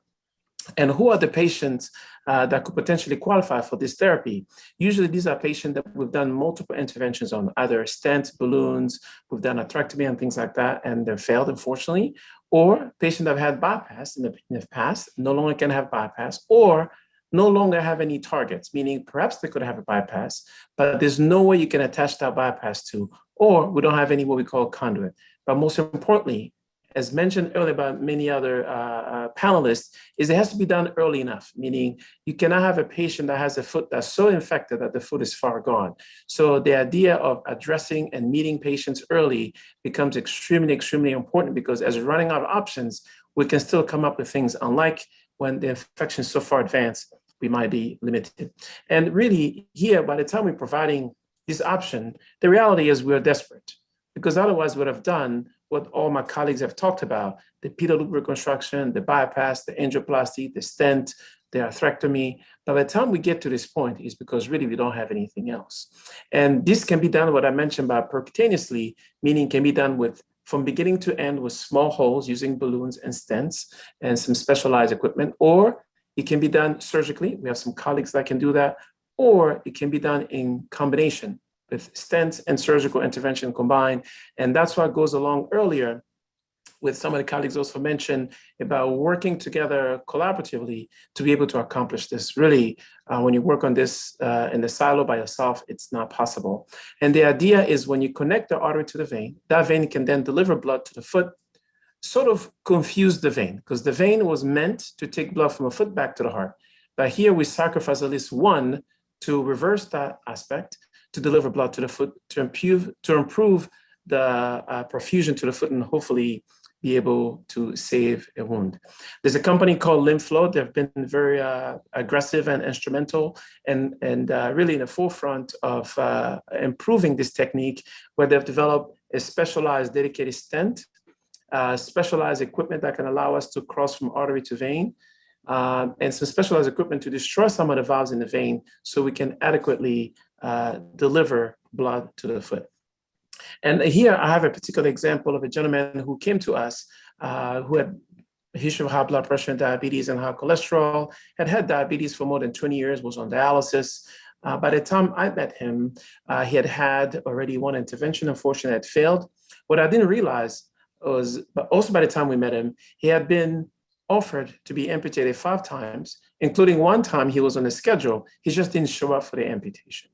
And who are the patients that could potentially qualify for this therapy? Usually these are patients that we've done multiple interventions on, either stents, balloons, we've done atherectomy and things like that, and they're failed, unfortunately, or patients that have had bypass in the past, no longer can have bypass, or no longer have any targets, meaning perhaps they could have a bypass, but there's no way you can attach that bypass to, or we don't have any what we call conduit. But most importantly, as mentioned earlier by many other panelists, is it has to be done early enough, meaning you cannot have a patient that has a foot that's so infected that the foot is far gone. So the idea of addressing and meeting patients early becomes extremely, extremely important, because as we're running out of options, we can still come up with things, unlike when the infection is so far advanced, we might be limited. And really here, by the time we're providing this option, the reality is we're desperate, because otherwise we would have done what all my colleagues have talked about: the pedal loop reconstruction, the bypass, the angioplasty, the stent, the atherectomy. By the time we get to this point, is because really we don't have anything else. And this can be done, what I mentioned, by percutaneously, meaning can be done with from beginning to end with small holes using balloons and stents and some specialized equipment, or it can be done surgically. We have some colleagues that can do that, or it can be done in combination with stents and surgical intervention combined. And that's what goes along earlier with some of the colleagues also mentioned about working together collaboratively to be able to accomplish this. Really, when you work on this in the silo by yourself, it's not possible. And the idea is when you connect the artery to the vein, that vein can then deliver blood to the foot, sort of confuse the vein, because the vein was meant to take blood from a foot back to the heart. But here we sacrifice at least one to reverse that aspect, to deliver blood to the foot, to improve the perfusion to the foot, and hopefully be able to save a wound. There's a company called LymphFlow. They've been very aggressive and instrumental, and really in the forefront of improving this technique, where they've developed a specialized dedicated stent, specialized equipment that can allow us to cross from artery to vein, and some specialized equipment to destroy some of the valves in the vein so we can adequately deliver blood to the foot. And here I have a particular example of a gentleman who came to us who had a history of high blood pressure and diabetes and high cholesterol, had diabetes for more than 20 years, was on dialysis. By the time I met him, he had already one intervention, unfortunately, had failed. What I didn't realize was, but also by the time we met him, he had been offered to be amputated 5 times, including one time he was on the schedule. He just didn't show up for the amputation.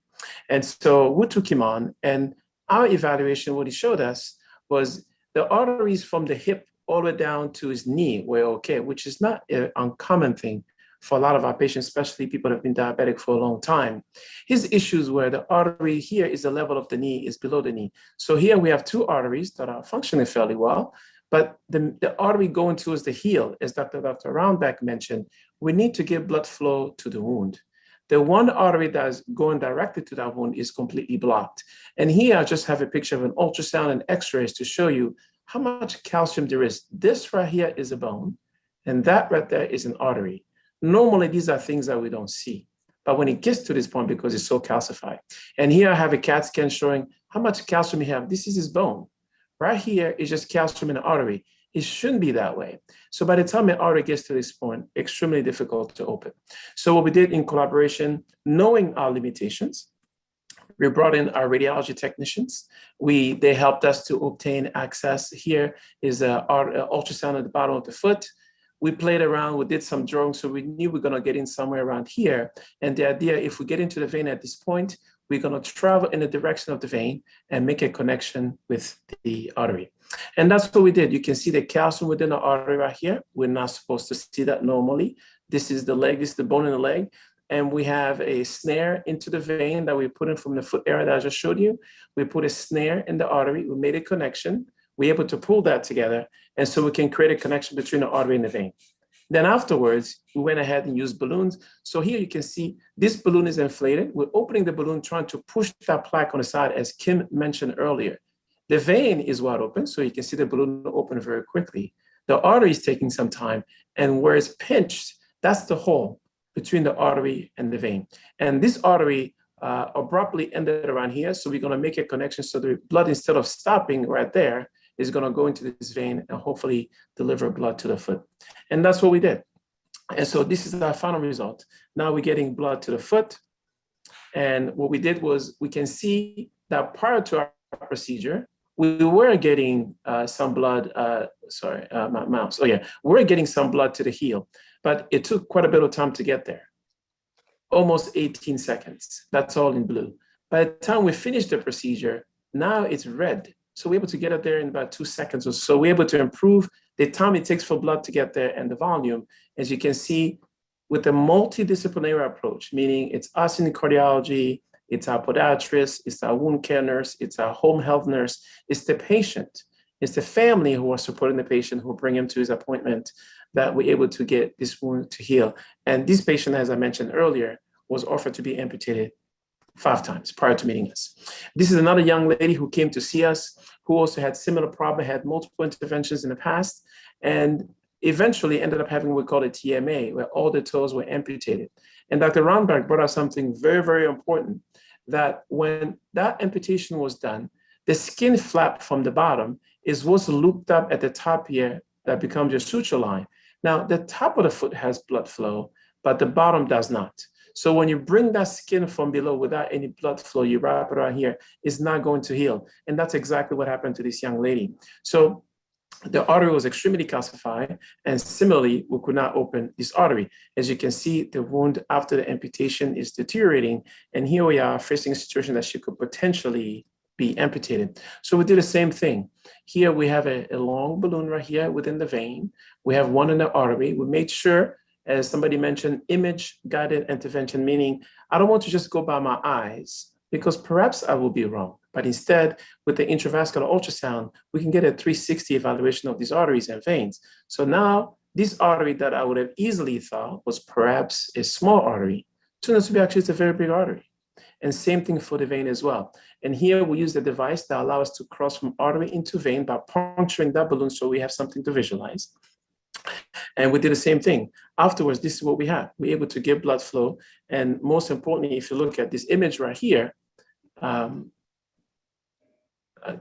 And so we took him on, and our evaluation, what he showed us was the arteries from the hip all the way down to his knee were okay, which is not an uncommon thing for a lot of our patients, especially people that have been diabetic for a long time. His issues were the artery here is the level of the knee, is below the knee. So here we have 2 arteries that are functioning fairly well, but the artery going towards the heel, as Dr. Roundback mentioned, we need to give blood flow to the wound. The one artery that's going directly to that wound is completely blocked. And here I just have a picture of an ultrasound and x-rays to show you how much calcium there is. This right here is a bone, and that right there is an artery. Normally, these are things that we don't see. But when it gets to this point, because it's so calcified, and here I have a CAT scan showing how much calcium you have. This is his bone. Right here is just calcium in the artery. It shouldn't be that way. So by the time an artery gets to this point, extremely difficult to open. So what we did in collaboration, knowing our limitations, we brought in our radiology technicians. They helped us to obtain access. Here is an ultrasound at the bottom of the foot. We played around, we did some drawings, so we knew we're gonna get in somewhere around here. And the idea, if we get into the vein at this point, we're gonna travel in the direction of the vein and make a connection with the artery. And that's what we did. You can see the calcium within the artery right here. We're not supposed to see that normally. This is the leg, this is the bone in the leg. And we have a snare into the vein that we put in from the foot area that I just showed you. We put a snare in the artery, we made a connection. we're able to pull that together. And so we can create a connection between the artery and the vein. Then afterwards, we went ahead and used balloons. So here you can see this balloon is inflated. We're opening the balloon, trying to push that plaque on the side, as Kim mentioned earlier. The vein is wide open, so you can see the balloon open very quickly. The artery is taking some time, and where it's pinched, that's the hole between the artery and the vein. And this artery abruptly ended around here, so we're gonna make a connection so the blood, instead of stopping right there, is gonna go into this vein and hopefully deliver blood to the foot. And that's what we did. And so this is our final result. Now we're getting blood to the foot. And what we did was, we can see that prior to our procedure, we were getting some blood, my mouse. Oh yeah, we're getting some blood to the heel, but it took quite a bit of time to get there. Almost 18 seconds, that's all in blue. By the time we finished the procedure, now it's red. So we're able to get it there in about 2 seconds or so. We're able to improve the time it takes for blood to get there and the volume. As you can see, with a multidisciplinary approach, meaning it's us in cardiology, it's our podiatrist, it's our wound care nurse, it's our home health nurse, it's the patient, it's the family who are supporting the patient, who bring him to his appointment, that we're able to get this wound to heal. And this patient, as I mentioned earlier, was offered to be amputated 5 times prior to meeting us. This is another young lady who came to see us, who also had similar problem, had multiple interventions in the past, and eventually ended up having what we call a TMA, where all the toes were amputated. And Dr. Ronberg brought out something very, very important, that when that amputation was done, the skin flap from the bottom is what's looped up at the top here that becomes your suture line. Now, the top of the foot has blood flow, but the bottom does not. So when you bring that skin from below without any blood flow, you wrap it around here, it's not going to heal. And that's exactly what happened to this young lady. So the artery was extremely calcified, and similarly, we could not open this artery. As you can see, the wound after the amputation is deteriorating, and here we are facing a situation that she could potentially be amputated. So we did the same thing. Here we have a long balloon right here within the vein. We have one in the artery. We made sure, as somebody mentioned, image-guided intervention, meaning I don't want to just go by my eyes, because perhaps I will be wrong. But instead, with the intravascular ultrasound, we can get a 360 evaluation of these arteries and veins. So now, this artery that I would have easily thought was perhaps a small artery, turns out to be actually it's a very big artery. And same thing for the vein as well. And here we use the device that allows us to cross from artery into vein by puncturing that balloon so we have something to visualize. And we did the same thing. Afterwards, this is what we had. We're able to get blood flow. And most importantly, if you look at this image right here,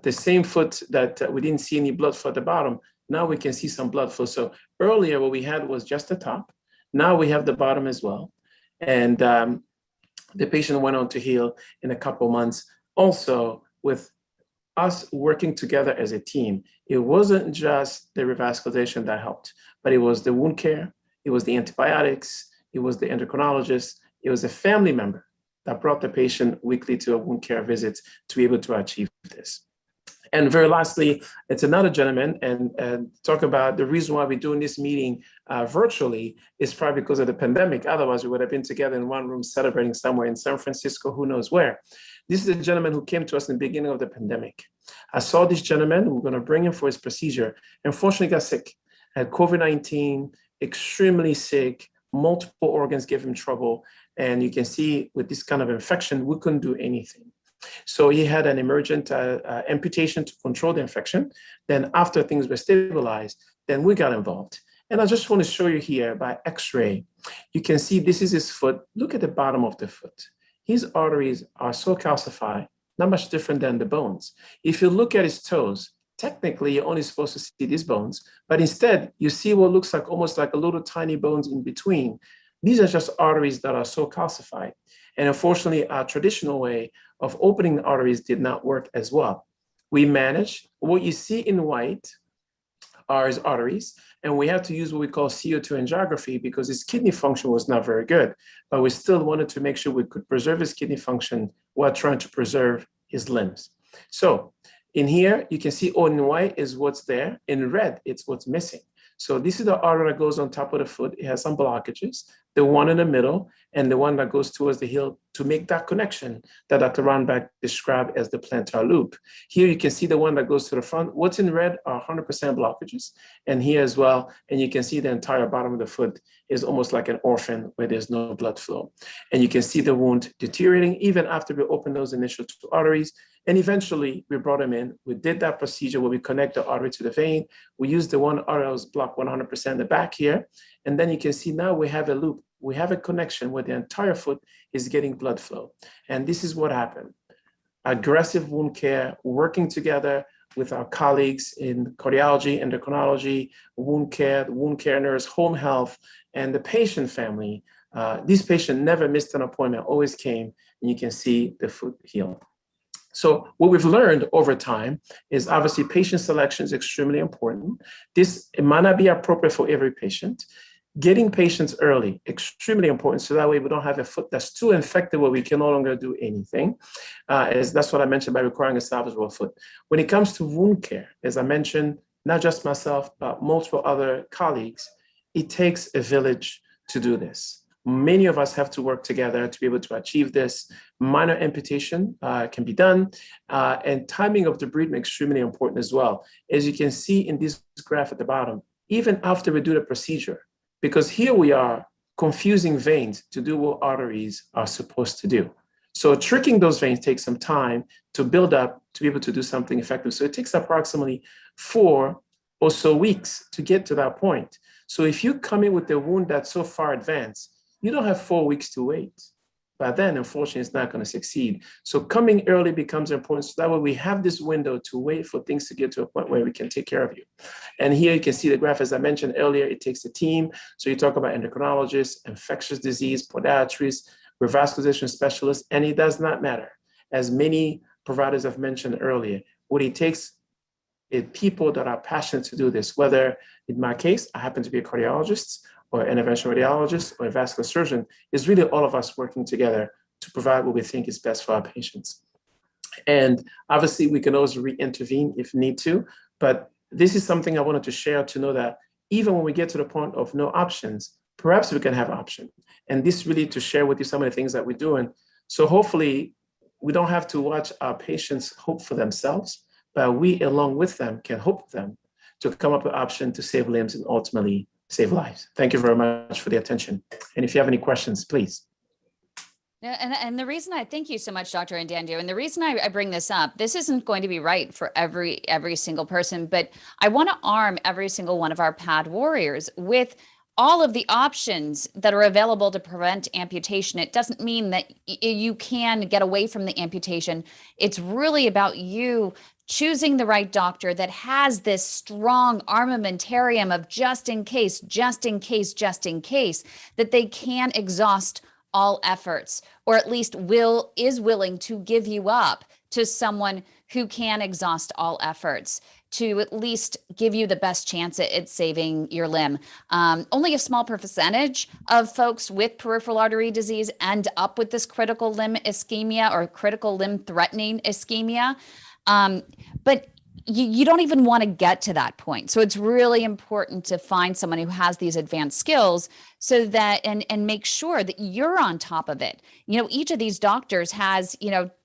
the same foot that we didn't see any blood flow at the bottom, now we can see some blood flow. So earlier what we had was just the top. Now we have the bottom as well. And the patient went on to heal in a couple months. Also, with us working together as a team, it wasn't just the revascularization that helped, but it was the wound care, it was the antibiotics, it was the endocrinologist, it was a family member that brought the patient weekly to a wound care visit to be able to achieve this. And very lastly, it's another gentleman, and talk about the reason why we're doing this meeting virtually is probably because of the pandemic. Otherwise, we would have been together in one room celebrating somewhere in San Francisco, who knows where. This is a gentleman who came to us in the beginning of the pandemic. I saw this gentleman, we're gonna bring him for his procedure. Unfortunately, got sick, had COVID-19, extremely sick, multiple organs gave him trouble. And you can see with this kind of infection, we couldn't do anything. So he had an emergent amputation to control the infection. Then after things were stabilized, then we got involved. And I just want to show you here by X-ray, you can see this is his foot. Look at the bottom of the foot. His arteries are so calcified, not much different than the bones. If you look at his toes, technically you're only supposed to see these bones, but instead you see what looks like almost like a little tiny bones in between. These are just arteries that are so calcified. And unfortunately, our traditional way of opening the arteries did not work as well. We managed, what you see in white are his arteries, and we have to use what we call CO2 angiography because his kidney function was not very good, but we still wanted to make sure we could preserve his kidney function while trying to preserve his limbs. So in here, you can see in white is what's there, in red, it's what's missing. So this is the artery that goes on top of the foot. It has some blockages. the one in the middle, and the one that goes towards the heel to make that connection that Dr. Ronbach described as the plantar loop. Here you can see the one that goes to the front. What's in red are 100% blockages, and here as well. And you can see the entire bottom of the foot is almost like an orphan where there's no blood flow. And you can see the wound deteriorating even after we opened those initial 2 arteries. And eventually we brought him in. We did that procedure where we connect the artery to the vein. We used the one artery that was blocked 100% in the back here. And then you can see now we have a loop. We have a connection where the entire foot is getting blood flow. And this is what happened. Aggressive wound care, working together with our colleagues in cardiology, endocrinology, wound care nurse, home health, and the patient family. This patient never missed an appointment, always came, and you can see the foot heal. So what we've learned over time is obviously patient selection is extremely important. It might not be appropriate for every patient. Getting patients early, extremely important. So that way we don't have a foot that's too infected where we can no longer do anything. That's what I mentioned by requiring a salvageable foot. When it comes to wound care, as I mentioned, not just myself, but multiple other colleagues, it takes a village to do this. Many of us have to work together to be able to achieve this. Minor amputation can be done, and timing of the debridement extremely important as well. As you can see in this graph at the bottom, even after we do the procedure, because here we are confusing veins to do what arteries are supposed to do. So tricking those veins takes some time to build up to be able to do something effective. So it takes approximately 4 or so weeks to get to that point. So if you come in with a wound that's so far advanced, you don't have 4 weeks to wait. But then, unfortunately, it's not going to succeed. So coming early becomes important. So that way we have this window to wait for things to get to a point where we can take care of you. And here you can see the graph, as I mentioned earlier, it takes a team. So you talk about endocrinologists, infectious disease, podiatrists, revascularization specialists, and it does not matter. As many providers have mentioned earlier, what it takes is people that are passionate to do this, whether in my case, I happen to be a cardiologist, or an interventional radiologist, or a vascular surgeon, is really all of us working together to provide what we think is best for our patients. And obviously we can always re-intervene if need to, but this is something I wanted to share to know that even when we get to the point of no options, perhaps we can have option. And this really to share with you some of the things that we're doing. So hopefully we don't have to watch our patients hope for themselves, but we along with them can hope for them to come up with an option to save limbs and ultimately save lives. Thank you very much for the attention. And if you have any questions, please. Yeah, and the reason I thank you so much, Dr. Ndandu, and the reason I bring this up, this isn't going to be right for every single person, but I want to arm every single one of our PAD warriors with all of the options that are available to prevent amputation. It doesn't mean that you can get away from the amputation. It's really about you choosing the right doctor that has this strong armamentarium of just in case, that they can exhaust all efforts, or at least is willing to give you up to someone who can exhaust all efforts to at least give you the best chance at saving your limb. Only a small percentage of folks with peripheral artery disease end up with this critical limb ischemia or critical limb threatening ischemia. But you don't even want to get to that point. So it's really important to find someone who has these advanced skills so that, and make sure that you're on top of it. Each of these doctors has,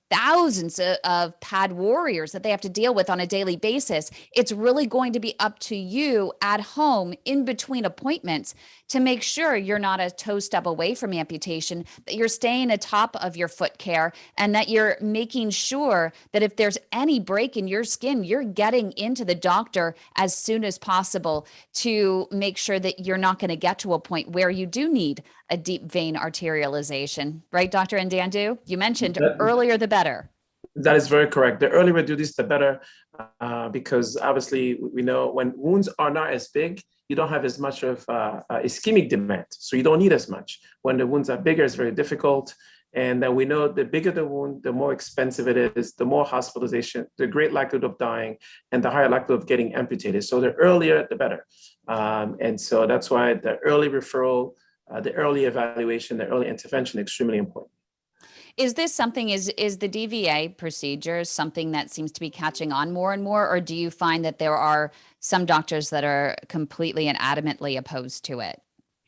thousands of PAD warriors that they have to deal with on a daily basis. It's really going to be up to you at home in between appointments to make sure you're not a toe step away from amputation, that you're staying atop of your foot care, and that you're making sure that if there's any break in your skin, you're getting into the doctor as soon as possible to make sure that you're not going to get to a point where you do need a deep vein arterialization. Right, Dr. Ndandu? You mentioned earlier the better. That is very correct. The earlier we do this, the better, because obviously we know when wounds are not as big, you don't have as much of ischemic demand. So you don't need as much. When the wounds are bigger, it's very difficult. And then we know the bigger the wound, the more expensive it is, the more hospitalization, the great likelihood of dying, and the higher likelihood of getting amputated. So the earlier, the better. And so that's why the early referral, the early evaluation, the early intervention, extremely important. Is this something, is the DVA procedure something that seems to be catching on more and more, or do you find that there are some doctors that are completely and adamantly opposed to it?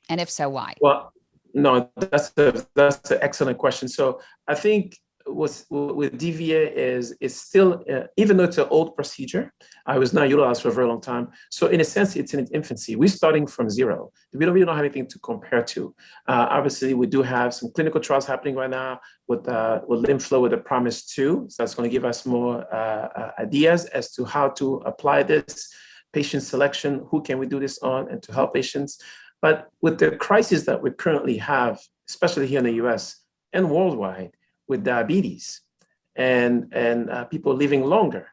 And if so, why? Well, No, that's an excellent question. So I think with DVA is it's still, even though it's an old procedure, I was not utilized for a very long time. So in a sense, it's in its infancy. We're starting from zero. We don't have anything to compare to. Obviously, we do have some clinical trials happening right now with LymphFlow with the PROMISE 2. So that's going to give us more ideas as to how to apply this, patient selection, who can we do this on, and to help patients. But with the crisis that we currently have, especially here in the US and worldwide, with diabetes and people living longer,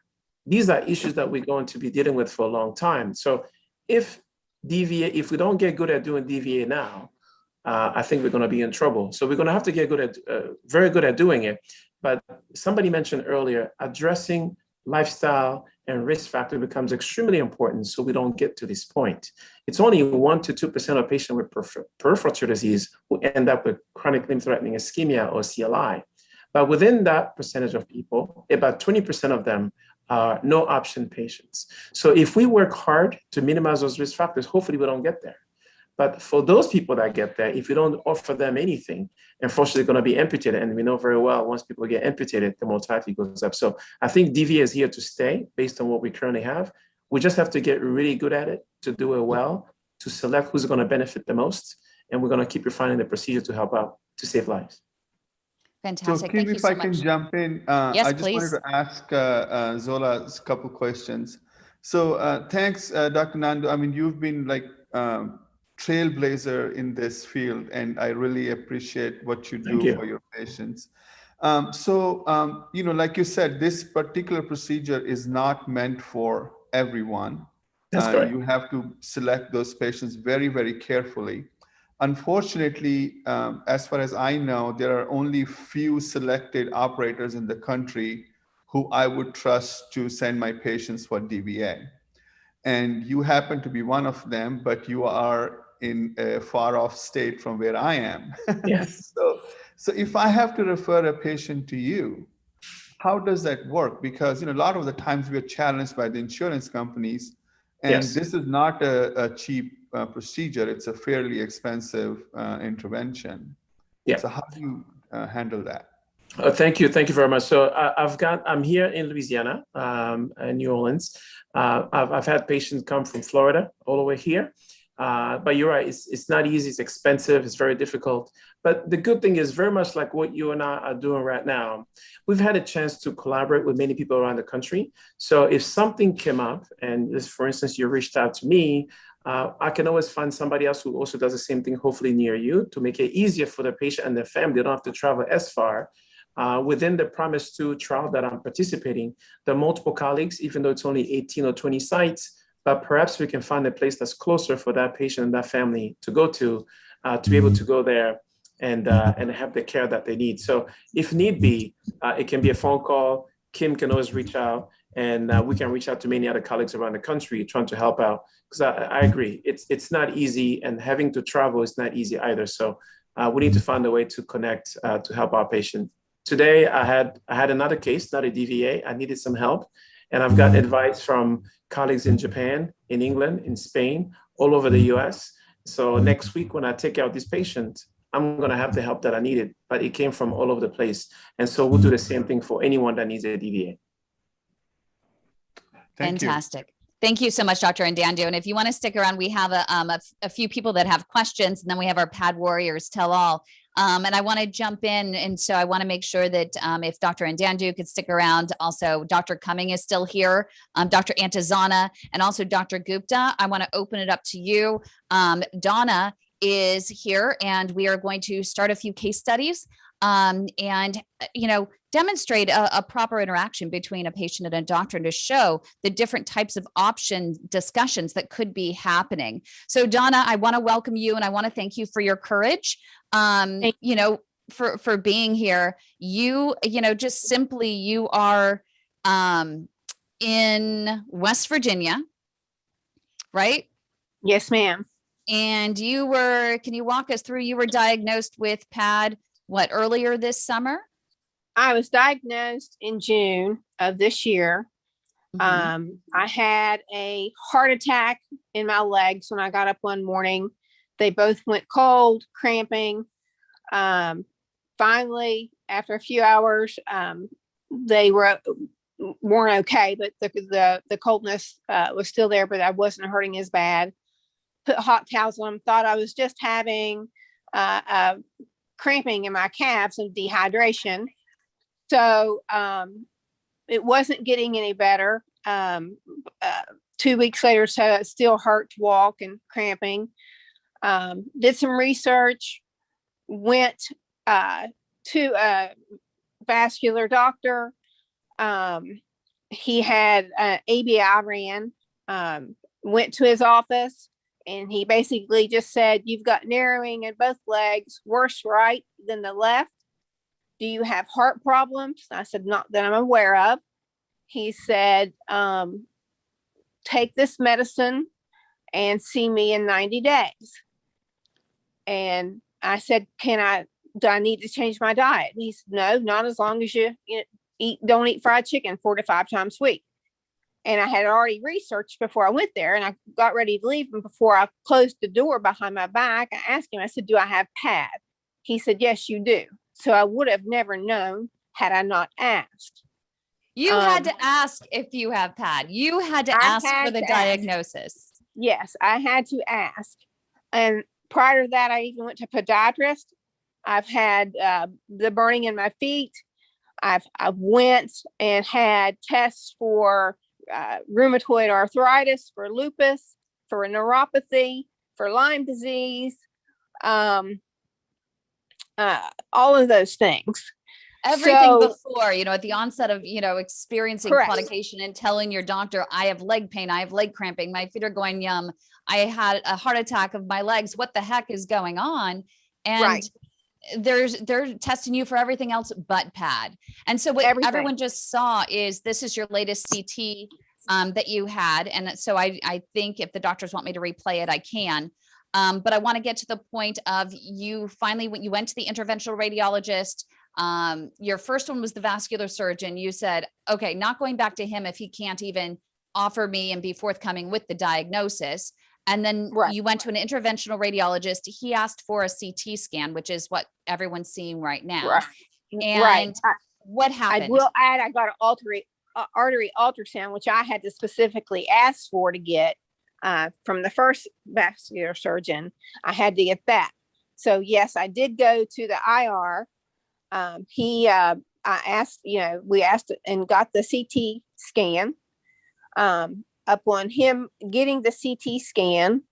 these are issues that we're going to be dealing with for a long time. So if we don't get good at doing DVA now, I think we're going to be in trouble. So we're going to have to get very good at doing it. But somebody mentioned earlier, addressing lifestyle and risk factor becomes extremely important so we don't get to this point. It's only 1% to 2% of patients with peripheral arterial disease who end up with chronic limb-threatening ischemia or CLI. But within that percentage of people, about 20% of them are no option patients. So if we work hard to minimize those risk factors, hopefully we don't get there. But for those people that get there, if you don't offer them anything, unfortunately, they're going to be amputated. And we know very well, once people get amputated, the mortality goes up. So I think DVA is here to stay based on what we currently have. We just have to get really good at it, to do it well, to select who's going to benefit the most. And we're going to keep refining the procedure to help out, to save lives. Fantastic. So, Kim, if I can jump in, yes, I just please. wanted to ask Zola a couple questions. So thanks, Dr. Nando. I mean, you've been like trailblazer in this field, and I really appreciate what you do for your patients. You know, like you said, this particular procedure is not meant for everyone. That's correct. You have to select those patients very, very carefully. Unfortunately, as far as I know, there are only few selected operators in the country who I would trust to send my patients for DVA. And you happen to be one of them, but you are in a far off state from where I am. Yes. So if I have to refer a patient to you, how does that work? Because, you know, a lot of the times we are challenged by the insurance companies, and this is not a cheap procedure. It's a fairly expensive intervention. Yeah. So how do you handle that? Thank you very much. So I'm here in Louisiana, in New Orleans. I've had patients come from Florida all the way here. But you're right, it's not easy, it's expensive, it's very difficult. But the good thing is very much like what you and I are doing right now. We've had a chance to collaborate with many people around the country. So if something came up, and this, for instance, you reached out to me, I can always find somebody else who also does the same thing, hopefully near you, to make it easier for the patient and their family. They don't have to travel as far. Within the PROMISE 2 trial that I'm participating, there are multiple colleagues, even though it's only 18 or 20 sites, but perhaps we can find a place that's closer for that patient and that family to go to be able to go there and have the care that they need. So if need be, it can be a phone call. Kim can always reach out, and we can reach out to many other colleagues around the country trying to help out. Because I agree, it's not easy, and having to travel is not easy either. So we need to find a way to connect to help our patient. Today, I had another case, not a DVA. I needed some help, and I've got advice from colleagues in Japan, in England, in Spain, all over the US. So next week, when I take out this patient, I'm going to have the help that I needed, but it came from all over the place. And so we'll do the same thing for anyone that needs a DVA. Fantastic. Thank you so much, Dr. Ndando. And if you want to stick around, we have a few people that have questions, and then we have our PAD warriors tell all. And I want to jump in. And so I want to make sure that if Dr. Ndando could stick around, also Dr. Cumming is still here, Dr. Antizana, and also Dr. Gupta. I want to open it up to you. Donna is here, and we are going to start a few case studies and, you know, demonstrate a proper interaction between a patient and a doctor, and to show the different types of option discussions that could be happening. So Donna, I want to welcome you, and I want to thank you for your courage, you know, for being here. You know, just simply, you are in West Virginia, right? Yes, ma'am. And can you walk us through, you were diagnosed with PAD, what, earlier this summer? I was diagnosed in June of this year. I had a heart attack in my legs when I got up one morning. They both went cold, cramping. Finally, after a few hours, they weren't okay, but the coldness was still there, but I wasn't hurting as bad. Put hot towels on them, thought I was just having cramping in my calves and dehydration. So it wasn't getting any better. 2 weeks later, so it still hurt to walk and cramping. Did some research, went to a vascular doctor. He had ABI ran, went to his office, and he basically just said, you've got narrowing in both legs, worse right than the left. Do you have heart problems? I said, not that I'm aware of. He said, take this medicine and see me in 90 days. And I said, do I need to change my diet? And he said, no, not as long as you don't eat fried chicken 4 to 5 times a week. And I had already researched before I went there, and I got ready to leave. And before I closed the door behind my back, I asked him, I said, do I have PAD? He said, yes, you do. So I would have never known had I not asked. You had to ask if you have PAD. You had to ask for the diagnosis. Yes, I had to ask. And prior to that, I even went to podiatrist. I've had the burning in my feet. I went and had tests for rheumatoid arthritis, for lupus, for neuropathy, for Lyme disease, all of those things. Everything before, at the onset of, experiencing claudication and telling your doctor, I have leg pain, I have leg cramping, my feet are going yum, I had a heart attack of my legs, what the heck is going on? And they're testing you for everything else but PAD. And so what everyone just saw is this is your latest CT that you had. And so I think if the doctors want me to replay it, I can. But I want to get to the point of you finally, when you went to the interventional radiologist, your first one was the vascular surgeon. You said, okay, not going back to him if he can't even offer me and be forthcoming with the diagnosis. And then you went to an interventional radiologist. He asked for a CT scan, which is what everyone's seeing right now. And what happened? I will add, I got an artery ultrasound, which I had to specifically ask for to get from the first vascular surgeon. I had to get that. So yes, I did go to the IR. I asked, we asked and got the CT scan. Upon him getting the CT scan,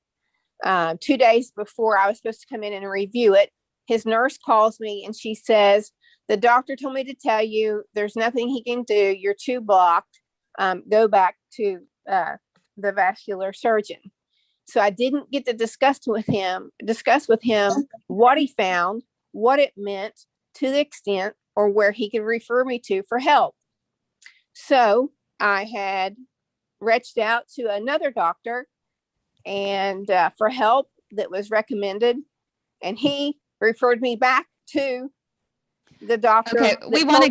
2 days before I was supposed to come in and review it, his nurse calls me and she says, the doctor told me to tell you there's nothing he can do. You're too blocked. Go back to the vascular surgeon. So I didn't get to discuss with him what he found, what it meant to the extent or where he could refer me to for help. So I had reached out to another doctor and for help that was recommended, and he referred me back to the doctor. Okay, we want to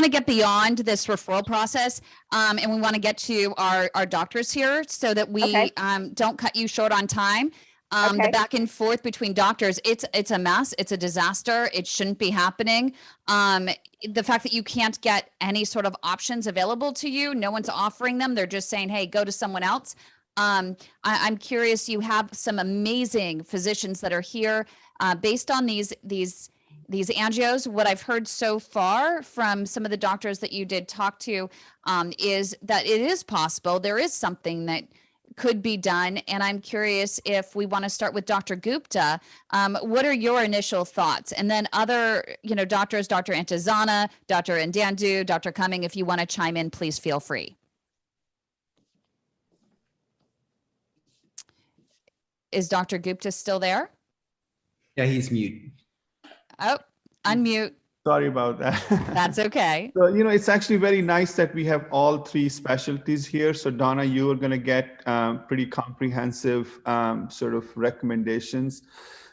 get beyond this referral process, and we want to get to our doctors here so that we don't cut you short on time. The back and forth between doctors, it's a mess. It's a disaster. It shouldn't be happening. The fact that you can't get any sort of options available to you, no one's offering them. They're just saying, hey, go to someone else. I'm curious, you have some amazing physicians that are here based on these angios. What I've heard so far from some of the doctors that you did talk to is that it is possible. There is something that could be done. And I'm curious if we want to start with Dr. Gupta. What are your initial thoughts? And then other, doctors, Dr. Antizana, Dr. Ndandu, Dr. Cumming, if you want to chime in, please feel free. Is Dr. Gupta still there? Yeah, he's mute. Oh, unmute. Sorry about that. That's okay. So, it's actually very nice that we have all three specialties here. So Donna, you are going to get pretty comprehensive sort of recommendations.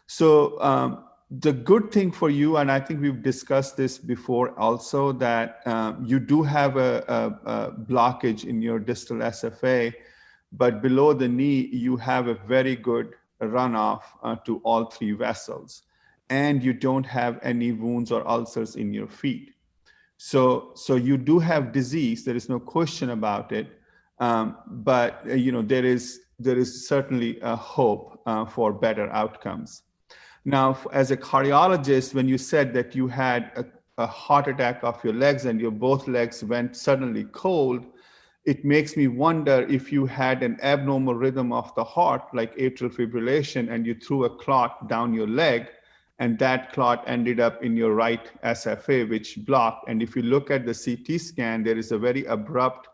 So the good thing for you, and I think we've discussed this before also, that you do have a blockage in your distal SFA, but below the knee, you have a very good runoff to all three vessels, and you don't have any wounds or ulcers in your feet. So you do have disease. There is no question about it. But there is certainly a hope for better outcomes. Now, as a cardiologist, when you said that you had a heart attack of your legs and your both legs went suddenly cold, it makes me wonder if you had an abnormal rhythm of the heart, like atrial fibrillation, and you threw a clot down your leg, and that clot ended up in your right SFA, which blocked. And if you look at the CT scan, there is a very abrupt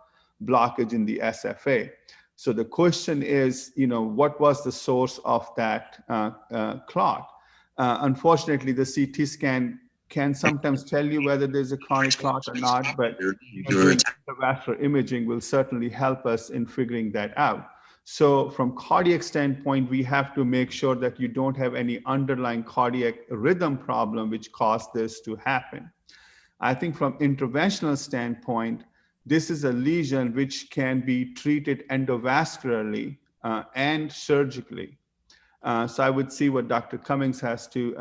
blockage in the SFA. So the question is, what was the source of that clot? Unfortunately, the CT scan can sometimes tell you whether there's a chronic clot or not, but vascular imaging will certainly help us in figuring that out. So from cardiac standpoint, we have to make sure that you don't have any underlying cardiac rhythm problem which caused this to happen. I think from interventional standpoint, this is a lesion which can be treated endovascularly and surgically. So I would see what Dr. Cummings has to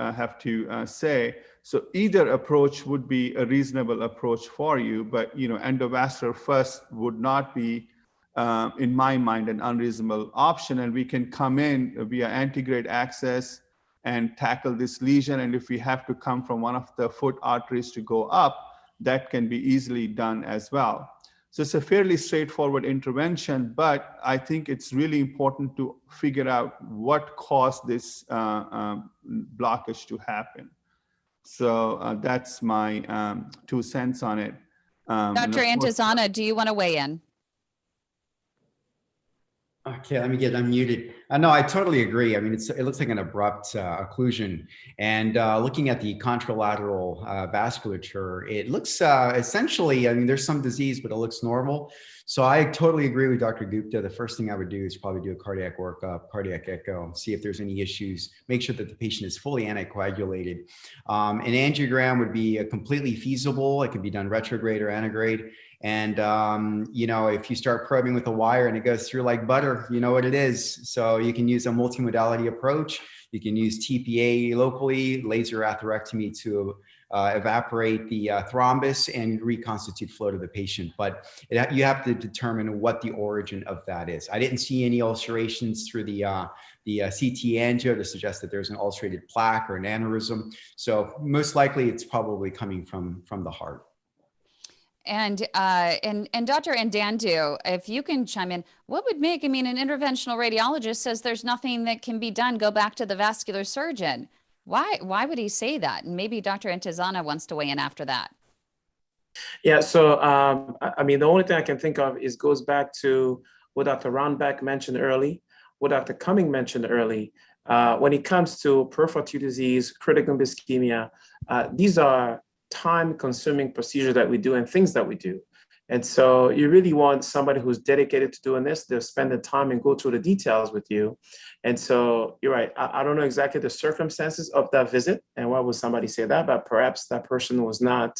say. So either approach would be a reasonable approach for you, but endovascular first would not be, in my mind, an unreasonable option. And we can come in via antegrade access and tackle this lesion. And if we have to come from one of the foot arteries to go up, that can be easily done as well. So it's a fairly straightforward intervention, but I think it's really important to figure out what caused this blockage to happen. So that's my 2 cents on it. Dr. Antizana, do you want to weigh in? Okay, let me get unmuted. No, I totally agree. I mean, it looks like an abrupt occlusion. And looking at the contralateral vasculature, it looks essentially, I mean, there's some disease, but it looks normal. So I totally agree with Dr. Gupta. The first thing I would do is probably do a cardiac workup, cardiac echo, see if there's any issues, make sure that the patient is fully anticoagulated. An angiogram would be completely feasible. It can be done retrograde or antegrade. And, if you start probing with a wire and it goes through like butter, you know what it is. So you can use a multimodality approach. You can use TPA locally, laser atherectomy to evaporate the thrombus and reconstitute flow to the patient. But you have to determine what the origin of that is. I didn't see any ulcerations through the CT angio to suggest that there's an ulcerated plaque or an aneurysm. So most likely it's probably coming from the heart. And Dr. Andandu, if you can chime in, what would make, an interventional radiologist says there's nothing that can be done, go back to the vascular surgeon. Why would he say that? And maybe Dr. Antizana wants to weigh in after that. Yeah, so, the only thing I can think of goes back to what Dr. Ronbeck mentioned early, what Dr. Cumming mentioned early. When it comes to peripheral artery disease, critical ischemia, these are time-consuming procedures that we do and things that we do. And so you really want somebody who's dedicated to doing this. They'll spend the time and go through the details with you. And so you're right. I don't know exactly the circumstances of that visit and why would somebody say that, but perhaps that person was not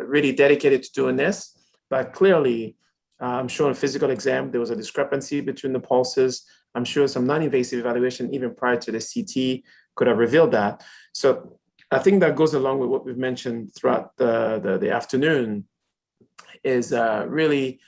really dedicated to doing this. But clearly, I'm sure in physical exam, there was a discrepancy between the pulses. I'm sure some non-invasive evaluation, even prior to the CT, could have revealed that. So I think that goes along with what we've mentioned throughout the afternoon is really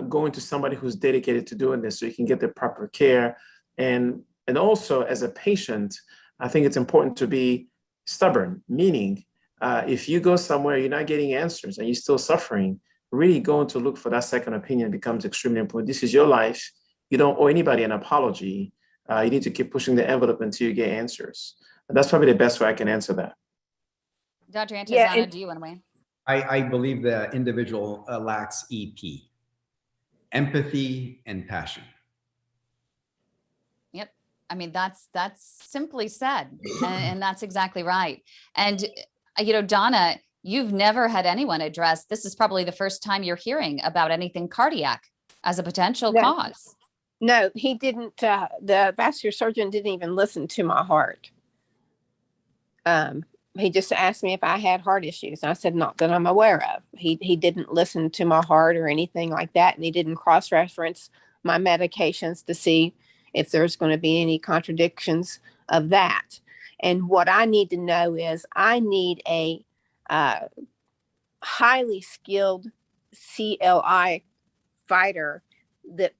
going to somebody who's dedicated to doing this so you can get the proper care. And also as a patient, I think it's important to be stubborn, meaning if you go somewhere, you're not getting answers and you're still suffering, really going to look for that second opinion becomes extremely important. This is your life. You don't owe anybody an apology. You need to keep pushing the envelope until you get answers. And that's probably the best way I can answer that. Dr. Antizana, do you want to weigh in? I believe the individual lacks EP, empathy and passion. Yep. That's simply said. And that's exactly right. And, Donna, you've never had anyone address, this is probably the first time you're hearing about anything cardiac as a potential cause. No, he didn't. The vascular surgeon didn't even listen to my heart. He just asked me if I had heart issues. And I said, not that I'm aware of. He didn't listen to my heart or anything like that. And he didn't cross-reference my medications to see if there's going to be any contradictions of that. And what I need to know is I need a highly skilled CLI fighter that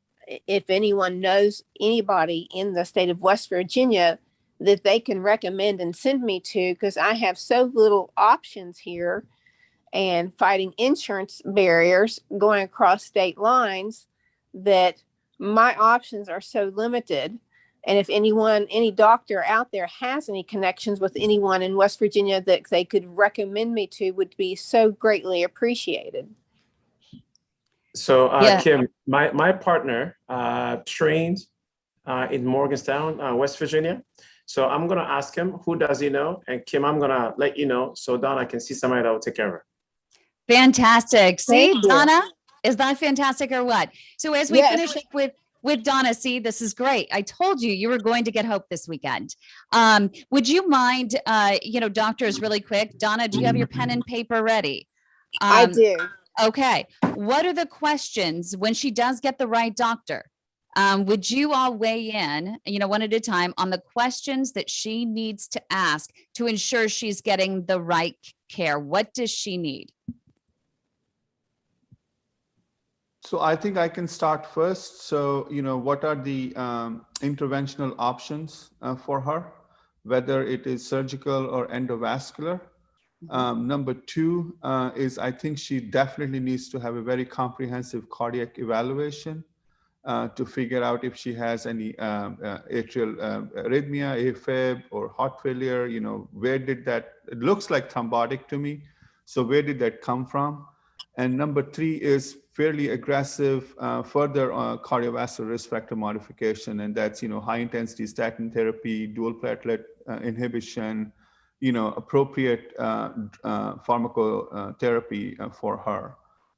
if anyone knows anybody in the state of West Virginia that they can recommend and send me to, because I have so little options here and fighting insurance barriers going across state lines that my options are so limited. And if any doctor out there has any connections with anyone in West Virginia that they could recommend me to, would be so greatly appreciated. So Kim, my partner trained in Morgantown, West Virginia. So I'm going to ask him, who does he know? And Kim, I'm going to let you know so Donna can see somebody that will take care of her. Fantastic. See, Thank you. Donna, is that fantastic or what? So as we finish up with Donna, see, this is great. I told you you were going to get hope this weekend. Would you mind, doctors, really quick, Donna, do you have your pen and paper ready? I do. Okay. What are the questions when she does get the right doctor? Would you all weigh in, one at a time on the questions that she needs to ask to ensure she's getting the right care? What does she need? So I think I can start first. So, what are the interventional options for her, whether it is surgical or endovascular? Number two is I think she definitely needs to have a very comprehensive cardiac evaluation to figure out if she has any atrial arrhythmia, AFib, or heart failure. Where did that, it looks like thrombotic to me. So where did that come from? And number three is fairly aggressive further cardiovascular risk factor modification. And that's, high intensity statin therapy, dual platelet inhibition, appropriate pharmacotherapy for her.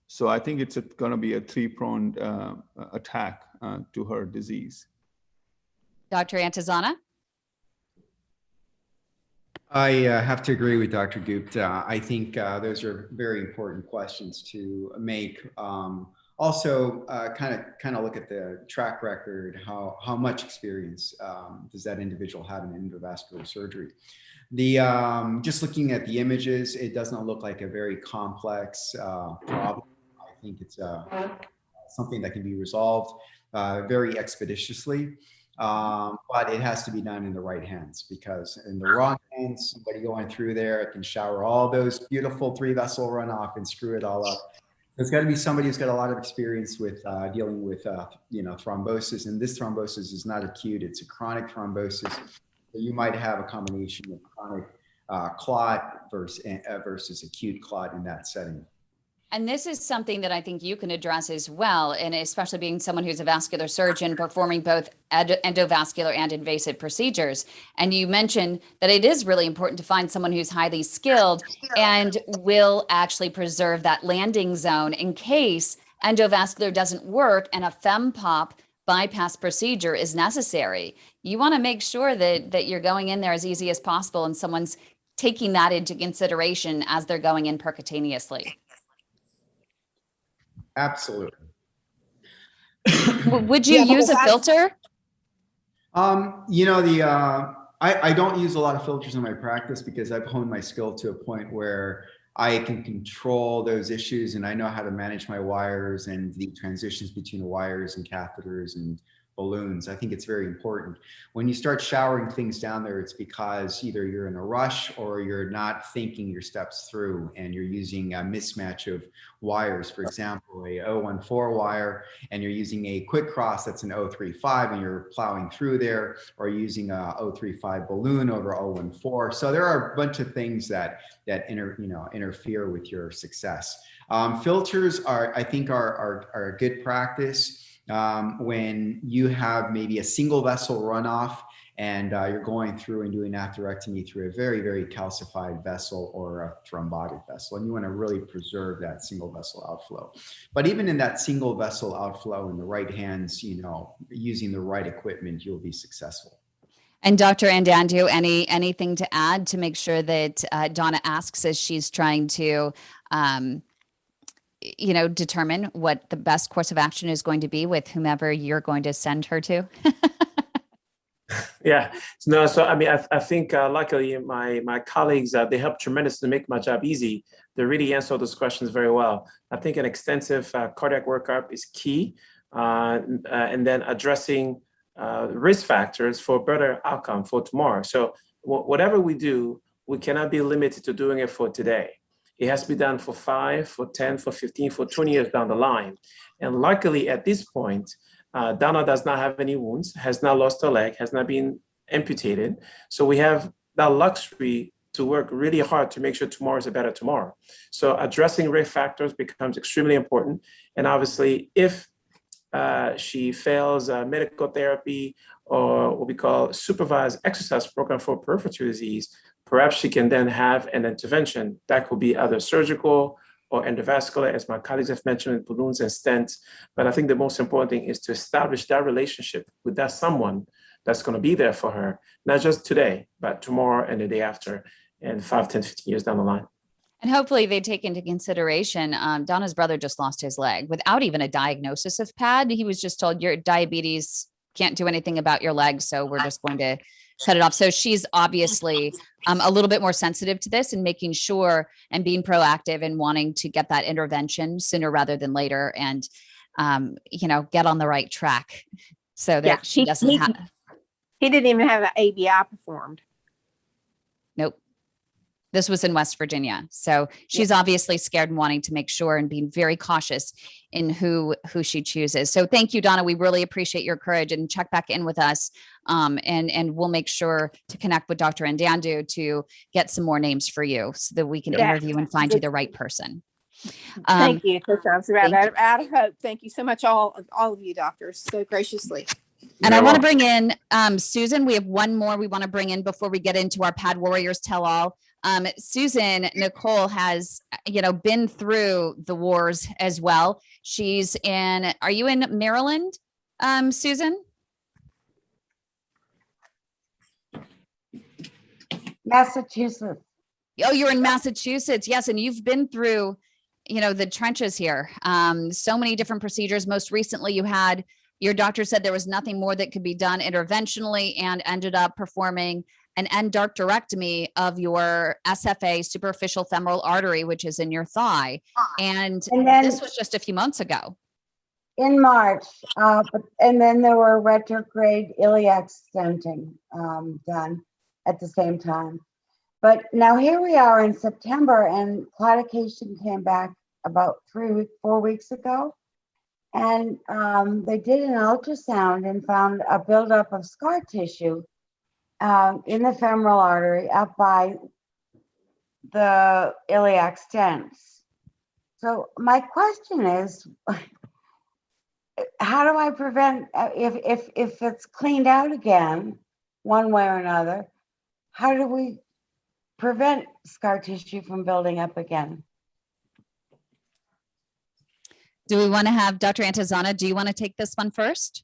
So I think it's going to be a three-pronged attack to her disease. Dr. Antizana? I have to agree with Dr. Gupta. I think those are very important questions to make. Also, kind of look at the track record. How much experience does that individual have in endovascular surgery? Just looking at the images, it doesn't look like a very complex problem. I think it's something that can be resolved very expeditiously. But it has to be done in the right hands, because in the wrong hands, somebody going through there can shower all those beautiful 3-vessel runoff and screw it all up. There's got to be somebody who's got a lot of experience with dealing with thrombosis, and this thrombosis is not acute; it's a chronic thrombosis. So you might have a combination of chronic clot versus acute clot in that setting. And this is something that I think you can address as well, and especially being someone who's a vascular surgeon performing both endovascular and invasive procedures. And you mentioned that it is really important to find someone who's highly skilled and will actually preserve that landing zone in case endovascular doesn't work and a FEMPOP bypass procedure is necessary. You want to make sure that you're going in there as easy as possible and someone's taking that into consideration as they're going in percutaneously. Absolutely. Would you use a filter? I don't use a lot of filters in my practice because I've honed my skill to a point where I can control those issues, and I know how to manage my wires and the transitions between the wires and catheters and balloons. I think it's very important. When you start showering things down there, it's because either you're in a rush or you're not thinking your steps through, and you're using a mismatch of wires. For example, a 014 wire, and you're using a quick cross that's an 035, and you're plowing through there, or using a 035 balloon over 014. So there are a bunch of things that interfere with your success. Filters I think are a good practice. When you have maybe a single vessel runoff and you're going through and doing atherectomy through a very, very calcified vessel or a thrombotic vessel, and you want to really preserve that single vessel outflow. But even in that single vessel outflow in the right hands, using the right equipment, you'll be successful. And Dr. Andandu, anything to add to make sure that Donna asks as she's trying to determine what the best course of action is going to be with whomever you're going to send her to? Yeah, no, so I mean, I think luckily my colleagues, they help tremendously to make my job easy. They really answer those questions very well. I think an extensive cardiac workup is key, and then addressing risk factors for better outcome for tomorrow. So whatever we do, we cannot be limited to doing it for today. It has to be done for 5, for 10, for 15, for 20 years down the line. And luckily at this point, Donna does not have any wounds, has not lost a leg, has not been amputated. So we have that luxury to work really hard to make sure tomorrow is a better tomorrow. So addressing risk factors becomes extremely important. And obviously, if she fails medical therapy or what we call supervised exercise program for peripheral disease, perhaps she can then have an intervention that could be either surgical or endovascular, as my colleagues have mentioned, with balloons and stents. But I think the most important thing is to establish that relationship with that someone that's going to be there for her, not just today, but tomorrow and the day after, and 5, 10, 15 years down the line. And hopefully they take into consideration, Donna's brother just lost his leg without even a diagnosis of PAD. He was just told your diabetes can't do anything about your leg, so we're just going to shut it off. So she's obviously a little bit more sensitive to this and making sure and being proactive and wanting to get that intervention sooner rather than later and, get on the right track so that she doesn't have. He didn't even have an ABI performed. Nope. This was in West Virginia. So she's obviously scared and wanting to make sure and being very cautious in who she chooses. So thank you, Donna. We really appreciate your courage, and check back in with us. And we'll make sure to connect with Dr. Ndandu to get some more names for you so that we can interview and find you the right person. Thank you. That sounds out of hope. Thank you so much, all of you doctors, so graciously. And I want to bring in Susan. We have one more we want to bring in before we get into our PAD Warriors Tell All. Susan Nicole has, been through the wars as well. Are you in Maryland, Susan? Massachusetts. Oh, you're in Massachusetts. Yes. And you've been through, the trenches here. So many different procedures. Most recently your doctor said there was nothing more that could be done interventionally and ended up performing an endarterectomy of your SFA, superficial femoral artery, which is in your thigh. And then, this was just a few months ago. In March. And then there were retrograde iliac stenting done at the same time. But now here we are in September, and claudication came back about 4 weeks ago. And they did an ultrasound and found a buildup of scar tissue in the femoral artery up by the iliac stents. So my question is, how do I prevent, if it's cleaned out again, one way or another, how do we prevent scar tissue from building up again? Do we want to have Dr. Antezana? Do you want to take this one first?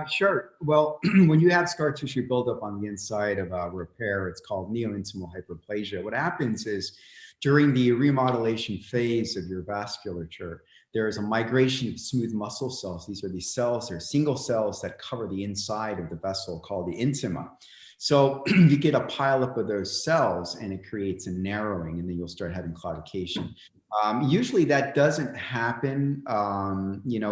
Sure. Well, when you have scar tissue buildup on the inside of a repair, it's called neointimal hyperplasia. What happens is during the remodelation phase of your vasculature, there is a migration of smooth muscle cells. These are these cells, they're single cells that cover the inside of the vessel called the intima. So you get a pileup of those cells and it creates a narrowing, and then you'll start having claudication. Usually that doesn't happen,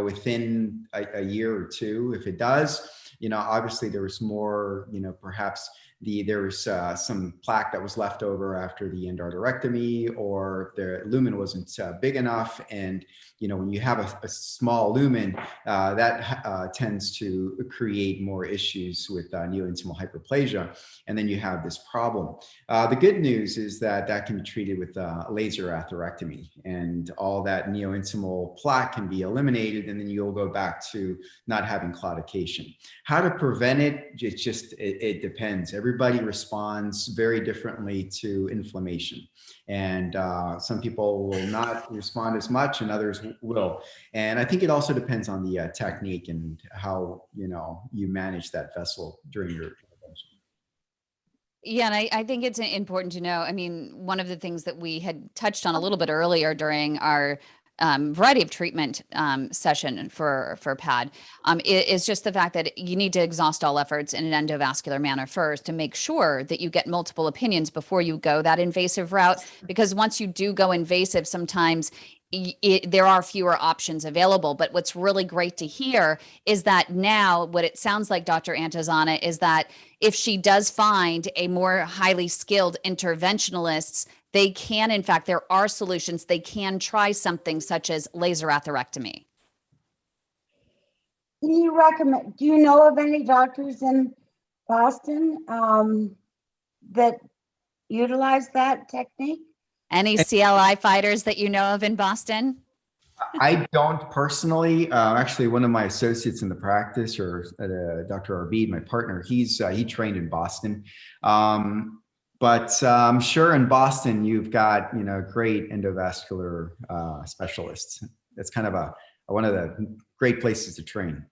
within a year or two. If it does, obviously there was more, perhaps there was some plaque that was left over after the endarterectomy, or the lumen wasn't big enough. And, when you have a small lumen, that tends to create more issues with neointimal hyperplasia. And then you have this problem. The good news is that can be treated with laser atherectomy, and all that neointimal plaque can be eliminated, and then you'll go back to not having claudication. How to prevent it? It depends. Everybody responds very differently to inflammation. And some people will not respond as much, and others will. And I think it also depends on the technique and how, you manage that vessel during your intervention. Yeah, and I think it's important to know, one of the things that we had touched on a little bit earlier during our variety of treatment session for PAD is just the fact that you need to exhaust all efforts in an endovascular manner first to make sure that you get multiple opinions before you go that invasive route. Because once you do go invasive, sometimes there are fewer options available. But what's really great to hear is that now what it sounds like, Dr. Antosana, is that if she does find a more highly skilled interventionalists, they can, in fact, there are solutions. They can try something such as laser atherectomy. Can you recommend, do you know of any doctors in Boston that utilize that technique? Any CLI fighters that you know of in Boston? I don't personally. Actually, one of my associates in the practice, or Dr. Arvid, my partner, he trained in Boston. But I'm sure in Boston you've got great endovascular specialists. That's kind of one of the great places to train.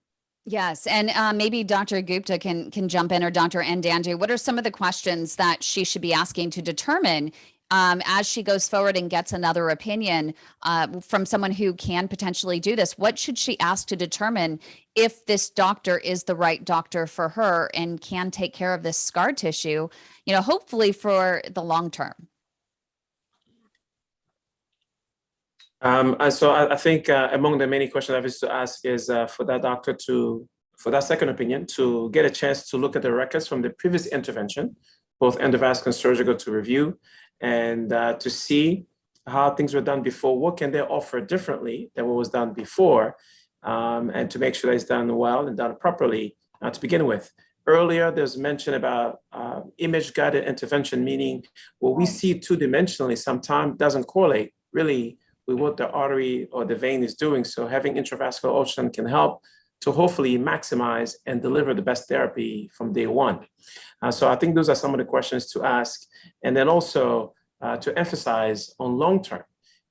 Yes, and maybe Dr. Gupta can jump in, or Dr. Ndandu. What are some of the questions that she should be asking to determine as she goes forward and gets another opinion from someone who can potentially do this? What should she ask to determine if this doctor is the right doctor for her and can take care of this scar tissue, hopefully for the long term? So I think among the many questions I wish to ask is for that doctor for that second opinion, to get a chance to look at the records from the previous intervention, both endovascular and surgical, to review and to see how things were done before. What can they offer differently than what was done before? And to make sure that it's done well and done properly to begin with. Earlier, there's mention about image-guided intervention, meaning what we see two-dimensionally sometimes doesn't correlate really with what the artery or the vein is doing. So having intravascular ultrasound can help to hopefully maximize and deliver the best therapy from day one. So I think those are some of the questions to ask. And then also to emphasize on long-term.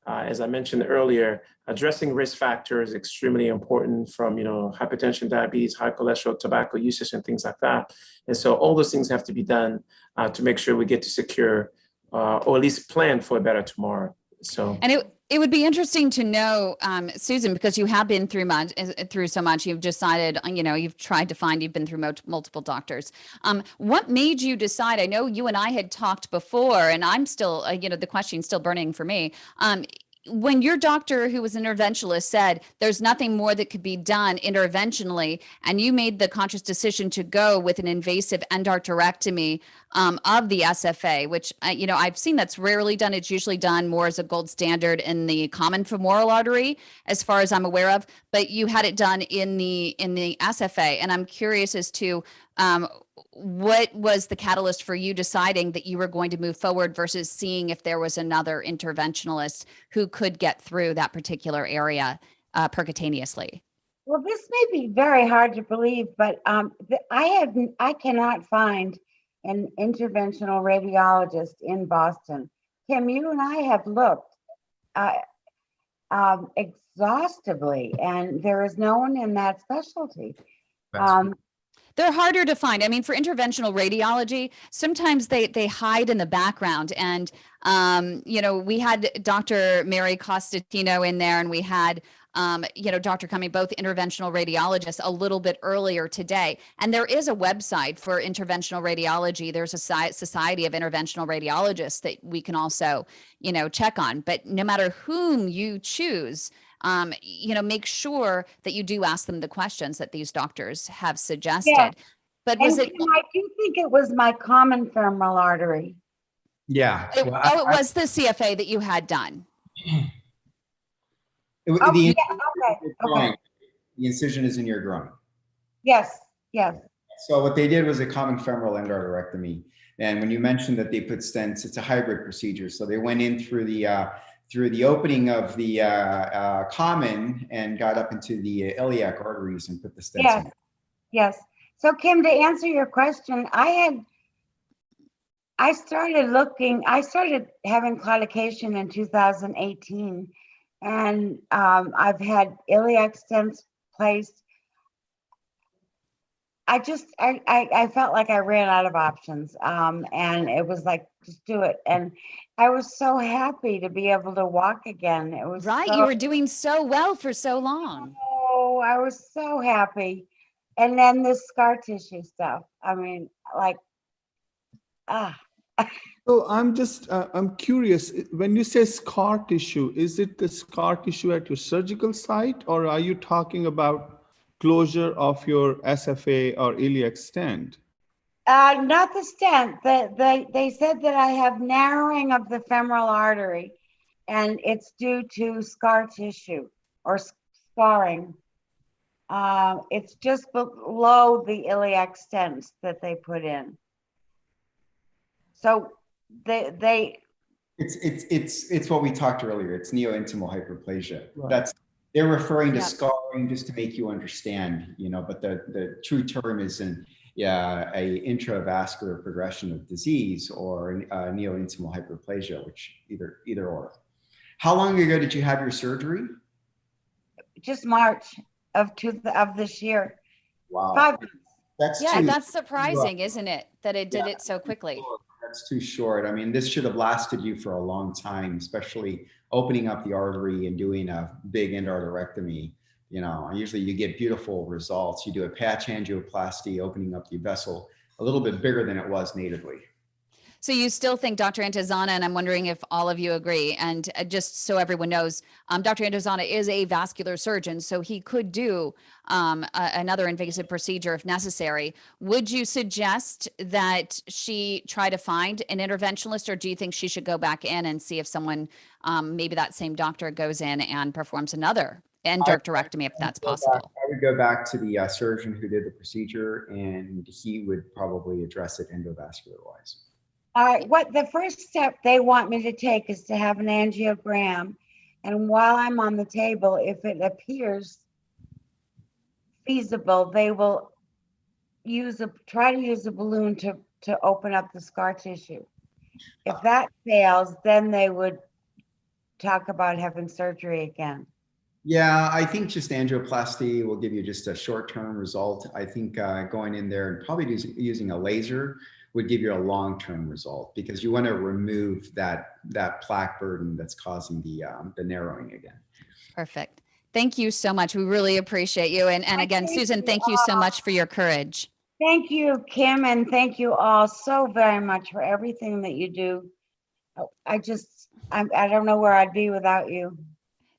As I mentioned earlier, addressing risk factors is extremely important, from hypertension, diabetes, high cholesterol, tobacco usage, and things like that. And so all those things have to be done to make sure we get to secure or at least plan for a better tomorrow. So, and it would be interesting to know, Susan, because you have been through so much. You've decided, you've tried to find, you've been through multiple doctors. What made you decide? I know you and I had talked before, and I'm still, the question's still burning for me. When your doctor, who was an interventionalist, said there's nothing more that could be done interventionally, and you made the conscious decision to go with an invasive endarterectomy of the SFA, which, I've seen that's rarely done. It's usually done more as a gold standard in the common femoral artery, as far as I'm aware of, but you had it done in the SFA. And I'm curious as to what was the catalyst for you deciding that you were going to move forward versus seeing if there was another interventionalist who could get through that particular area percutaneously? Well, this may be very hard to believe, but I cannot find an interventional radiologist in Boston. Kim, you and I have looked exhaustively, and there is no one in that specialty. They're harder to find. I mean, for interventional radiology, sometimes they hide in the background. And, we had Dr. Mary Costatino in there, and we had, Dr. Cumming, both interventional radiologists, a little bit earlier today. And there is a website for interventional radiology. There's a Society of Interventional Radiologists that we can also, check on. But no matter whom you choose, make sure that you do ask them the questions that these doctors have suggested. Yeah. But I do think it was my common femoral artery. Yeah. It was the CFA that you had done. Okay. The incision is in your groin. Yes. So what they did was a common femoral endarterectomy. And when you mentioned that they put stents, it's a hybrid procedure. So they went in through the opening of the common and got up into the iliac arteries and put the stents in. Yes. So Kim, to answer your question, I started having claudication in 2018, and I've had iliac stents placed. I felt like I ran out of options. And it was like, just do it. And I was so happy to be able to walk again. It was Right. so, You were doing so well for so long. oh, I was so happy. And then this scar tissue stuff. I mean, like, So I'm curious, when you say scar tissue, is it the scar tissue at your surgical site, or are you talking about closure of your SFA or iliac stent? Not the stent. They said that I have narrowing of the femoral artery, and it's due to scar tissue or scarring. It's just below the iliac stent that they put in. So it's what we talked earlier. It's neointimal hyperplasia. Right. They're referring to Yeah. scarring just to make you understand, but the true term is a intravascular progression of disease or neointimal hyperplasia, which either or. How long ago did you have your surgery? just March of this year. Wow. 5 months. That's surprising, isn't it? That it did it so quickly. That's too short. I mean, this should have lasted you for a long time, especially opening up the artery and doing a big endarterectomy. Usually you get beautiful results. You do a patch angioplasty, opening up the vessel a little bit bigger than it was natively. So you still think Dr. Antezana, and I'm wondering if all of you agree, and just so everyone knows, Dr. Antezana is a vascular surgeon, so he could do another invasive procedure if necessary. Would you suggest that she try to find an interventionalist, or do you think she should go back in and see if someone, maybe that same doctor goes in and performs another endarterectomy if that's possible? I would go back to the surgeon who did the procedure, and he would probably address it endovascular wise. All right, what the first step they want me to take is to have an angiogram. And while I'm on the table, if it appears feasible, they will try to use a balloon to open up the scar tissue. If that fails, then they would talk about having surgery again. Yeah, I think just angioplasty will give you just a short-term result. I think going in there and probably using a laser would give you a long-term result, because you want to remove that plaque burden that's causing the narrowing again. Perfect. Thank you so much. We really appreciate you. And again, Susan, thank you so much for your courage. Thank you, Kim, and thank you all so very much for everything that you do. I don't know where I'd be without you.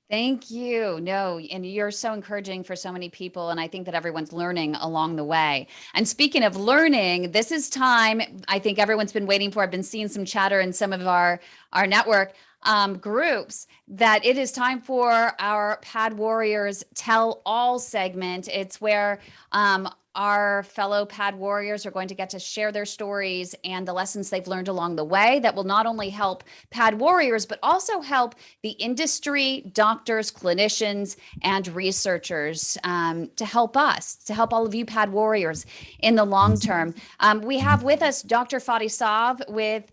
Thank you. No, and you're so encouraging for so many people. And I think that everyone's learning along the way. And speaking of learning, this is time I think everyone's been waiting for. I've been seeing some chatter in some of our network groups that it is time for our Pad Warriors Tell All segment. It's where our fellow Pad Warriors are going to get to share their stories and the lessons they've learned along the way that will not only help Pad Warriors, but also help the industry, doctors, clinicians, and researchers to help all of you Pad Warriors in the long term. We have with us Dr. Fadi Saab with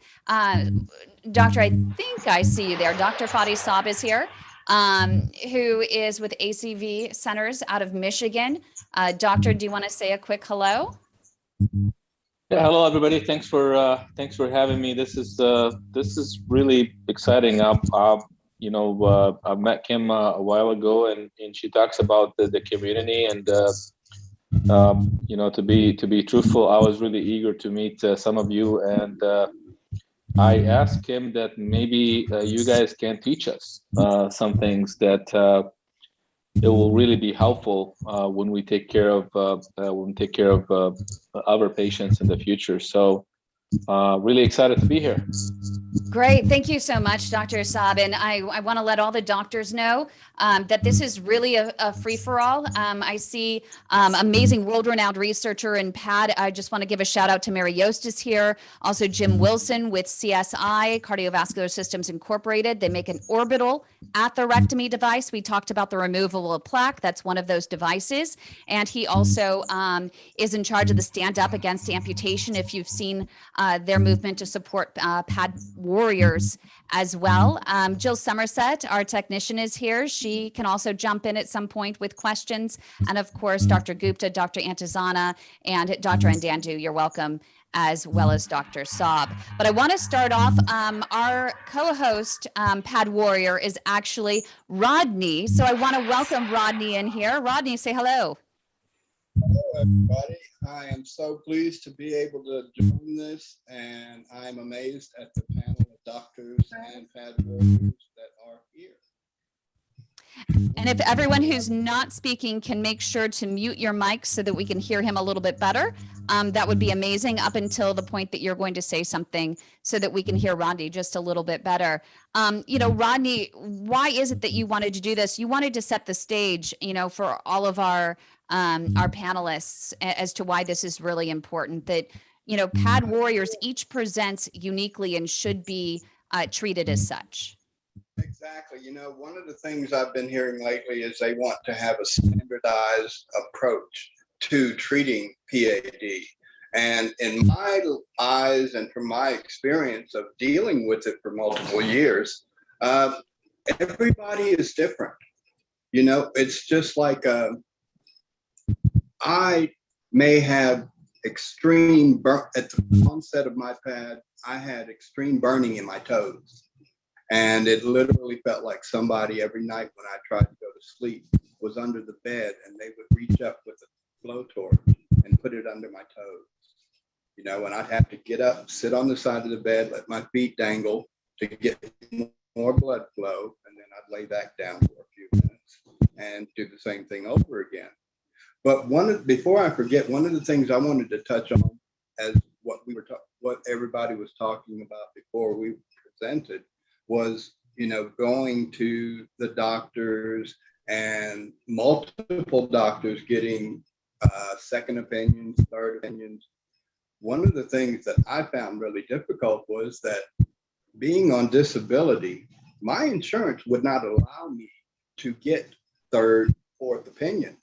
Doctor, I think I see you there. Dr. Fadi Saab is here, who is with ACV Centers out of Michigan. Doctor, do you want to say a quick hello? Yeah, hello everybody. Thanks for having me. This is really exciting. I met Kim a while ago, and she talks about the community, and to be truthful, I was really eager to meet some of you, and I asked him that maybe you guys can teach us some things that it will really be helpful when we take care of other patients in the future. So really excited to be here. Great. Thank you so much, Dr. Saab. And I want to let all the doctors know that this is really a free-for-all. I see amazing world-renowned researcher in PAD. I just want to give a shout out to Mary Yost is here. Also Jim Wilson with CSI, Cardiovascular Systems Incorporated. They make an orbital atherectomy device. We talked about the removal of plaque. That's one of those devices. And he also is in charge of the Stand Up Against Amputation. If you've seen their movement to support PAD Warriors, Warriors as well. Jill Somerset, our technician, is here. She can also jump in at some point with questions. And of course, Dr. Gupta, Dr. Antizana, and Dr. Andandu, you're welcome, as well as Dr. Saab. But I want to start off, our co-host, Pad Warrior, is actually Rodney. So I want to welcome Rodney in here. Rodney, say hello. Hello, everybody. I am so pleased to be able to join this, and I'm amazed at the panel of doctors and Pad Warriors that are here. And if everyone who's not speaking can make sure to mute your mics so that we can hear him a little bit better, that would be amazing up until the point that you're going to say something so that we can hear Rodney just a little bit better. You know, Rodney, why is it that you wanted to do this? You wanted to set the stage, you know, for all of our panelists as to why this is really important, that, you know, Pad Warriors each presents uniquely and should be treated as such. Exactly. You know, one of the things I've been hearing lately is they want to have a standardized approach to treating PAD. And in my eyes and from my experience of dealing with it for multiple years, everybody is different. You know, it's just like I may have extreme burn at the onset of my PAD. I had extreme burning in my toes. And it literally felt like somebody every night when I tried to go to sleep was under the bed, and they would reach up with a blowtorch and put it under my toes. You know, and I'd have to get up, sit on the side of the bed, let my feet dangle to get more blood flow, and then I'd lay back down for a few minutes and do the same thing over again. But before I forget, one of the things I wanted to touch on as what everybody was talking about before we presented was, you know, going to the doctors and multiple doctors getting second opinions, third opinions. One of the things that I found really difficult was that being on disability, my insurance would not allow me to get third, fourth opinions.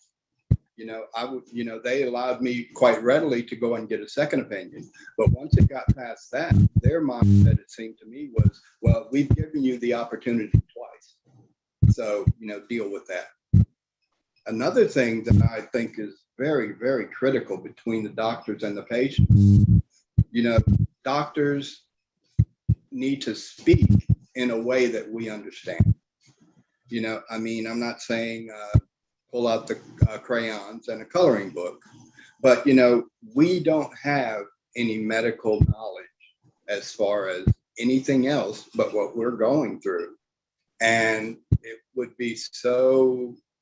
You know, they allowed me quite readily to go and get a second opinion. But once it got past that, their mindset, it seemed to me, was, well, we've given you the opportunity twice. So, you know, deal with that. Another thing that I think is very, very critical between the doctors and the patients, you know, doctors need to speak in a way that we understand. You know, I mean, I'm not saying, pull out the crayons and a coloring book. But, you know, we don't have any medical knowledge as far as anything else but what we're going through. And it would be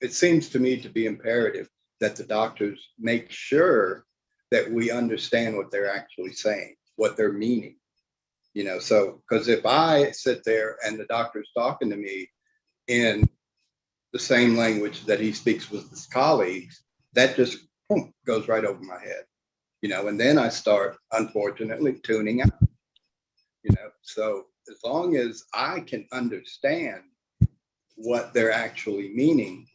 it seems to me to be imperative that the doctors make sure that we understand what they're actually saying, what they're meaning. You know, so, because if I sit there and the doctor's talking to me in the same language that he speaks with his colleagues, that just goes right over my head, you know, and then I start, unfortunately, tuning out, you know. So as long as I can understand what they're actually meaning,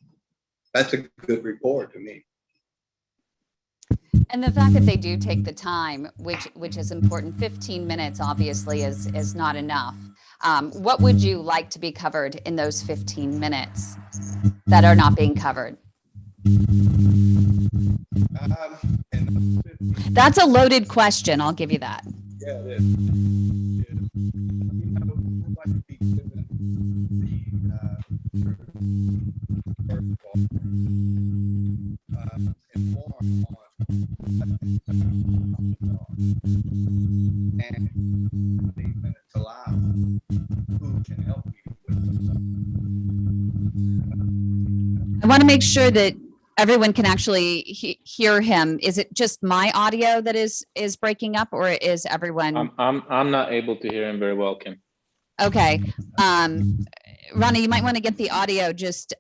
that's a good rapport to me. And the fact that they do take the time, which is important, 15 minutes obviously is not enough. What would you like to be covered in those 15 minutes that are not being covered? That's a loaded question. I'll give you that. Yeah, it is. I want to make sure that everyone can actually hear him. Is it just my audio that is breaking up, or is everyone? I'm not able to hear him very well, Kim. Okay. Ronnie, you might want to get the audio just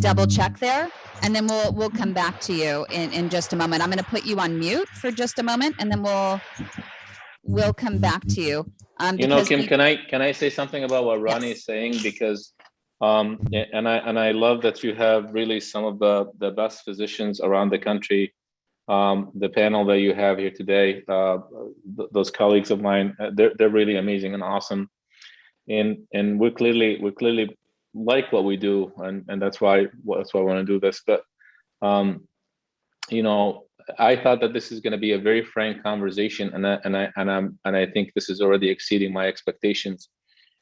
double check there, and then we'll come back to you in just a moment. I'm going to put you on mute for just a moment, and then we'll come back to you. You know, Kim, can I say something about what Ronnie is saying? Because and I love that you have really some of the best physicians around the country The panel that you have here today, those colleagues of mine, they're really amazing and awesome, and we clearly like what we do, and that's why I want to do this. But you know, I thought that this is going to be a very frank conversation, and I think this is already exceeding my expectations,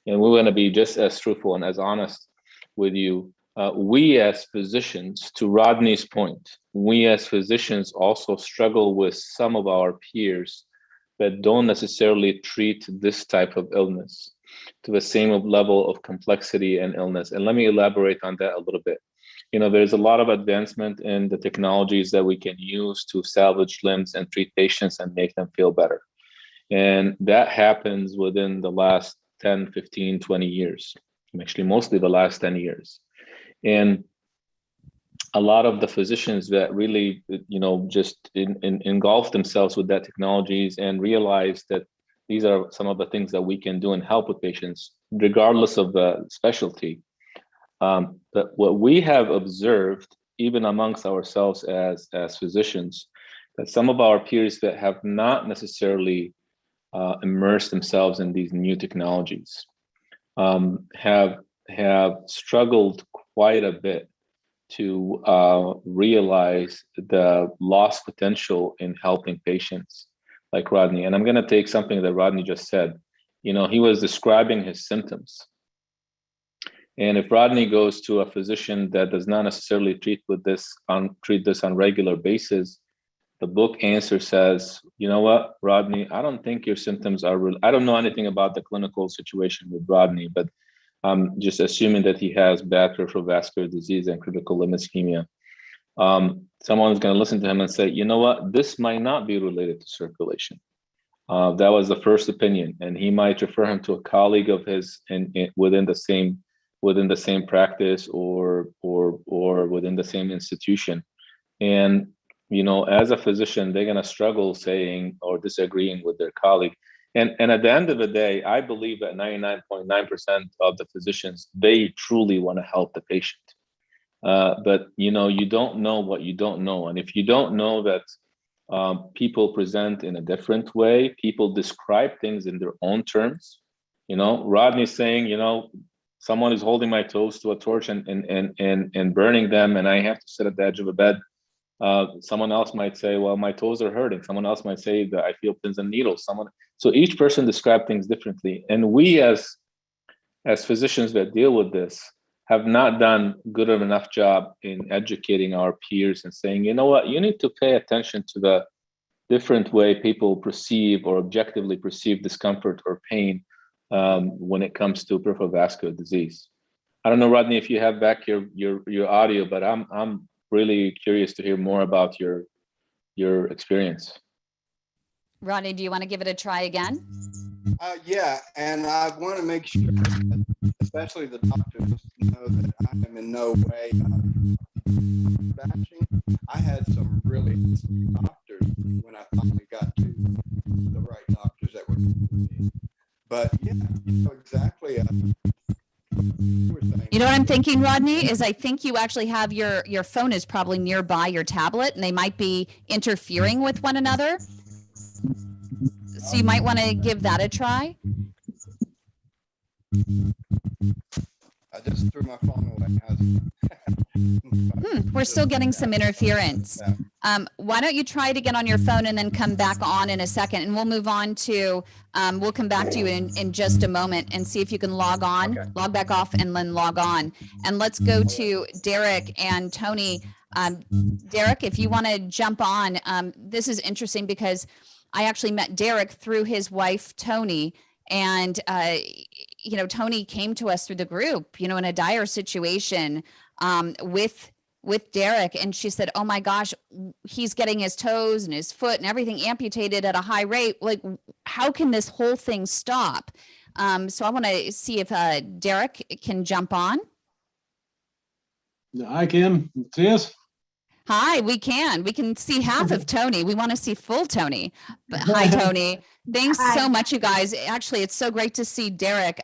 and we're going to be just as truthful and as honest with you. We as physicians, to Rodney's point, we as physicians also struggle with some of our peers that don't necessarily treat this type of illness to the same level of complexity and illness. And let me elaborate on that a little bit. You know, there's a lot of advancement in the technologies that we can use to salvage limbs and treat patients and make them feel better. And that happens within the last 10, 15, 20 years, actually mostly the last 10 years. And a lot of the physicians that really, you know, just engulf themselves with that technologies and realize that these are some of the things that we can do and help with patients, regardless of the specialty. But what we have observed, even amongst ourselves as physicians, that some of our peers that have not necessarily immersed themselves in these new technologies have struggled quite a bit to realize the lost potential in helping patients like Rodney. And I'm going to take something that Rodney just said. You know, he was describing his symptoms. And if Rodney goes to a physician that does not necessarily treat this on regular basis, the book answer says, you know what, Rodney, I don't think your symptoms are real. I don't know anything about the clinical situation with Rodney, but I'm just assuming that he has bad peripheral vascular disease and critical limb ischemia. Someone's going to listen to him and say, you know what, this might not be related to circulation. That was the first opinion, and he might refer him to a colleague of his within the same practice or within the same institution. And you know, as a physician, they're going to struggle saying or disagreeing with their colleague. And at the end of the day, I believe that 99.9% of the physicians, they truly want to help the patient. But you know, you don't know what you don't know. And if you don't know that people present in a different way, people describe things in their own terms. You know, Rodney's saying, you know, someone is holding my toes to a torch and burning them, and I have to sit at the edge of a bed. Someone else might say, well, my toes are hurting. Someone else might say that I feel pins and needles. So each person describes things differently. And we as physicians that deal with this have not done good enough job in educating our peers and saying, you know what, you need to pay attention to the different way people perceive or objectively perceive discomfort or pain when it comes to peripheral vascular disease. I don't know, Rodney, if you have back your audio, but I'm really curious to hear more about your experience. Rodney, do you want to give it a try again? Yeah, and I want to make sure that especially the doctors know that I am in no way bashing. I had some really awesome doctors when I finally got to the right doctors that were me. But yeah, you know exactly. You know what I'm thinking, Rodney, is I think you actually have your phone is probably nearby your tablet, and they might be interfering with one another. So you might want to give that a try. I just threw my phone away. We're still getting some interference. Why don't you try it again on your phone and then come back on in a second, and we'll move on to, we'll come back to you in just a moment and see if you can log on, log back off and then log on. And let's go to Derek and Tony. Derek, if you want to jump on, this is interesting because I actually met Derek through his wife, Tony. And, you know, Tony came to us through the group, you know, in a dire situation with Derek. And she said, oh my gosh, he's getting his toes and his foot and everything amputated at a high rate. Like, how can this whole thing stop? So I want to see if Derek can jump on. Hi, Kim. See us? Hi, we can see half of Tony. We want to see full Tony. But hi, Tony. Thanks so much, you guys. Actually, it's so great to see Derek,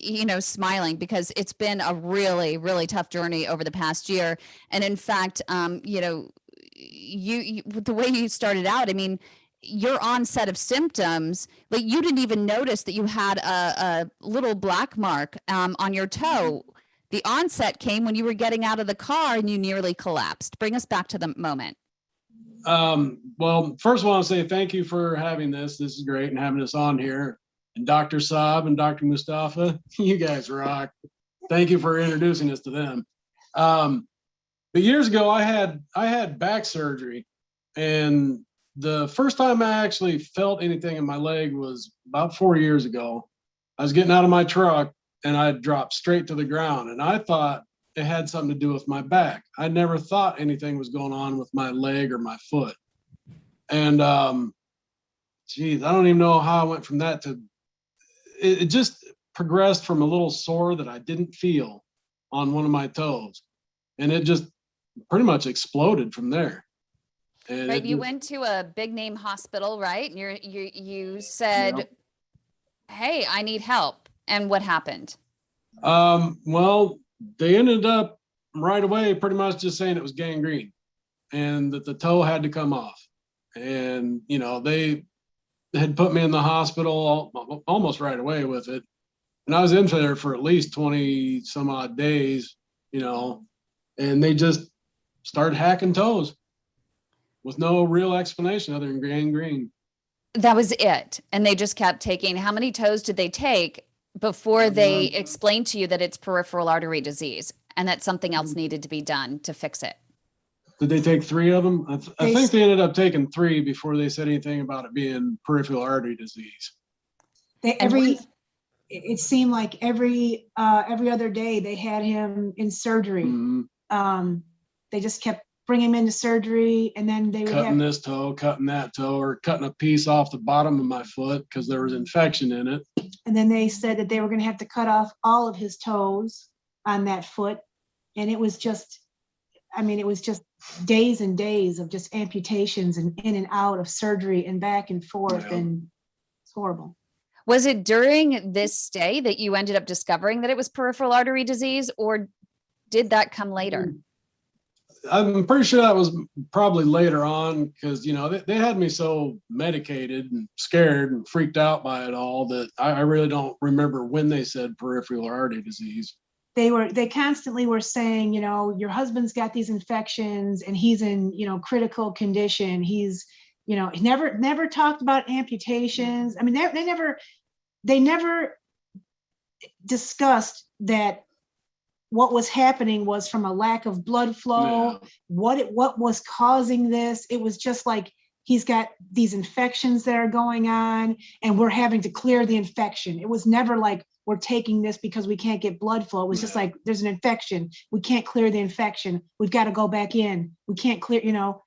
you know, smiling, because it's been a really, really tough journey over the past year. And in fact, you know, the way you started out, I mean, your onset of symptoms, like you didn't even notice that you had a little black mark on your toe. The onset came when you were getting out of the car and you nearly collapsed. Bring us back to the moment. Well, first of all, I want to say thank you for having this. This is great and having us on here. And Dr. Saab and Dr. Mustafa, you guys rock. Thank you for introducing us to them. But years ago, I had back surgery, and the first time I actually felt anything in my leg was about 4 years ago. I was getting out of my truck and I dropped straight to the ground, and I thought it had something to do with my back. I never thought anything was going on with my leg or my foot. And geez, I don't even know how I went from that to it just progressed from a little sore that I didn't feel on one of my toes, and it just pretty much exploded from there. And Right, you went to a big name hospital, right? And you said, Yep. "Hey, I need help." And what happened? Well, they ended up right away pretty much just saying it was gangrene and that the toe had to come off. And, you know, they had put me in the hospital almost right away with it. And I was in there for at least 20 some odd days, you know, and they just started hacking toes with no real explanation other than gangrene. That was it. And they just kept taking. How many toes did they take before they explained to you that it's peripheral artery disease and that something else needed to be done to fix it? Did they take 3 of them? I think they ended up taking 3 before they said anything about it being peripheral artery disease. It seemed like every other day they had him in surgery. They just kept bringing him into surgery, and then they would Cutting this toe, cutting that toe, or cutting a piece off the bottom of my foot because there was infection in it. and then they said that they were going to have to cut off all of his toes on that foot, and it was just, I mean, it was just days and days of just amputations and in and out of surgery and back and forth, and it's horrible. Was it during this stay that you ended up discovering that it was peripheral artery disease, or did that come later? I'm pretty sure that was probably later on because, you know, they had me so medicated and scared and freaked out by it all that I really don't remember when they said peripheral artery disease. They constantly were saying, you know, your husband's got these infections and he's in, you know, critical condition. He's, you know, he never talked about amputations. I mean, they never discussed that what was happening was from a lack of blood flow, what was causing this. It was just like, he's got these infections that are going on and we're having to clear the infection. It was never like, we're taking this because we can't get blood flow. It was just like, there's an infection. We can't clear the infection. We've got to go back in. We can't clear, you know,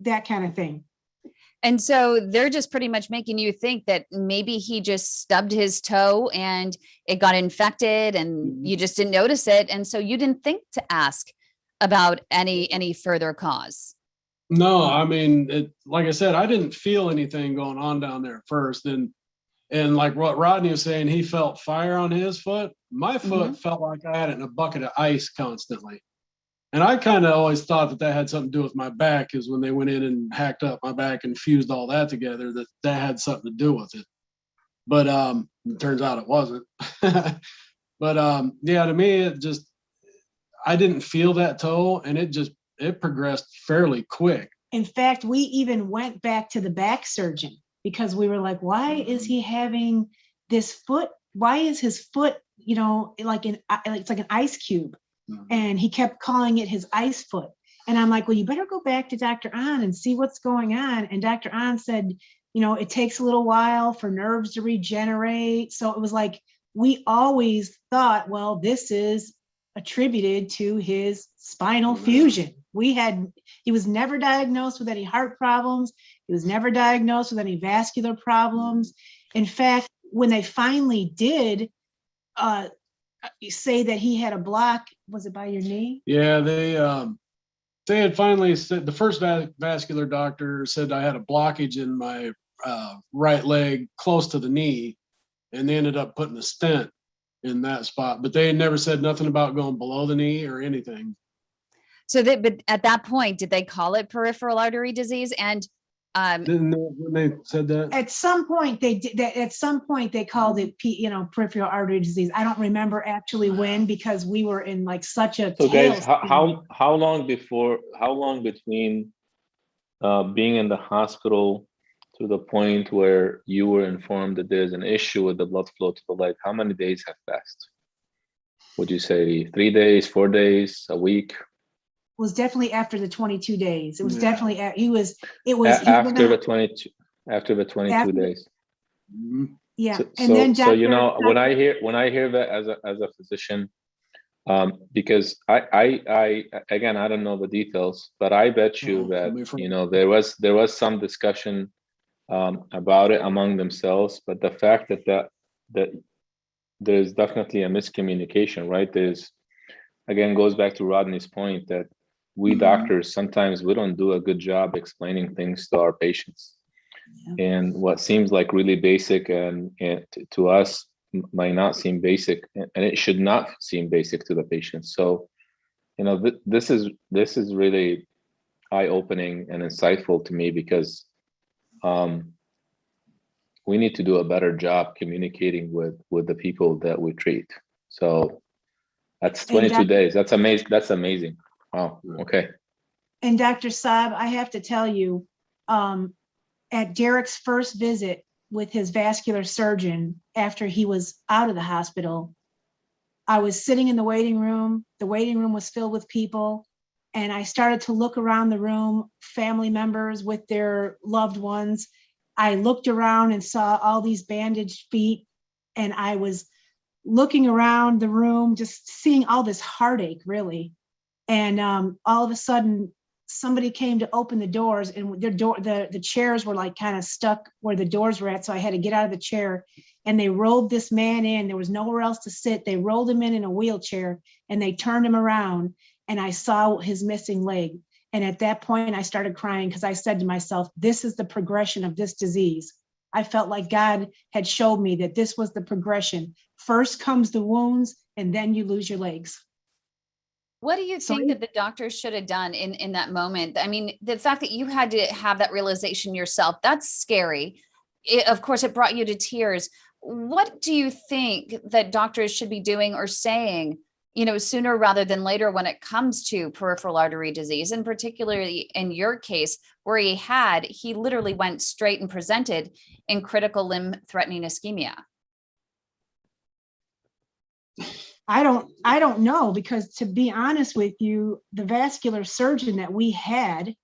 that kind of thing. And so they're just pretty much making you think that maybe he just stubbed his toe and it got infected and you just didn't notice it. And so you didn't think to ask about any further cause. No, I mean, like I said, I didn't feel anything going on down there at first. And like what Rodney was saying, he felt fire on his foot. My foot felt like I had it in a bucket of ice constantly. And I kind of always thought that had something to do with my back, is when they went in and hacked up my back and fused all that together, that had something to do with it. But it turns out it wasn't. But yeah, to me, I didn't feel that toe, and it progressed fairly quick. In fact, we even went back to the back surgeon because we were like, why is he having this foot? Why is his foot, you know, it's like an ice cube? And he kept calling it his ice foot. And I'm like, well, you better go back to Dr. Ahn and see what's going on. And Dr. Ahn said, you know, it takes a little while for nerves to regenerate. So it was like, we always thought, well, this is attributed to his spinal fusion. He was never diagnosed with any heart problems. He was never diagnosed with any vascular problems. In fact, when they finally did say that he had a block, was it by your knee? Yeah, they had finally said, the first vascular doctor said I had a blockage in my right leg close to the knee, and they ended up putting a stent in that spot. But they had never said nothing about going below the knee or anything. So but at that point, did they call it peripheral artery disease? And Didn't know when they said that. At some point they did that. At some point they called it, peripheral artery disease. I don't remember actually when, because we were in like such a. So guys, tailspin. how long between being in the hospital to the point where you were informed that there's an issue with the blood flow to the leg? How many days have passed? Would you say 3 days, 4 days, a week? Was definitely after the 22 days. It was Yeah. definitely, he was After the 22 days. Yeah. So, And then so you know, Dr. when I hear that as a physician, because I again, I don't know the details, but I bet you that, you know, there was some discussion about it among themselves, but the fact that there's definitely a miscommunication, right? There's, again, goes back to Rodney's point that we doctors, sometimes we don't do a good job explaining things to our patients. And what seems like really basic and to us might not seem basic, and it should not seem basic to the patient. So, you know, this is really eye-opening and insightful to me, because we need to do a better job communicating with the people that we treat. So that's 22 days. That's amazing. That's amazing. Wow. Okay. And Dr. Saab, I have to tell you, at Derek's first visit with his vascular surgeon after he was out of the hospital, I was sitting in the waiting room. The waiting room was filled with people. And I started to look around the room, family members with their loved ones. I looked around and saw all these bandaged feet. And I was looking around the room, just seeing all this heartache, really. And all of a sudden, somebody came to open the doors, and the chairs were like kind of stuck where the doors were at. So I had to get out of the chair, and they rolled this man in. There was nowhere else to sit. They rolled him in a wheelchair, and they turned him around, and I saw his missing leg. And at that point, I started crying, because I said to myself, this is the progression of this disease. I felt like God had showed me that this was the progression. First comes the wounds, and then you lose your legs. What do you think that the doctors should have done in that moment? I mean, the fact that you had to have that realization yourself, that's scary. Of course, it brought you to tears. What do you think that doctors should be doing or saying, you know, sooner rather than later when it comes to peripheral artery disease, and particularly in your case, where he literally went straight and presented in critical limb threatening ischemia? I don't know, because to be honest with you, the vascular surgeon that we had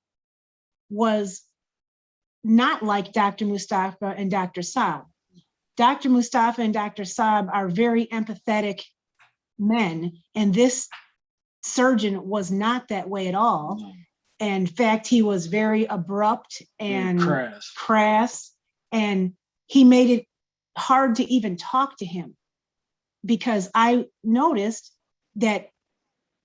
was not like Dr. Mustafa and Dr. Saab. Dr. Mustafa and Dr. Saab are very empathetic men, and this surgeon was not that way at all. In fact, he was very abrupt and crass, and he made it hard to even talk to him, because I noticed that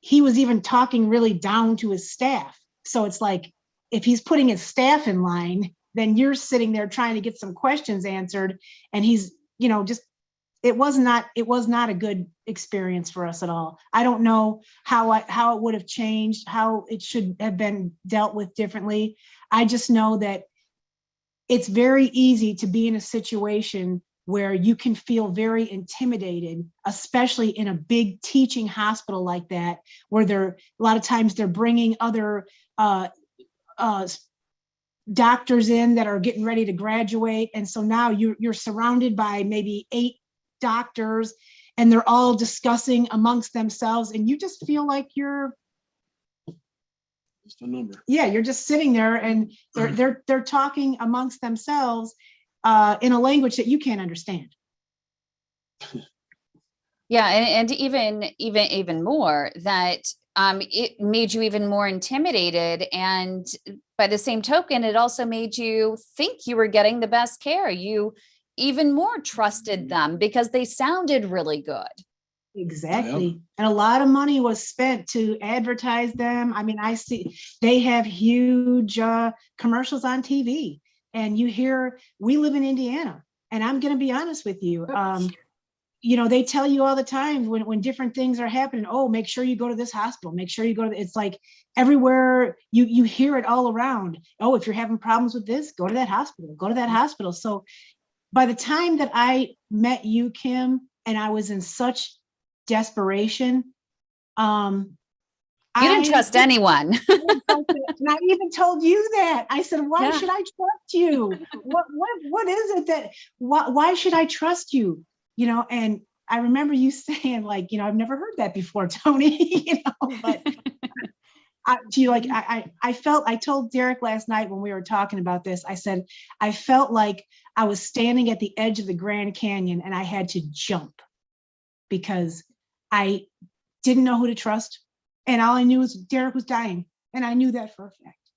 he was even talking really down to his staff. So it's like, if he's putting his staff in line, then you're sitting there trying to get some questions answered, and he's, you know, just, it was not a good experience for us at all. I don't know how it would have changed, how it should have been dealt with differently. I just know that it's very easy to be in a situation where you can feel very intimidated, especially in a big teaching hospital like that, where a lot of times they're bringing other doctors in that are getting ready to graduate. And so now you're surrounded by maybe 8 doctors, and they're all discussing amongst themselves, and you just feel like you're just a number. Yeah, you're just sitting there, and they're talking amongst themselves in a language that you can't understand. Yeah, and even more that it made you even more intimidated, and by the same token, it also made you think you were getting the best care. You even more trusted them because they sounded really good. Exactly. And a lot of money was spent to advertise them. I mean, I see they have huge commercials on TV, and you hear, we live in Indiana, and I'm going to be honest with you. you know, they tell you all the time when different things are happening, oh, make sure you go to this hospital, make sure you go to, it's like everywhere you hear it all around. Oh, if you're having problems with this, go to that hospital, go to that hospital. So by the time that I met you, Kim, and I was in such desperation, you didn't trust anyone. And I even told you that. I said, why should I trust you? What is it that, why should I trust you? You know, and I remember you saying, like, you know, I've never heard that before, Tony, you know, but I felt, I told Derek last night when we were talking about this, I said, I felt like I was standing at the edge of the Grand Canyon and I had to jump because I didn't know who to trust. And all I knew was Derek was dying. And I knew that for a fact.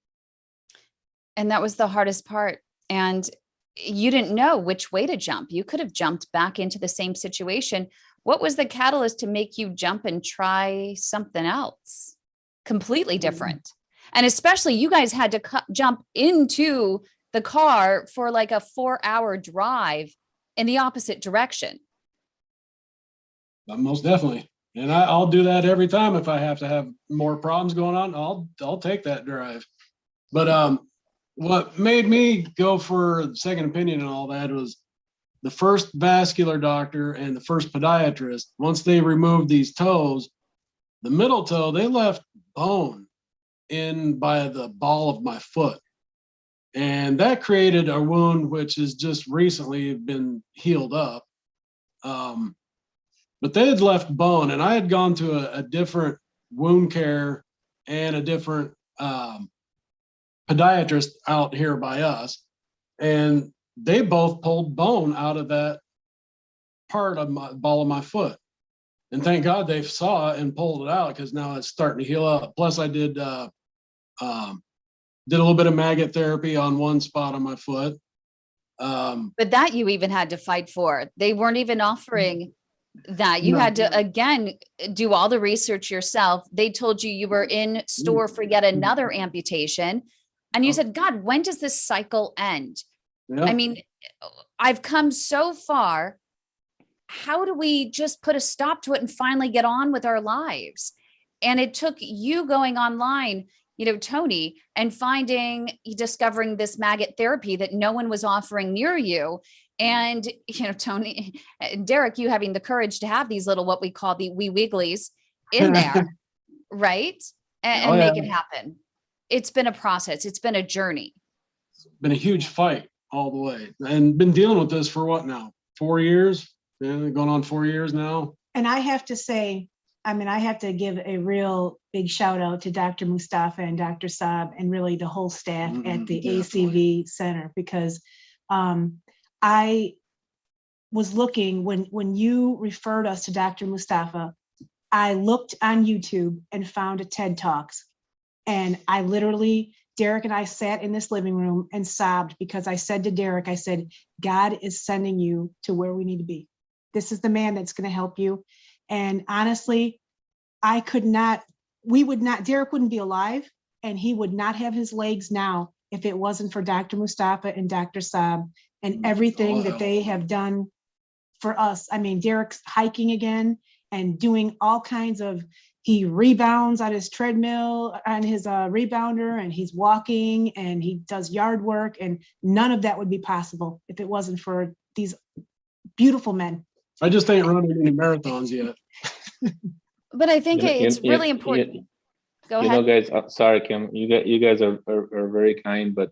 And that was the hardest part. And you didn't know which way to jump. You could have jumped back into the same situation. What was the catalyst to make you jump and try something else? Completely different. And especially you guys had to jump into the car for like a 4-hour drive in the opposite direction. Most definitely. And I'll do that every time if I have to have more problems going on. I'll take that drive. But what made me go for a second opinion and all that was the first vascular doctor and the first podiatrist. Once they removed these toes, the middle toe, they left bone in by the ball of my foot. And that created a wound which has just recently been healed up. But they had left bone, and I had gone to a different wound care and a different podiatrist out here by us, and they both pulled bone out of that part of my ball of my foot. And thank God they saw it and pulled it out, because now it's starting to heal up. Plus, I did a little bit of maggot therapy on one spot on my foot. But that you even had to fight for. They weren't even offering that. You had to, again, do all the research yourself. They told you you were in store for yet another amputation. And you said, God, when does this cycle end? Yeah. I mean, I've come so far. How do we just put a stop to it and finally get on with our lives? And it took you going online, you know, Tony, and discovering this maggot therapy that no one was offering near you. And, you know, Tony, Derek, you having the courage to have these little, what we call the wee wigglies in there, right? And make it happen. It's been a process. It's been a journey. It's been a huge fight all the way, and been dealing with this for what now? 4 years? Yeah, going on 4 years now. And I have to say, I mean, I have to give a real big shout out to Dr. Mustafa and Dr. Saab and really the whole staff at the ACV Center, because I was looking when you referred us to Dr. Mustafa, I looked on YouTube and found a TED Talks. And I literally, Derek and I sat in this living room and sobbed, because I said to Derek, I said, God is sending you to where we need to be. This is the man that's going to help you. And honestly, Derek wouldn't be alive, and he would not have his legs now if it wasn't for Dr. Mustafa and Dr. Saab and everything that they have done for us. I mean, Derek's hiking again and doing all kinds of, he rebounds on his treadmill, on his rebounder, and he's walking and he does yard work, and none of that would be possible if it wasn't for these beautiful men. I just ain't running any marathons yet. But I think it's really important. Go ahead. You know, guys, sorry, Kim, you guys are very kind, but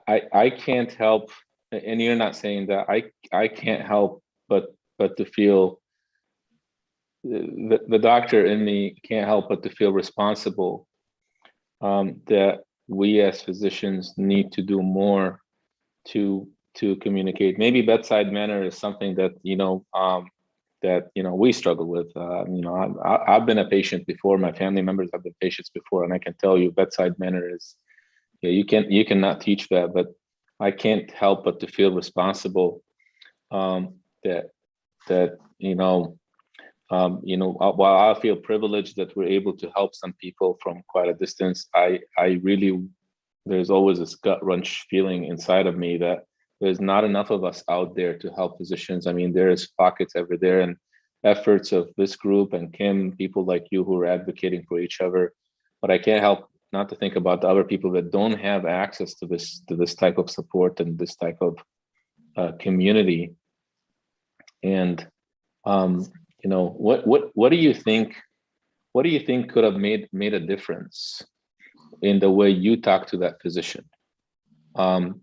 I can't help, and you're not saying that, I can't help but to feel, the doctor in me can't help but to feel responsible, that we as physicians need to do more to communicate. Maybe bedside manner is something that, we struggle with. I've been a patient before. My family members have been patients before, and I can tell you, bedside manner is, you cannot teach that. But I can't help but to feel responsible, that while I feel privileged that we're able to help some people from quite a distance, I really, there's always this gut wrench feeling inside of me that there's not enough of us out there to help physicians. I mean, there's pockets over there and efforts of this group and Kim, people like you who are advocating for each other. But I can't help not to think about the other people that don't have access to this type of support and this type of community. And you know, what do you think? What do you think could have made a difference in the way you talk to that physician? And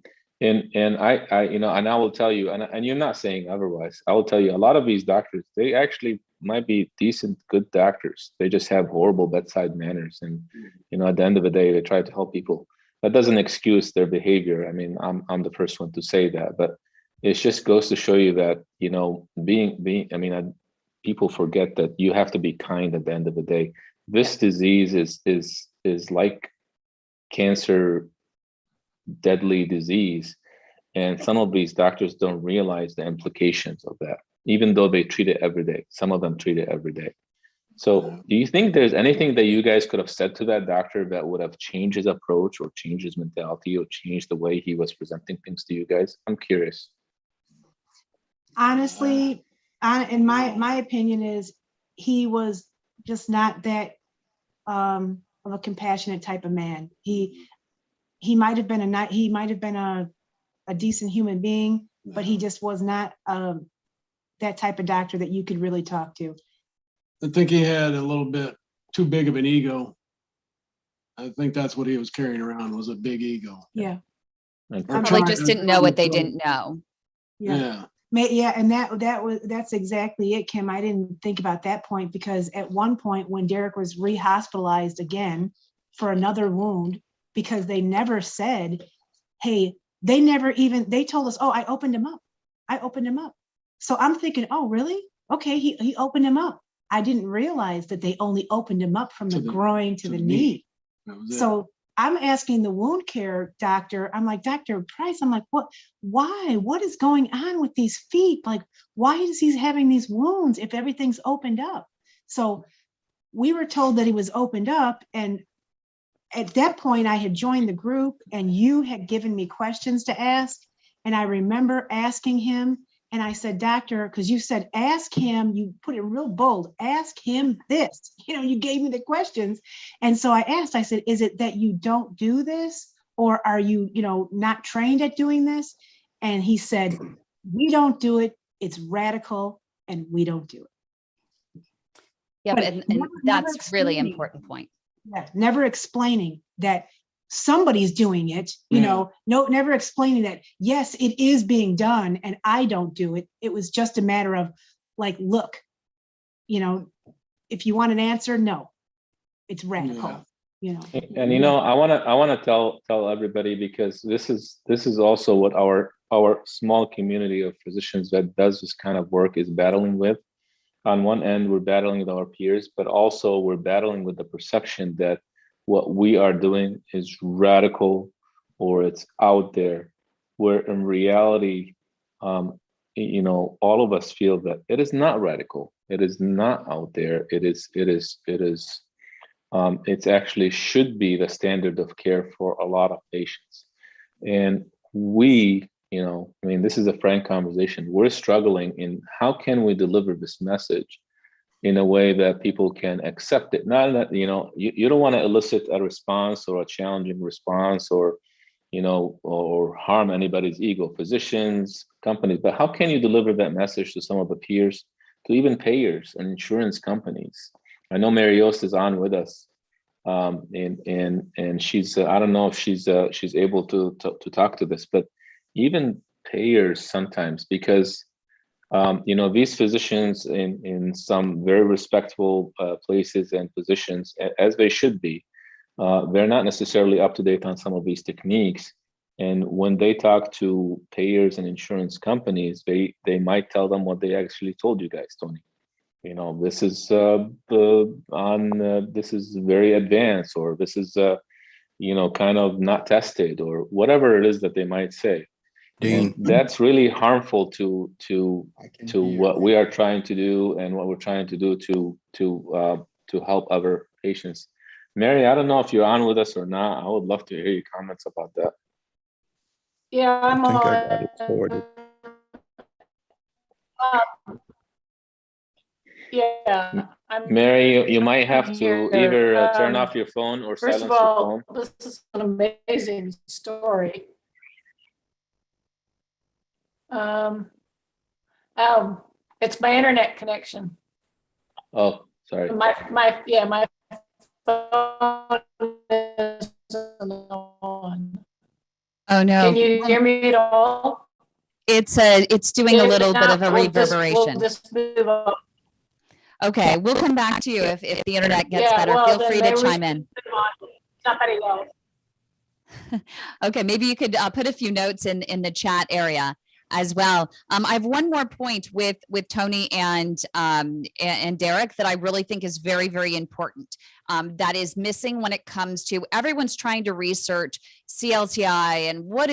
I you know, and I will tell you, and you're not saying otherwise, I will tell you, a lot of these doctors, they actually might be decent, good doctors. They just have horrible bedside manners. And, you know, at the end of the day, they try to help people. That doesn't excuse their behavior. I mean, I'm the first one to say that, but it just goes to show you that, you know, I mean, people forget that you have to be kind at the end of the day. This disease is like cancer, deadly disease, and some of these doctors don't realize the implications of that, even though they treat it every day. Some of them treat it every day. So do you think there's anything that you guys could have said to that doctor that would have changed his approach or changed his mentality or changed the way he was presenting things to you guys? I'm curious. Honestly, in my opinion is he was just not that of a compassionate type of man. He might have been a decent human being, but he just was not that type of doctor that you could really talk to. I think he had a little bit too big of an ego. I think that's what he was carrying around, was a big ego. Yeah. Probably just didn't know what they didn't know. Yeah. Yeah, and that's exactly it, Kim. I didn't think about that point, because at one point when Derek was re-hospitalized again for another wound, because they never said, hey, they told us, oh, I opened him up. So I'm thinking, oh, really? Okay, he opened him up. I didn't realize that they only opened him up from the groin to the knee. So I'm asking the wound care doctor, I'm like, Dr. Price, I'm like, why? What is going on with these feet? Like, why is he having these wounds if everything's opened up? So we were told that he was opened up. And at that point I had joined the group and you had given me questions to ask. And I remember asking him, and I said, doctor, because you said, ask him, you put it real bold, ask him this, you gave me the questions. And so I asked, I said, is it that you don't do this? Or are you, not trained at doing this? And he said, we don't do it. It's radical and we don't do it. Yeah, But and never that's really explaining. important point. Yeah, never explaining that somebody's doing it, never explaining that, yes, it is being done and I don't do it. It was just a matter of like, look, if you want an answer, no, it's radical, And I want to tell everybody, because this is also what our small community of physicians that does this kind of work is battling with. On one end, we're battling with our peers, but also we're battling with the perception that what we are doing is radical or it's out there, where in reality, all of us feel that it is not radical. It is not out there. It's actually should be the standard of care for a lot of patients. And we, this is a frank conversation. We're struggling in how can we deliver this message in a way that people can accept it. Not that, you don't want to elicit a response or a challenging response or harm anybody's ego, physicians, companies, but how can you deliver that message to some of the peers, to even payers and insurance companies? I know Mary Yost is on with us, and she's, I don't know if she's able to talk to this, but even payers sometimes, because these physicians in some very respectable places and positions, as they should be, they're not necessarily up to date on some of these techniques. And when they talk to payers and insurance companies, they might tell them what they actually told you guys, Tony. This is this is very advanced, or this is kind of not tested, or whatever it is that they might say. And that's really harmful to what we are trying to do and what we're trying to do to help other patients. Mary, I don't know if you're on with us or not. I would love to hear your comments about that. Yeah, I'm I think I on. got it forwarded. Yeah. Mary, you might have to here. either turn off your phone or First of silence your all, phone. this is an amazing story. It's my internet connection. Oh, sorry. My phone isn't on. Oh, no. Can you hear me at all? It's doing a If little bit of a not, we'll reverberation. just move on. Okay, we'll come back to you if the internet gets Yeah, better. well, Feel then free to maybe we chime in. should move on to somebody else. Okay, maybe you could put a few notes in the chat area as well. I have one more point with Tony and Derek that I really think is very, very important. That is missing when it comes to everyone's trying to research CLTI and what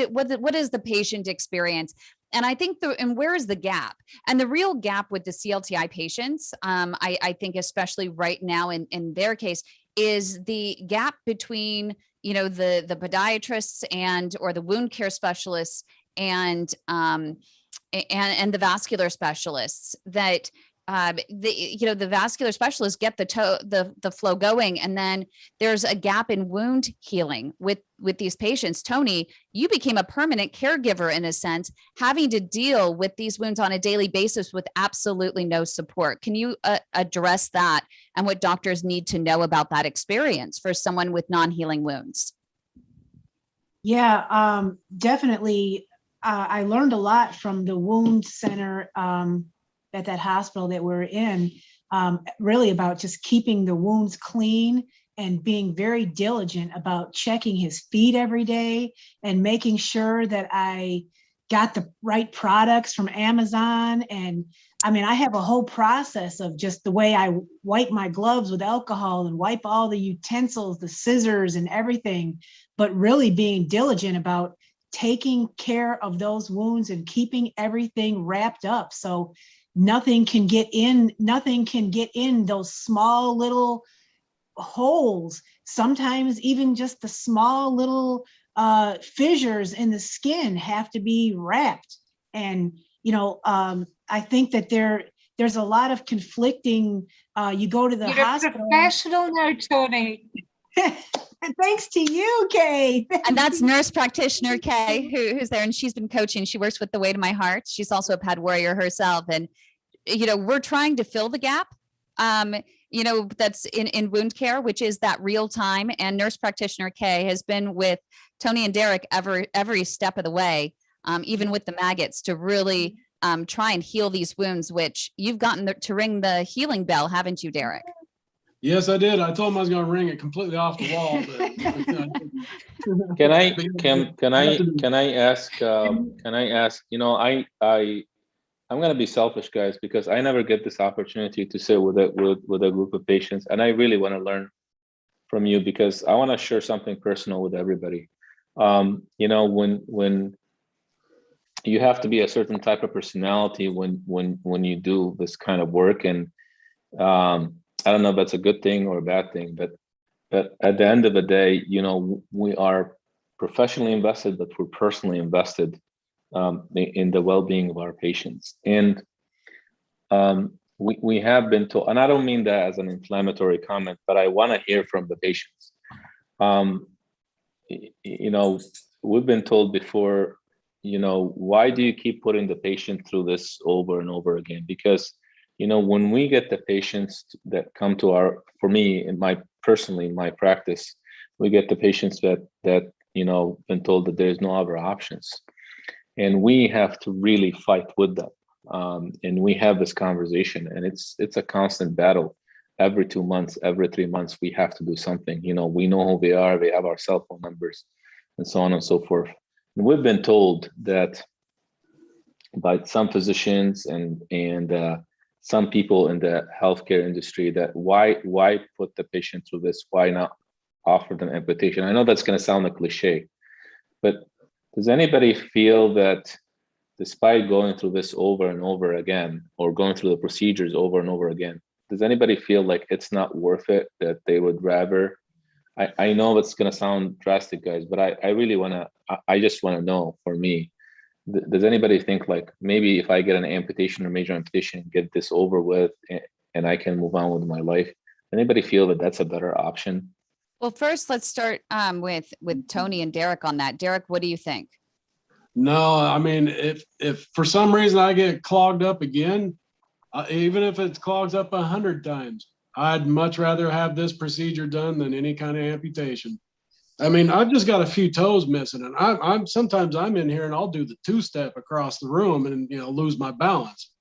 is the patient experience. And I think and where is the gap? And the real gap with the CLTI patients, I think especially right now in their case, is the gap between the podiatrists or the wound care specialists and the vascular specialists that the vascular specialists get the flow going, and then there's a gap in wound healing with these patients. Tony, you became a permanent caregiver in a sense, having to deal with these wounds on a daily basis with absolutely no support. Can you address that and what doctors need to know about that experience for someone with non-healing wounds? Yeah, definitely. I learned a lot from the wound center at that hospital that we're in, really about just keeping the wounds clean and being very diligent about checking his feet every day and making sure that I got the right products from Amazon. And I mean, I have a whole process of just the way I wipe my gloves with alcohol and wipe all the utensils, the scissors and everything, but really being diligent about taking care of those wounds and keeping everything wrapped up. So nothing can get in those small little holes. Sometimes even just the small little fissures in the skin have to be wrapped. And, I think that there's a lot of conflicting, you go to the hospital. You're a professional now, Tony. Thanks to you, Kay. And that's nurse practitioner Kay, who's there, and she's been coaching. She works with The Way to My Heart. She's also a pad warrior herself. And, we're trying to fill the gap, that's in wound care, which is that real time. And nurse practitioner Kay has been with Tony and Derek every step of the way, even with the maggots, to really try and heal these wounds, which you've gotten to ring the healing bell, haven't you, Derek? Yes, I did. I told him I was going to ring it completely off the wall. But, Can I ask? I'm going to be selfish, guys, because I never get this opportunity to sit with a group of patients, and I really want to learn from you because I want to share something personal with everybody. When you have to be a certain type of personality when you do this kind of work, and I don't know if that's a good thing or a bad thing, but at the end of the day, we are professionally invested, but we're personally invested in the well-being of our patients. And we have been told, and I don't mean that as an inflammatory comment, but I want to hear from the patients. We've been told before, why do you keep putting the patient through this over and over again? Because when we get the patients that come to for me, in my practice, we get the patients that been told that there's no other options. And we have to really fight with them. And we have this conversation, and it's a constant battle. Every 2 months, every 3 months, we have to do something. We know who they are, they have our cell phone numbers, and so on and so forth. And we've been told that by some physicians and some people in the healthcare industry that why put the patient through this? Why not offer them amputation? I know that's going to sound a cliche, but does anybody feel that despite going through this over and over again, or going through the procedures over and over again, does anybody feel like it's not worth it, that they would rather I know it's gonna sound drastic, guys, but I really wanna, I just wanna know, for me, does anybody think like maybe if I get an amputation or major amputation, get this over with, and I can move on with my life? Anybody feel that that's a better option? Well, first, let's start with Tony and Derek on that. Derek, what do you think? No, I mean, if for some reason I get clogged up again, even if it clogs up 100 times, I'd much rather have this procedure done than any kind of amputation. I mean, I've just got a few toes missing, and I'm sometimes I'm in here and I'll do the 2-step across the room and lose my balance,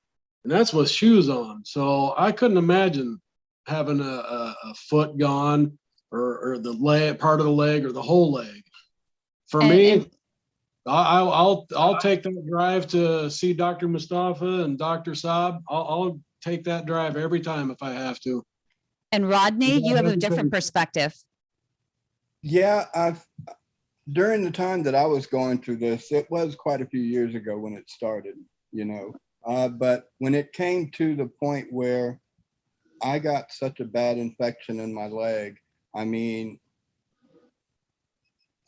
and that's with shoes on. So I couldn't imagine having a foot gone or the leg, part of the leg, or the whole leg. For me, I'll take that drive to see Dr. Mustafa and Dr. Saab. I'll take that drive every time if I have to. And Rodney, you have a different perspective. Yeah, during the time that I was going through this, it was quite a few years ago when it started, but when it came to the point where I got such a bad infection in my leg, I mean,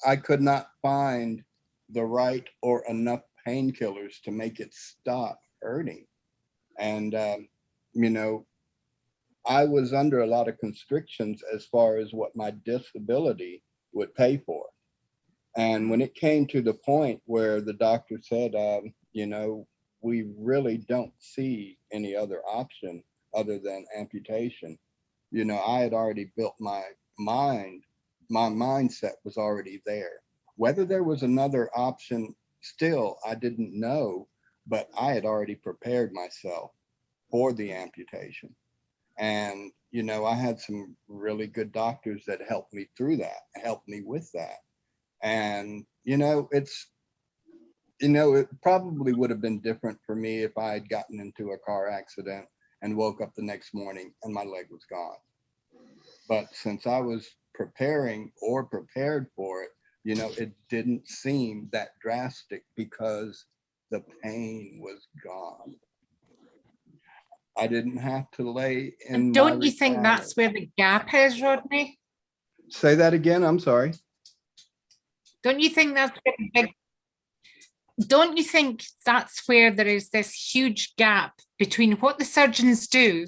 I could not find the right or enough painkillers to make it stop hurting. And, I was under a lot of constrictions as far as what my disability would pay for. And when it came to the point where the doctor said, we really don't see any other option other than amputation, I had already built my mind. My mindset was already there. Whether there was another option still, I didn't know, but I had already prepared myself for the amputation. And, I had some really good doctors that helped me through that, helped me with that. And, it probably would have been different for me if I had gotten into a car accident and woke up the next morning and my leg was gone. But since I was prepared for it, it didn't seem that drastic because the pain was gone. I didn't have to lay in. And don't you think that's where the gap is, Rodney? Say that again, I'm sorry. Don't you think that's where the big, don't you think that's where there is this huge gap between what the surgeons do,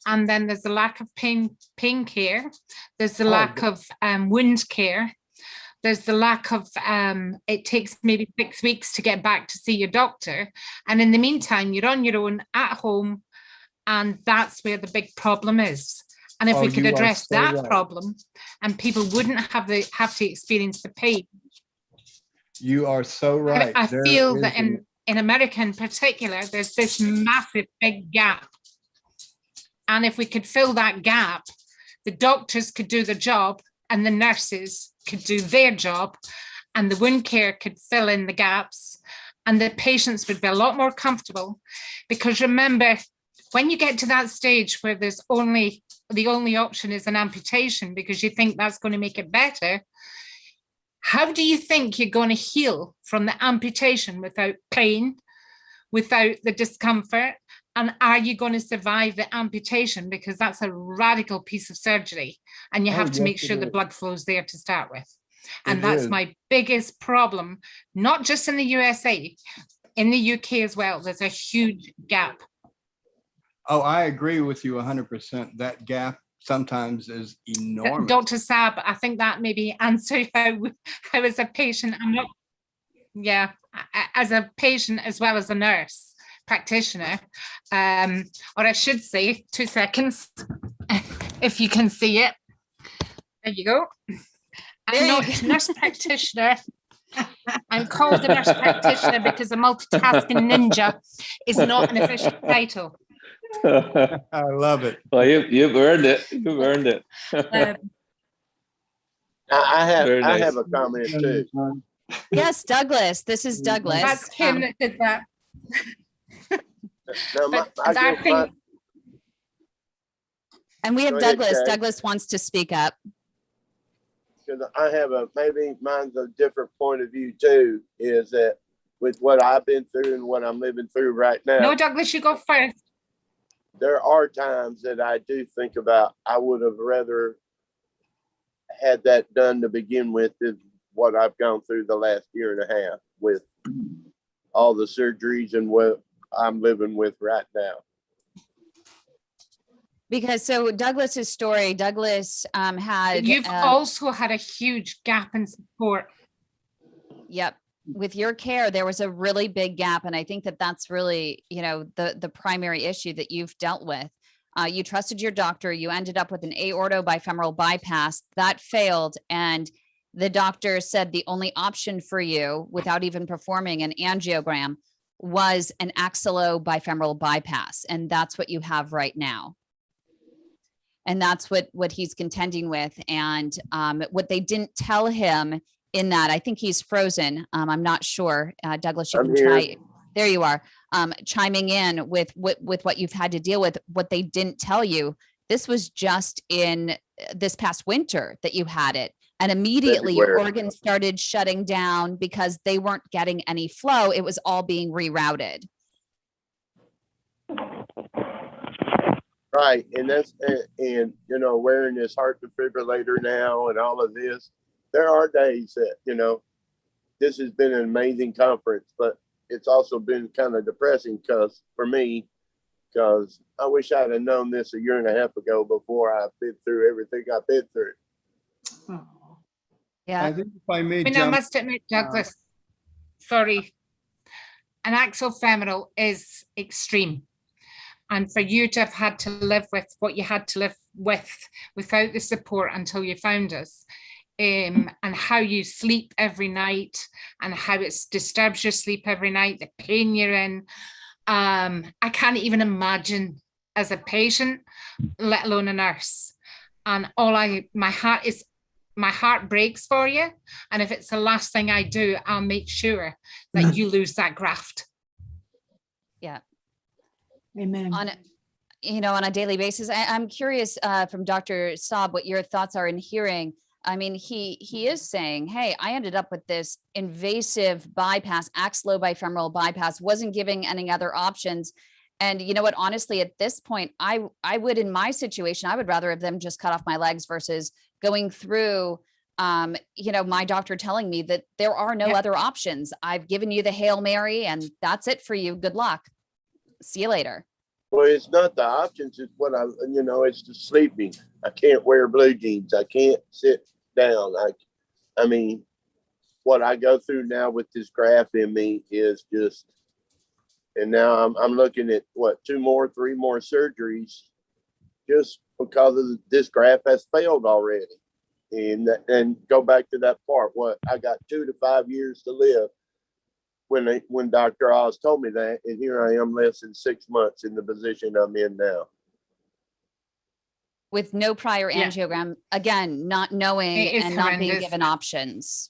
and then there's a lack of pain care, there's the lack of wound care, there's the lack of, it takes maybe 6 weeks to get back to see your doctor. And in the meantime, you're on your own at home, and that's where the big problem is. And if we could address that problem and people wouldn't have to experience the pain. You are so right. I feel that in America in particular, there's this massive big gap. And if we could fill that gap, the doctors could do their job and the nurses could do their job, and the wound care could fill in the gaps, and the patients would be a lot more comfortable. Because remember, when you get to that stage where the only option is an amputation because you think that's going to make it better, how do you think you're going to heal from the amputation without pain, without the discomfort? And are you going to survive the amputation? Because that's a radical piece of surgery, and you have to make sure the blood flows there to start with. And that's my biggest problem, not just in the USA, in the UK as well. There's a huge gap. Oh, I agree with you 100%. That gap sometimes is enormous. Dr. Saab, I think that maybe answer how as a patient, as a patient as well as a nurse practitioner, or I should say, 2 seconds, if you can see it. There you go. I'm not a nurse practitioner. I'm called a nurse practitioner because a multitasking ninja is not an official title. I love it. Well, you've earned it. You've earned it. I have a comment too. Yes, Douglas. This is Douglas. That's Kim that did that. And we have Go ahead, Douglas. Jay. Douglas wants to speak up. Because I have maybe mine's a different point of view too, is that with what I've been through and what I'm living through right now. No, Douglas, you go first. There are times that I do think about, I would have rather had that done to begin with is what I've gone through the last year and a half with all the surgeries and what I'm living with right now. Because so Douglas's story, Douglas had. You've also had a huge gap in support. Yep. With your care, there was a really big gap. And I think that that's really, you know, the primary issue that you've dealt with. You trusted your doctor. You ended up with an aortobifemoral bypass that failed. And the doctor said the only option for you, without even performing an angiogram, was an axillobifemoral bypass. And that's what you have right now. And that's what he's contending with. And what they didn't tell him in that, I think he's frozen. I'm not sure. Douglas, you I'm can here. try. There you are, chiming in with what you've had to deal with. What they didn't tell you, this was just in this past winter that you had it. And immediately your February. organs started shutting down because they weren't getting any flow. It was all being rerouted. Right, and that's and you know, wearing this heart defibrillator now and all of this, there are days that, you know, this has been an amazing conference, but it's also been kind of depressing because for me, because I wish I'd have known this a year and a half ago before I've been through everything I've been through. Yeah. I think if I may I mean, I jump, must admit, Douglas, sorry, an axofemoral is extreme. And for you to have had to live with what you had to live with without the support until you found us, and how you sleep every night and how it disturbs your sleep every night, the pain you're in, I can't even imagine as a patient, let alone a nurse. And my heart breaks for you. And if it's the last thing I do, I'll make sure that you lose that graft. Yeah. Amen. On a daily basis. I'm curious from Dr. Saab what your thoughts are in hearing. I mean, he is saying, hey, I ended up with this invasive bypass, axillobifemoral bypass, wasn't giving any other options. And you know what, honestly, at this point, I would, in my situation, I would rather have them just cut off my legs versus going through, my doctor telling me that there are no other options. I've given you the Hail Mary and that's it for you. Good luck. See you later. Well, it's not the options, it's it's the sleeping. I can't wear blue jeans. I can't sit down. I mean, what I go through now with this graft in me is just, and now I'm looking at three more surgeries just because of this graft has failed already. And go back to that part, I got 2 to 5 years to live when Dr. Oz told me that, and here I am less than 6 months in the position I'm in now. With no prior angiogram, again, not knowing and not being given options.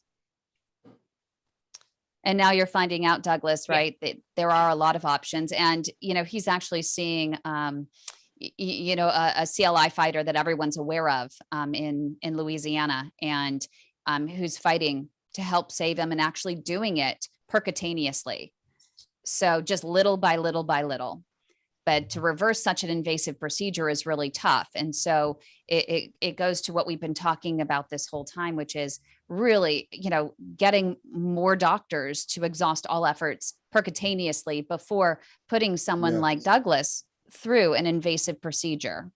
And now you're finding out, Douglas, right, that there are a lot of options. And, he's actually seeing, a CLI fighter that everyone's aware of in Louisiana, and who's fighting to help save him and actually doing it percutaneously. So just little by little by little. But to reverse such an invasive procedure is really tough. And so it goes to what we've been talking about this whole time, which is really, getting more doctors to exhaust all efforts percutaneously before putting someone like Douglas through an invasive procedure.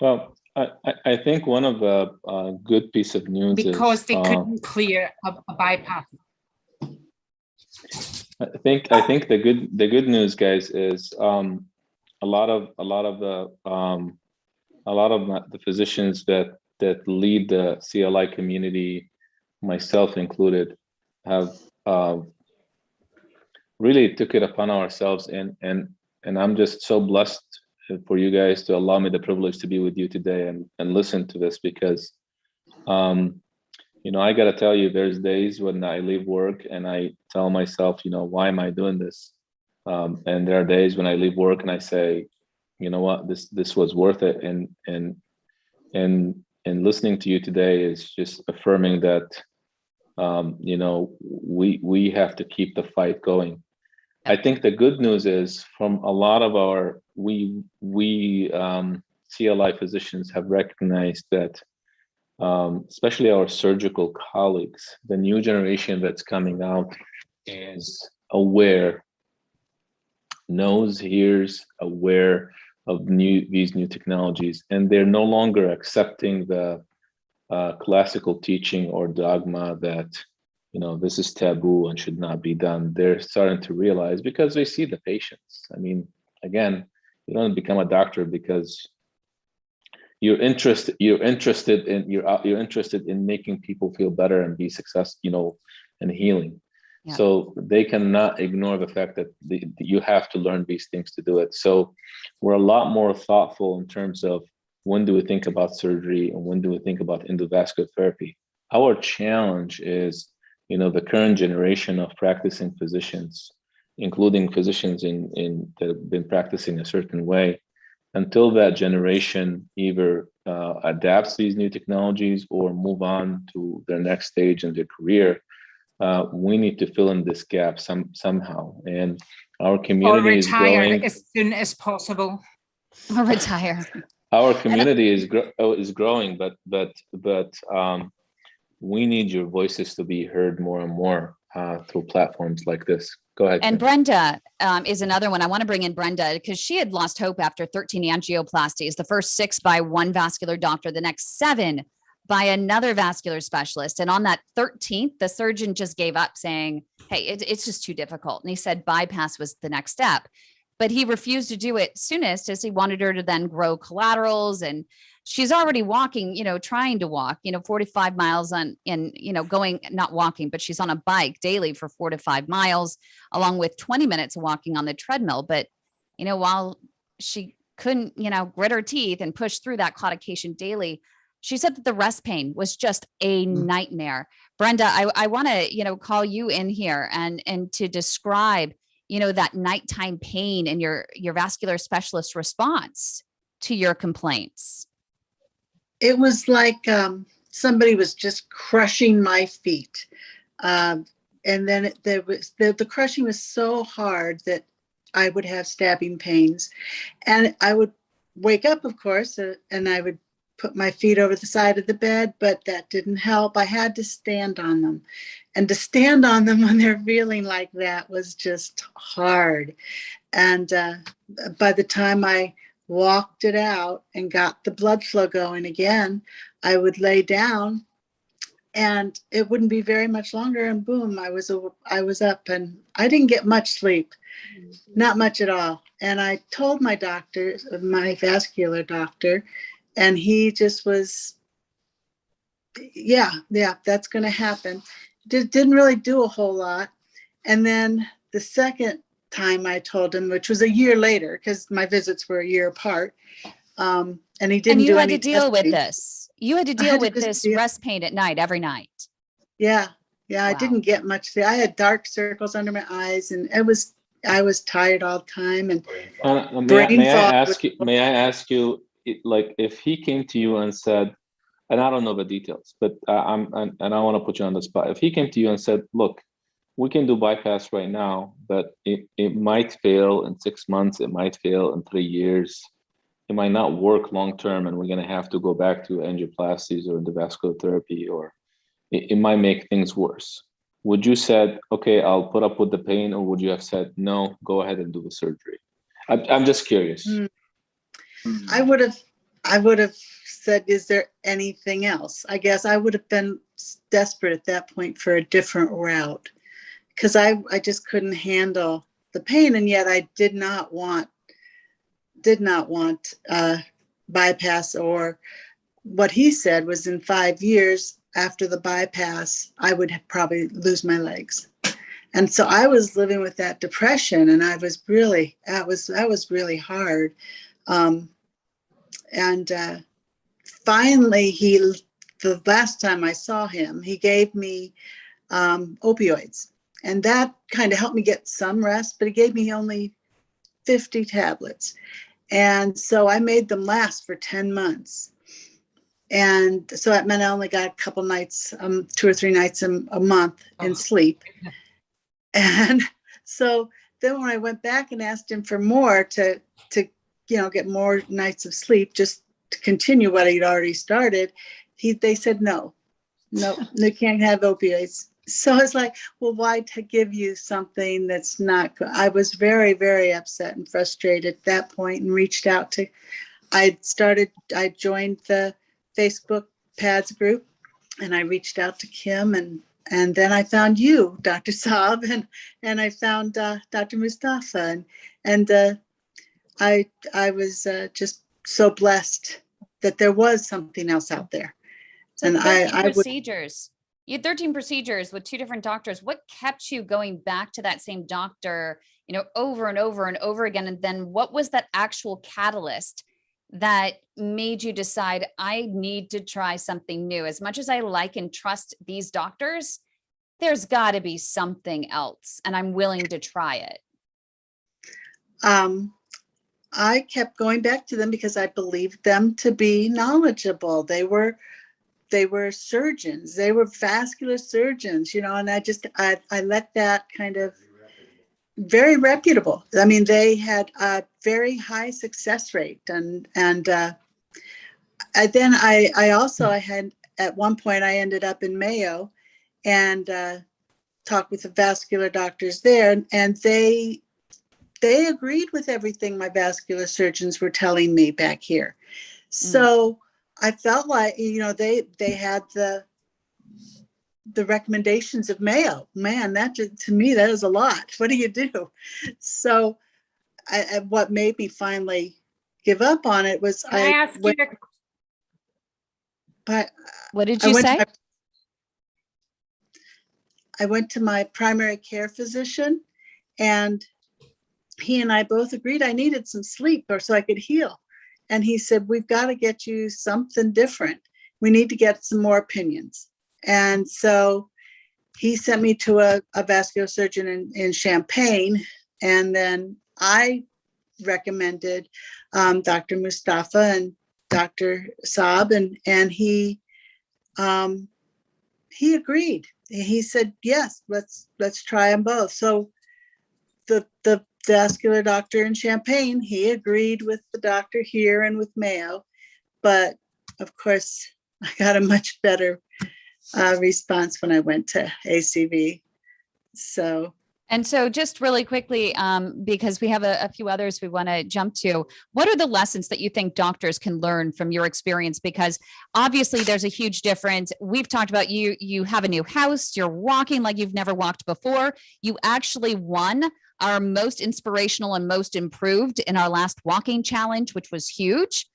Well, I think one of the good piece of news because is they couldn't clear a bypass. I think the good news, guys, is a lot of the physicians that lead the CLI community, myself included, have really took it upon ourselves, and I'm just so blessed for you guys to allow me the privilege to be with you today and listen to this, because I got to tell you, there's days when I leave work and I tell myself, why am I doing this? And there are days when I leave work and I say, you know what, this was worth it. And listening to you today is just affirming that, we have to keep the fight going. I think the good news is, from a lot of our, we CLI physicians have recognized that especially our surgical colleagues, the new generation that's coming out is aware, knows, hears, aware of these new technologies, and they're no longer accepting the classical teaching or dogma that, you know, this is taboo and should not be done. They're starting to realize because they see the patients. I mean, again, you don't become a doctor because you're interested in making people feel better and be successful, you know, and healing. Yeah. So they cannot ignore the fact that you have to learn these things to do it. So we're a lot more thoughtful in terms of when do we think about surgery and when do we think about endovascular therapy. Our challenge is, you know, the current generation of practicing physicians, including physicians that have been practicing a certain way, until that generation either adapts these new technologies or move on to their next stage in their career. We need to fill in this gap somehow, and our Or community is retire growing. as soon as possible. Or retire. Our community is growing, but we need your voices to be heard more and more through platforms like this. Go ahead. And Kim. Brenda is another one. I want to bring in Brenda because she had lost hope after 13 angioplasties, the first 6 by one vascular doctor, the next 7 by another vascular specialist. And on that 13th, the surgeon just gave up saying, hey, it's just too difficult. And he said bypass was the next step, but he refused to do it soonest as he wanted her to then grow collaterals. And she's already walking, you know, trying to walk, you know, 45 miles going, not walking, but she's on a bike daily for 4 to 5 miles, along with 20 minutes of walking on the treadmill. But, you know, while she couldn't, you know, grit her teeth and push through that claudication daily, she said that the rest pain was just a nightmare. Brenda, I want to, you know, call you in here and to describe, you know, that nighttime pain and your vascular specialist response to your complaints. It was like somebody was just crushing my feet. And then the crushing was so hard that I would have stabbing pains. And I would wake up, of course, and I would put my feet over the side of the bed, but that didn't help. I had to stand on them. And to stand on them when they're feeling like that was just hard. And by the time I walked it out and got the blood flow going again, I would lay down and it wouldn't be very much longer, and boom, I was up, and I didn't get much sleep, not much at all. And I told my doctor, my vascular doctor, and he just was, yeah, that's going to happen. Didn't really do a whole lot. And then the second time I told him, which was a year later, because my visits were a year apart, and he didn't. And you had to deal with this. You had to deal with this rest pain at night, every night. Yeah. Wow. I didn't get much. I had dark circles under my eyes, and I was tired all the time. And may I ask you, like, if he came to you and said, and I don't know the details, but I want to put you on the spot. If he came to you and said, look, we can do bypass right now, but it might fail in 6 months, it might fail in 3 years, it might not work long term, and we're going to have to go back to angioplasties or endovascular therapy, or it might make things worse. Would you said, okay, I'll put up with the pain, or would you have said, no, go ahead and do the surgery? I'm just curious. I would have said, is there anything else? I guess I would have been desperate at that point for a different route, because I just couldn't handle the pain, and yet I did not want bypass. Or what he said was, in 5 years after the bypass, I would probably lose my legs. And so I was living with that depression, and that was really hard. Finally, the last time I saw him, he gave me opioids, and that kind of helped me get some rest, but he gave me only 50 tablets. And so I made them last for 10 months. And so that meant I only got a couple nights, 2 or 3 nights a month in sleep. And so then when I went back and asked him for more to get more nights of sleep, just to continue what he'd already started, they said, no, they can't have opioids. So I was like, well, why to give you something that's not good? I was very, very upset and frustrated at that point and reached out to, I joined the Facebook PADS group, and I reached out to Kim, and then I found you, Dr. Saab, and I found Dr. Mustafa, and I was just so blessed that there was something else out there. So And 13 I would, procedures. You had 13 procedures with 2 different doctors. What kept you going back to that same doctor, over and over and over again? And then what was that actual catalyst that made you decide, I need to try something new? As much as I like and trust these doctors, there's got to be something else, and I'm willing to try it. I kept going back to them because I believed them to be knowledgeable. They were surgeons. They were vascular surgeons, and I let that kind of, very reputable. I mean, they had a very high success rate, and then I had, at one point I ended up in Mayo and talked with the vascular doctors there, and they agreed with everything my vascular surgeons were telling me back here. So I felt like, they had the recommendations of Mayo. Man, that to me, that is a lot. What do you do? So what made me finally give up on it was what did you say? I went to my primary care physician, and he and I both agreed I needed some sleep so I could heal. And he said, we've got to get you something different. We need to get some more opinions. And so he sent me to a vascular surgeon in Champaign. And then I recommended Dr. Mustafa and Dr. Saab, and he agreed. He said, yes, let's try them both. So the vascular doctor in Champaign, he agreed with the doctor here and with Mayo, but of course I got a much better response when I went to ACV. And so just really quickly, because we have a few others we want to jump to, what are the lessons that you think doctors can learn from your experience? Because obviously there's a huge difference. We've talked about you have a new house, you're walking like you've never walked before. You actually won our most inspirational and most improved in our last walking challenge, which was huge.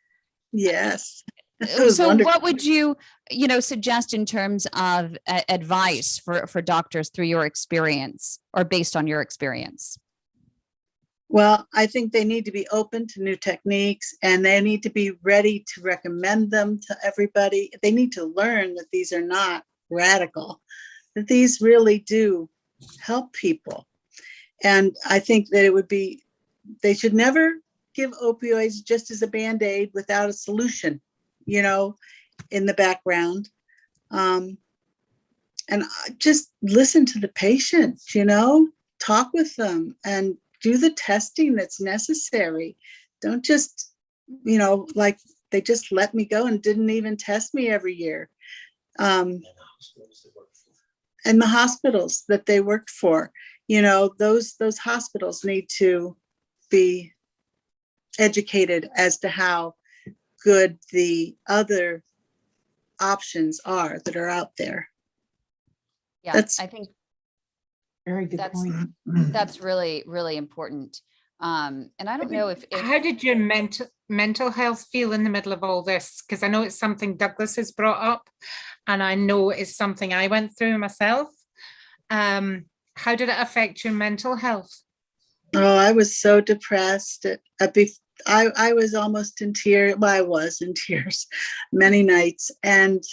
Yes. So wonderful. what would you suggest in terms of advice for doctors through your experience or based on your experience? Well, I think they need to be open to new techniques, and they need to be ready to recommend them to everybody. They need to learn that these are not radical, that these really do help people. And I think that they should never give opioids just as a Band-Aid without a solution, in the background. And just listen to the patient, talk with them and do the testing that's necessary. Don't just, like they just let me go and didn't even test me every year. And the hospitals that they worked for, those hospitals need to be educated as to how good the other options are that are out there. Yeah, I think very good point. That's really, really important. And I don't know if how did your mental health feel in the middle of all this? Because I know it's something Douglas has brought up, and I know it's something I went through myself. How did it affect your mental health? Oh, I was so depressed. I was almost in tears. Well, I was in tears many nights. And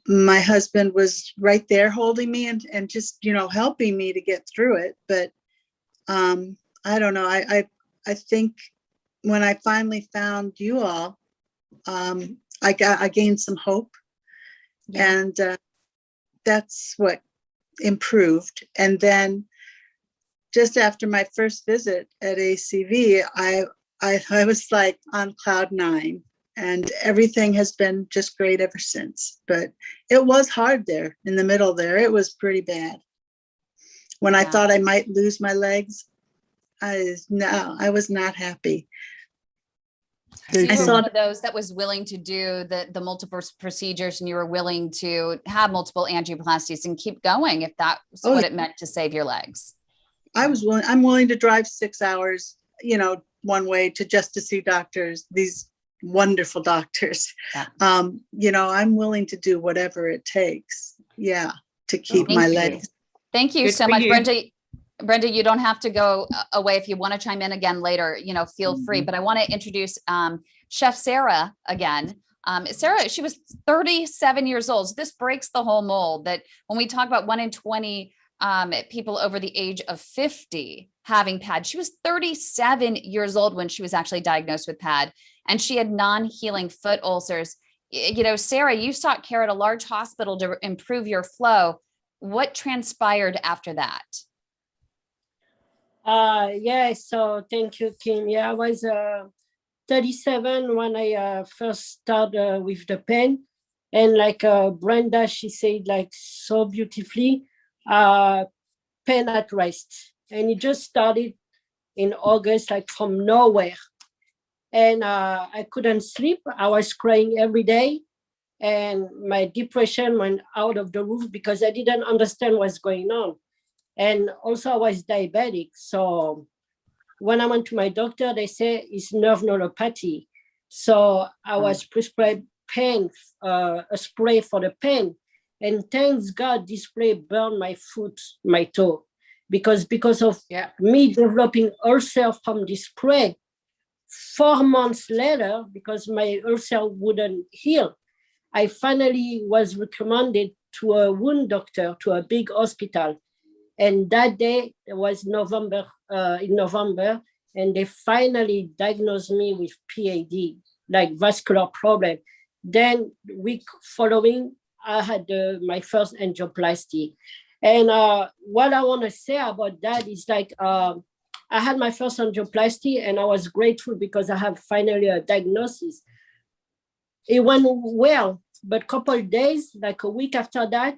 my husband was right there holding me and just, helping me to get through it. But I don't know. I think when I finally found you all, I gained some hope. Yeah. And that's what improved. And then just after my first visit at ACV, I was like on cloud 9. And everything has been just great ever since. But it was hard there in the middle there. It was pretty bad. When I thought I might lose my legs, I was not happy. So you I were saw- one of those that was willing to do the multiple procedures, and you were willing to have multiple angioplasties and keep going if that's what it meant to save your legs. I'm willing to drive 6 hours, one way to see doctors, these wonderful doctors. I'm willing to do whatever it takes. Yeah. To keep my legs. Thank you Good so for much, you. Brenda, you don't have to go away. If you want to chime in again later, feel free. But I want to introduce Chef Sarah again. Sarah, she was 37 years old. So this breaks the whole mold that when we talk about 1 in 20 people over the age of 50 having PAD, she was 37 years old when she was actually diagnosed with PAD, and she had non-healing foot ulcers. Sarah, you sought care at a large hospital to improve your flow. What transpired after that? So thank you, Kim. I was 37 when I first started with the pain. And like Brenda, she said like so beautifully, pain at rest. And it just started in August, like from nowhere. And I couldn't sleep. I was crying every day. And my depression went out of the roof because I didn't understand what's going on. And also I was diabetic. So when I went to my doctor, they say it's nerve neuropathy. So I was prescribed pain, a spray for the pain. And thanks God, this spray burned my foot, my toe. Because of me developing ulcer from this spray, 4 months later, because my ulcer wouldn't heal, I finally was recommended to a wound doctor, to a big hospital. And that day, it was in November, and they finally diagnosed me with PAD, like vascular problem. Then week following, I had my first angioplasty. And what I want to say about that is like, I had my first angioplasty and I was grateful because I have finally a diagnosis. It went well, but a couple of days, like a week after that,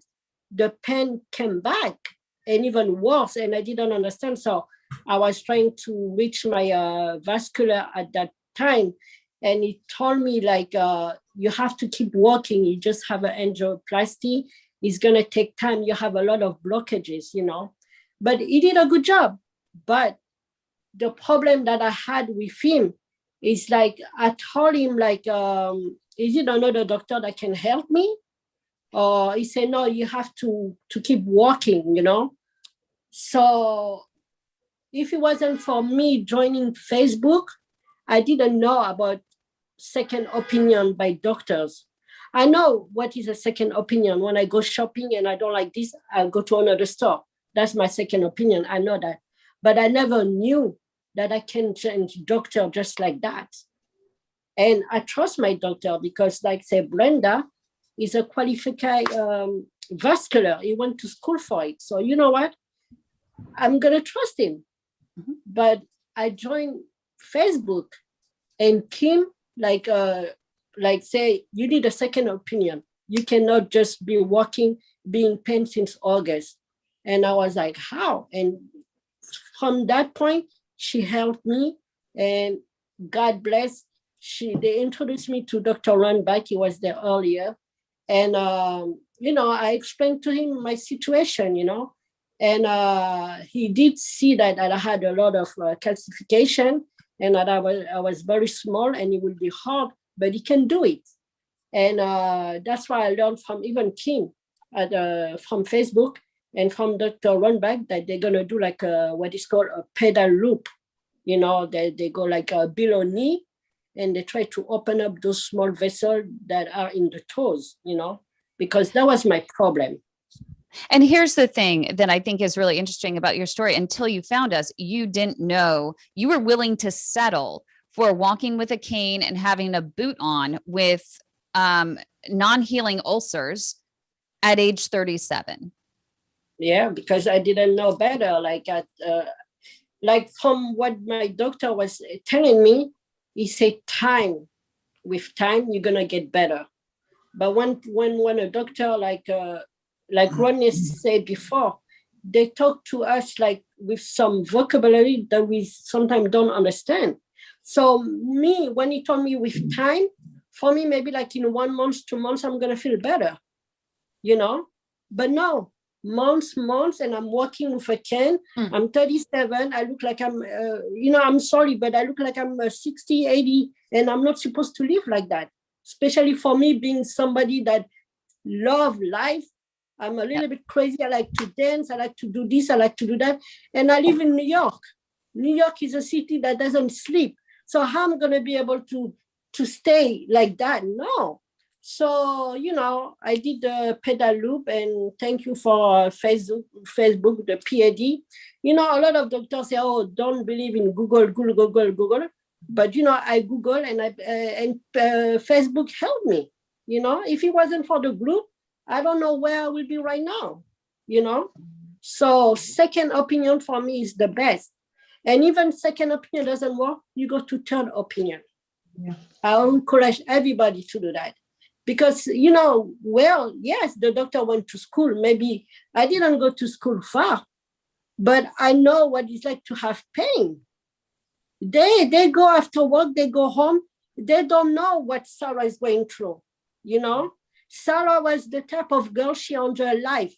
the pain came back and even worse, and I didn't understand. So I was trying to reach my vascular at that time, and he told me like, you have to keep working. You just have an angioplasty. It's gonna take time. You have a lot of blockages, but he did a good job. But the problem that I had with him is like, I told him like, is it another doctor that can help me? Or he said, no, you have to keep walking, So if it wasn't for me joining Facebook, I didn't know about second opinion by doctors. I know what is a second opinion. When I go shopping and I don't like this, I'll go to another store. That's my second opinion. I know that. But I never knew that I can change doctor just like that. And I trust my doctor because, like say, Brenda is a qualified vascular. He went to school for it. So you know what? I'm gonna trust him. But I joined Facebook, and Kim like say, you need a second opinion. You cannot just be walking, being pain since August. And I was like, how? And from that point, she helped me, and God bless. They introduced me to Dr. Runback. He was there earlier. And, I explained to him my situation, and he did see that I had a lot of calcification and that I was very small and it will be hard, but he can do it. And that's why I learned from even Kim from Facebook and from Dr. Runback that they're going to do like what is called a pedal loop. They go like below knee, and they try to open up those small vessels that are in the toes, because that was my problem. And here's the thing that I think is really interesting about your story. Until you found us, you didn't know, you were willing to settle for walking with a cane and having a boot on with non-healing ulcers at age 37. Yeah, because I didn't know better. Like from what my doctor was telling me, he said time. with time, you're gonna get better. But when a doctor like Rodney said before, they talk to us like with some vocabulary that we sometimes don't understand. So me, when he told me with time, for me, maybe like in 1 month, 2 months, I'm gonna feel better, But no, months, and I'm walking with a cane. I'm 37. I look like I'm, I'm sorry, but I look like I'm 60, 80, and I'm not supposed to live like that. Especially for me being somebody that love life. I'm a little bit crazy. I like to dance. I like to do this. I like to do that. And I live in New York. New York is a city that doesn't sleep. So how am I going to be able to stay like that? No. So, I did the pedal loop, and thank you for Facebook, the PAD. A lot of doctors say, oh, don't believe in Google. But, I Google and Facebook helped me. If it wasn't for the group, I don't know where I will be right now, So second opinion for me is the best. And even second opinion doesn't work, you go to third opinion. Yeah. I encourage everybody to do that. Because, yes, the doctor went to school. Maybe I didn't go to school far, but I know what it's like to have pain. They go after work, they go home. They don't know what Sarah is going through, Sarah was the type of girl she enjoyed her life.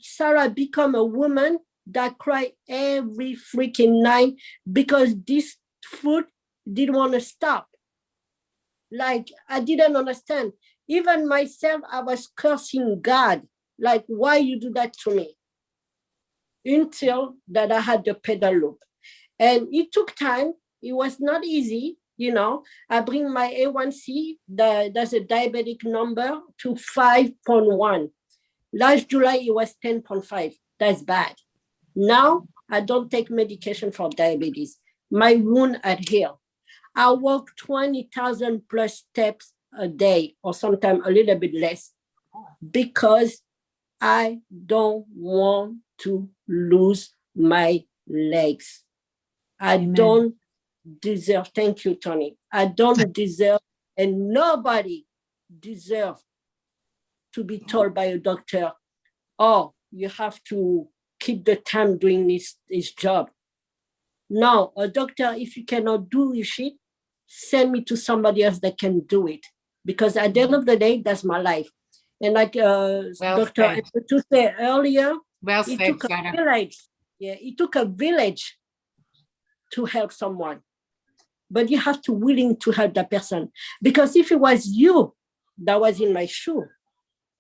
Sarah became a woman that cried every freaking night because this food didn't want to stop. Like, I didn't understand. Even myself, I was cursing God. Like, why you do that to me? Until that I had the pedal loop. And it took time. It was not easy. I bring my A1C, that's a diabetic number, to 5.1. Last July, it was 10.5. That's bad. Now, I don't take medication for diabetes. My wound had healed. I walk 20,000 plus steps a day, or sometimes a little bit less, because I don't want to lose my legs. I don't deserve, thank you, Tony. I don't deserve, and nobody deserves to be told by a doctor, oh, you have to keep the time doing this job. No, a doctor, if you cannot do your shit, send me to somebody else that can do it. Because at the end of the day, that's my life. And like Dr. to say earlier, it took a village. Yeah, it took a village to help someone. But you have to willing to help that person. Because if it was you that was in my shoe,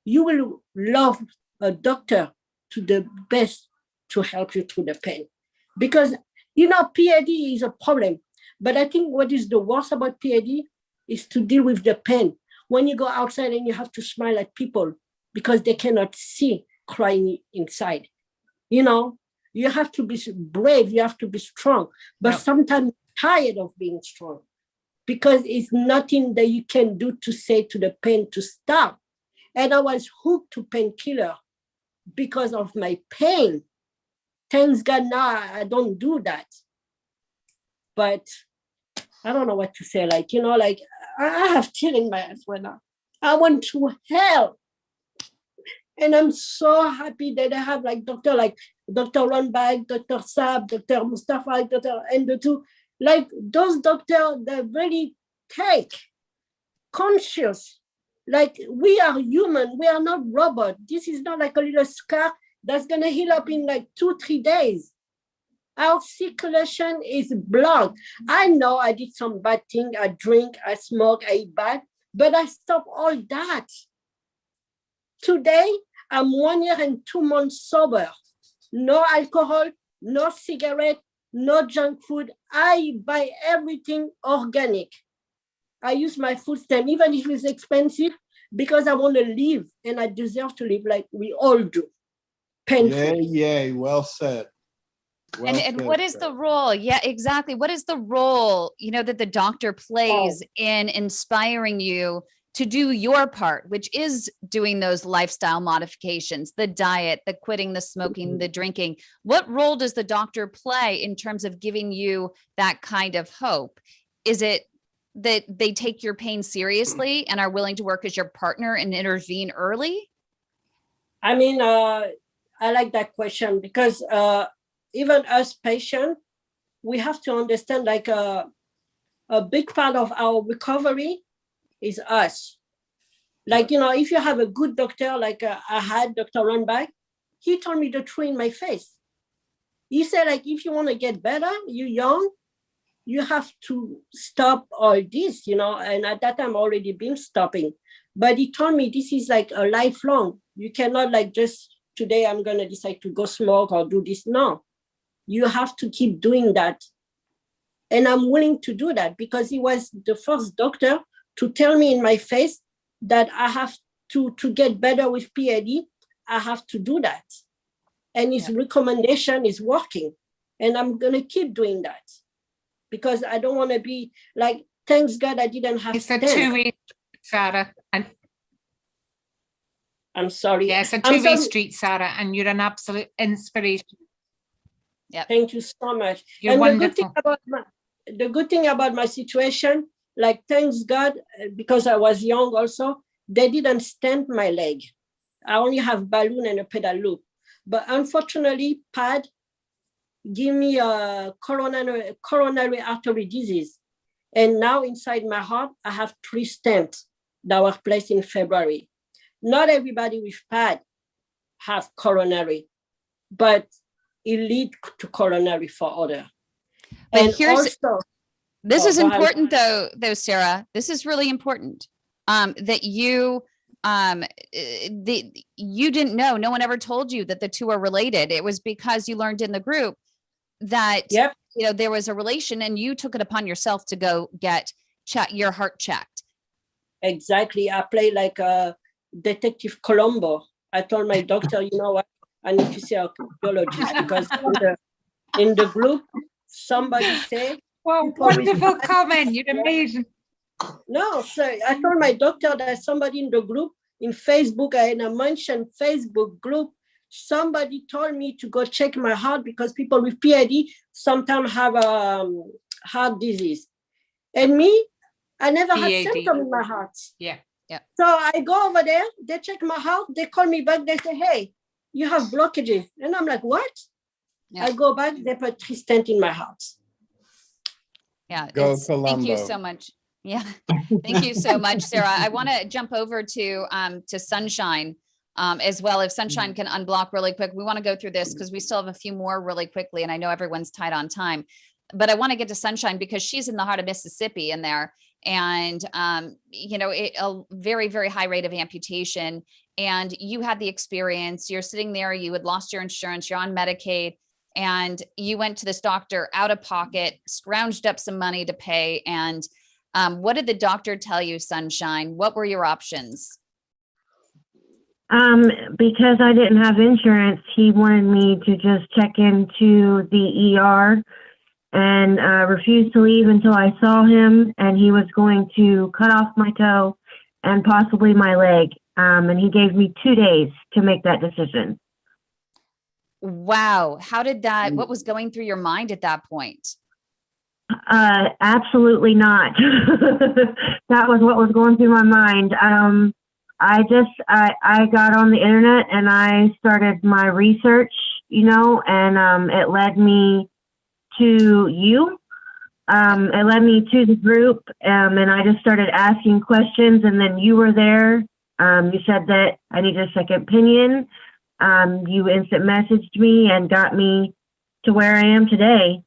you will love a doctor to the best to help you through the pain. Because, PAD is a problem. But I think what is the worst about PAD is to deal with the pain. When you go outside and you have to smile at people because they cannot see crying inside. You have to be brave, you have to be strong, but sometimes tired of being strong because it's nothing that you can do to say to the pain to stop. And I was hooked to painkiller because of my pain. Thanks God now I don't do that. But I don't know what to say. I have tears in my eyes right now. I went to hell. And I'm so happy that I have Dr. Runbag, Dr. Saab, Dr. Mustafa, Dr. Endotu, those doctors that really take conscious. We are human, we are not robots. This is not like a little scar that's gonna heal up in 2-3 days. Our circulation is blocked. I know I did some bad thing. I drink, I smoke, I eat bad, but I stopped all that. Today, I'm 1 year and 2 months sober. No alcohol, no cigarette, no junk food. I buy everything organic. I use my food stamp, even if it's expensive, because I want to live and I deserve to live like we all do. Painfully. Yay, well said. Well And said, what is the role? Yeah, exactly. What is the role, that the doctor plays in inspiring you to do your part, which is doing those lifestyle modifications, the diet, the quitting, the smoking, the drinking? What role does the doctor play in terms of giving you that kind of hope? Is it that they take your pain seriously and are willing to work as your partner and intervene early? I mean, I like that question because even as patients, we have to understand like a big part of our recovery is us. Like, you know, if you have a good doctor, like I had Dr. Runback, he told me the truth in my face. He said, like, if you want to get better, you're young, you have to stop all this, you know, and at that time already been stopping. But he told me this is like a lifelong. You cannot like just today I'm going to decide to go smoke or do this. No, you have to keep doing that. And I'm willing to do that because he was the first doctor to tell me in my face that I have to get better with PAD, I have to do that. And his recommendation is working. And I'm going to keep doing that because I don't want to be like, thanks God I didn't have It's a stent. two-way, Sarah. And I'm sorry. yeah, it's a I'm two-way sorry. street, Sarah, and you're an absolute inspiration. Yeah. Thank you so much. You're and wonderful. the good thing about my situation, like thanks God, because I was young also, they didn't stent my leg. I only have balloon and a pedal loop. But unfortunately, PAD give me a coronary artery disease. And now inside my heart, I have 3 stents that were placed in February. Not everybody with PAD have coronary, but it leads to coronary for other. But And here's, also, this oh, is go ahead. important though, Sarah, this is really important, that you, you didn't know, no one ever told you that the two are related. It was because you learned in the group that, you know, there was a relation and you took it upon yourself to go get your heart checked. Exactly. I play like a Detective Columbo. I told my doctor, you know what, I need to see a cardiologist because in the group, somebody said, well, wonderful comment. You're amazing. No, sir. I told my doctor that somebody in the group in Facebook, and I mentioned Facebook group, somebody told me to go check my heart because people with PID sometimes have heart disease. And me, I never had PAD. symptom in my heart. Yeah. Yeah. So I go over there, they check my heart, they call me back, they say, hey, you have blockages. And I'm like, what? Yeah. I go back, they put 3 stents in my heart. Yeah. Go Thank you Colombo. so much. Yeah. Thank you so much, Sarah. I want to jump over to Sunshine as well. If Sunshine can unblock really quick, we want to go through this because we still have a few more really quickly. And I know everyone's tight on time, but I want to get to Sunshine because she's in the heart of Mississippi in there. And, you know, a very, very high rate of amputation. And you had the experience, you're sitting there, you had lost your insurance, you're on Medicaid, and you went to this doctor out of pocket, scrounged up some money to pay. And what did the doctor tell you, Sunshine? What were your options? Because I didn't have insurance, he wanted me to just check into the ER and refused to leave until I saw him, and he was going to cut off my toe and possibly my leg. And he gave me 2 days to make that decision. Wow. How did that, what was going through your mind at that point? Absolutely not. That was what was going through my mind. I got on the internet and I started my research, you know, and it led me to you. It led me to the group, and I just started asking questions, and then you were there. You said that I need a second opinion. You instant messaged me and got me to where I am today.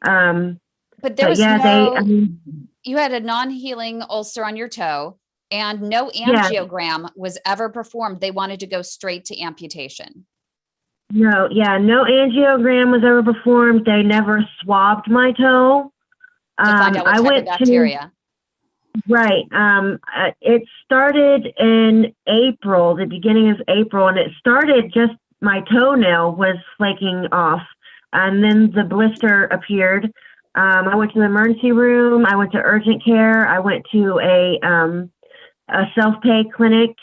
But there was you had a non-healing ulcer on your toe and no angiogram was ever performed. They wanted to go straight to amputation. No angiogram was ever performed. They never swabbed my toe. To find out what type of bacteria. Right. It started in April, the beginning of April, and it started just my toenail was flaking off, and then the blister appeared. I went to the emergency room. I went to urgent care. I went to a self-pay clinic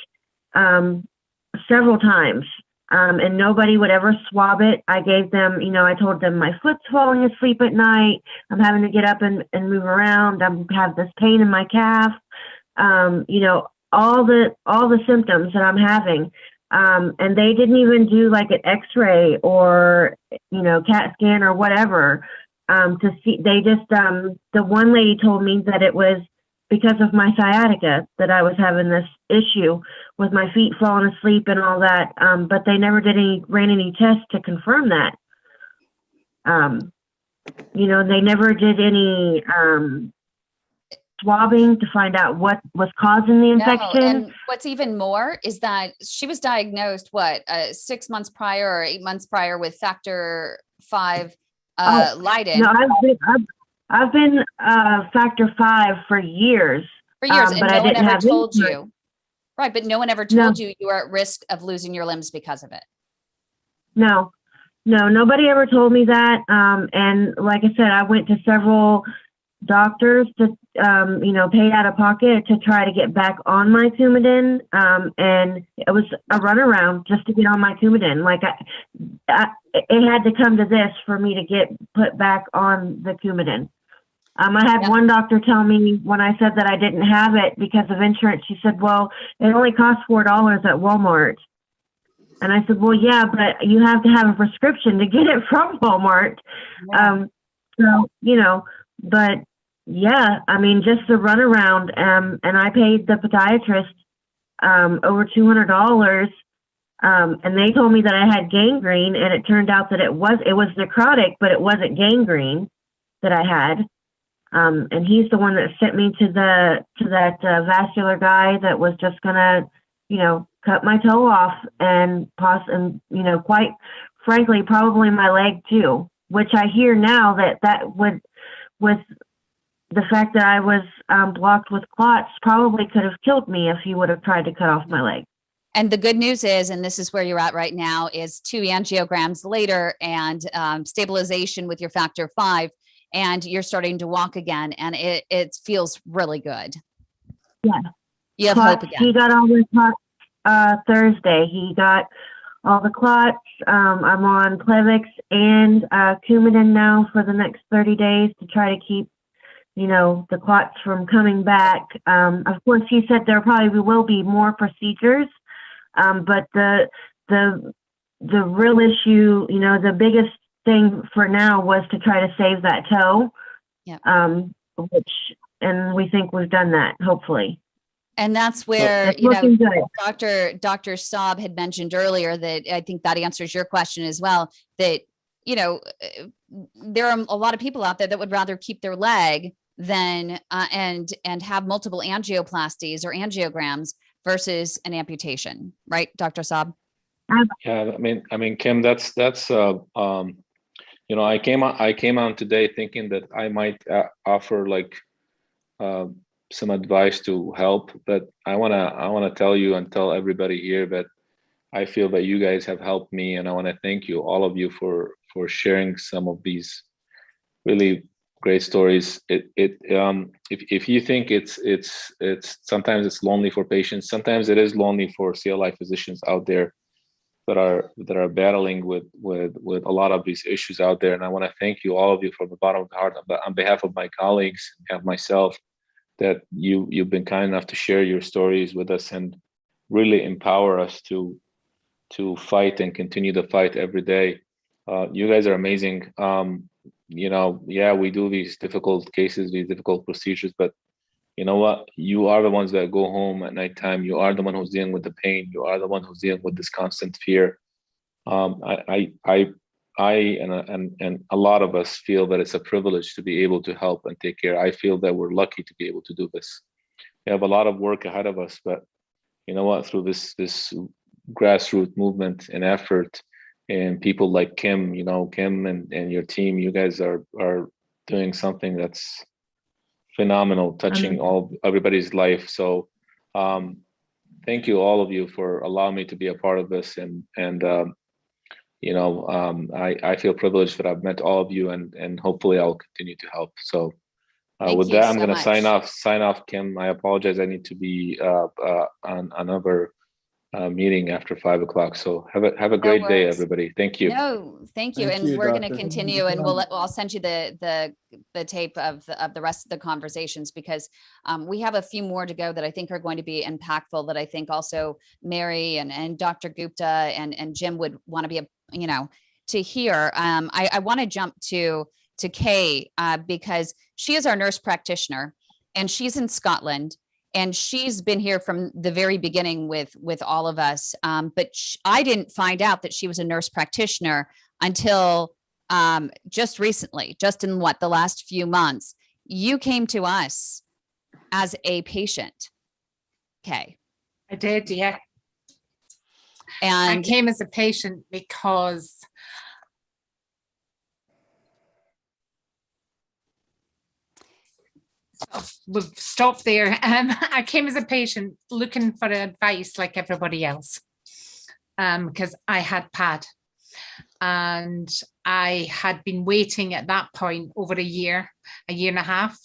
several times. And nobody would ever swab it. I gave them, I told them my foot's falling asleep at night. I'm having to get up and move around. I have this pain in my calf. All the symptoms that I'm having. And they didn't even do like an X-ray or, CAT scan or whatever to see. They just, the one lady told me that it was because of my sciatica that I was having this issue with my feet falling asleep and all that. But they never ran any tests to confirm that. They never did any swabbing to find out what was causing the infection. No, and what's even more is that she was diagnosed 6 months prior or 8 months prior with factor V Leiden. No, I've been factor V for years. And but no one ever have told insulin. you. Right, but no one ever told you you were at risk of losing your limbs because of it. No, nobody ever told me that. And like I said, I went to several doctors to, pay out of pocket to try to get back on my Coumadin. And it was a runaround just to get on my Coumadin. Like it had to come to this for me to get put back on the Coumadin. I had one doctor tell me when I said that I didn't have it because of insurance, she said, well, it only costs $4 at Walmart. And I said, well, yeah, but you have to have a prescription to get it from Walmart. Yeah. But yeah, I mean, just the runaround. And I paid the podiatrist over $200. And they told me that I had gangrene, and it turned out that it was necrotic, but it wasn't gangrene that I had. And he's the one that sent me to that vascular guy that was just gonna, cut my toe off and quite frankly, probably my leg too, which I hear now that would, with the fact that I was blocked with clots, probably could have killed me if he would have tried to cut off my leg. And the good news is, and this is where you're at right now, is 2 angiograms later and stabilization with your factor V, and you're starting to walk again, and it feels really good. Yeah. You have Clots, hope again. He got all the clots Thursday. He got all the clots. I'm on Plavix and Coumadin now for the next 30 days to try to keep, the clots from coming back. Of course, he said there probably will be more procedures, but the real issue, the biggest thing for now was to try to save that toe. Yeah. And we think we've done that, hopefully. And that's where, It's looking good. Dr. Saab had mentioned earlier that I think that answers your question as well, that, there are a lot of people out there that would rather keep their leg than, and have multiple angioplasties or angiograms versus an amputation, right, Dr. Saab? Yeah, I mean, Kim, that's I came on today thinking that I might offer some advice to help, but I wanna tell you and tell everybody here that I feel that you guys have helped me, and I want to thank you, all of you, for sharing some of these really great stories. If you think it's sometimes it's lonely for patients, sometimes it is lonely for CLI physicians out there that are battling with a lot of these issues out there. And I want to thank you, all of you, from the bottom of the heart, on behalf of my colleagues and myself, that you've been kind enough to share your stories with us and really empower us to fight and continue to fight every day. You guys are amazing. Yeah, we do these difficult cases, these difficult procedures, but you know what? You are the ones that go home at nighttime. You are the one who's dealing with the pain. You are the one who's dealing with this constant fear. I and a lot of us feel that it's a privilege to be able to help and take care. I feel that we're lucky to be able to do this. We have a lot of work ahead of us, but you know what? Through this grassroots movement and effort, and people like Kim, Kim and your team, you guys are doing something that's phenomenal, touching everybody's life. So thank you, all of you, for allowing me to be a part of this. And I feel privileged that I've met all of you, and hopefully I'll continue to help. So with that, I'm going to sign off, Kim. I apologize. I need to be on another meeting after 5 o'clock. So have a great day, everybody. Thank you. No, thank you. Thank And you, we're going to Doctor. continue, and I'll send you the tape of the rest of the conversations, because we have a few more to go that I think are going to be impactful, that I think also Mary and Dr. Gupta and Jim would want to be, to hear. I want to jump to Kay because she is our nurse practitioner, and she's in Scotland. And she's been here from the very beginning with all of us. But I didn't find out that she was a nurse practitioner until just recently, just in the last few months. You came to us as a patient. Okay. I did, yeah. And I came as a patient because we've stopped there. I came as a patient looking for advice like everybody else, because I had PAD, and I had been waiting at that point over a year and a half.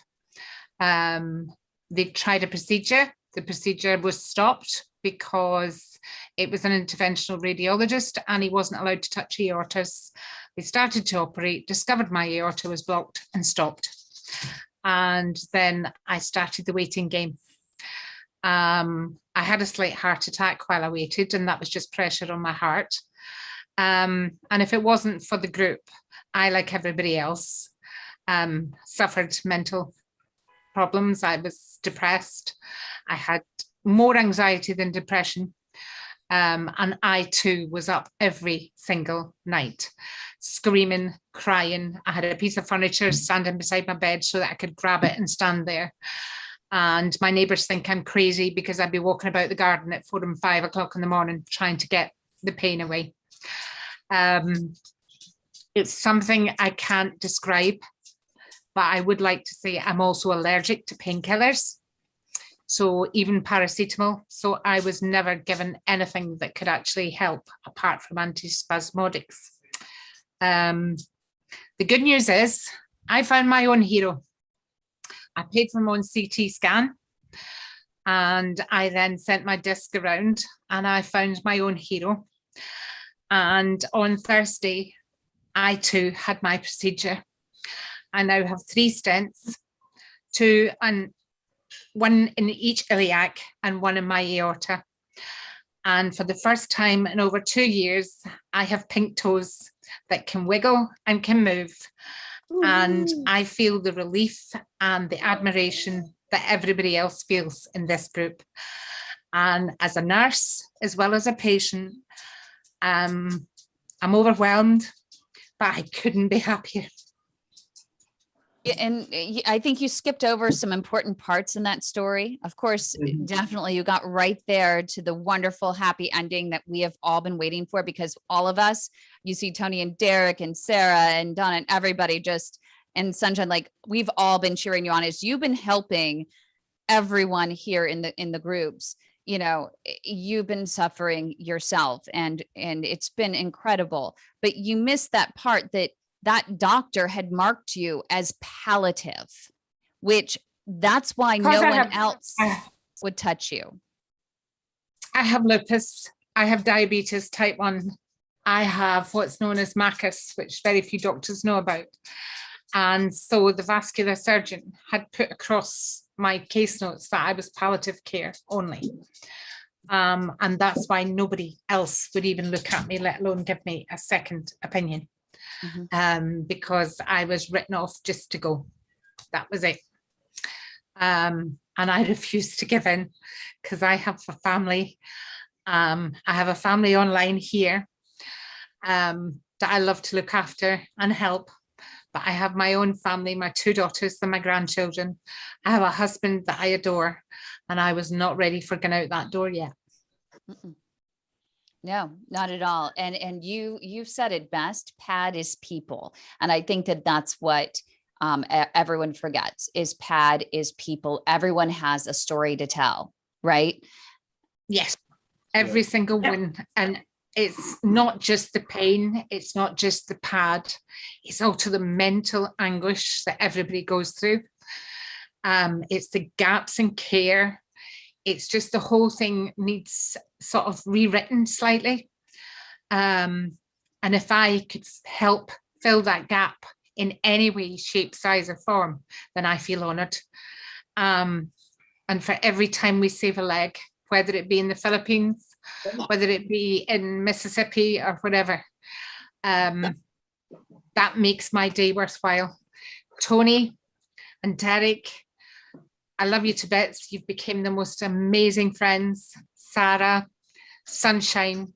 They tried a procedure. The procedure was stopped because it was an interventional radiologist and he wasn't allowed to touch aortas. They started to operate, discovered my aorta was blocked, and stopped. And then I started the waiting game. I had a slight heart attack while I waited, and that was just pressure on my heart. And if it wasn't for the group, I, like everybody else, suffered mental problems. I was depressed. I had more anxiety than depression. And I too was up every single night, screaming, crying. I had a piece of furniture standing beside my bed so that I could grab it and stand there. And my neighbours think I'm crazy because I'd be walking about the garden at 4 and 5 o'clock in the morning trying to get the pain away. It's something I can't describe, but I would like to say I'm also allergic to painkillers. So even paracetamol. So I was never given anything that could actually help apart from antispasmodics. The good news is I found my own hero. I paid for my own CT scan, and I then sent my disc around and I found my own hero. And on Thursday, I too had my procedure. I now have 3 stents, 2 and 1 in each iliac and 1 in my aorta. And for the first time in over 2 years, I have pink toes that can wiggle and can move. And I feel the relief and the admiration that everybody else feels in this group. And as a nurse, as well as a patient, I'm overwhelmed, but I couldn't be happier. And I think you skipped over some important parts in that story. Of course, definitely you got right there to the wonderful, happy ending that we have all been waiting for, because all of us, you see Tony and Derek and Sarah and Donna and everybody and Sunshine, like we've all been cheering you on as you've been helping everyone here in the groups. You've been suffering yourself and it's been incredible, but you missed that part that doctor had marked you as palliative, which that's why no one else would touch you. I have lupus. I have diabetes type 1. I have what's known as MACUS, which very few doctors know about. And so the vascular surgeon had put across my case notes that I was palliative care only. And that's why nobody else would even look at me, let alone give me a second opinion. Because I was written off just to go. That was it. And I refused to give in because I have a family. I have a family online here that I love to look after and help. But I have my own family, my 2 daughters and my grandchildren. I have a husband that I adore, and I was not ready for going out that door yet. No, not at all. And you've said it best. PAD is people. And I think that's what everyone forgets is PAD is people. Everyone has a story to tell, right? Yes, every single one. And it's not just the pain. It's not just the PAD. It's also the mental anguish that everybody goes through. It's the gaps in care. It's just the whole thing needs sort of rewritten slightly. And if I could help fill that gap in any way, shape, size, or form, then I feel honored. And for every time we save a leg, whether it be in the Philippines, whether it be in Mississippi or whatever, that makes my day worthwhile. Tony and Derek, I love you to bits. You've become the most amazing friends. Sarah, Sunshine.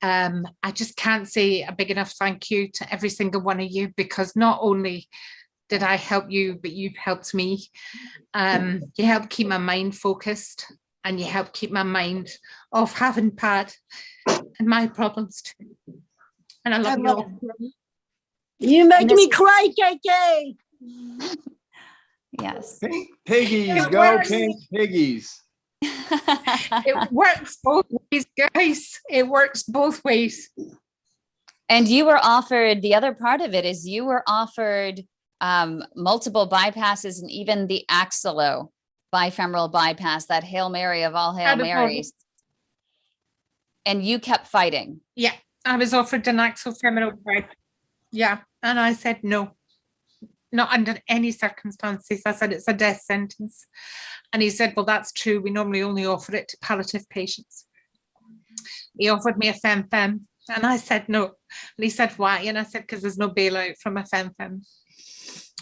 I just can't say a big enough thank you to every single one of you, because not only did I help you, but you've helped me. You helped keep my mind focused, and you helped keep my mind off having Pat and my problems too. And I love you all. You make me cry, KK. Yes. Piggies, It go works. pink piggies. It works both ways, guys. It works both ways. And you were offered, the other part of it is you were offered multiple bypasses and even the Axilo bifemoral bypass, that Hail Mary of all Hail Out of order. Marys. And you kept fighting. Yeah, I was offered an axofemoral bypass. Yeah, and I said no, not under any circumstances. I said it's a death sentence. And he said, well, that's true. We normally only offer it to palliative patients. He offered me a fem-fem, and I said no. And he said, why? And I said, because there's no bailout from a fem-fem,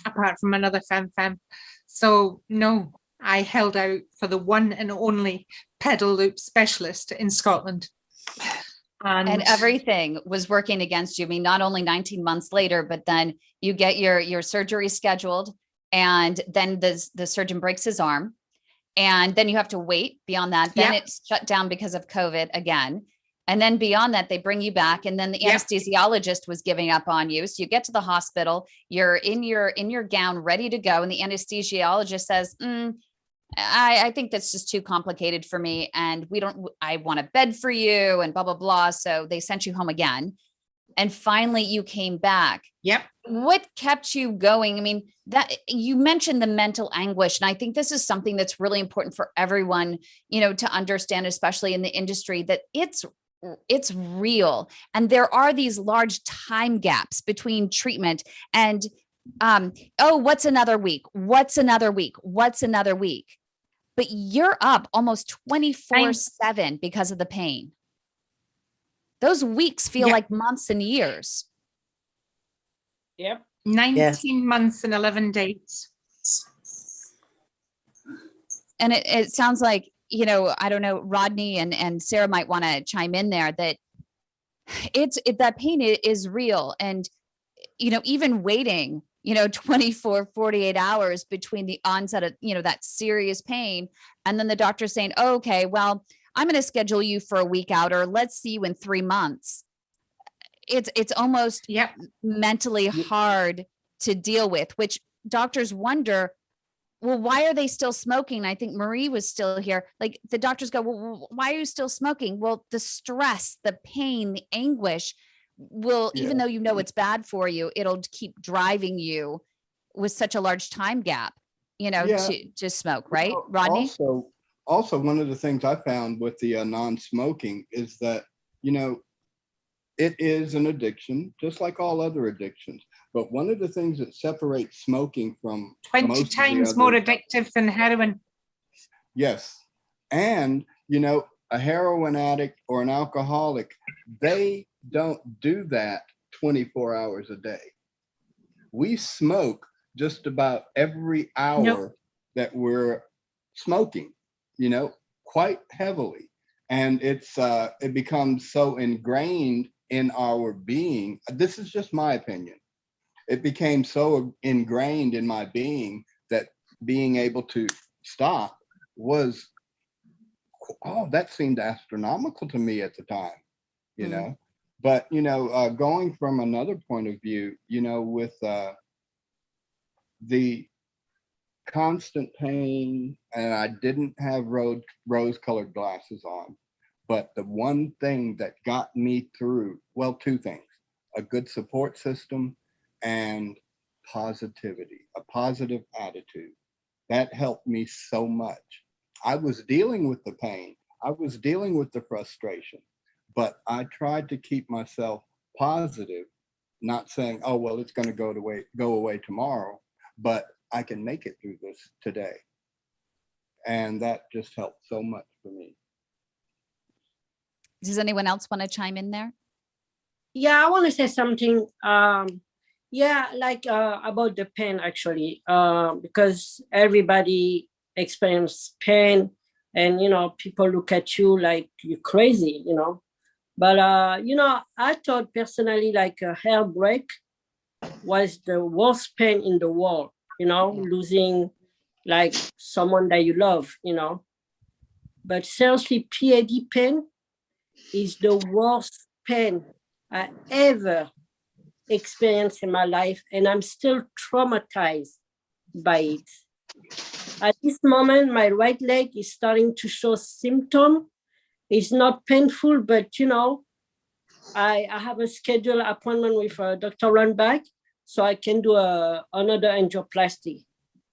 apart from another fem-fem. So no, I held out for the one and only pedal loop specialist in Scotland. And everything was working against you. I mean, not only 19 months later, but then you get your surgery scheduled, and then the surgeon breaks his arm, and then you have to wait beyond that. Then it's shut down because of COVID again. And then beyond that, they bring you back, and then the anesthesiologist was giving up on you. So you get to the hospital, you're in your gown, ready to go. And the anesthesiologist says, I think that's just too complicated for me. And I want a bed for you and blah, blah, blah. So they sent you home again. And finally you came back. Yep. What kept you going? I mean, that you mentioned the mental anguish. And I think this is something that's really important for everyone, to understand, especially in the industry, that it's real. And there are these large time gaps between treatment and, what's another week? What's another week? What's another week? But you're up almost 24/7 because of the pain. Those weeks feel like months and years. Yep. 19 months and 11 days. And it sounds like, I don't know, Rodney and Sarah might want to chime in there, that that pain is real. And, even waiting, 24, 48 hours between the onset of, that serious pain. And then the doctor saying, oh, okay, well, I'm going to schedule you for a week out, or let's see you in 3 months. It's almost mentally hard to deal with, which doctors wonder, well, why are they still smoking? I think Marie was still here. Like, the doctors go, well, why are you still smoking? Well, the stress, the pain, the anguish will, even though it's bad for you, it'll keep driving you with such a large time gap, to smoke, right, Rodney? Also, one of the things I found with the non-smoking is that, it is an addiction, just like all other addictions. But one of the things that separates smoking from 20 times more addictive than heroin. Yes. And, a heroin addict or an alcoholic, they don't do that 24 hours a day. We smoke just about every hour that we're smoking, quite heavily. And it becomes so ingrained in our being. This is just my opinion. It became so ingrained in my being that being able to stop was, that seemed astronomical to me at the time, But, going from another point of view, with the constant pain, and I didn't have rose-colored glasses on, but the one thing that got me through, well, two things: a good support system and positivity, a positive attitude. That helped me so much. I was dealing with the pain. I was dealing with the frustration, but I tried to keep myself positive, not saying, oh, well, it's going to go away tomorrow, but I can make it through this today. And that just helped so much for me. Does anyone else want to chime in there? Yeah, I want to say something. Yeah, like about the pain actually, because everybody experience pain, and people look at you like you're crazy, But I thought personally like a hair break was the worst pain in the world, losing like someone that you love, But seriously, PAD pain is the worst pain I ever experienced in my life, and I'm still traumatized by it. At this moment, my right leg is starting to show symptoms. It's not painful, but I have a scheduled appointment with Dr. Runback, so I can do another angioplasty,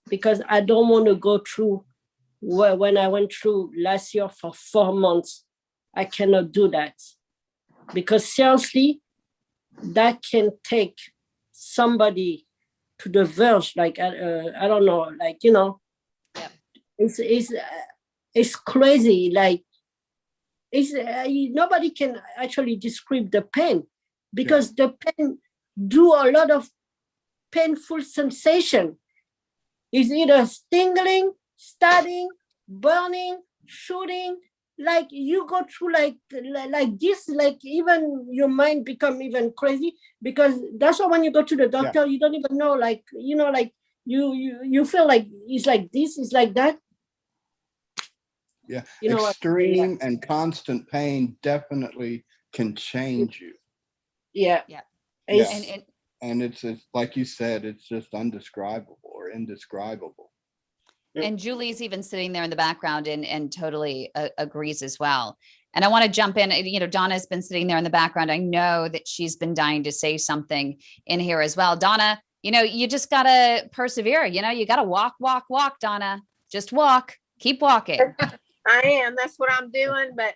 because I don't want to go through when I went through last year for 4 months. I cannot do that, because seriously, that can take somebody to the verge, like I don't know, like it's crazy. Like it's nobody can actually describe the pain, because the pain do a lot of painful sensation. It's either stinging, stabbing, burning, shooting. Like you go through like this, like even your mind become even crazy, because that's why when you go to the doctor, you don't even know, like like you feel like it's like this, it's like that. Yeah, extreme and constant pain definitely can change you. Yeah. And it's like you said, it's just undescribable or indescribable. And Julie's even sitting there in the background and totally agrees as well. And I want to jump in. Donna's been sitting there in the background. I know that she's been dying to say something in here as well. Donna, you just got to persevere. You got to walk, Donna. Just walk. Keep walking. I am. That's what I'm doing. But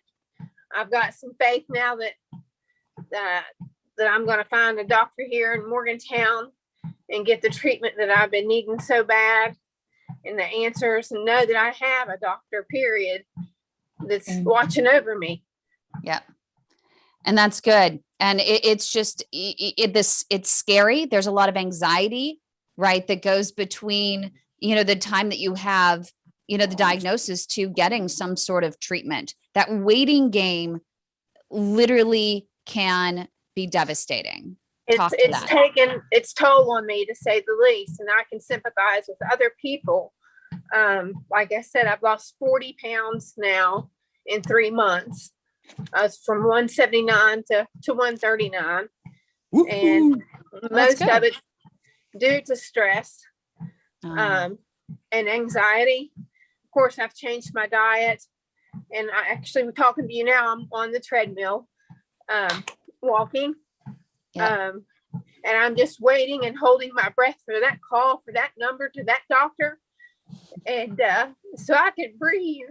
I've got some faith now that I'm going to find a doctor here in Morgantown and get the treatment that I've been needing so bad, and the answers, and know that I have a doctor, period, that's watching over me. Yeah. And that's good. And it's just, it's scary. There's a lot of anxiety, right? That goes between, the time that you have, the diagnosis to getting some sort of treatment. That waiting game literally can be devastating. It's taken its toll on me, to say the least, and I can sympathize with other people. Like I said, I've lost 40 pounds now in 3 months. I was from 179 to 139. Woo-hoo. And most of it due to stress and anxiety. Of course, I've changed my diet, and we're talking to you now, I'm on the treadmill, walking. Yep. And I'm just waiting and holding my breath for that call, for that number to that doctor, and so I can breathe.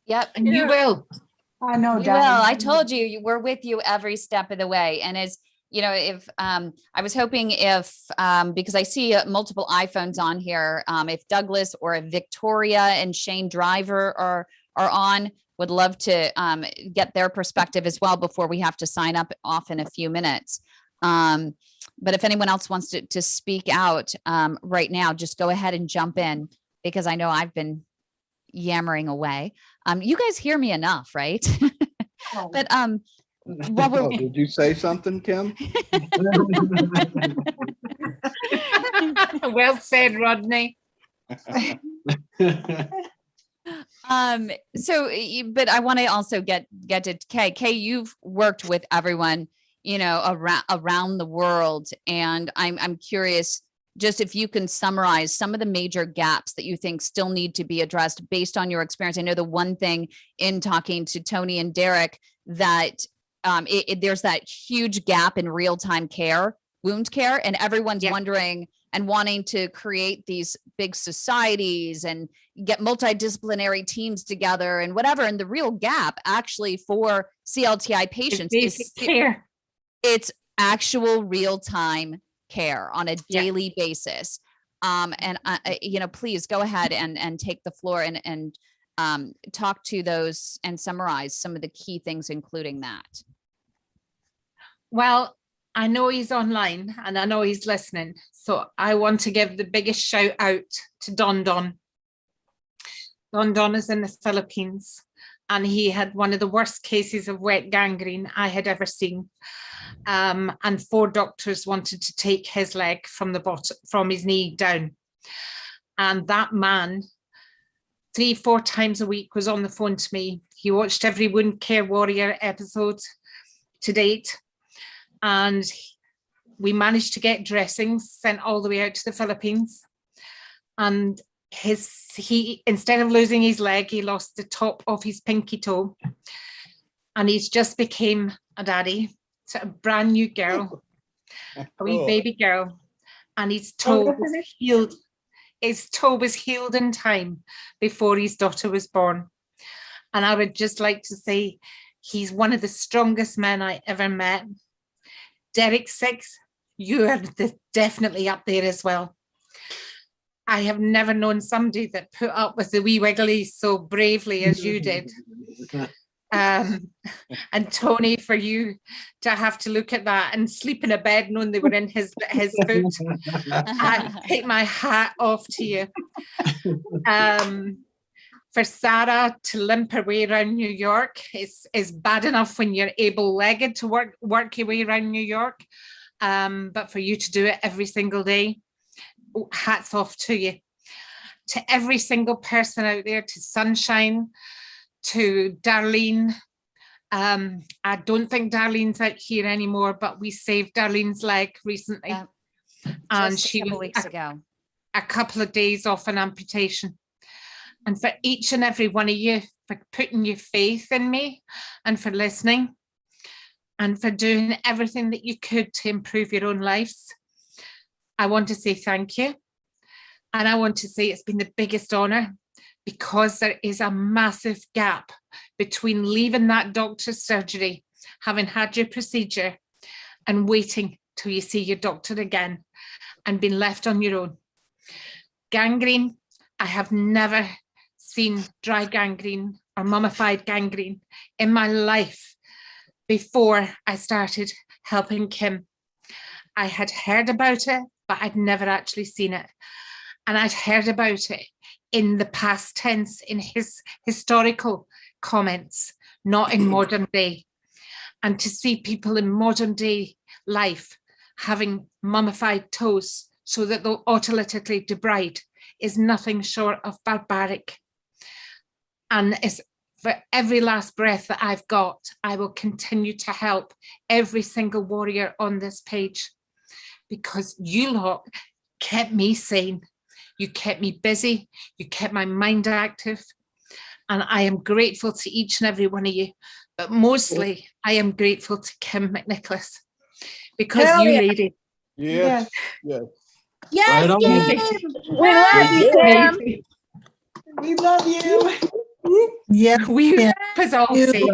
Yep. And you will. I know. You will. I told you, we're with you every step of the way. And as if I was hoping because I see multiple iPhones on here, if Douglas or if Victoria and Shane Driver are on, would love to get their perspective as well before we have to sign up off in a few minutes. But if anyone else wants to speak out right now, just go ahead and jump in, because I know I've been yammering away. You guys hear me enough, right? But did you say something, Kim? Well said, Rodney. But I want to also get to Kay. Kay, you've worked with everyone, around the world. And I'm curious, just if you can summarize some of the major gaps that you think still need to be addressed based on your experience. I know the one thing in talking to Tony and Derek, that there's that huge gap in real-time care, wound care, and everyone's wondering, and wanting to create these big societies and get multidisciplinary teams together and whatever. And the real gap actually for CLTI patients is care. It's actual real-time care on a daily basis. And please go ahead and take the floor and talk to those and summarize some of the key things, including that. Well, I know he's online and I know he's listening. So I want to give the biggest shout out to Don Don. Don Don is in the Philippines and he had one of the worst cases of wet gangrene I had ever seen. And 4 doctors wanted to take his leg from the bottom, from his knee down. And that man, 3-4 times a week, was on the phone to me. He watched every Wound Care Warrior episode to date. And we managed to get dressings sent all the way out to the Philippines. And he instead of losing his leg, he lost the top of his pinky toe. And he's just became a daddy, a brand new girl, a wee baby girl. And his toe was healed. His toe was healed in time before his daughter was born. And I would just like to say, he's one of the strongest men I ever met. Derek Six, you are definitely up there as well. I have never known somebody that put up with the wee wiggly so bravely as you did. And Tony, for you to have to look at that and sleep in a bed knowing they were in his foot, I take my hat off to you. For Sarah to limp her way around New York is bad enough when you're able-legged to work your way around New York, but for you to do it every single day, hats off to you. To every single person out there, to Sunshine, to Darlene. I don't think Darlene's out here anymore, but we saved Darlene's leg recently. And she was weeks ago. A couple of days off an amputation. And for each and every one of you, for putting your faith in me and for listening and for doing everything that you could to improve your own lives, I want to say thank you. And I want to say it's been the biggest honor, because there is a massive gap between leaving that doctor's surgery, having had your procedure, and waiting till you see your doctor again and being left on your own. Gangrene, I have never seen dry gangrene or mummified gangrene in my life before I started helping Kim. I had heard about it, but I'd never actually seen it. And I'd heard about it in the past tense, in his historical comments, not in modern day. And to see people in modern day life having mummified toes so that they'll autolytically debride is nothing short of barbaric. And it's for every last breath that I've got, I will continue to help every single warrior on this page, because you lot kept me sane. You kept me busy. You kept my mind active. And I am grateful to each and every one of you. But mostly, I am grateful to Kim McNicholas, because you ladies. Yes. Yes. Yes, Right Kim. We love you, Kim. We love you. Yeah. We us all say.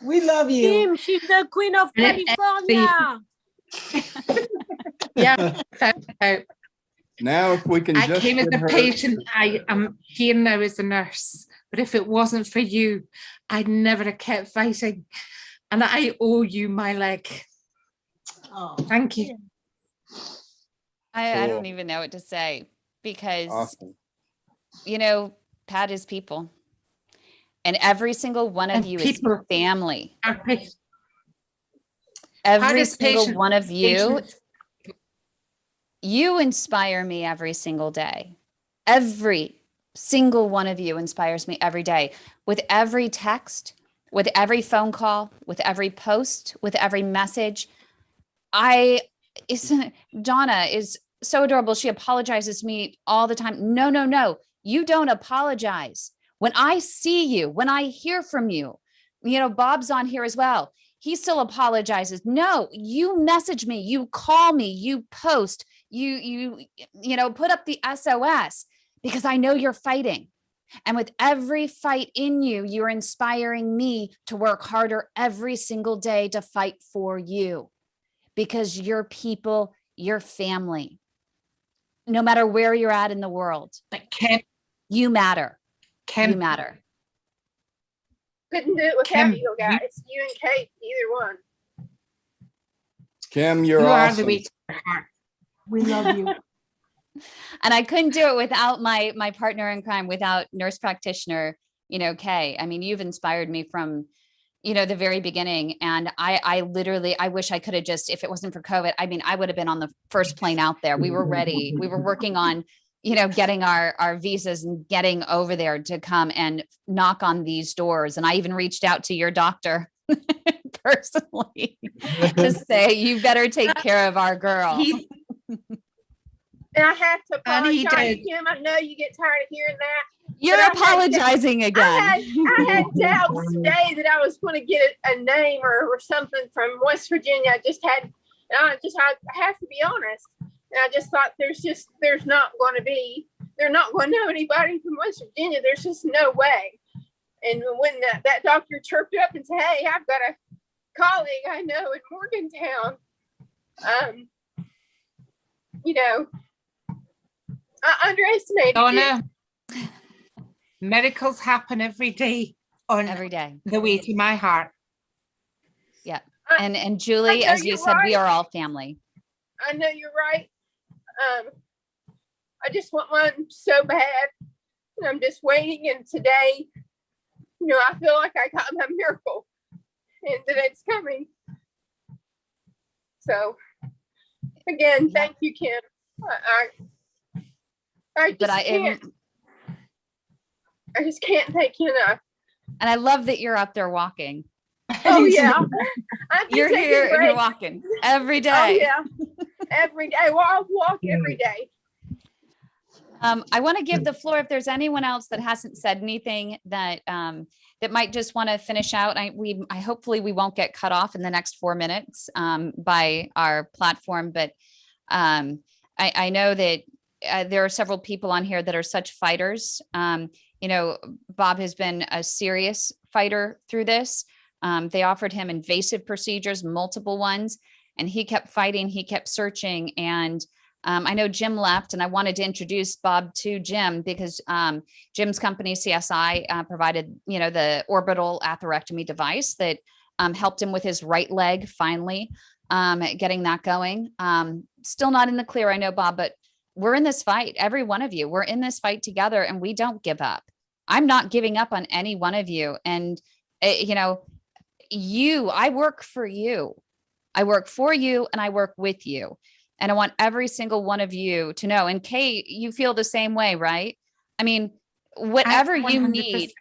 We love you. Kim, she's the queen of California. Yeah. Now, if we can I just came as get a her- patient. I am here now as a nurse. But if it wasn't for you, I'd never have kept fighting. And I owe you my leg. Oh, thank you. I don't even know what to say, because, Awesome. you know, Pat is people. And every single one of you is family. Every single one of you, you inspire me every single day. Every single one of you inspires me every day. With every text, with every phone call, with every post, with every message. Donna is so adorable. She apologizes to me all the time. No. You don't apologize. When I see you, when I hear from you, Bob's on here as well. He still apologizes. No, you message me, you call me, you post, put up the SOS, because I know you're fighting. And with every fight in you, you're inspiring me to work harder every single day to fight for you, because you're people, your family, no matter where you're at in the world, you matter. You matter. Couldn't do it without you guys. You and Kate, either one. Kim, you're You are awesome. the way to our heart. We love you. And I couldn't do it without my partner in crime, without nurse practitioner, Kay. I mean, you've inspired me from, the very beginning. And I literally, I wish I could have just, if it wasn't for COVID, I mean, I would have been on the first plane out there. We were ready. We were working on, getting our visas and getting over there to come and knock on these doors. And I even reached out to your doctor personally to say, you better take care of our girl. And I have to And he apologize, did. Kim. I know you get tired of hearing that. You're but I had apologizing again. I had doubts today that I was going to get a name or something from West Virginia. I have to be honest. And I just thought they're not going to know anybody from West Virginia. There's just no way. And when that doctor chirped up and said, hey, I've got a colleague I know in Morgantown, I underestimated Oh, you. no. Miracles happen every day on Every day. the way to my heart. Yeah. And Julie, I know as you you're said, we right. are all family. I know you're right. I just want one so bad. And I'm just waiting. And today, I feel like I got my miracle and that it's coming. So, again, thank you, Kim. I just can't thank you enough. And I love that you're up there walking. Oh, yeah. I've been You're taking here and you're breaks. walking every day. Oh, yeah. Every day. Well, I'll walk every day. I want to give the floor if there's anyone else that hasn't said anything that that might just want to finish out. I hopefully we won't get cut off in the next 4 minutes by our platform, but I know that there are several people on here that are such fighters. Bob has been a serious fighter through this. They offered him invasive procedures, multiple ones, and he kept fighting. He kept searching. And I know Jim left, and I wanted to introduce Bob to Jim because Jim's company, CSI, provided, the orbital atherectomy device that helped him with his right leg, finally getting that going. Still not in the clear, I know, Bob, but we're in this fight. Every one of you, we're in this fight together, and we don't give up. I'm not giving up on any one of you. And, I work for you. I work for you and I work with you. And I want every single one of you to know. And Kate, you feel the same way, right? I mean, whatever you 100%. need,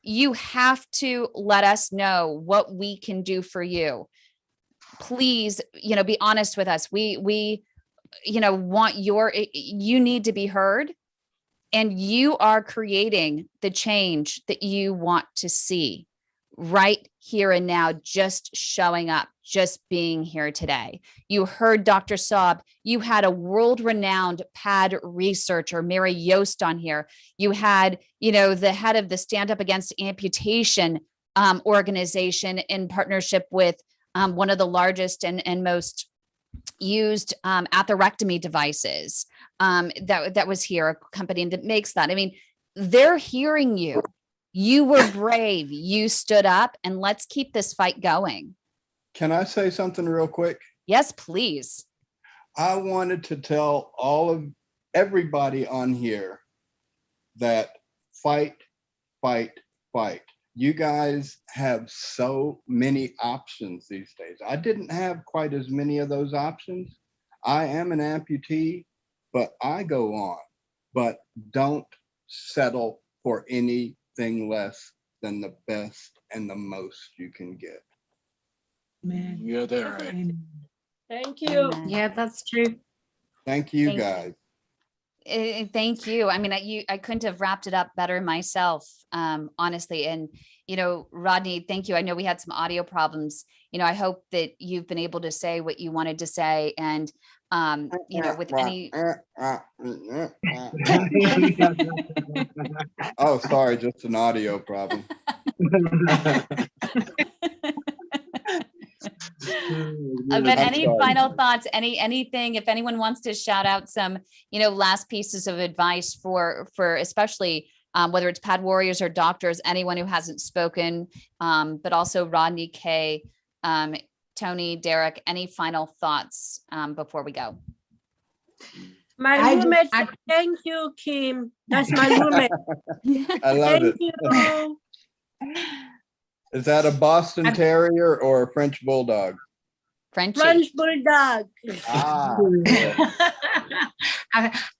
you have to let us know what we can do for you. Please, be honest with us. We want you need to be heard, and you are creating the change that you want to see right here and now, just showing up, just being here today. You heard Dr. Saab. You had a world-renowned PAD researcher, Mary Yost, on here. You had, the head of the Stand Up Against Amputation organization in partnership with one of the largest and most used atherectomy devices that was here, a company that makes that. I mean, they're hearing you. You were brave. You stood up, and let's keep this fight going. Can I say something real quick? Yes, please. I wanted to tell everybody on here that fight, fight, fight. You guys have so many options these days. I didn't have quite as many of those options. I am an amputee, but I go on. But don't settle for anything less than the best and the most you can get. Man. Yeah, they're right. Thank you. Yeah, that's true. Thank you, Thank you. guys. Thank you. I mean, I couldn't have wrapped it up better myself, honestly. And, Rodney, thank you. I know we had some audio problems. I hope that you've been able to say what you wanted to say. And You know, with any, Oh, sorry, just an audio problem. but I'm any sorry. final thoughts, anything, if anyone wants to shout out some, you know, last pieces of advice for especially whether it's pad warriors or doctors, anyone who hasn't spoken, but also Rodney, Kay, Tony, Derek, any final thoughts before we go? My roommate, thank you, Kim. That's my roommate. I love Thank it. you. Is that a Boston Terrier or a French Bulldog? French Bulldog. Ah,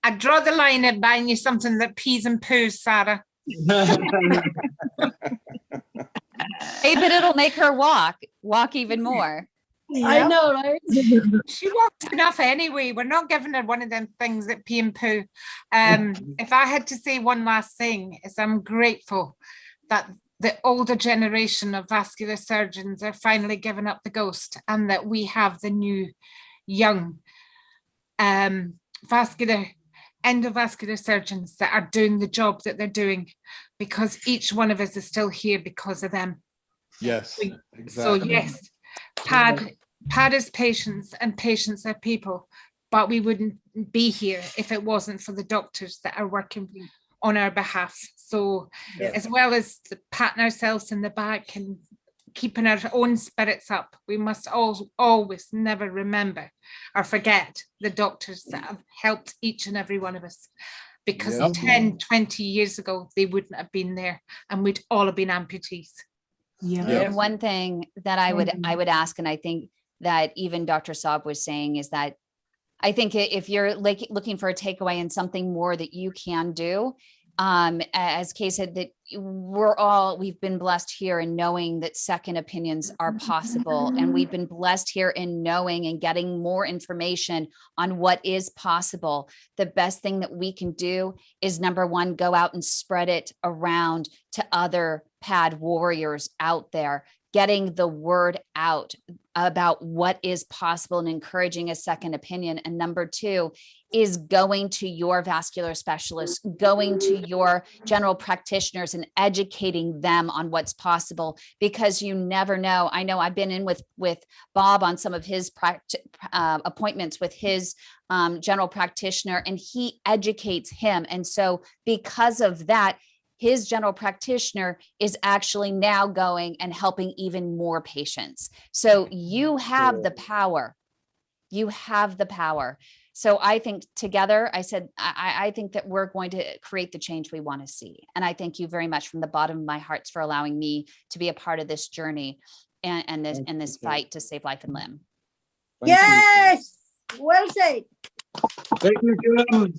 I draw the line at buying you something that pees and poos, Sarah. Hey, but it'll make her walk even more. I know, right? She walks enough anyway. We're not giving her one of them things that pee and poo. If I had to say one last thing, is I'm grateful that the older generation of vascular surgeons are finally giving up the ghost, and that we have the new young endovascular surgeons that are doing the job that they're doing, because each one of us is still here because of them. yes, So exactly. yes, PAD is patients and patients are people, but we wouldn't be here if it wasn't for the doctors that are working on our behalf. So as well as patting ourselves in the back and keeping our own spirits up, we must always never remember or forget the doctors that have helped each and every one of us, because 10, 20 years ago, they wouldn't have been there and we'd all have been amputees. And one thing that I would ask, and I think that even Dr. Saab was saying, is that I think if you're looking for a takeaway and something more that you can do, as Kay said, that we've been blessed here in knowing that second opinions are possible. And we've been blessed here in knowing and getting more information on what is possible. The best thing that we can do is, number one, go out and spread it around to other pad warriors out there, getting the word out about what is possible and encouraging a second opinion. And number two is going to your vascular specialists, going to your general practitioners and educating them on what's possible, because you never know. I know I've been in with Bob on some of his appointments with his general practitioner, and he educates him. And so because of that, his general practitioner is actually now going and helping even more patients. So you have the power. You have the power. So I think together, I think that we're going to create the change we want to see. And I thank you very much from the bottom of my heart for allowing me to be a part of this journey and this fight to save life and limb. Yes, well said. Thank you, Kim.